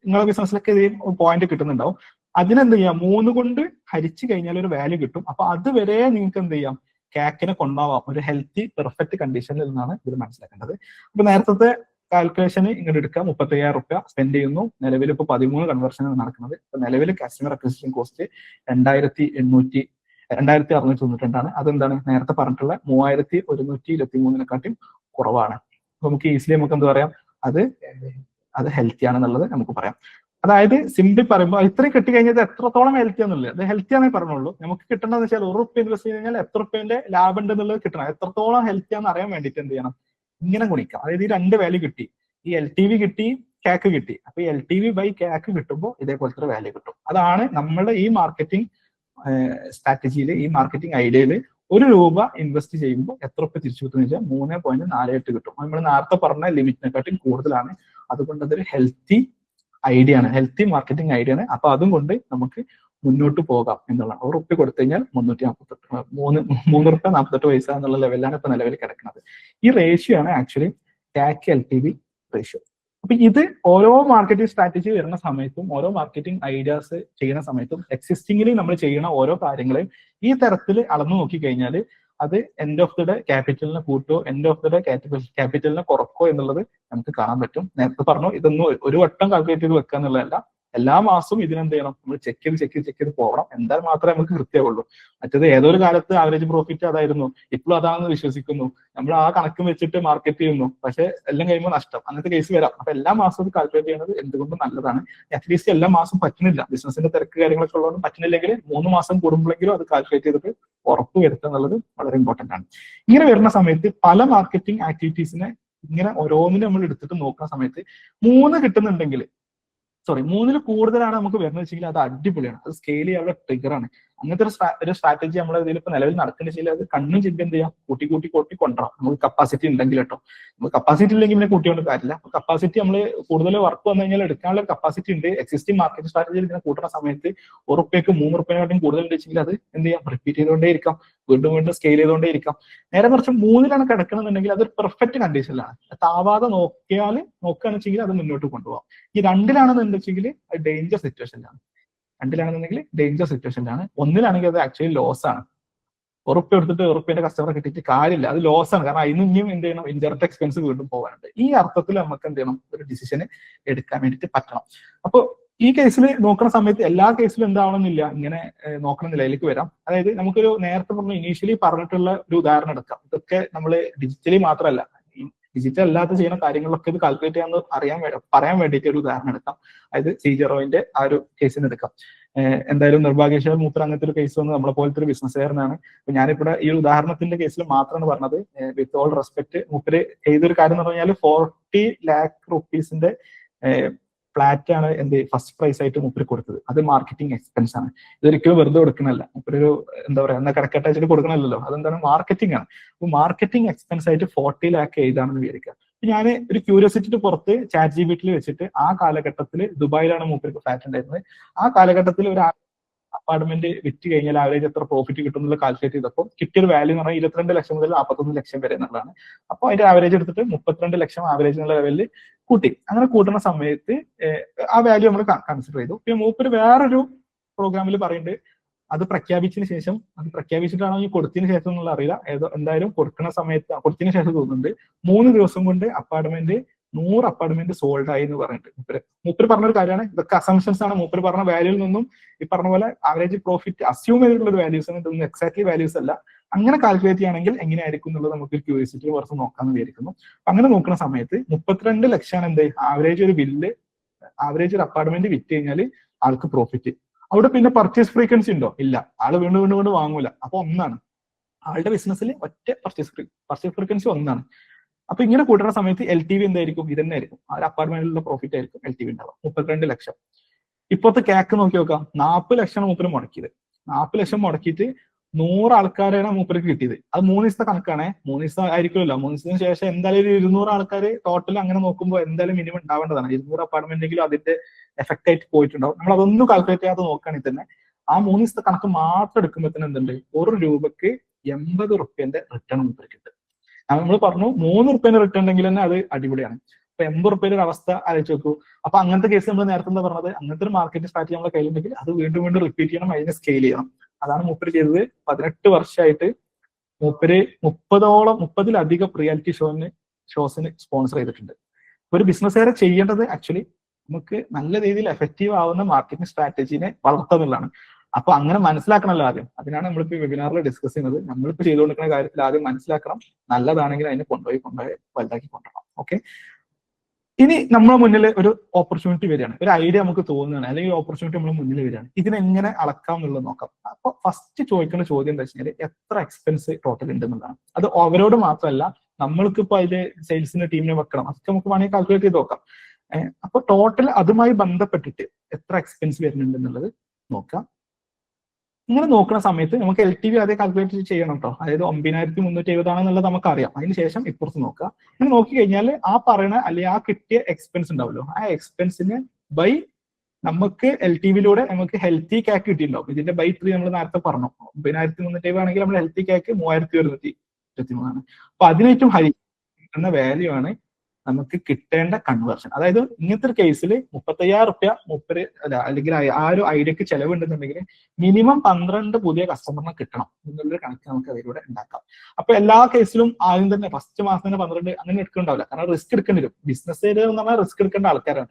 നിങ്ങളുടെ ബിസിനസ്സിലൊക്കെ ഇത് പോയിന്റ് കിട്ടുന്നുണ്ടാവും. അതിനെന്ത് ചെയ്യാം, 3 കൊണ്ട് ഹരിച്ചു കഴിഞ്ഞാൽ ഒരു വാല്യൂ കിട്ടും. അപ്പൊ അതുവരെ നിങ്ങൾക്ക് എന്ത് ചെയ്യാം, CAC-നെ കൊണ്ടുപോവാം ഒരു ഹെൽത്തി പെർഫെക്റ്റ് കണ്ടീഷനിൽ നിന്നാണ് ഇത് മനസ്സിലാക്കേണ്ടത്. അപ്പൊ നേരത്തെ കാൽക്കുലേഷന് ഇങ്ങോട്ട് എടുക്കുക. ₹35,000 സ്പെൻഡ് ചെയ്യുന്നു. നിലവിൽ ഇപ്പൊ 13 കൺവേർഷൻ നടക്കുന്നത്. ഇപ്പൊ നിലവിൽ കസ്റ്റമർ അക്വിസിഷൻ കോസ്റ്റ് 2,692 അതെന്താണ് നേരത്തെ പറഞ്ഞിട്ടുള്ള 3,123 കുറവാണ്. അപ്പൊ നമുക്ക് ഈസിലി നമുക്ക് എന്ത് പറയാം, അത് ഹെൽത്തി ആണെന്നുള്ളത് നമുക്ക് പറയാം. അതായത് സിംപിൾ പറയുമ്പോൾ ഇത്രയും കിട്ടിക്കഴിഞ്ഞാൽ എത്രത്തോളം ഹെൽത്തി ആണെന്നുള്ളത്, അത് ഹെൽത്തി ആണെന്ന് പറഞ്ഞുള്ളൂ. നമുക്ക് കിട്ടേണ്ടതെന്ന് വെച്ചാൽ ₹1 ഇൻവെസ്റ്റ് ചെയ്ത് കഴിഞ്ഞാൽ എത്ര റുപ്യന്റെ ലാഭം ഉണ്ട് എന്നുള്ളത് കിട്ടണം. എത്രത്തോളം ഹെൽത്തി ആണെന്ന് അറിയാൻ വേണ്ടിയിട്ട് എന്ത് ചെയ്യണം, ഇങ്ങനെ ഗുണിക്കാം. അതായത് ഈ 2 വാല്യൂ കിട്ടി, ഈ LTV കിട്ടി, CAC കിട്ടി. അപ്പൊ LTV ബൈ CAC കിട്ടുമ്പോൾ ഇതേപോലത്തെ വാല്യൂ കിട്ടും. അതാണ് നമ്മുടെ ഈ മാർക്കറ്റിംഗ് സ്ട്രാറ്റജിയിൽ, ഈ മാർക്കറ്റിംഗ് ഐഡിയയിൽ ₹1 ഇൻവെസ്റ്റ് ചെയ്യുമ്പോൾ എത്ര റുപ്യ തിരിച്ചു കിട്ടുന്ന വെച്ചാൽ 3.48 കിട്ടും. നമ്മൾ നേരത്തെ പറഞ്ഞ ലിമിറ്റിനെക്കാട്ടും കൂടുതലാണ്. അതുകൊണ്ട് അതൊരു ഹെൽത്തി ഐഡിയ ആണ്, ഹെൽത്തി മാർക്കറ്റിംഗ് ഐഡിയ ആണ്. അപ്പൊ അതും കൊണ്ട് നമുക്ക് മുന്നോട്ട് പോകാം എന്നുള്ളതാണ്. ₹1 കൊടുത്തു കഴിഞ്ഞാൽ ₹348 എന്നുള്ള ലെവലിലാണ് ഇപ്പൊ നിലവിൽ കിടക്കുന്നത്. ഈ റേഷ്യോ ആണ് ആക്ച്വലി CAC LTV റേഷ്യോ. അപ്പൊ ഇത് ഓരോ മാർക്കറ്റിംഗ് സ്ട്രാറ്റജി വരുന്ന സമയത്തും, ഓരോ മാർക്കറ്റിംഗ് ഐഡിയാസ് ചെയ്യുന്ന സമയത്തും, എക്സിസ്റ്റിംഗിൽ നമ്മൾ ചെയ്യുന്ന ഓരോ കാര്യങ്ങളെയും ഈ തരത്തിൽ അളന്നു നോക്കി കഴിഞ്ഞാൽ അത് എൻഡ് ഓഫ് ദി ഡേ ക്യാപിറ്റലിനെ കൂട്ടോ, എൻഡ് ഓഫ് ദി ഡേ ക്യാപിറ്റലിനെ കുറക്കോ എന്നുള്ളത് നമുക്ക് കാണാൻ പറ്റും. നേരത്തെ പറഞ്ഞു, ഇതൊന്നും ഒരു വട്ടം കാൽക്കുലേറ്റ് ചെയ്ത് വെക്കുക എന്നുള്ളതല്ല. എല്ലാ മാസവും ഇതിനെന്ത് ചെയ്യണം, നമ്മൾ ചെക്ക് ചെയ്ത് പോകണം. എന്നാൽ മാത്രമേ നമുക്ക് കൃത്യമുള്ളൂ. മറ്റേത് ഏതൊരു കാലത്ത് ആവറേജ് പ്രോഫിറ്റ് അതായിരുന്നു, ഇപ്പോഴും അതാണെന്ന് വിശ്വസിക്കുന്നു. നമ്മൾ ആ കണക്കും വെച്ചിട്ട് മാർക്കറ്റ് ചെയ്യുന്നു, പക്ഷെ എല്ലാം കഴിയുമ്പോൾ നഷ്ടം. അങ്ങനത്തെ കേസ് വരാം. അപ്പൊ എല്ലാ മാസവും കാൽക്കുലേറ്റ് ചെയ്യുന്നത് എന്തുകൊണ്ടും നല്ലതാണ്. അറ്റ്ലീസ്റ്റ് എല്ലാ മാസം പറ്റുന്നില്ല, ബിസിനസിന്റെ തിരക്ക് കാര്യങ്ങളൊക്കെ ഉള്ളതുകൊണ്ട് പറ്റുന്നില്ലെങ്കിൽ 3 മാസം കൂടുമ്പോഴെങ്കിലും അത് കാൽക്കുലേറ്റ് ചെയ്തിട്ട് ഉറപ്പ് വരുത്തുക എന്നുള്ളത് വളരെ ഇമ്പോർട്ടന്റ് ആണ്. ഇങ്ങനെ വരുന്ന സമയത്ത് പല മാർക്കറ്റിംഗ് ആക്ടിവിറ്റീസിനെ ഇങ്ങനെ ഓരോന്നിനും നമ്മൾ എടുത്തിട്ട് നോക്കുന്ന സമയത്ത് 3 കിട്ടുന്നുണ്ടെങ്കിൽ, 3-ൽ കൂടുതലാണ് നമുക്ക് വരുന്നത് വെച്ചെങ്കിൽ അത് അടിപൊളിയാണ്. അത് സ്കെയിൽ ചെയ്യാനുള്ള ട്രിഗറാണ്. അങ്ങനത്തെ ഒരു സ്ട്രാറ്റജി നമ്മൾ ഇതിലിപ്പോൾ നിലവിൽ നടക്കുന്നുണ്ടെങ്കിൽ അത് കണ്ണും ചിന്ത എന്ത് ചെയ്യാം, കൂട്ടി കൊണ്ടുവരാം. നമുക്ക് കപ്പാസിറ്റി ഉണ്ടെങ്കിൽ കേട്ടോ. നമുക്ക് കപ്പാസിറ്റി ഇല്ലെങ്കിൽ പിന്നെ കൂട്ടിക്കൊണ്ട് കാര്യമില്ല. കപ്പാസിറ്റി നമ്മൾ കൂടുതൽ വർക്ക് വന്നു കഴിഞ്ഞാൽ എടുക്കാനുള്ള കപ്പാസിറ്റി ഉണ്ട്. എക്സിസ്റ്റിംഗ് മാർക്കറ്റ് സ്ട്രാറ്റജിയിൽ ഇതിനെ കൂട്ടുന്ന സമയത്ത് ഉറുപ്പ്യക്ക് 3 റുപ്യക്കാട്ടും കൂടുതൽ ഉണ്ടെങ്കിൽ അത് എന്ത് ചെയ്യാം, റിപ്പീറ്റ് ചെയ്തുകൊണ്ടേ ഇരിക്കാം, വീണ്ടും സ്കെയിൽ ചെയ്തുകൊണ്ടേ ഇരിക്കാം. നേരെ മറിച്ച് 3-ലാണ് കിടക്കണമെന്നുണ്ടെങ്കിൽ അതൊരു പെർഫെക്റ്റ് കണ്ടീഷനിലാണ്. താവാതെ നോക്കുകയാണെന്നുവെച്ചെങ്കിൽ അത് മുന്നോട്ട് കൊണ്ടുപോകാം. ഈ 2-ലാണെന്നുണ്ടെങ്കിൽ അത് ഡേഞ്ചർ സിറ്റുവേഷനിലാണ്. 2-ലാണെന്നുണ്ടെങ്കിൽ ഡേഞ്ചർ സിറ്റുവേഷനിലാണ്. 1-ലാണെങ്കിൽ അത് ആക്ച്വലി ലോസ് ആണ്. ഉറുപ്പ്യ എടുത്തിട്ട് ഉറുപ്പ്യന്റെ കസ്റ്റമറെ കിട്ടിയിട്ട് കാര്യമില്ല, അത് ലോസ് ആണ്. കാരണം അതിന് ഇനിയും എന്ത് ചെയ്യണം, ഇൻഡയറക്റ്റ് എക്സ്പെൻസ് വീണ്ടും പോകാനുണ്ട്. ഈ അർത്ഥത്തിൽ നമുക്ക് എന്ത് ചെയ്യണം, ഒരു ഡിസിഷന് എടുക്കാൻ വേണ്ടിയിട്ട് പറ്റണം. അപ്പോൾ ഈ കേസിൽ നോക്കുന്ന സമയത്ത് എല്ലാ കേസിലും എന്താവണമെന്നില്ല, ഇങ്ങനെ നോക്കണം നിലയിലേക്ക് വരാം. അതായത് നമുക്കൊരു നേരത്തെ പറഞ്ഞ ഇനീഷ്യലി പറഞ്ഞിട്ടുള്ള ഒരു ഉദാഹരണം എടുക്കാം. ഇതൊക്കെ നമ്മൾ ഡിജിറ്റലി മാത്രമല്ല, ഡിജിറ്റൽ അല്ലാത്ത ചെയ്യുന്ന കാര്യങ്ങളൊക്കെ ഇത് കാൽക്കുലേറ്റ് ചെയ്യാൻ പറയാൻ വേണ്ടിയിട്ട് ഒരു ഉദാഹരണം എടുക്കാം. അതായത് C0ന്റെ ആ ഒരു കേസിന് എടുക്കാം. എന്തായാലും നിർഭാഗ്യവശാൽ മൂപ്പർ അങ്ങനത്തെ ഒരു കേസ് വന്ന് നമ്മളെ പോലത്തെ ഒരു ബിസിനസ്സുകാരനാണ്. അപ്പൊ ഞാനിവിടെ ഈ ഒരു ഉദാഹരണത്തിന്റെ കേസിൽ മാത്രമാണ് പറഞ്ഞത്. വിത്ത് ഓൾ റെസ്പെക്ട്, മൂപ്പര് ചെയ്തൊരു കാര്യം എന്ന് പറഞ്ഞാൽ 40 lakh rupees ഫ്ലാറ്റ് ആണ് എന്ത് ഫസ്റ്റ് പ്രൈസ് ആയിട്ട് മൂപ്പര് കൊടുത്തത്. അത് മാർക്കറ്റിംഗ് എക്സ്പെൻസ് ആണ്. ഇതൊരിക്കലും വെറുതെ കൊടുക്കണല്ല. മൂപ്പരൊരു എന്താ പറയാ, എന്നാ കറക്റ്റ് ആയിട്ട് കൊടുക്കണമല്ലോ, അതെന്താണ്, മാർക്കറ്റിംഗ് ആണ്. അപ്പൊ മാർക്കറ്റിംഗ് എക്സ്പെൻസ് ആയിട്ട് 40 lakh എഴുതാണെന്ന് വിചാരിക്കുക. ഞാൻ ഒരു ക്യൂരിയോസിറ്റിക്ക് പുറത്ത് ChatGPT വെച്ചിട്ട് ആ കാലഘട്ടത്തിൽ ദുബായിലാണ് മൂപ്പർക്ക് ഫ്ലാറ്റ് ഉണ്ടായിരുന്നത്. ആ കാലഘട്ടത്തിൽ ഒരു അപ്പാർട്ട്മെന്റ് വിറ്റ് കഴിഞ്ഞാൽ ആവറേജ് എത്ര പ്രോഫിറ്റ് കിട്ടും എന്നുള്ള കാൽക്കുലേറ്റ് ചെയ്തപ്പോൾ കിട്ടിയൊരു വാല്യൂ എന്ന് പറഞ്ഞാൽ 22 ലക്ഷം മുതൽ 41 ലക്ഷം വരെ എന്നുള്ളതാണ്. അപ്പോൾ അതിന്റെ ആവറേജ് എടുത്തിട്ട് 32 ലക്ഷം ആവറേജ് എന്നുള്ള ലെവലിൽ കൂട്ടി. അങ്ങനെ കൂട്ടുന്ന സമയത്ത് ആ വാല്യൂ നമ്മൾ കൺസിഡർ ചെയ്തു. പിന്നെ മൂപ്പര് വേറൊരു പ്രോഗ്രാമിൽ പറയുന്നുണ്ട്, അത് പ്രഖ്യാപിച്ചതിന് ശേഷം, അത് പ്രഖ്യാപിച്ചിട്ടാണോ ഈ കൊടുത്തതിന് ശേഷം എന്നുള്ള അറിയില്ല, എന്തായാലും കൊടുത്തതിന് ശേഷം തോന്നുന്നുണ്ട് 3 ദിവസം കൊണ്ട് 100 അപ്പാർട്ട്മെന്റ് സോൾഡ് ആയി എന്ന് പറഞ്ഞിട്ട് മൂപ്പര് പറഞ്ഞൊരു കാര്യമാണ്. ഇതൊക്കെ അസംഷൻസ് ആണ്. മൂപ്പര് പറഞ്ഞ വാല്യൂയിൽ നിന്നും ഈ പറഞ്ഞ പോലെ ആവറേജ് പ്രോഫിറ്റ് അസ്യൂം ചെയ്തിട്ടുള്ള ഒരു വാല്യൂസ് ആണ്, ഇതൊന്നും എക്സാക്ട്ലി വാല്യൂസ് അല്ല. അങ്ങനെ കാൽക്കുലേറ്റ് ചെയ്യുകയാണെങ്കിൽ എങ്ങനെയായിരിക്കും എന്നുള്ളത് നമുക്ക് ക്യൂരിയോസിറ്റി കുറച്ച് നോക്കാമെന്ന് വിചാരിക്കുന്നു. അങ്ങനെ നോക്കുന്ന സമയത്ത് 32 ലക്ഷമാണ് എന്ത് ആവറേജ് ഒരു ബില്ല്, ആവറേജ് ഒരു അപ്പാർട്ട്മെന്റ് വിറ്റ് കഴിഞ്ഞാൽ ആൾക്ക് പ്രോഫിറ്റ്. അവിടെ പിന്നെ പർച്ചേസ് ഫ്രീക്വൻസി ഉണ്ടോ? ഇല്ല. ആള് വീണ്ടും വാങ്ങൂല. അപ്പൊ 1-ആണ് ആളുടെ ബിസിനസ്സിൽ ഒറ്റ പർച്ചേസ് ഫ്രീക്വൻസി 1-ആണ്. അപ്പൊ ഇങ്ങനെ കൂട്ടുന്ന സമയത്ത് LTV എന്തായിരിക്കും? ഇത് തന്നെ ആയിരിക്കും. ആ ഒരു അപ്പാർട്ട്മെന്റിലുള്ള പ്രോഫിറ്റ് ആയിരിക്കും LTV ഉണ്ടാവുക, 32 ലക്ഷം. ഇപ്പോഴത്തെ ക്യാക്ക് നോക്കി നോക്കാം, 40 ലക്ഷമാണ് മൂപ്പര് മുടക്കിയത്. 40 ലക്ഷം മുടക്കിയിട്ട് 100 ആൾക്കാരാണ് മൂപ്പർക്ക് കിട്ടിയത്. അത് 3 ദിവസത്തെ കണക്കാണ്. 3 ദിവസം ആയിരിക്കുമല്ലോ. 3 ദിവസത്തിന് ശേഷം എന്തായാലും ഒരു 200 ആൾക്കാർ ടോട്ടൽ അങ്ങനെ നോക്കുമ്പോൾ എന്തായാലും മിനിമം ഉണ്ടാവേണ്ടതാണ്. 200 അപ്പാർട്ട്മെന്റെങ്കിലും അതിന്റെ എഫക്റ്റ് ആയിട്ട് പോയിട്ടുണ്ടാവും. നമ്മൾ അതൊന്നും കാൽക്കുലേറ്റ് ചെയ്യാതെ നോക്കുകയാണെങ്കിൽ തന്നെ ആ 3 ദിവസത്തെ കണക്ക് മാത്രം എടുക്കുമ്പോൾ തന്നെ എന്തുണ്ട്, 1 രൂപക്ക് 80 റുപ്യന്റെ റിട്ടേൺ മൂപ്പർക്ക് കിട്ടും. നമ്മൾ പറഞ്ഞു 3 റുപ്യന്റെ റിട്ടേൺ ഉണ്ടെങ്കിൽ തന്നെ അത് അടിപൊളിയാണ്. അപ്പൊ 80 റുപ്യയുടെ ഒരു അവസ്ഥ ആലോചിച്ച് നോക്കൂ. അപ്പൊ അങ്ങനത്തെ കേസ് നമ്മൾ നേരത്തെ എന്താ പറഞ്ഞത്, അങ്ങനത്തെ ഒരു മാർക്കറ്റിംഗ് സ്ട്രാറ്റജി നമ്മുടെ കയ്യിലുണ്ടെങ്കിൽ അത് വീണ്ടും റിപ്പീറ്റ് ചെയ്യണം, അതിനെ സ്കെയിൽ ചെയ്യണം. അതാണ് മൂപ്പര് ചെയ്തത്. 18 വർഷമായിട്ട് മൂപ്പര് 30-ലധികം റിയാലിറ്റി ഷോസിന് സ്പോൺസർ ചെയ്തിട്ടുണ്ട്. ഒരു ബിസിനസ്സുകാരെ ചെയ്യേണ്ടത് ആക്ച്വലി നമുക്ക് നല്ല രീതിയിൽ എഫക്റ്റീവ് ആവുന്ന മാർക്കറ്റിംഗ് സ്ട്രാറ്റജീനെ വളർത്തുന്നതാണ്. അപ്പൊ അങ്ങനെ മനസ്സിലാക്കണമല്ലോ ആദ്യം. അതിനാണ് നമ്മളിപ്പോ വെബിനാറിൽ ഡിസ്കസ് ചെയ്യുന്നത്. നമ്മളിപ്പോ ചെയ്തുകൊണ്ടിരിക്കുന്ന കാര്യത്തിൽ ആദ്യം മനസ്സിലാക്കണം, നല്ലതാണെങ്കിൽ അതിനെ കൊണ്ടുപോയി വലുതാക്കി കൊണ്ടുവരണം. ഓക്കെ, ഇനി നമ്മളെ മുന്നിൽ ഒരു ഓപ്പർച്യൂണിറ്റി വരികയാണ്, ഒരു ഐഡിയ നമുക്ക് തോന്നുകയാണ്, അല്ലെങ്കിൽ ഓപ്പർച്യൂണിറ്റി നമ്മളെ മുന്നിൽ വരികയാണ്. ഇതിനെങ്ങനെ അളക്കാം എന്നുള്ളത് നോക്കാം. അപ്പൊ ഫസ്റ്റ് ചോദിക്കുന്ന ചോദ്യം എന്താ വെച്ചാൽ എത്ര എക്സ്പെൻസ് ടോട്ടൽ ഉണ്ട് എന്നുള്ളതാണ്. അത് അവരോട് മാത്രമല്ല, നമ്മൾക്ക് ഇപ്പൊ അതിന്റെ സെയിൽസിന്റെ ടീമിനെ വെക്കണം, അതൊക്കെ നമുക്ക് വേണമെങ്കിൽ കാൽക്കുലേറ്റ് ചെയ്ത് നോക്കാം. അപ്പൊ ടോട്ടൽ അതുമായി ബന്ധപ്പെട്ടിട്ട് എത്ര എക്സ്പെൻസ് വരുന്നുണ്ട് എന്നുള്ളത് നോക്കാം. ഇങ്ങനെ നോക്കുന്ന സമയത്ത് നമുക്ക് LTV അതേ കാൽക്കുലേറ്റ് ചെയ്യണം കേട്ടോ. അതായത് 9370 ആണെന്നുള്ളത് നമുക്കറിയാം. അതിനുശേഷം ഇപ്പുറത്ത് നോക്കുക. ഇങ്ങനെ നോക്കി കഴിഞ്ഞാൽ ആ പറയുന്ന അല്ലെങ്കിൽ ആ കിട്ടിയ എക്സ്പെൻസ് ഉണ്ടാവുമല്ലോ, ആ എക്സ്പെൻസിന് ബൈ നമുക്ക് LTVയിലൂടെ നമുക്ക് ഹെൽത്തി ക്യാക്ക് കിട്ടിയിട്ടുണ്ടാവും. ഇതിന്റെ ബൈ 3 നമ്മൾ നേരത്തെ പറഞ്ഞു. 9370 ആണെങ്കിൽ നമ്മൾ ഹെൽത്തി ക്യാക്ക് 3123 അപ്പൊ അതിനേറ്റവും ഹൈ എന്ന വാല്യൂ ആണ് നമുക്ക് കിട്ടേണ്ട കൺവേർഷൻ. അതായത് ഇങ്ങനത്തെ ഒരു കേസിൽ 35,000 റുപ്യ മൂപ്പര് അല്ലെങ്കിൽ ആ ഒരു ഐഡിയക്ക് ചെലവുണ്ടെന്നുണ്ടെങ്കിൽ മിനിമം 12 പുതിയ കസ്റ്റമറിനെ കിട്ടണം എന്നുള്ളൊരു കണക്ക് നമുക്ക് അതിലൂടെ ഉണ്ടാക്കാം. അപ്പൊ എല്ലാ കേസിലും ആദ്യം തന്നെ ഫസ്റ്റ് മാസം തന്നെ 12 അങ്ങനെ എടുക്കുന്നുണ്ടാവില്ല. കാരണം റിസ്ക് എടുക്കേണ്ടി വരും. ബിസിനസ് എന്ന് പറഞ്ഞാൽ റിസ്ക് എടുക്കേണ്ട ആൾക്കാരാണ്.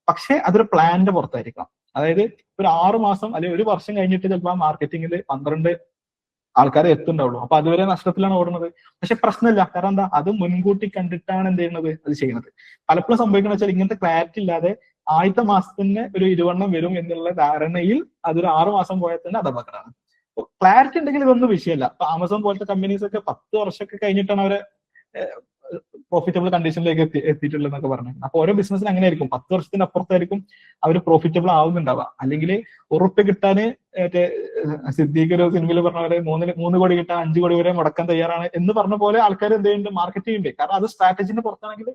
പക്ഷെ അതൊരു പ്ലാനിന്റെ പുറത്തായിരിക്കണം. അതായത് ഒരു 6 മാസം അല്ലെങ്കിൽ 1 വർഷം കഴിഞ്ഞിട്ട് ചിലപ്പോൾ മാർക്കറ്റിംഗിൽ 12 ആൾക്കാരെ എത്തുണ്ടാവുള്ളൂ. അപ്പൊ അതുവരെ നഷ്ടത്തിലാണ് ഓടുന്നത്. പക്ഷെ പ്രശ്നമില്ല. കാരണം എന്താ, അത് മുൻകൂട്ടി കണ്ടിട്ടാണ് എന്ത് ചെയ്യുന്നത്, അത് ചെയ്യുന്നത്. പലപ്പോഴും സംഭവിക്കുന്നത് വെച്ചാൽ ഇങ്ങനത്തെ ക്ലാരിറ്റി ഇല്ലാതെ ആദ്യത്തെ മാസത്തിന് ഒരു 20 വരും എന്നുള്ള ധാരണയിൽ അതൊരു 6 മാസം പോയാൽ തന്നെ അത് അപകടമാണ്. ക്ലാരിറ്റി ഉണ്ടെങ്കിൽ ഇതൊന്നും വിഷയമല്ല. ഇപ്പൊ ആമസോൺ പോലത്തെ കമ്പനീസ് ഒക്കെ 10 വർഷമൊക്കെ കഴിഞ്ഞിട്ടാണ് അവരെ പ്രോഫിറ്റബിൾ കണ്ടീഷനിലേക്ക് എത്തിയിട്ടുള്ളതെന്നൊക്കെ പറഞ്ഞു. അപ്പൊ ഓരോ ബിസിനസ്സിന് അങ്ങനെ ആയിരിക്കും, 10 വർഷത്തിന് അപ്പുറത്തായിരിക്കും അവർ പ്രോഫിറ്റബിൾ ആവുന്നുണ്ടാവുക. അല്ലെങ്കിൽ ഉറുപ്പ് കിട്ടാന് മറ്റേ സിദ്ദീഖ് ഒരു സിനിമയിൽ പറഞ്ഞ പോലെ 3 കോടി കിട്ടാൻ 5 കോടി വരെ മുടക്കാൻ തയ്യാറാണ് എന്ന് പറഞ്ഞ പോലെ ആൾക്കാർ എന്ത് ചെയ്യുന്നുണ്ട്, മാർക്കറ്റ് ചെയ്യുന്നുണ്ട്. കാരണം അത് സ്ട്രാറ്റജിന്റെ പുറത്താണെങ്കിൽ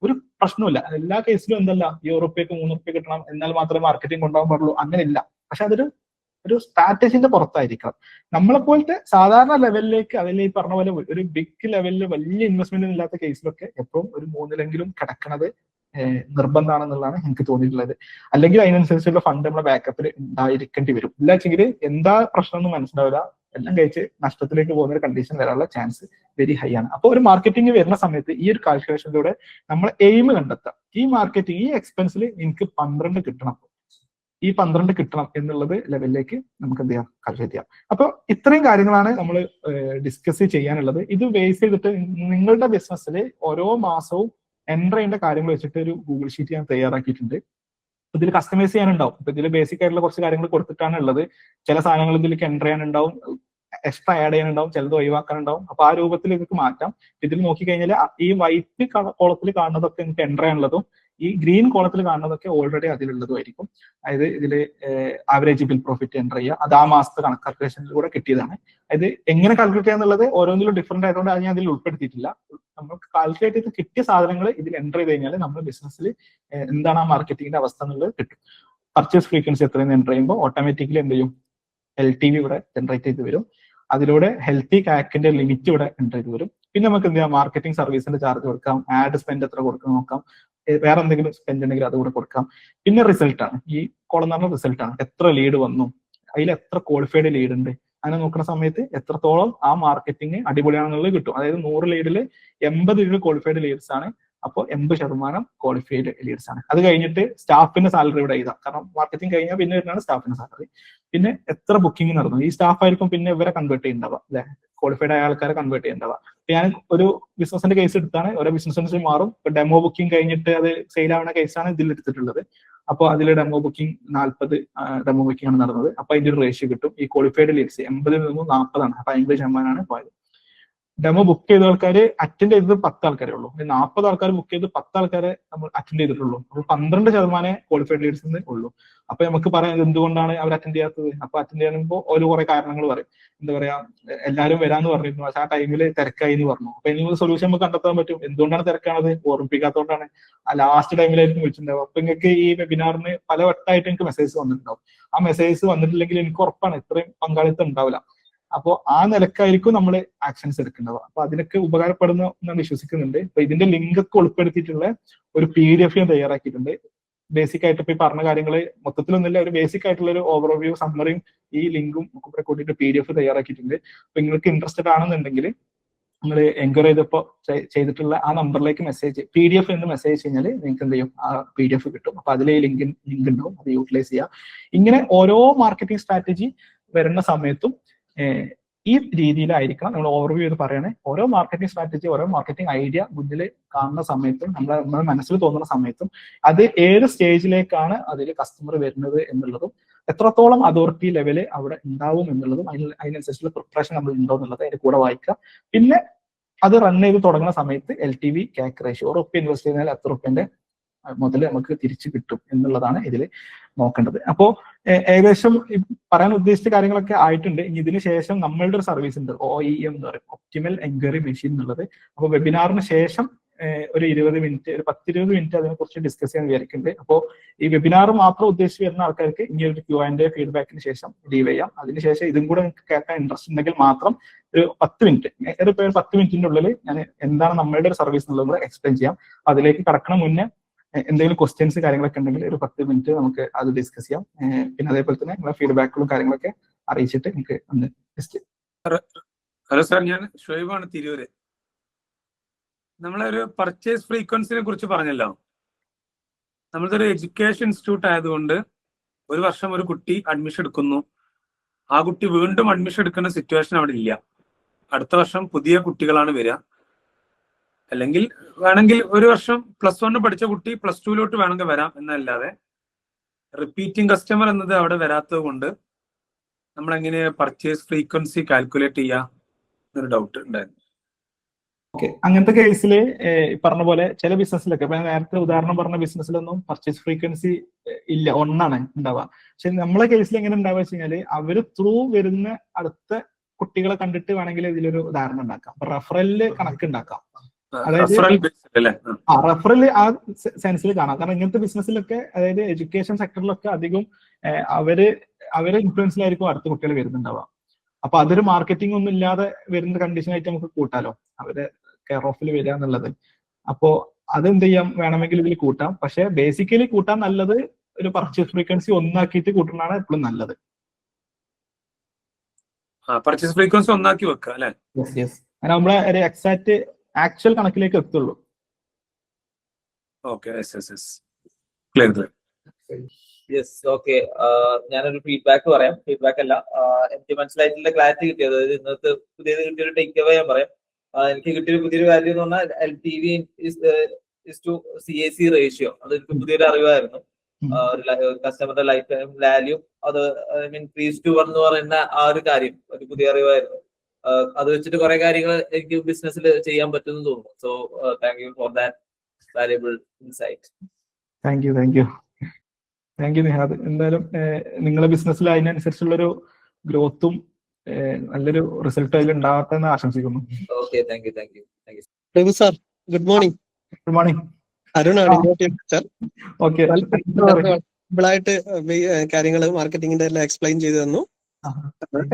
ഒരു പ്രശ്നമില്ല. എല്ലാ കേസിലും എന്തല്ല, ഈ ഉറുപ്പ്യക്ക് 3 ഉറുപ്പ്യ കിട്ടണം എന്നാൽ മാത്രമേ മാർക്കറ്റിംഗ് കൊണ്ടുപോകാൻ പാടുള്ളൂ, അങ്ങനെയില്ല. പക്ഷെ അതൊരു സ്ട്രാറ്റജിന്റെ പുറത്തായിരിക്കണം. നമ്മളെ പോലത്തെ സാധാരണ ലെവലിലേക്ക്, അതിൽ ഈ പറഞ്ഞ പോലെ ഒരു ബിഗ് ലെവലിൽ വലിയ ഇൻവെസ്റ്റ്മെന്റ് ഇല്ലാത്ത കേസിലൊക്കെ എപ്പോഴും ഒരു 3-ലെങ്കിലും കിടക്കണത് നിർബന്ധമാണെന്നുള്ളതാണ് എനിക്ക് തോന്നിയിട്ടുള്ളത്. അല്ലെങ്കിൽ അതിനനുസരിച്ചുള്ള ഫണ്ട് നമ്മുടെ ബാക്കപ്പിൽ ഉണ്ടായിരിക്കേണ്ടി വരും. ഇല്ലാച്ചെങ്കിൽ എന്താ പ്രശ്നം എന്ന് മനസ്സിലാവില്ല, എല്ലാം കഴിച്ച് നഷ്ടത്തിലേക്ക് പോകുന്ന ഒരു കണ്ടീഷൻ വരാനുള്ള ചാൻസ് വെരി ഹൈ ആണ്. അപ്പോൾ ഒരു മാർക്കറ്റിംഗ് വരുന്ന സമയത്ത് ഈ ഒരു കാൽക്കുലേഷനിലൂടെ നമ്മൾ എയിം കണ്ടെത്താം. ഈ മാർക്കറ്റിംഗ്, ഈ എക്സ്പെൻസിൽ എനിക്ക് 12 കിട്ടണം, ഈ 12 കിട്ടണം എന്നുള്ളത് ലെവലിലേക്ക് നമുക്ക് എന്ത് ചെയ്യാം, കാൽക്കുലേറ്റ് ചെയ്യാം. അപ്പൊ ഇത്രയും കാര്യങ്ങളാണ് നമ്മൾ ഡിസ്കസ് ചെയ്യാനുള്ളത്. ഇത് ബേസ് ചെയ്തിട്ട് നിങ്ങളുടെ ബിസിനസ്സിൽ ഓരോ മാസവും എൻ്റർ ചെയ്യേണ്ട കാര്യങ്ങൾ വെച്ചിട്ട് ഒരു ഗൂഗിൾ ഷീറ്റ് ഞാൻ തയ്യാറാക്കിയിട്ടുണ്ട്. ഇതിൽ കസ്റ്റമൈസ് ചെയ്യാനുണ്ടാവും. ഇപ്പൊ ഇതിൽ ബേസിക് ആയിട്ടുള്ള കുറച്ച് കാര്യങ്ങൾ കൊടുത്തിട്ടാണ് ഉള്ളത്. ചില സാധനങ്ങൾ ഇതിലേക്ക് എൻ്റർ ചെയ്യാനുണ്ടാവും, എക്സ്ട്രാ ആഡ് ചെയ്യാനുണ്ടാവും, ചിലത് ഒഴിവാക്കാനുണ്ടാവും. അപ്പൊ ആ രൂപത്തിൽ നിങ്ങൾക്ക് മാറ്റാം. ഇതിൽ നോക്കിക്കഴിഞ്ഞാൽ ഈ വൈറ്റ് കോളത്തിൽ കാണുന്നതൊക്കെ നിങ്ങൾക്ക് എൻ്റർ ചെയ്യാനുള്ളതും ഈ ഗ്രീൻ കോളത്തിൽ കാണുന്നതൊക്കെ ഓൾറെഡി അതിലുള്ളതുമായിരിക്കും. അതായത് ഇതിൽ ആവറേജ് ബിൽ പ്രോഫിറ്റ് എൻ്റർ ചെയ്യുക, അത് ആ മാസത്തെ കാൽക്കുലേഷനിലൂടെ കിട്ടിയതാണ്. അത് എങ്ങനെ കാൽക്കുലേറ്റ് ചെയ്യാന്നുള്ളത് ഓരോന്നിലും ഡിഫറെന്റ് ആയതുകൊണ്ട് അത് ഞാൻ അതിൽ ഉൾപ്പെടുത്തിയിട്ടില്ല. നമുക്ക് കാൽക്കുലേറ്റ് ചെയ്ത് കിട്ടിയ സാധനങ്ങൾ ഇതിൽ എൻ്റർ ചെയ്ത് കഴിഞ്ഞാൽ നമ്മുടെ ബിസിനസ്സിൽ എന്താണ് ആ മാർക്കറ്റിംഗിന്റെ അവസ്ഥ എന്നുള്ളത് കിട്ടും. പർച്ചേസ് ഫ്രീക്വൻസി എത്രയെന്ന് എൻ്റർ ചെയ്യുമ്പോൾ ഓട്ടോമാറ്റിക്കലി എന്ത് ചെയ്യും, LTV ഇവിടെ ജനറേറ്റ് ചെയ്ത് വരും. അതിലൂടെ ഹെൽത്തി കാക്കിന്റെ ലിമിറ്റ് ഇവിടെ എൻ്റർ ചെയ്ത് വരും. പിന്നെ നമുക്ക് എന്ത് ചെയ്യാം, മാർക്കറ്റിംഗ് സർവീസിന്റെ ചാർജ് കൊടുക്കാം, ആഡ് സ്പെൻഡ് എത്ര കൊടുക്കണം നോക്കാം, വേറെ എന്തെങ്കിലും സ്പെൻഡ് ഉണ്ടെങ്കിൽ അത് കൂടെ കൊടുക്കാം. പിന്നെ റിസൾട്ട് ആണ്, ഈ കോളം എന്ന് പറഞ്ഞ റിസൾട്ട് ആണ്, എത്ര ലീഡ് വന്നു, അതിൽ എത്ര ക്വാളിഫൈഡ് ലീഡ് ഉണ്ട്, അങ്ങനെ നോക്കുന്ന സമയത്ത് എത്രത്തോളം ആ മാർക്കറ്റിംഗ് അടിപൊളിയാണെന്നുള്ളത് കിട്ടും. അതായത് 100 ലീഡിൽ 80 ലീഡ് ക്വാളിഫൈഡ് ലീഡ്സ് ആണ്. അപ്പോൾ 80% ക്വാളിഫൈഡ് ലീഡ്സ് ആണ്. അത് കഴിഞ്ഞിട്ട് സ്റ്റാഫിന്റെ സാലറി ഇവിടെ എഴുതാം. കാരണം മാർക്കറ്റിംഗ് കഴിഞ്ഞാൽ പിന്നെ വരുന്നതാണ് സ്റ്റാഫിന്റെ സാലറി. പിന്നെ എത്ര ബുക്കിംഗ് നടന്നു, ഈ സ്റ്റാഫ് ആയിരിക്കും പിന്നെ ഇവരെ കൺവേർട്ട് ചെയ്യുന്നുണ്ടാവുക, അല്ലെ, ക്വാളിഫൈഡ് ആയ ആൾക്കാരെ കൺവേർട്ട് ചെയ്യുന്നുണ്ടാവുക. ഞാൻ ഒരു ബിസിനസിന്റെ കേസ് എടുത്താണ്, ഓരോ ബിസിനസ് മാറും. ഇപ്പൊ ഡെമോ ബുക്കിംഗ് കഴിഞ്ഞിട്ട് അത് സെയിൽ ആവുന്ന കേസാണ് ഇതിൽ എടുത്തിട്ടുള്ളത്. അപ്പോൾ അതിൽ ഡെമോ ബുക്കിംഗ് 40 ഡെമോ ബുക്കിംഗ് ആണ് നടന്നത്. അപ്പൊ അതിന്റെ ഒരു റേഷ്യോ കിട്ടും. ഈ ക്വാളിഫൈഡ് ലീഡ്സ് 80 നിന്ന് 40 ആണ്. അപ്പൊ 50% പോയത്. ഡെമോ ബുക്ക് ചെയ്ത ആൾക്കാർ അറ്റൻഡ് ചെയ്തത് 10 ആൾക്കാരേ ഉള്ളൂ. 40 ആൾക്കാർ ബുക്ക് ചെയ്ത് 10 ആൾക്കാരെ നമ്മൾ അറ്റൻഡ് ചെയ്തിട്ടുള്ളൂ. അപ്പോൾ 12% ക്വാളിഫൈഡ് ലീഡ്സിന് ഉള്ളൂ. അപ്പൊ നമുക്ക് പറയാം എന്തുകൊണ്ടാണ് അവർ അറ്റൻഡ് ചെയ്യാത്തത്. അപ്പൊ അറ്റൻഡ് ചെയ്യുമ്പോൾ ഒരു കുറെ കാരണങ്ങൾ പറയും. എന്താ പറയാ, എല്ലാവരും വരാന്ന് പറഞ്ഞിരുന്നു, പക്ഷെ ആ ടൈമിൽ തിരക്കായി എന്ന് പറഞ്ഞു. അപ്പൊ ഇതിനുള്ള സൊല്യൂഷൻ നമുക്ക് കണ്ടെത്താൻ പറ്റും. എന്തുകൊണ്ടാണ് തിരക്കാണത്, ഓർമ്മിപ്പിക്കാത്തതുകൊണ്ടാണ്. ആ ലാസ്റ്റ് ടൈമിലായിരിക്കും വിളിച്ചിട്ടുണ്ടാവും. അപ്പൊ നിങ്ങൾക്ക് ഈ വെബിനാറിന് പല വട്ടമായിട്ട് എനിക്ക് മെസ്സേജ് വന്നിട്ടുണ്ടാവും. ആ മെസ്സേജ് വന്നിട്ടില്ലെങ്കിൽ എനിക്ക് ഉറപ്പാണ് ഇത്രയും പങ്കാളിത്തം ഉണ്ടാവില്ല. അപ്പോൾ ആ നിലക്കായിരിക്കും നമ്മൾ ആക്ഷൻസ് എടുക്കുന്നത്. അപ്പൊ അതിനൊക്കെ ഉപകാരപ്പെടുന്ന ഞാൻ വിശ്വസിക്കുന്നുണ്ട്. അപ്പൊ ഇതിന്റെ ലിങ്ക് ഒക്കെ ഉൾപ്പെടുത്തിയിട്ടുള്ള ഒരു PDF ഞാൻ തയ്യാറാക്കിയിട്ടുണ്ട്. ബേസിക് ആയിട്ട് ഇപ്പൊ ഈ പറഞ്ഞ കാര്യങ്ങൾ മൊത്തത്തിലൊന്നുമില്ല, ഒരു ബേസിക് ആയിട്ടുള്ള ഒരു ഓവർവ്യൂ സമ്മറിയും ഈ ലിങ്കും ഒക്കെ കൂട്ടിയിട്ട് PDF തയ്യാറാക്കിയിട്ടുണ്ട്. അപ്പൊ നിങ്ങൾക്ക് ഇൻട്രസ്റ്റഡ് ആണെന്നുണ്ടെങ്കിൽ നിങ്ങൾ എൻക്വയറി ചെയ്തപ്പോ ചെയ്തിട്ടുള്ള ആ നമ്പറിലേക്ക് PDF എന്ന് മെസ്സേജ് കഴിഞ്ഞാൽ നിങ്ങൾക്ക് എന്ത് ചെയ്യും, ആ PDF കിട്ടും. അപ്പൊ അതിൽ ലിങ്ക് ഉണ്ടാവും, അത് യൂട്ടിലൈസ് ചെയ്യുക. ഇങ്ങനെ ഓരോ മാർക്കറ്റിംഗ് സ്ട്രാറ്റജി വരുന്ന സമയത്തും ഈ രീതിയിലായിരിക്കണം നമ്മൾ ഓവർവ്യൂ ചെയ്ത് പറയണേ. ഓരോ മാർക്കറ്റിംഗ് സ്ട്രാറ്റജി, ഓരോ മാർക്കറ്റിംഗ് ഐഡിയ മുന്നിൽ കാണുന്ന സമയത്തും നമ്മുടെ മനസ്സിൽ തോന്നുന്ന സമയത്തും അത് ഏത് സ്റ്റേജിലേക്കാണ് അതിൽ കസ്റ്റമർ വരുന്നത് എന്നുള്ളതും എത്രത്തോളം അതോറിറ്റി ലെവല് അവിടെ ഉണ്ടാവും എന്നുള്ളതും അതിനനുസരിച്ചുള്ള പ്രിപ്പറേഷൻ നമ്മൾ ഉണ്ടോ എന്നുള്ളത് അതിന്റെ കൂടെ വായിക്കുക. പിന്നെ അത് റൺ ചെയ്ത് തുടങ്ങുന്ന സമയത്ത് LTV CAC റേഷ്യോ, ഉറുപ്പ്യ ഇൻവെസ്റ്റ് ചെയ്താൽ എത്ര ഉറുപ്പ്യന്റെ മുതൽ നമുക്ക് തിരിച്ചു കിട്ടും എന്നുള്ളതാണ് ഇതിൽ നോക്കേണ്ടത്. അപ്പോ ഏകദേശം പറയാൻ ഉദ്ദേശിച്ച കാര്യങ്ങളൊക്കെ ആയിട്ടുണ്ട്. ഇനി ഇതിന് ശേഷം നമ്മളുടെ ഒരു സർവീസ് ഉണ്ട്, OEM എന്ന് പറയും, ഒപ്റ്റിമൽ എൻക്വയറി മെഷീൻ എന്നുള്ളത്. അപ്പോൾ വെബിനാറിന് ശേഷം ഒരു 20 മിനിറ്റ്, ഒരു 10-20 മിനിറ്റ് അതിനെ കുറിച്ച് ഡിസ്കസ് ചെയ്യാൻ വിചാരിക്കുന്നുണ്ട്. അപ്പോൾ ഈ വെബിനാർ മാത്രം ഉദ്ദേശിച്ച് വരുന്ന ആൾക്കാർക്ക് ഇനി ഒരു Q&A ഫീഡ്ബാക്കിന് ശേഷം ലീവ് ചെയ്യാം. അതിനുശേഷം ഇതും കൂടെ നിങ്ങൾക്ക് കേൾക്കാൻ ഇൻട്രസ്റ്റ് ഉണ്ടെങ്കിൽ മാത്രം ഒരു 10 മിനിറ്റ്, ഒരു 10 മിനിറ്റിന്റെ ഉള്ളിൽ ഞാൻ എന്താണ് നമ്മളുടെ ഒരു സർവീസ് എന്നുള്ളത് കൂടെ എക്സ്പ്ലെയിൻ ചെയ്യാം. അതിലേക്ക് കടക്കണം മുന്നേ എന്തെങ്കിലും ക്വസ്റ്റ്യൻസ് കാര്യങ്ങളൊക്കെ ഉണ്ടെങ്കിൽ ഒരു 10 മിനിറ്റ് നമുക്ക് അത് ഡിസ്കസ് ചെയ്യാം. പിന്നെ അതേപോലെ തന്നെ നിങ്ങളുടെ ഫീഡ്ബാക്കുകളും കാര്യങ്ങളൊക്കെ അറിയിച്ചിട്ട് എനിക്ക് ഒന്ന് ടെസ്റ്റ് ചെയ്യാം. ഹലോ സാർ, ഞാൻ ഷുഹൈബാണ്, തിരൂര്. നമ്മളൊരു പർച്ചേസ് ഫ്രീക്വൻസിനെ കുറിച്ച് പറഞ്ഞല്ലോ. നമ്മളൊരു എഡ്യൂക്കേഷൻ ഇൻസ്റ്റിറ്റ്യൂട്ട് ആയതുകൊണ്ട് ഒരു വർഷം ഒരു കുട്ടി അഡ്മിഷൻ എടുക്കുന്നു, ആ കുട്ടി വീണ്ടും അഡ്മിഷൻ എടുക്കുന്ന സിറ്റുവേഷൻ അവിടെ ഇല്ല. അടുത്ത വർഷം പുതിയ കുട്ടികളാണ് വരിക. അല്ലെങ്കിൽ വേണമെങ്കിൽ ഒരു വർഷം +1 പഠിച്ച കുട്ടി +2 വേണമെങ്കിൽ വരാം എന്നല്ലാതെ റിപ്പീറ്റിംഗ് കസ്റ്റമർ എന്നത് അവിടെ വരാത്തത് കൊണ്ട് നമ്മൾ എങ്ങനെ പർച്ചേസ് ഫ്രീക്വൻസി കാൽക്കുലേറ്റ് ചെയ്യുക എന്നൊരു ഡൗട്ട് ഉണ്ടായിരുന്നു. ഓക്കെ, അങ്ങനത്തെ കേസിൽ പറഞ്ഞ പോലെ ചില ബിസിനസ്സിലൊക്കെ ഇപ്പൊ ഞാൻ നേരത്തെ ഉദാഹരണം പറഞ്ഞ ബിസിനസ്സിലൊന്നും പർച്ചേസ് ഫ്രീക്വൻസി ഇല്ല, ഒന്നാണ് ഉണ്ടാവുക. പക്ഷെ നമ്മളെ കേസിൽ എങ്ങനെ ഉണ്ടാവുക വെച്ച് കഴിഞ്ഞാല് അവര് ത്രൂ വരുന്ന അടുത്ത കുട്ടികളെ കണ്ടിട്ട് വേണമെങ്കിൽ ഇതിലൊരു ഉദാഹരണം ഉണ്ടാക്കാം. റഫറലില് കണക്കുണ്ടാക്കാം. അതായത് റഫറൽ ആ സെൻസിൽ കാണാം. കാരണം ഇങ്ങനത്തെ ബിസിനസ്സിലൊക്കെ, അതായത് എഡ്യൂക്കേഷൻ സെക്ടറിലൊക്കെ അധികം അവരെ ഇൻഫ്ലുവൻസിലായിരിക്കും അടുത്ത കുട്ടികൾ വരുന്നുണ്ടാവുക. അപ്പൊ അതൊരു മാർക്കറ്റിംഗ് ഒന്നും ഇല്ലാതെ വരുന്ന കണ്ടീഷനായിട്ട് നമുക്ക് കൂട്ടാലോ, അവര് കെയർ ഓഫിൽ വരിക എന്നുള്ളത്. അപ്പോ അതെന്ത് ചെയ്യാം, വേണമെങ്കിൽ ഇതിൽ കൂട്ടാം. പക്ഷെ ബേസിക്കലി കൂട്ടാൻ നല്ലത് ഒരു പർച്ചേസ് ഫ്രീക്വൻസി ഒന്നാക്കിയിട്ട് കൂട്ടുന്നതാണ് എപ്പോഴും നല്ലത്. പർച്ചേസ് ഫ്രീക്വൻസി ഒന്നാക്കി വെക്കുക അല്ലെ? യെസ് യെസ്, അങ്ങനെ നമ്മളെ ഒരു എക്സാക്ട് ആക്ച്വൽ കണക്കിലേക്ക് എത്തുള്ളൂ. Okay, clear. Yes, okay. ഞാനൊരു ഫീഡ്ബാക്ക് പറയാം. ഫീഡ്ബാക്ക് അല്ല, എനിക്ക് മനസ്സിലായിട്ടുള്ള ക്ലാരിറ്റി കിട്ടിയത്, അതായത് ഇന്നത്തെ പുതിയത് കിട്ടിയൊരു ടേക്ക് അവേ ഞാൻ പറയാം. എനിക്ക് കിട്ടിയൊരു പുതിയൊരു വാല്യൂ എന്ന് പറഞ്ഞാൽ LTV ടു CAC റേഷ്യോ. അത് എനിക്ക് പുതിയൊരു അറിവായിരുന്നു. കസ്റ്റമറുടെ ലൈഫ് ടൈം വാല്യൂ അത് ഇൻക്രീസ് ടു 1 എന്ന് പറയുന്ന ആ ഒരു കാര്യം ഒരു പുതിയ അറിവായിരുന്നു. അത് വെച്ചിട്ട് കുറെ കാര്യങ്ങൾ എനിക്ക് ബിസിനസ്സിൽ ചെയ്യാൻ പറ്റുമെന്ന് തോന്നുന്നു. So thank you for that valuable insight. Thank you Nihad. എന്തായാലും നിങ്ങളുടെ ബിസിനസ്സിൽ അതിനനുസരിച്ചുള്ളൊരു ഗ്രോത്തും നല്ലൊരു റിസൾട്ട് അതിൽ ഉണ്ടാവട്ടെ ആശംസിക്കുന്നു. Okay, thank you. Sir, good morning. Good morning. അരുണാണ് സാർ. ഓക്കെ, സിമ്പിളായിട്ട് കാര്യങ്ങൾ മാർക്കറ്റിംഗിന്റെ എല്ലാം എക്സ്പ്ലെയിൻ ചെയ്തു തന്നു.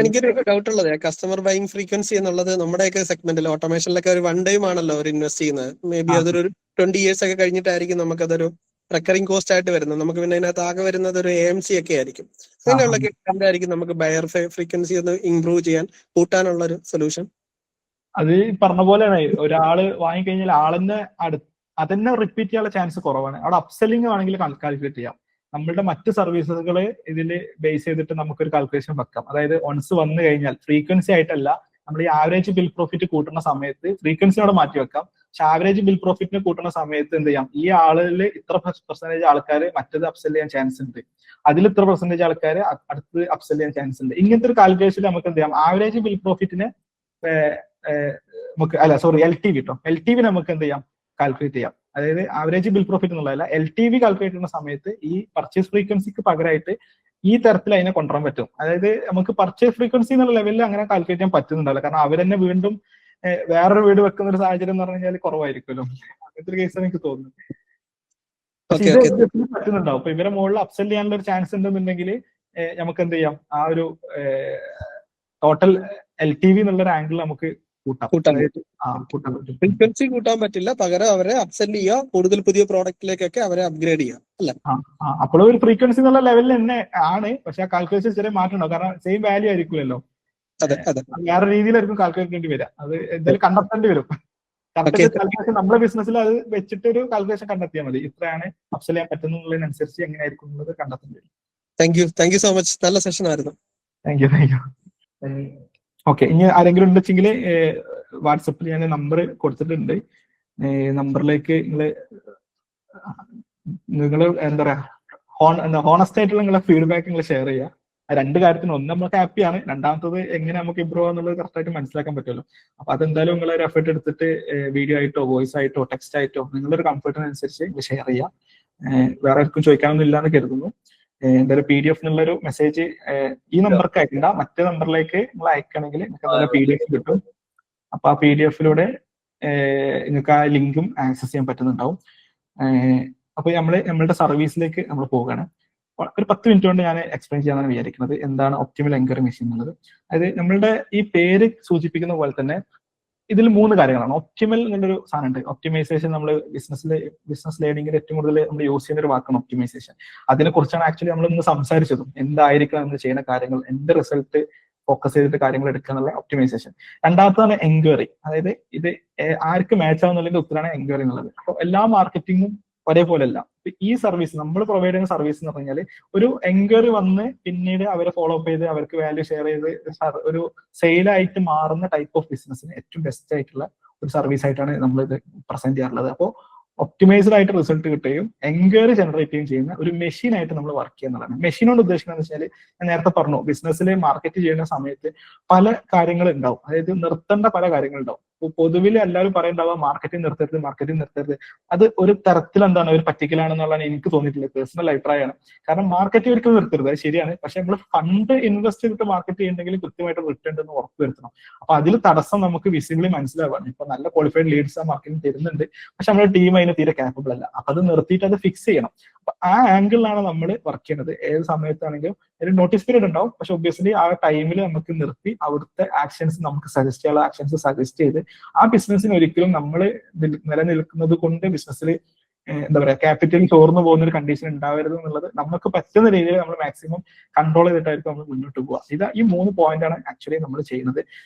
എനിക്കൊരു ഡൗട്ട് ഉള്ളത്, കസ്റ്റമർ ബൈയിങ് ഫ്രീക്വൻസി എന്നുള്ളത് നമ്മുടെയൊക്കെ സെഗ്മെന്റിൽ ഓട്ടോമേഷനിലൊക്കെ ഒരു 1 ടൈം ആണല്ലോ അവർ ഇൻവെസ്റ്റ് ചെയ്യുന്നത്. മേ ബി അതൊരു 20 years ഒക്കെ കഴിഞ്ഞിട്ടായിരിക്കും നമുക്കതൊരു റെക്കറിംഗ് കോസ്റ്റ് ആയിട്ട് വരുന്നത്. നമുക്ക് പിന്നെ അതിനകത്ത് ആകെ വരുന്നത് ഒരു AMC ഒക്കെ ആയിരിക്കും. അങ്ങനെയുള്ള എന്തായിരിക്കും നമുക്ക് ബയർ ഫ്രീക്വൻസി ഒന്ന് ഇംപ്രൂവ് ചെയ്യാൻ, കൂട്ടാനുള്ള ഒരു സൊല്യൂഷൻ? അത് പറഞ്ഞ പോലെയാണ്, ഒരാള് വാങ്ങിക്കഴിഞ്ഞാൽ ആളെന്നെ അതന്നെ റിപ്പീറ്റ് ചെയ്യാനുള്ള ചാൻസ് കുറവാണ്. അവിടെ അപ്സെല്ലിംഗ് ആണെങ്കിൽ കാൽക്കുലേറ്റ് ചെയ്യാം. നമ്മളുടെ മറ്റ് സർവീസുകൾ ഇതിൽ ബേസ് ചെയ്തിട്ട് നമുക്കൊരു കാൽക്കുലേഷൻ വെക്കാം. അതായത് ഒൺസ് വന്നു കഴിഞ്ഞാൽ ഫ്രീക്വൻസി ആയിട്ടല്ല, നമ്മൾ ഈ ആവറേജ് ബിൽ പ്രോഫിറ്റ് കൂട്ടുന്ന സമയത്ത് ഫ്രീക്വൻസിയോടെ മാറ്റി വെക്കാം. പക്ഷെ ആവറേജ് ബിൽ പ്രോഫിറ്റിനെ കൂട്ടുന്ന സമയത്ത് എന്ത് ചെയ്യാം, ഈ ആളിൽ ഇത്ര പെർസെന്റേജ് ആൾക്കാർ മറ്റത് അപ്സെൽ ചെയ്യാൻ ചാൻസ് ഉണ്ട്, അതിൽ ഇത്ര പെർസെന്റേജ് ആൾക്കാർ അടുത്ത് അപ്സെൽ ചെയ്യാൻ ചാൻസ് ഉണ്ട്. ഇങ്ങനത്തെ ഒരു കാൽക്കുലേഷൻ നമുക്ക് എന്ത് ചെയ്യാം, ആവറേജ് ബിൽ പ്രോഫിറ്റിനെ നമുക്ക് LTV കേട്ടോ, LTV നമുക്ക് എന്ത് ചെയ്യാം, കാൽക്കുലേറ്റ് ചെയ്യാം. അതായത് ആവറേജ് ബിൽ പ്രോഫിറ്റ് എന്നുള്ളതല്ല, LTV കാൽക്കുലേറ്റ് ചെയ്യുന്ന സമയത്ത് ഈ പർച്ചേസ് ഫ്രീക്വൻസിക്ക് പകരമായിട്ട് ഈ തരത്തിൽ അതിനെ കൊണ്ടുവരാൻ പറ്റും. അതായത് നമുക്ക് പർച്ചേസ് ഫ്രീക്വൻസി എന്നുള്ള ലെവലിൽ അങ്ങനെ കാൽക്കുലേറ്റ് ചെയ്യാൻ പറ്റുന്നുണ്ടല്ലോ. കാരണം അവർ തന്നെ വീണ്ടും വേറൊരു വീട് വെക്കുന്ന ഒരു സാഹചര്യം എന്ന് പറഞ്ഞു കഴിഞ്ഞാൽ കുറവായിരിക്കുമല്ലോ. അങ്ങനത്തെ ഒരു കേസ് എനിക്ക് തോന്നുന്നു. പറ്റുന്നുണ്ടാവും. അപ്പൊ ഇവരെ മുകളിൽ അപ്സെൽ ചെയ്യാനുള്ള ഒരു ചാൻസ് ഉണ്ടെന്നുണ്ടെങ്കിൽ നമുക്ക് എന്ത് ചെയ്യാം, ആ ഒരു ടോട്ടൽ LTV എന്നുള്ള ഒരു ആംഗിൾ നമുക്ക് ഫ്രീക്വൻസി കൂട്ടാൻ പറ്റില്ല, പകരം അവരെ അപ്സെൽ ചെയ്യുക, കൂടുതൽ പുതിയ പ്രോഡക്റ്റിലേക്കൊക്കെ അവരെ അപ്ഗ്രേഡ് ചെയ്യുക അല്ലെ? അപ്പോഴും ഒരു ഫ്രീക്വൻസി എന്നുള്ള ലെവലിൽ തന്നെ ആണ്, പക്ഷെ ആ കാൽക്കുലേഷൻ ചെറിയ മാറ്റം ഉണ്ടാവും. കാരണം സെയിം വാല്യൂ ആയിരിക്കുമല്ലോ, വേറെ രീതിയിലായിരിക്കും കാൽക്കുലേറ്റ് ചെയ്യേണ്ടി വരിക. അത് എന്തായാലും കണ്ടെത്തേണ്ടി വരും. കാൽക്കുലേഷൻ നമ്മുടെ ബിസിനസ്സിൽ അത് വെച്ചിട്ട് ഒരു കാൽക്കുലേഷൻ കണ്ടെത്തിയാൽ മതി, ഇത്രയാണ് അപ്സെൽ ചെയ്യാൻ പറ്റുന്നതിനനുസരിച്ച് എങ്ങനെയായിരിക്കും എന്നുള്ളത് കണ്ടെത്തേണ്ടി വരും. Thank you so much. നല്ല സെഷൻ ആയിരുന്നു. Thank you. ഓക്കെ, ഇനി ആരെങ്കിലും ഉണ്ടെങ്കിൽ വാട്സപ്പിൽ ഞാൻ നമ്പർ കൊടുത്തിട്ടുണ്ട്. നമ്പറിലേക്ക് നിങ്ങൾ എന്താ പറയാ, ഹോണസ്റ്റ് ആയിട്ടുള്ള നിങ്ങളുടെ ഫീഡ്ബാക്ക് നിങ്ങൾ ഷെയർ ചെയ്യുക. 2 കാര്യത്തിന്, ഒന്ന് നമുക്ക് ഹാപ്പിയാണ്, രണ്ടാമത്തത് എങ്ങനെ നമുക്ക് ഇമ്പ്രൂവ് ആവുന്നുള്ളത് കറക്റ്റായിട്ട് മനസ്സിലാക്കാൻ പറ്റുമല്ലോ. അപ്പൊ അതെന്തായാലും നിങ്ങളൊരു എഫേർട്ട് എടുത്തിട്ട് വീഡിയോ ആയിട്ടോ വോയിസ് ആയിട്ടോ ടെക്സ്റ്റ് ആയിട്ടോ നിങ്ങളൊരു കംഫർട്ടിനനുസരിച്ച് ഷെയർ ചെയ്യുക. വേറെ ആർക്കും ചോദിക്കാനൊന്നും ഇല്ലാന്ന് കരുതുന്നു. എന്തായാലും PDF എന്നുള്ളൊരു മെസ്സേജ് ഈ നമ്പർക്ക് അയക്കണ്ട, മറ്റേ നമ്പറിലേക്ക് നിങ്ങൾ അയക്കണമെങ്കിൽ നിങ്ങൾക്ക് PDF കിട്ടും. അപ്പൊ ആ PDF-ലൂടെ നിങ്ങൾക്ക് ആ ലിങ്കും ആക്സസ് ചെയ്യാൻ പറ്റുന്നുണ്ടാവും. അപ്പൊ നമ്മളുടെ സർവീസിലേക്ക് നമ്മൾ പോവുകയാണ്. ഒരു 10 മിനിറ്റ് കൊണ്ട് ഞാൻ എക്സ്പ്ലെയിൻ ചെയ്യാനാണ് വിചാരിക്കുന്നത് എന്താണ് ഒപ്റ്റിമൽ എൻക്വയറി മെഷീൻ എന്നുള്ളത്. അതായത് നമ്മളുടെ ഈ പേര് സൂചിപ്പിക്കുന്ന പോലെ തന്നെ ഇതിൽ 3 കാര്യങ്ങളാണ്. ഒപ്റ്റിമൽ എന്നുള്ളൊരു സാധനമുണ്ട്. ഒപ്റ്റിമൈസേഷൻ നമ്മൾ ബിസിനസ് ലേണിംഗിൽ ഏറ്റവും കൂടുതൽ നമ്മൾ യൂസ് ചെയ്യുന്ന ഒരു വാക്കാണ് ഒപ്റ്റിമൈസേഷൻ. അതിനെ കുറിച്ചാണ് ആക്ച്വലി നമ്മൾ ഇന്ന് സംസാരിച്ചതും. എന്തായിരിക്കണം നമ്മൾ ചെയ്യുന്ന കാര്യങ്ങൾ, എന്ത് റിസൾട്ട് ഫോക്കസ് ചെയ്തിട്ട് കാര്യങ്ങൾ എടുക്കുക എന്നുള്ള ഒപ്റ്റിമൈസേഷൻ. രണ്ടാമതാണ് എൻക്വയറി. അതായത് ഇത് ആർക്ക് മാച്ച് ആവുന്നുള്ളതിന്റെ ഉത്തരമാണ് എൻക്വയറി എന്നുള്ളത്. അപ്പോൾ എല്ലാ മാർക്കറ്റിംഗും ഒരേപോലെ അല്ല. ഈ സർവീസ് നമ്മൾ പ്രൊവൈഡ് ചെയ്യുന്ന സർവീസ് എന്ന് പറഞ്ഞാൽ ഒരു എൻക്വയറി വന്ന് പിന്നീട് അവരെ ഫോളോ അപ്പ് ചെയ്ത് അവർക്ക് വാല്യൂ ഷെയർ ചെയ്ത് ഒരു സെയിലായിട്ട് മാറുന്ന ടൈപ്പ് ഓഫ് ബിസിനസ്സിന് ഏറ്റവും ബെസ്റ്റ് ആയിട്ടുള്ള ഒരു സർവീസ് ആയിട്ടാണ് നമ്മൾ ഇത് പ്രസന്റ് ചെയ്യാറുള്ളത്. അപ്പോൾ ഒപ്റ്റിമൈസ്ഡ് ആയിട്ട് റിസൾട്ട് കിട്ടുകയും എൻക്വയറി ജനറേറ്റ് ചെയ്യുകയും ചെയ്യുന്ന ഒരു മെഷീൻ ആയിട്ട് നമ്മൾ വർക്ക് ചെയ്യുന്നതാണ്. മെഷീനോട് ഉദ്ദേശിക്കുന്നത് വെച്ചാൽ ഞാൻ നേരത്തെ പറഞ്ഞു, ബിസിനസ്സിൽ മാർക്കറ്റ് ചെയ്യുന്ന സമയത്ത് പല കാര്യങ്ങൾ ഉണ്ടാവും. അതായത് നിർത്തേണ്ട പല കാര്യങ്ങൾ ഉണ്ടാവും. പൊതുവിൽ എല്ലാവരും പറയുണ്ടാവുക മാർക്കറ്റിംഗ് നിർത്തരുത്. അത് ഒരു തരത്തിൽ എന്താണ് ഒരു പറ്റിക്കലാണെന്നുള്ളതാണ് എനിക്ക് തോന്നിയിട്ടുള്ളത്, പേഴ്സണൽ അഭിപ്രായമാണ്. കാരണം മാർക്കറ്റ് ഒരിക്കലും നിർത്തരുത്, അത് ശരിയാണ്. പക്ഷെ നമ്മൾ ഫണ്ട് ഇൻവെസ്റ്റ് ചെയ്തിട്ട് മാർക്കറ്റ് ചെയ്യുന്നുണ്ടെങ്കിൽ കൃത്യമായിട്ട് റിട്ടേൺ ഉണ്ടെന്ന് ഉറപ്പ് വരുത്തണം. അപ്പൊ അതിൽ തടസ്സം നമുക്ക് വിസിബിളി മനസ്സിലാവാണ്. ഇപ്പൊ നല്ല ക്വാളിഫൈഡ് ലീഡ്സ് ആ മാർക്കറ്റിംഗ് തരുന്നുണ്ട്, പക്ഷെ നമ്മുടെ ടീം അതിന് തീരെ കാപ്പബിൾ അല്ല. അപ്പൊ അത് നിർത്തിയിട്ട് അത് ഫിക്സ് ചെയ്യണം. അപ്പൊ ആ ആംഗിളിലാണ് നമ്മൾ വർക്ക് ചെയ്യുന്നത്. ഏത് സമയത്താണെങ്കിലും ഒരു നോട്ടീസ് പീരീഡ് ഉണ്ടാവും, പക്ഷെ ഒബ്വിയസ്ലി ആ ടൈമിൽ നമുക്ക് നിർത്തി അവിടുത്തെ ആക്ഷൻസ് നമുക്ക് സജസ്റ്റ് ചെയ്യാനുള്ള ആക്ഷൻസ് സജസ്റ്റ് ചെയ്ത് ആ ബിസിനസ്സിന് ഒരിക്കലും നമ്മൾ നിലനിൽക്കുന്നത് കൊണ്ട് ബിസിനസ്സിൽ എന്താ പറയാ ക്യാപിറ്റൽ ചോർന്നു പോകുന്ന ഒരു കണ്ടീഷൻ ഉണ്ടാവരുത് എന്നുള്ളത് നമുക്ക് പറ്റുന്ന രീതിയിൽ നമ്മൾ മാക്സിമം കൺട്രോൾ ചെയ്തിട്ടായിരിക്കും നമ്മൾ മുന്നോട്ട് പോവുക. ഈ 3 പോയിന്റാണ് ആക്ച്വലി നമ്മൾ ചെയ്യുന്നത്.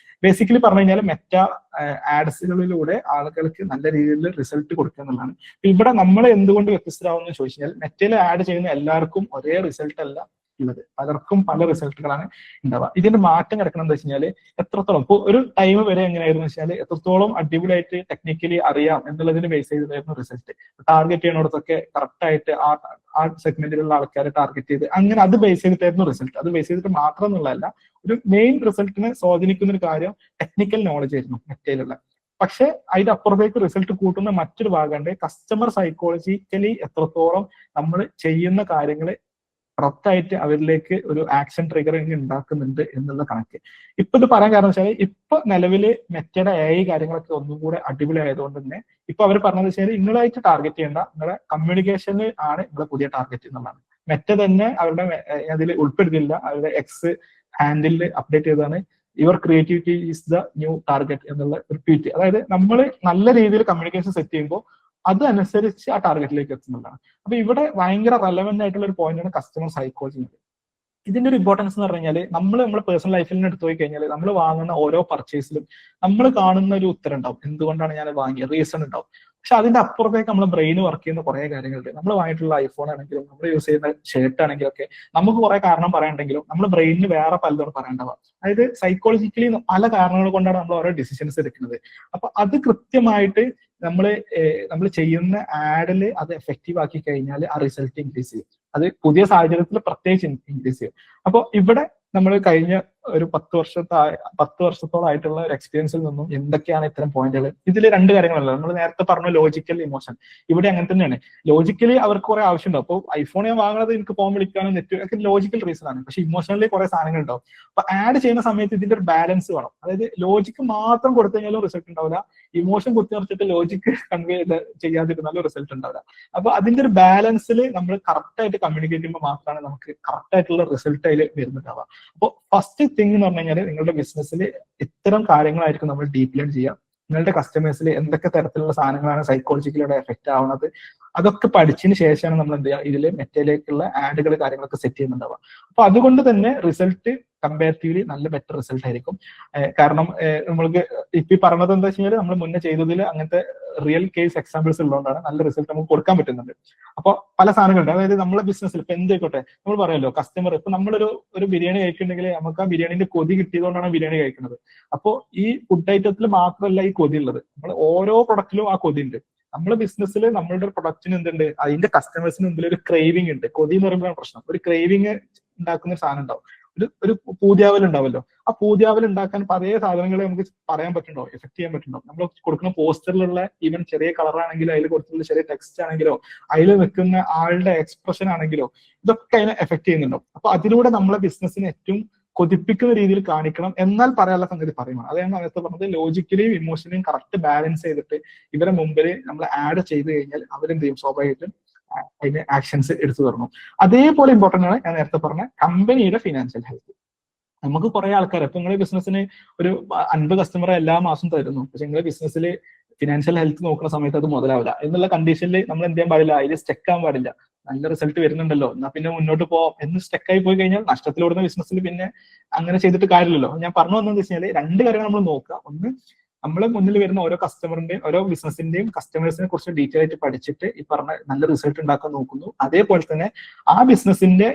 ബേസിക്കലി പറഞ്ഞു കഴിഞ്ഞാൽ മെറ്റ ആഡ്സുകളിലൂടെ ആളുകൾക്ക് നല്ല രീതിയിൽ റിസൾട്ട് കൊടുക്കുക എന്നുള്ളതാണ്. ഇവിടെ നമ്മൾ എന്തുകൊണ്ട് വ്യത്യസ്തരാകുമെന്ന് ചോദിച്ചു കഴിഞ്ഞാൽ മെറ്റയിൽ ആഡ് ചെയ്യുന്ന എല്ലാവർക്കും ഒരേ റിസൾട്ട് അല്ല ഉള്ളത്, പലർക്കും പല റിസൾട്ടുകളാണ് ഉണ്ടാവുക. ഇതിന്റെ മാറ്റം കിടക്കണം എന്താ വെച്ച് കഴിഞ്ഞാൽ എത്രത്തോളം ഇപ്പോൾ ഒരു ടൈം വരെ എങ്ങനെയായിരുന്നു വെച്ചാൽ എത്രത്തോളം അടിപൊളിയായിട്ട് ടെക്നിക്കലി അറിയാം എന്നുള്ളതിന് ബേസ് ചെയ്തിട്ടായിരുന്നു റിസൾട്ട്. ടാർഗറ്റ് ചെയ്യുന്നിടത്തൊക്കെ കറക്റ്റ് ആയിട്ട് ആ സെഗ്മെന്റിലുള്ള ആൾക്കാരെ ടാർഗറ്റ് ചെയ്ത് അങ്ങനെ അത് ബേസ് ചെയ്തിട്ടായിരുന്നു റിസൾട്ട്. അത് ബേസ് ചെയ്തിട്ട് മാത്രം എന്നുള്ളതല്ല, ഒരു മെയിൻ റിസൾട്ടിനെ സ്വാധീനിക്കുന്ന ഒരു കാര്യം ടെക്നിക്കൽ നോളജ് ആയിരുന്നു മെറ്റയിലുള്ള. പക്ഷെ അതിന്റെ അപ്പുറത്തേക്ക് റിസൾട്ട് കൂട്ടുന്ന മറ്റൊരു ഭാഗമുണ്ട്, കസ്റ്റമർ സൈക്കോളജിക്കലി എത്രത്തോളം നമ്മൾ ചെയ്യുന്ന കാര്യങ്ങൾ കറക്റ്റായിട്ട് അവരിലേക്ക് ഒരു ആക്ഷൻ ട്രിഗറിങ് ഉണ്ടാക്കുന്നുണ്ട് എന്നുള്ള കണക്ക്. ഇപ്പൊ ഇത് പറയാൻ കാരണം വെച്ചാൽ ഇപ്പൊ നിലവില് മെറ്റയുടെ AI കാര്യങ്ങളൊക്കെ ഒന്നും കൂടെ അടിപൊളി ആയതുകൊണ്ട് തന്നെ ഇപ്പൊ അവർ പറഞ്ഞത് വെച്ചാൽ നിങ്ങളായിട്ട് ടാർഗറ്റ് ചെയ്യേണ്ട, നിങ്ങളുടെ കമ്മ്യൂണിക്കേഷനിൽ ആണ് നിങ്ങളുടെ പുതിയ ടാർഗറ്റ് എന്നുള്ളതാണ്. മെറ്റ തന്നെ അവരുടെ അതിൽ ഉൾപ്പെടുത്തിയില്ല, അവരുടെ എക്സ് ഹാൻഡിൽ അപ്ഡേറ്റ് ചെയ്തതാണ് your creativity is the new target എന്നുള്ള ഒരു ട്വീറ്റ്. അതായത് നമ്മൾ നല്ല രീതിയിൽ കമ്മ്യൂണിക്കേഷൻ സെറ്റ് ചെയ്യുമ്പോൾ അതനുസരിച്ച് ആ ടാർഗറ്റിലേക്ക് എത്തുന്നതാണ്. അപ്പൊ ഇവിടെ ഭയങ്കര റെലവെന്റ് ആയിട്ടുള്ള ഒരു പോയിന്റാണ് കസ്റ്റമർ സൈക്കോളജി. ഇതിന്റെ ഒരു ഇമ്പോർട്ടൻസ് എന്ന് പറഞ്ഞു കഴിഞ്ഞാൽ നമ്മുടെ പേഴ്സണൽ ലൈഫിൽ നിന്ന് എടുത്തു പോയി കഴിഞ്ഞാൽ നമ്മൾ വാങ്ങുന്ന ഓരോ പർച്ചേസിലും നമ്മൾ കാണുന്ന ഒരു ഉത്തരം ഉണ്ടാവും, എന്തുകൊണ്ടാണ് ഞാൻ വാങ്ങിയത്, റീസൺ ഉണ്ടാവും. പക്ഷെ അതിന്റെ അപ്പുറത്തേക്ക് നമ്മൾ ബ്രെയിൻ വർക്ക് ചെയ്യുന്ന കുറെ കാര്യങ്ങളുണ്ട്. നമ്മൾ വാങ്ങിയിട്ടുള്ള ഐഫോൺ ആണെങ്കിലും നമ്മൾ യൂസ് ചെയ്യുന്ന ഷർട്ട് ആണെങ്കിലും ഒക്കെ നമുക്ക് കുറെ കാരണം പറയാനുണ്ടെങ്കിലും നമ്മുടെ ബ്രെയിനിന് വേറെ പലതും പറയേണ്ടതാണ്. അതായത് സൈക്കോളജിക്കലി പല കാരണങ്ങൾ കൊണ്ടാണ് നമ്മൾ ഓരോ ഡിസിഷൻസ് എടുക്കുന്നത്. അപ്പൊ അത് കൃത്യമായിട്ട് നമ്മൾ ചെയ്യുന്ന ആഡില് അത് എഫക്റ്റീവ് ആക്കി കഴിഞ്ഞാൽ ആ റിസൾട്ട് ഇൻക്രീസ് ചെയ്യും. അത് പുതിയ സാഹചര്യത്തിൽ പ്രത്യേകിച്ച് ഇൻക്രീസ് ചെയ്യും. അപ്പോൾ ഇവിടെ നമ്മൾ കഴിഞ്ഞ ഒരു 10 വർഷത്തോളായിട്ടുള്ള ഒരു എക്സ്പീരിയൻസിൽ നിന്നും എന്തൊക്കെയാണ് ഇത്തരം പോയിന്റുകൾ. ഇതിൽ 2 കാര്യങ്ങളല്ല, നമ്മൾ നേരത്തെ പറഞ്ഞ ലോജിക്കൽ ഇമോഷൻ. ഇവിടെ അങ്ങനെ തന്നെയാണ്. ലോജിക്കലി അവർക്ക് കുറെ ആവശ്യമുണ്ടാവും. അപ്പോൾ ഐഫോൺ ഞാൻ വാങ്ങുന്നത് എനിക്ക് ഫോൺ വിളിക്കാനും നെറ്റ് ഒക്കെ ലോജിക്കൽ റീസൺ ആണ്. പക്ഷെ ഇമോഷണലി കുറെ സാധനങ്ങൾ ഉണ്ടാവും. അപ്പൊ ആഡ് ചെയ്യുന്ന സമയത്ത് ഇതിന്റെ ഒരു ബാലൻസ് വേണം. അതായത് ലോജിക്ക് മാത്രം കൊടുത്തു കഴിഞ്ഞാലും റിസൾട്ട് ഉണ്ടാവില്ല, ഇമോഷൻ കുത്തിനിർത്തിട്ട് ലോജിക്ക് കൺവേ ചെയ്യാതിരുന്നാലും റിസൾട്ട് ഉണ്ടാവില്ല. അപ്പൊ അതിന്റെ ഒരു ബാലൻസിൽ നമ്മൾ കറക്റ്റ് ആയിട്ട് കമ്മ്യൂണിക്കേറ്റ് ചെയ്യുമ്പോൾ മാത്രമാണ് നമുക്ക് കറക്റ്റ് ആയിട്ടുള്ള റിസൾട്ട് അതിൽ വരുന്നുണ്ടാവുക. അപ്പോൾ ഫസ്റ്റ് തിങ് എന്ന് പറഞ്ഞു കഴിഞ്ഞാൽ നിങ്ങളുടെ ബിസിനസ്സിൽ ഇത്തരം കാര്യങ്ങളായിരിക്കും നമ്മൾ ഡീപ് ലേൺ ചെയ്യുക. നിങ്ങളുടെ കസ്റ്റമേഴ്സിൽ എന്തൊക്കെ തരത്തിലുള്ള സാധനങ്ങളാണ് സൈക്കോളജിക്കലിയുടെ എഫക്റ്റ് ആവുന്നത്, അതൊക്കെ പഠിച്ചതിന് ശേഷമാണ് നമ്മൾ എന്ത് ചെയ്യുക ഇതിൽ മെറ്റയിലേക്കുള്ള ആഡുകൾ കാര്യങ്ങളൊക്കെ സെറ്റ് ചെയ്യുന്നുണ്ടാവുക. അപ്പൊ അതുകൊണ്ട് തന്നെ റിസൾട്ട് കമ്പാരിറ്റീവ്ലി നല്ല ബെറ്റർ റിസൾട്ട് ആയിരിക്കും. കാരണം നമ്മൾക്ക് ഇപ്പൊ പറഞ്ഞത് എന്താ വെച്ച് കഴിഞ്ഞാൽ നമ്മൾ മുന്നേ ചെയ്തതിൽ അങ്ങനത്തെ റിയൽ കേസ് എക്സാമ്പിൾസ് ഉള്ളതുകൊണ്ടാണ് നല്ല റിസൾട്ട് നമുക്ക് കൊടുക്കാൻ പറ്റുന്നുണ്ട്. അപ്പൊ പല സാധനങ്ങളുണ്ട്. അതായത് നമ്മളെ ബിസിനസ്സിൽ ഇപ്പൊ എന്തായിക്കോട്ടെ നമ്മൾ പറയാമല്ലോ, കസ്റ്റമർ ഇപ്പൊ നമ്മളൊരു ബിരിയാണി കഴിക്കുന്നുണ്ടെങ്കിൽ നമുക്ക് ആ ബിരിയാണിന്റെ കൊതി കിട്ടിയതുകൊണ്ടാണ് ബിരിയാണി കഴിക്കുന്നത്. അപ്പൊ ഈ ഫുഡ് ഐറ്റത്തിൽ മാത്രമല്ല ഈ കൊതി ഉള്ളത്, നമ്മൾ ഓരോ പ്രൊഡക്റ്റിലും ആ കൊതി ഉണ്ട്. നമ്മുടെ ബിസിനസ്സിൽ നമ്മളുടെ പ്രൊഡക്റ്റിന് എന്തുണ്ട്, അതിന്റെ കസ്റ്റമേഴ്സിന് മുമ്പിൽ ഒരു ക്രേവിംഗ് ഉണ്ട്. കൊതി എന്ന് പറയുമ്പോഴാണ് പ്രശ്നം. ഒരു ക്രേവിംഗ് ഉണ്ടാക്കുന്ന സാധനം ഉണ്ടാവും, ഒരു പൂതിയാവൽ ഉണ്ടാവല്ലോ. ആ പൂതിയാവൽ ഉണ്ടാക്കാൻ പല സാധനങ്ങളെ നമുക്ക് പറയാൻ പറ്റുന്നുണ്ടോ, എഫക്ട് ചെയ്യാൻ പറ്റുന്നുണ്ടോ. നമ്മൾ കൊടുക്കുന്ന പോസ്റ്ററിലുള്ള ഈവൻ ചെറിയ കളറാണെങ്കിലോ അതിൽ കൊടുത്തിട്ടുള്ള ചെറിയ ടെക്സ്റ്റ് ആണെങ്കിലോ അതിൽ നിൽക്കുന്ന ആളുടെ എക്സ്പ്രഷൻ ആണെങ്കിലോ ഇതൊക്കെ അതിനെ എഫക്ട് ചെയ്യുന്നുണ്ടോ. അപ്പൊ അതിലൂടെ നമ്മളെ ബിസിനസ്സിനെ ഏറ്റവും കൊതിപ്പിക്കുന്ന രീതിയിൽ കാണിക്കണം, എന്നാൽ പറയാനുള്ള സംഗതി പറയുമാണ്. അതാണ് നേരത്തെ പറഞ്ഞത്, ലോജിക്കലിയും ഇമോഷണലിയും കറക്റ്റ് ബാലൻസ് ചെയ്തിട്ട് ഇവരെ മുമ്പിൽ നമ്മൾ ആഡ് ചെയ്ത് കഴിഞ്ഞാൽ അവരെന്ത് ചെയ്യും, സ്വാഭാവികമായിട്ടും അതിന്റെ ആക്ഷൻസ് എടുത്തു തരണം. അതേപോലെ ഇമ്പോർട്ടന്റ് ആണ് ഞാൻ നേരത്തെ പറഞ്ഞ കമ്പനിയുടെ ഫിനാൻഷ്യൽ ഹെൽത്ത്. നമുക്ക് കുറെ ആൾക്കാർ ഇപ്പൊ നിങ്ങളുടെ ബിസിനസ്സിന് ഒരു 50 കസ്റ്റമറെ എല്ലാ മാസം തരുന്നു, പക്ഷെ നിങ്ങളുടെ ബിസിനസ്സിൽ ഫിനാൻഷ്യൽ ഹെൽത്ത് നോക്കുന്ന സമയത്ത് അത് മുതലാവില്ല എന്നുള്ള കണ്ടീഷനിൽ നമ്മൾ എന്ത് ചെയ്യാൻ പാടില്ല, അതിൽ സ്റ്റെക്ക് ആവാൻ പാടില്ല. നല്ല റിസൾട്ട് വരുന്നുണ്ടല്ലോ എന്നാ പിന്നെ മുന്നോട്ട് പോവാം എന്ന് സ്റ്റെക്കായി പോയി കഴിഞ്ഞാൽ നഷ്ടത്തിലോടുന്ന ബിസിനസ്സിൽ പിന്നെ അങ്ങനെ ചെയ്തിട്ട് കാര്യമില്ലല്ലോ. ഞാൻ പറഞ്ഞു വന്നതെന്ന് വെച്ച് കഴിഞ്ഞാൽ 2 കാര്യങ്ങൾ നമ്മൾ നോക്കുക. ഒന്ന്, നമ്മളെ മുന്നിൽ വരുന്ന ഓരോ കസ്റ്റമറിന്റെയും ഓരോ ബിസിനസിന്റെയും കസ്റ്റമേഴ്സിനെ കുറിച്ച് ഡീറ്റെയിൽ ആയിട്ട് പഠിച്ചിട്ട് ഈ പറഞ്ഞ നല്ല റിസൾട്ട് ഉണ്ടാക്കാൻ നോക്കുന്നു. അതേപോലെ തന്നെ ആ ബിസിനസിന്റെ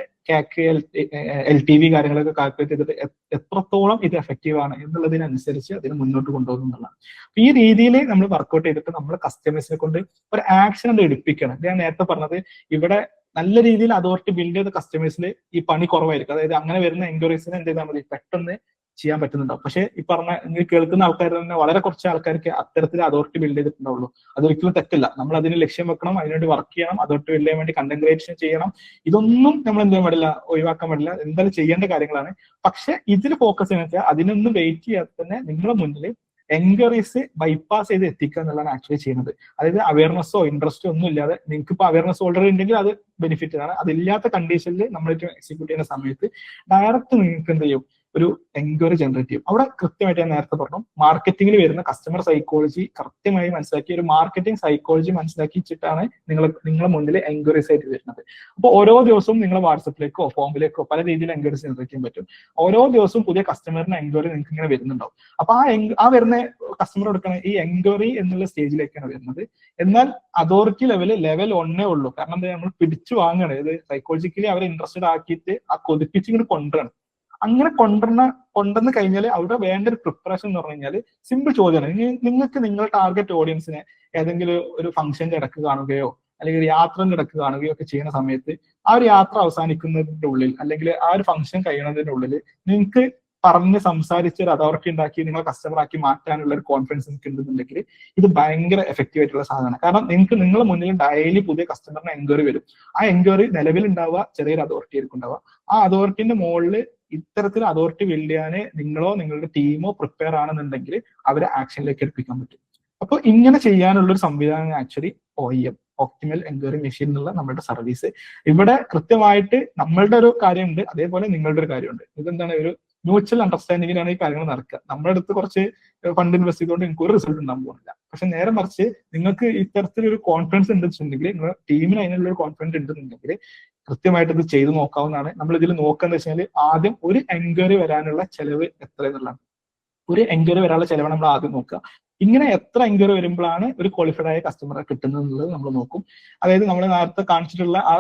LTV കാര്യങ്ങളൊക്കെ കാൽക്കുലേറ്റ് ചെയ്തിട്ട് എത്രത്തോളം ഇത് എഫക്റ്റീവ് ആണ് എന്നുള്ളതിനനുസരിച്ച് അതിന് മുന്നോട്ട് കൊണ്ടുപോകുന്നു എന്നുള്ളതാണ്. ഈ രീതിയിൽ നമ്മൾ വർക്ക്ഔട്ട് ചെയ്തിട്ട് നമ്മൾ കസ്റ്റമേഴ്സിനെ കൊണ്ട് ഒരു ആക്ഷൻ എടുപ്പിക്കണം. ഞാൻ നേരത്തെ പറഞ്ഞത്, ഇവിടെ നല്ല രീതിയിൽ അതോറിറ്റി ബിൽഡ് ചെയ്ത കസ്റ്റമേഴ്സിൽ ഈ പണി കുറവായിരിക്കും. അതായത് അങ്ങനെ വരുന്ന എൻക്വയറീസിനെ എന്ത് ചെയ്താൽ മതി, പെട്ടെന്ന് ചെയ്യാൻ പറ്റുന്നുണ്ടാവും. പക്ഷെ ഈ പറഞ്ഞ നിങ്ങൾ കേൾക്കുന്ന ആൾക്കാർ തന്നെ വളരെ കുറച്ച് ആൾക്കാർക്ക് അത്തരത്തിൽ അതോറിറ്റി ബിൽഡ് ചെയ്തിട്ടുണ്ടാവുള്ളൂ. അതൊരിക്കലും തെറ്റില്ല. നമ്മൾ അതിന് ലക്ഷ്യം വെക്കണം, അതിനുവേണ്ടി വർക്ക് ചെയ്യണം, അതോറിറ്റി ബിൽഡ് ചെയ്യാൻ വേണ്ടി കണ്ടന്റ് ക്രിയേഷൻ ചെയ്യണം. ഇതൊന്നും നമ്മൾ എന്ത് ചെയ്യാൻ പാടില്ല, ഒഴിവാക്കാൻ പാടില്ല, എന്തായാലും ചെയ്യേണ്ട കാര്യങ്ങളാണ്. പക്ഷെ ഇതിൽ ഫോക്കസ് ചെയ്യുന്ന വെച്ചാൽ അതിനൊന്നും വെയിറ്റ് ചെയ്യാതെ തന്നെ നിങ്ങളുടെ മുന്നിൽ എൻക്വയറീസ് ബൈപ്പാസ് ചെയ്ത് എത്തിക്കുക എന്നുള്ളതാണ് ആക്ച്വലി ചെയ്യുന്നത്. അതായത് അവയർനെസ്സോ ഇൻട്രസ്റ്റോ ഒന്നും ഇല്ലാതെ, നിങ്ങൾക്ക് ഇപ്പോൾ അവയർനെസ് ഓൾറെഡി ഉണ്ടെങ്കിൽ അത് ബെനിഫിറ്റ് ആണ്. അതില്ലാത്ത കണ്ടീഷനിൽ നമ്മൾ എക്സിക്യൂട്ട് ചെയ്യുന്ന സമയത്ത് ഡയറക്റ്റ് നിങ്ങൾക്ക് എന്ത് ചെയ്യും, ഒരു എൻക്വയറി ജനറേറ്റ് ചെയ്യും. അവിടെ കൃത്യമായിട്ട് ഞാൻ നേരത്തെ പറഞ്ഞു, മാർക്കറ്റിംഗിൽ വരുന്ന കസ്റ്റമർ സൈക്കോളജി കൃത്യമായി മനസ്സിലാക്കി, ഒരു മാർക്കറ്റിംഗ് സൈക്കോളജി മനസ്സിലാക്കിച്ചിട്ടാണ് നിങ്ങളുടെ മുന്നിൽ എൻക്വയറീസ് ആയിട്ട് വരുന്നത്. അപ്പോൾ ഓരോ ദിവസവും നിങ്ങൾ വാട്സപ്പിലേക്കോ ഫോമിലേക്കോ പല രീതിയിൽ എൻക്വയറീസ് ജനറേറ്റ് ചെയ്യാൻ പറ്റും. ഓരോ ദിവസവും പുതിയ കസ്റ്റമറിന് എൻക്വയറി നിങ്ങൾക്ക് ഇങ്ങനെ വരുന്നുണ്ടാവും. അപ്പൊ ആ വരുന്ന കസ്റ്റമർ എടുക്കണ ഈ എൻക്വയറി എന്നുള്ള സ്റ്റേജിലേക്കാണ് വരുന്നത്. എന്നാൽ അതോറിറ്റി ലെവൽ 1 ഉള്ളൂ. കാരണം എന്താ, നമ്മൾ പിടിച്ചു വാങ്ങണം. ഇത് സൈക്കോളജിക്കലി അവരെ ഇൻട്രസ്റ്റഡ് ആക്കിയിട്ട് ആ കൊതിപ്പിച്ച് ഇങ്ങനെ കൊണ്ടുവരണം. അങ്ങനെ കൊണ്ടുവന്ന് കഴിഞ്ഞാൽ അവിടെ വേണ്ട ഒരു പ്രിപ്പറേഷൻ എന്ന് പറഞ്ഞു കഴിഞ്ഞാൽ സിമ്പിൾ ചോദ്യമാണ്. നിങ്ങൾക്ക് നിങ്ങളുടെ ടാർഗറ്റ് ഓഡിയൻസിനെ ഏതെങ്കിലും ഒരു ഫംഗ്ഷന്റെ ഇടക്ക് കാണുകയോ അല്ലെങ്കിൽ യാത്രന്റെ ഇടക്ക് കാണുകയോ ഒക്കെ ചെയ്യുന്ന സമയത്ത് ആ ഒരു യാത്ര അവസാനിക്കുന്നതിന്റെ ഉള്ളിൽ അല്ലെങ്കിൽ ആ ഒരു ഫംഗ്ഷൻ കഴിയുന്നതിന്റെ ഉള്ളിൽ നിങ്ങൾക്ക് പറഞ്ഞ് സംസാരിച്ച് ഒരു അതോറിറ്റി ഉണ്ടാക്കി നിങ്ങളെ കസ്റ്റമർ ആക്കി മാറ്റാനുള്ള ഒരു കോൺഫിഡൻസ് നിങ്ങൾക്ക് ഉണ്ടെന്നുണ്ടെങ്കിൽ ഇത് ഭയങ്കര എഫക്റ്റീവ് ആയിട്ടുള്ള സാധനമാണ്. കാരണം നിങ്ങൾക്ക് നിങ്ങളുടെ മുന്നിൽ ഡെയിലി പുതിയ കസ്റ്റമറിന് എൻക്വയറി വരും. ആ എൻക്വയറി നിലവിലുണ്ടാവുക ചെറിയൊരു അതോറിറ്റി ആയിരിക്കും ഉണ്ടാവുക. ആ അതോറിറ്റിന്റെ മുകളിൽ ഇത്തരത്തിൽ അതോറിറ്റി ബിൽഡ് ചെയ്യാൻ നിങ്ങളോ നിങ്ങളുടെ ടീമോ പ്രിപ്പയർ ആണെന്നുണ്ടെങ്കിൽ അവരെ ആക്ഷനിലേക്ക് എടുപ്പിക്കാൻ പറ്റും. അപ്പൊ ഇങ്ങനെ ചെയ്യാനുള്ള ഒരു സംവിധാനം actually OEM, optimal enquiry machine എന്നുള്ള നമ്മുടെ സർവീസ്. ഇവിടെ കൃത്യമായിട്ട് നമ്മളുടെ ഒരു കാര്യമുണ്ട്, അതേപോലെ നിങ്ങളുടെ ഒരു കാര്യമുണ്ട്. ഇതെന്താണ്, ഒരു മ്യൂച്വൽ അണ്ടർസ്റ്റാൻഡിങ്ങിലാണ് ഈ കാര്യങ്ങൾ നടക്കുക. നമ്മുടെ അടുത്ത് കുറച്ച് ഫണ്ട് ഇൻവെസ്റ്റ് ചെയ്തുകൊണ്ട് നിങ്ങൾക്ക് ഒരു റിസൾട്ട് ഉണ്ടാകാൻ പോകുന്നില്ല. പക്ഷെ നേരെ മറിച്ച് നിങ്ങൾക്ക് ഇത്തരത്തിലൊരു കോൺഫിഡൻസ് ഉണ്ടെന്നുണ്ടെങ്കിൽ, നിങ്ങളുടെ ടീമിന് അതിനുള്ള ഒരു കോൺഫിഡൻസ് ഉണ്ടെന്നുണ്ടെങ്കിൽ കൃത്യമായിട്ട് ഇത് ചെയ്ത് നോക്കാവുന്നതാണ്. നമ്മൾ ഇതിൽ നോക്കാന്ന് വെച്ചാൽ ആദ്യം ഒരു എൻക്വയറി വരാനുള്ള ചെലവ് എത്ര എന്നുള്ളതാണ്. ഒരു എൻക്വയറി വരാനുള്ള ചെലവാണ് നമ്മൾ ആദ്യം നോക്കുക. ഇങ്ങനെ എത്ര എൻക്വയറി വരുമ്പോഴാണ് ഒരു ക്വാളിഫൈഡ് ആയ കസ്റ്റമറെ കിട്ടുന്നത് എന്നുള്ളത് നമ്മൾ നോക്കും. അതായത് നമ്മൾ നേരത്തെ കാണിച്ചിട്ടുള്ള ആ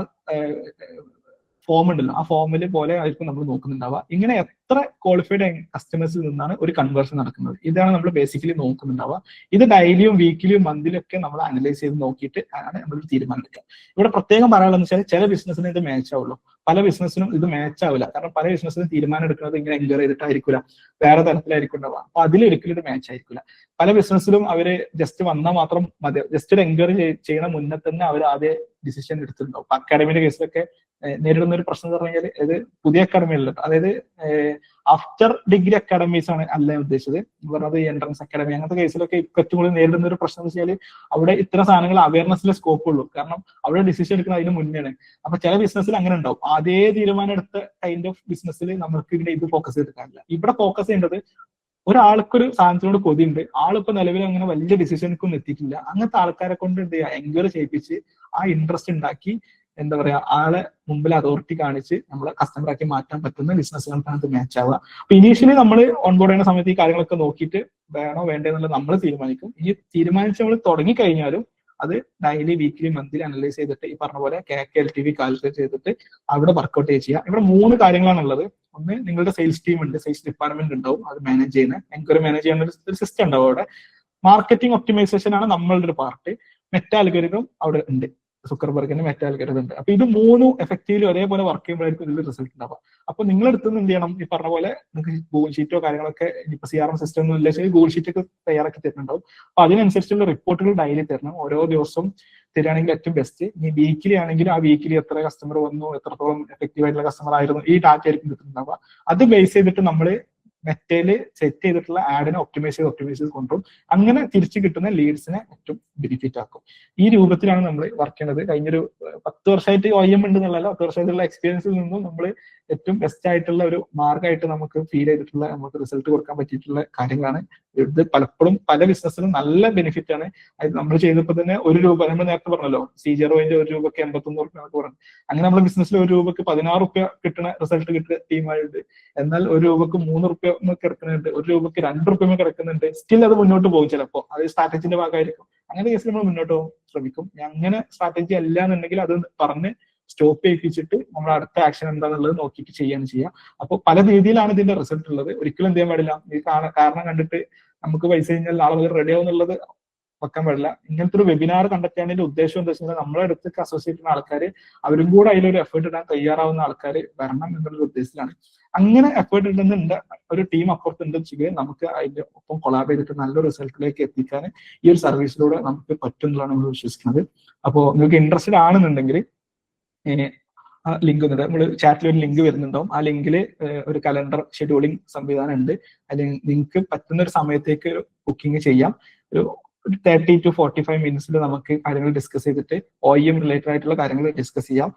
ഫോം ഉണ്ടല്ലോ, ആ ഫോമിൽ പോലെ ആയിരിക്കും നമ്മൾ നോക്കുന്നുണ്ടാവുക. ഇങ്ങനെ എത്ര ക്വാളിഫൈഡ് കസ്റ്റമേഴ്സിൽ നിന്നാണ് ഒരു കൺവേർഷൻ നടക്കുന്നത്, ഇതാണ് നമ്മൾ ബേസിക്കലി നോക്കുന്നുണ്ടാവുക. ഇത് ഡെയിലിയും വീക്കിലിയും മന്ത്ലിയും ഒക്കെ നമ്മൾ അനലൈസ് ചെയ്ത് നോക്കിയിട്ട് ആണ് നമ്മൾ തീരുമാനം എടുക്കുക. ഇവിടെ പ്രത്യേകം പറയാനുള്ളത് വെച്ചാൽ ചില ബിസിനസ്സിന് ഇത് മാച്ച് ആവുള്ളൂ, പല ബിസിനസ്സിനും ഇത് മാച്ച് ആവില്ല. കാരണം പല ബിസിനസ്സിനും തീരുമാനം എടുക്കുന്നത് ഇങ്ങനെ എൻക്വയറി ചെയ്തിട്ടായിരിക്കില്ല, വേറെ തരത്തിലായിരിക്കും ഉണ്ടാവുക. അപ്പൊ അതിലൊരിക്കലും ഇത് മാച്ച് ആയിരിക്കില്ല. പല ബിസിനസ്സിലും അവര് ജസ്റ്റ് വന്നാൽ മാത്രം മതി, ജസ്റ്റ് ഒരു എൻക്വയറി ചെയ്യണ മുന്നേ തന്നെ അവർ ആദ്യം ഡിസിഷൻ എടുത്തിട്ടുണ്ടാവും. അപ്പൊ അക്കാഡമിയുടെ കേസിലൊക്കെ നേരിടുന്ന ഒരു പ്രശ്നം എന്ന് പറഞ്ഞാൽ ഇത് പുതിയ അക്കാഡമികളിൽ, അതായത് ആഫ്റ്റർ ഡിഗ്രി അക്കാഡമീസ് ആണ് അല്ല ഉദ്ദേശിച്ചത്, പറഞ്ഞത് എൻട്രൻസ് അക്കാഡമി അങ്ങനത്തെ കേസിലൊക്കെ ഏറ്റവും കൂടുതൽ നേരിടുന്ന ഒരു പ്രശ്നം എന്ന് വെച്ചാൽ അവിടെ ഇത്തരം സാധനങ്ങൾ അവയർനെസ്സിലെ സ്കോപ്പ് ഉള്ളൂ. കാരണം അവിടെ ഡിസിഷൻ എടുക്കുന്നത് അതിന് മുന്നേ. അപ്പൊ ചില ബിസിനസ്സിൽ അങ്ങനെ ഉണ്ടാവും, അതേ തീരുമാനം എടുത്ത കൈൻഡ് ഓഫ് ബിസിനസ്സിൽ നമുക്ക് ഇവിടെ ഇത് ഫോക്കസ് ചെയ്തിട്ടില്ല. ഇവിടെ ഫോക്കസ് ചെയ്യേണ്ടത് ഒരാൾക്കൊരു സാധനത്തിനോട് കൊതിയുണ്ട്, ആളിപ്പോ നിലവിൽ അങ്ങനെ വലിയ ഡിസിഷനൊന്നും എത്തിയിട്ടില്ല, അങ്ങനത്തെ ആൾക്കാരെ കൊണ്ട് എന്ത് ചെയ്യുക, എൻക്വയറി ചെയ്യിപ്പിച്ച് ആ ഇൻട്രസ്റ്റ് ഉണ്ടാക്കി എന്താ പറയാ ആളെ മുമ്പിൽ അതോറിറ്റി കാണിച്ച് നമ്മളെ കസ്റ്റമറാക്കി മാറ്റാൻ പറ്റുന്ന ബിസിനസ്സുകൾക്കാണ് ഇത് മാച്ച് ആവുക. അപ്പൊ ഇനീഷ്യലി നമ്മൾ ഓൺബോർഡ് ചെയ്യുന്ന സമയത്ത് ഈ കാര്യങ്ങളൊക്കെ നോക്കിയിട്ട് വേണോ വേണ്ടേ എന്നുള്ളത് നമ്മൾ തീരുമാനിക്കും. ഈ തീരുമാനിച്ച് നമ്മൾ തുടങ്ങി കഴിഞ്ഞാലും അത് ഡെയിലി വീക്കിലി മന്ത്ലി അനലൈസ് ചെയ്തിട്ട് ഈ പറഞ്ഞ പോലെ KLTV കാൽക്കുലേറ്റ് ചെയ്തിട്ട് അവിടെ വർക്ക്ഔട്ട് ചെയ്യുക. ഇവിടെ 3 കാര്യങ്ങളാണ് ഉള്ളത്. ഒന്ന്, നിങ്ങളുടെ സെയിൽസ് ടീം ഉണ്ട്, സെയിൽസ് ഡിപ്പാർട്ട്മെന്റ് ഉണ്ടാവും, അത് മാനേജ് ചെയ്യുന്ന എൻക്വയറി മാനേജ് ചെയ്യുന്ന ഒരു സിസ്റ്റം ഉണ്ടാവും അവിടെ. മാർക്കറ്റിംഗ് ഒപ്റ്റിമൈസേഷൻ ആണ് നമ്മളുടെ ഒരു പാർട്ട്. മെറ്റാ അൽഗോരിതം അവിടെ ഉണ്ട്, സുക്കർബർഗിന്റെ മെറ്റാ അൽഗോരിതം ഉണ്ട്. അപ്പൊ ഇത് 3 എഫക്റ്റീവ്ലി ഒരേപോലെ വർക്ക് ചെയ്യുമ്പോഴായിരിക്കും ഇതിൽ റിസൾട്ട് ഉണ്ടാവുക. അപ്പൊ നിങ്ങളെടുത്ത് എന്ത് ചെയ്യണം, ഈ പറഞ്ഞ പോലെ നിങ്ങൾക്ക് ഗൂഗിൾ ഷീറ്റോ കാര്യങ്ങളൊക്കെ ഇപ്പൊ CRM സിസ്റ്റം ഒന്നും ഇല്ല, ഗൂഗിൾ ഷീറ്റ് ഒക്കെ തയ്യാറാക്കി തരുന്നുണ്ടാവും. അപ്പൊ അതിനനുസരിച്ചുള്ള റിപ്പോർട്ടുകൾ ഡെയിലി തരണം. ഓരോ ദിവസവും തരികയാണെങ്കിൽ ഏറ്റവും ബെസ്റ്റ്. ഇനി വീക്കിലി ആണെങ്കിൽ ആ വീക്കിലി എത്ര കസ്റ്റമർ വന്നു, എത്രത്തോളം എഫക്റ്റീവ് ആയിട്ടുള്ള കസ്റ്റമർ ആയിരുന്നു, ഈ ഡാറ്റ ആയിരിക്കും കിട്ടുന്നുണ്ടാവുക. അത് ബേസ് ചെയ്തിട്ട് നമ്മൾ മെറ്റയില് സെറ്റ് ചെയ്തിട്ടുള്ള ആഡിനെ ഒപ്റ്റിമൈസ് ചെയ്ത് കൊണ്ടുപോകും. അങ്ങനെ തിരിച്ചു കിട്ടുന്ന ലീഡ്സിനെ ഏറ്റവും ബെനിഫിറ്റ് ആക്കും. ഈ രൂപത്തിലാണ് നമ്മൾ വർക്ക് ചെയ്യുന്നത്. കഴിഞ്ഞൊരു 10 വർഷമായിട്ട് OEM ഉണ്ട് എന്നുള്ളതല്ല, 10 വർഷമായിട്ടുള്ള എക്സ്പീരിയൻസിൽ നിന്നും നമ്മൾ ഏറ്റവും ബെസ്റ്റ് ആയിട്ടുള്ള ഒരു മാർഗമായിട്ട് നമുക്ക് ഫീൽ ചെയ്തിട്ടുള്ള, നമുക്ക് റിസൾട്ട് കൊടുക്കാൻ പറ്റിയിട്ടുള്ള കാര്യങ്ങളാണ് ഇത്. പലപ്പോഴും പല ബിസിനസ്സിലും നല്ല ബെനിഫിറ്റ് ആണ്. അത് നമ്മൾ ചെയ്തപ്പോൾ തന്നെ 1 രൂപ, നമ്മൾ നേരത്തെ പറഞ്ഞല്ലോ CROന്റെ 1 രൂപയ്ക്ക് 89 രൂപ പറഞ്ഞു. അങ്ങനെ നമ്മുടെ ബിസിനസ്സിൽ 1 രൂപയ്ക്ക് 16 രൂപ കിട്ടുന്ന റിസൾട്ട് കിട്ടുന്ന ടീമായിട്ട്, എന്നാൽ 1 രൂപക്ക് 3 രൂപ കിടക്കുന്നുണ്ട്, 1 രൂപക്ക് 2 രൂപ കിടക്കുന്നുണ്ട്. സ്റ്റിൽ അത് മുന്നോട്ട് പോകും. ചിലപ്പോൾ അത് സ്ട്രാറ്റജിന്റെ ഭാഗമായിരിക്കും. അങ്ങനെ കേസിൽ നമ്മൾ മുന്നോട്ട് ശ്രമിക്കും. അങ്ങനെ സ്ട്രാറ്റജി അല്ല എന്നുണ്ടെങ്കിൽ അത് പറഞ്ഞ് സ്റ്റോപ്പ് ചെയ്യിപ്പിച്ചിട്ട് നമ്മൾ അടുത്ത ആക്ഷൻ എന്താണെന്നുള്ളത് നോക്കിയിട്ട് ചെയ്യാം. അപ്പോൾ പല രീതിയിലാണ് ഇതിന്റെ റിസൾട്ട് ഉള്ളത്. ഒരിക്കലും എന്ത് ചെയ്യാൻ പാടില്ല, ഈ കാരണം കണ്ടിട്ട് നമുക്ക് പൈസ കഴിഞ്ഞാൽ നാളെ മുതൽ റെഡി ആവും എന്നുള്ളത് വെക്കാൻ പാടില്ല. ഇങ്ങനത്തെ ഒരു വെബിനാർ കണ്ടക്ട് ചെയ്യുന്നതിന്റെ ഉദ്ദേശം എന്താ വെച്ചാൽ നമ്മളെ അടുത്തൊക്കെ അസോസിയേറ്റ് ചെയ്യുന്ന ആൾക്കാർ അവരും കൂടെ അതിലൊരു എഫേർട്ട് ഇടാൻ തയ്യാറാവുന്ന ആൾക്കാർ വരണം എന്നുള്ള ഉദ്ദേശത്തിലാണ്. അങ്ങനെ എഫേർട്ട് ഇടുന്നുണ്ട് ഒരു ടീം അപ്പുറത്ത് ഉണ്ടെന്ന് വെച്ചാൽ നമുക്ക് അതിന്റെ ഒപ്പം കൊളാബ് ചെയ്തിട്ട് നല്ലൊരു റിസൾട്ടിലേക്ക് എത്തിക്കാൻ ഈ ഒരു സർവീസിലൂടെ നമുക്ക് പറ്റും എന്നുള്ളതാണ് നമ്മൾ വിശ്വസിക്കുന്നത്. അപ്പോൾ നിങ്ങൾക്ക് ഇൻട്രസ്റ്റഡ് ആണെന്നുണ്ടെങ്കിൽ ലിങ്ക് ഒന്നുണ്ട്, നമ്മൾ ചാറ്റിൽ ഒരു ലിങ്ക് വരുന്നുണ്ടാവും. ആ ലിങ്കിൽ ഒരു കലണ്ടർ ഷെഡ്യൂളിംഗ് സംവിധാനം ഉണ്ട്. അല്ലെങ്കിൽ നിങ്ങൾക്ക് പറ്റുന്ന ഒരു സമയത്തേക്ക് ബുക്കിംഗ് ചെയ്യാം. ഒരു 30 to 45 മിനിറ്റ്സിൽ നമുക്ക് കാര്യങ്ങൾ ഡിസ്കസ് ചെയ്തിട്ട് OEM റിലേറ്റഡ് ആയിട്ടുള്ള കാര്യങ്ങൾ ഡിസ്കസ് ചെയ്യാം.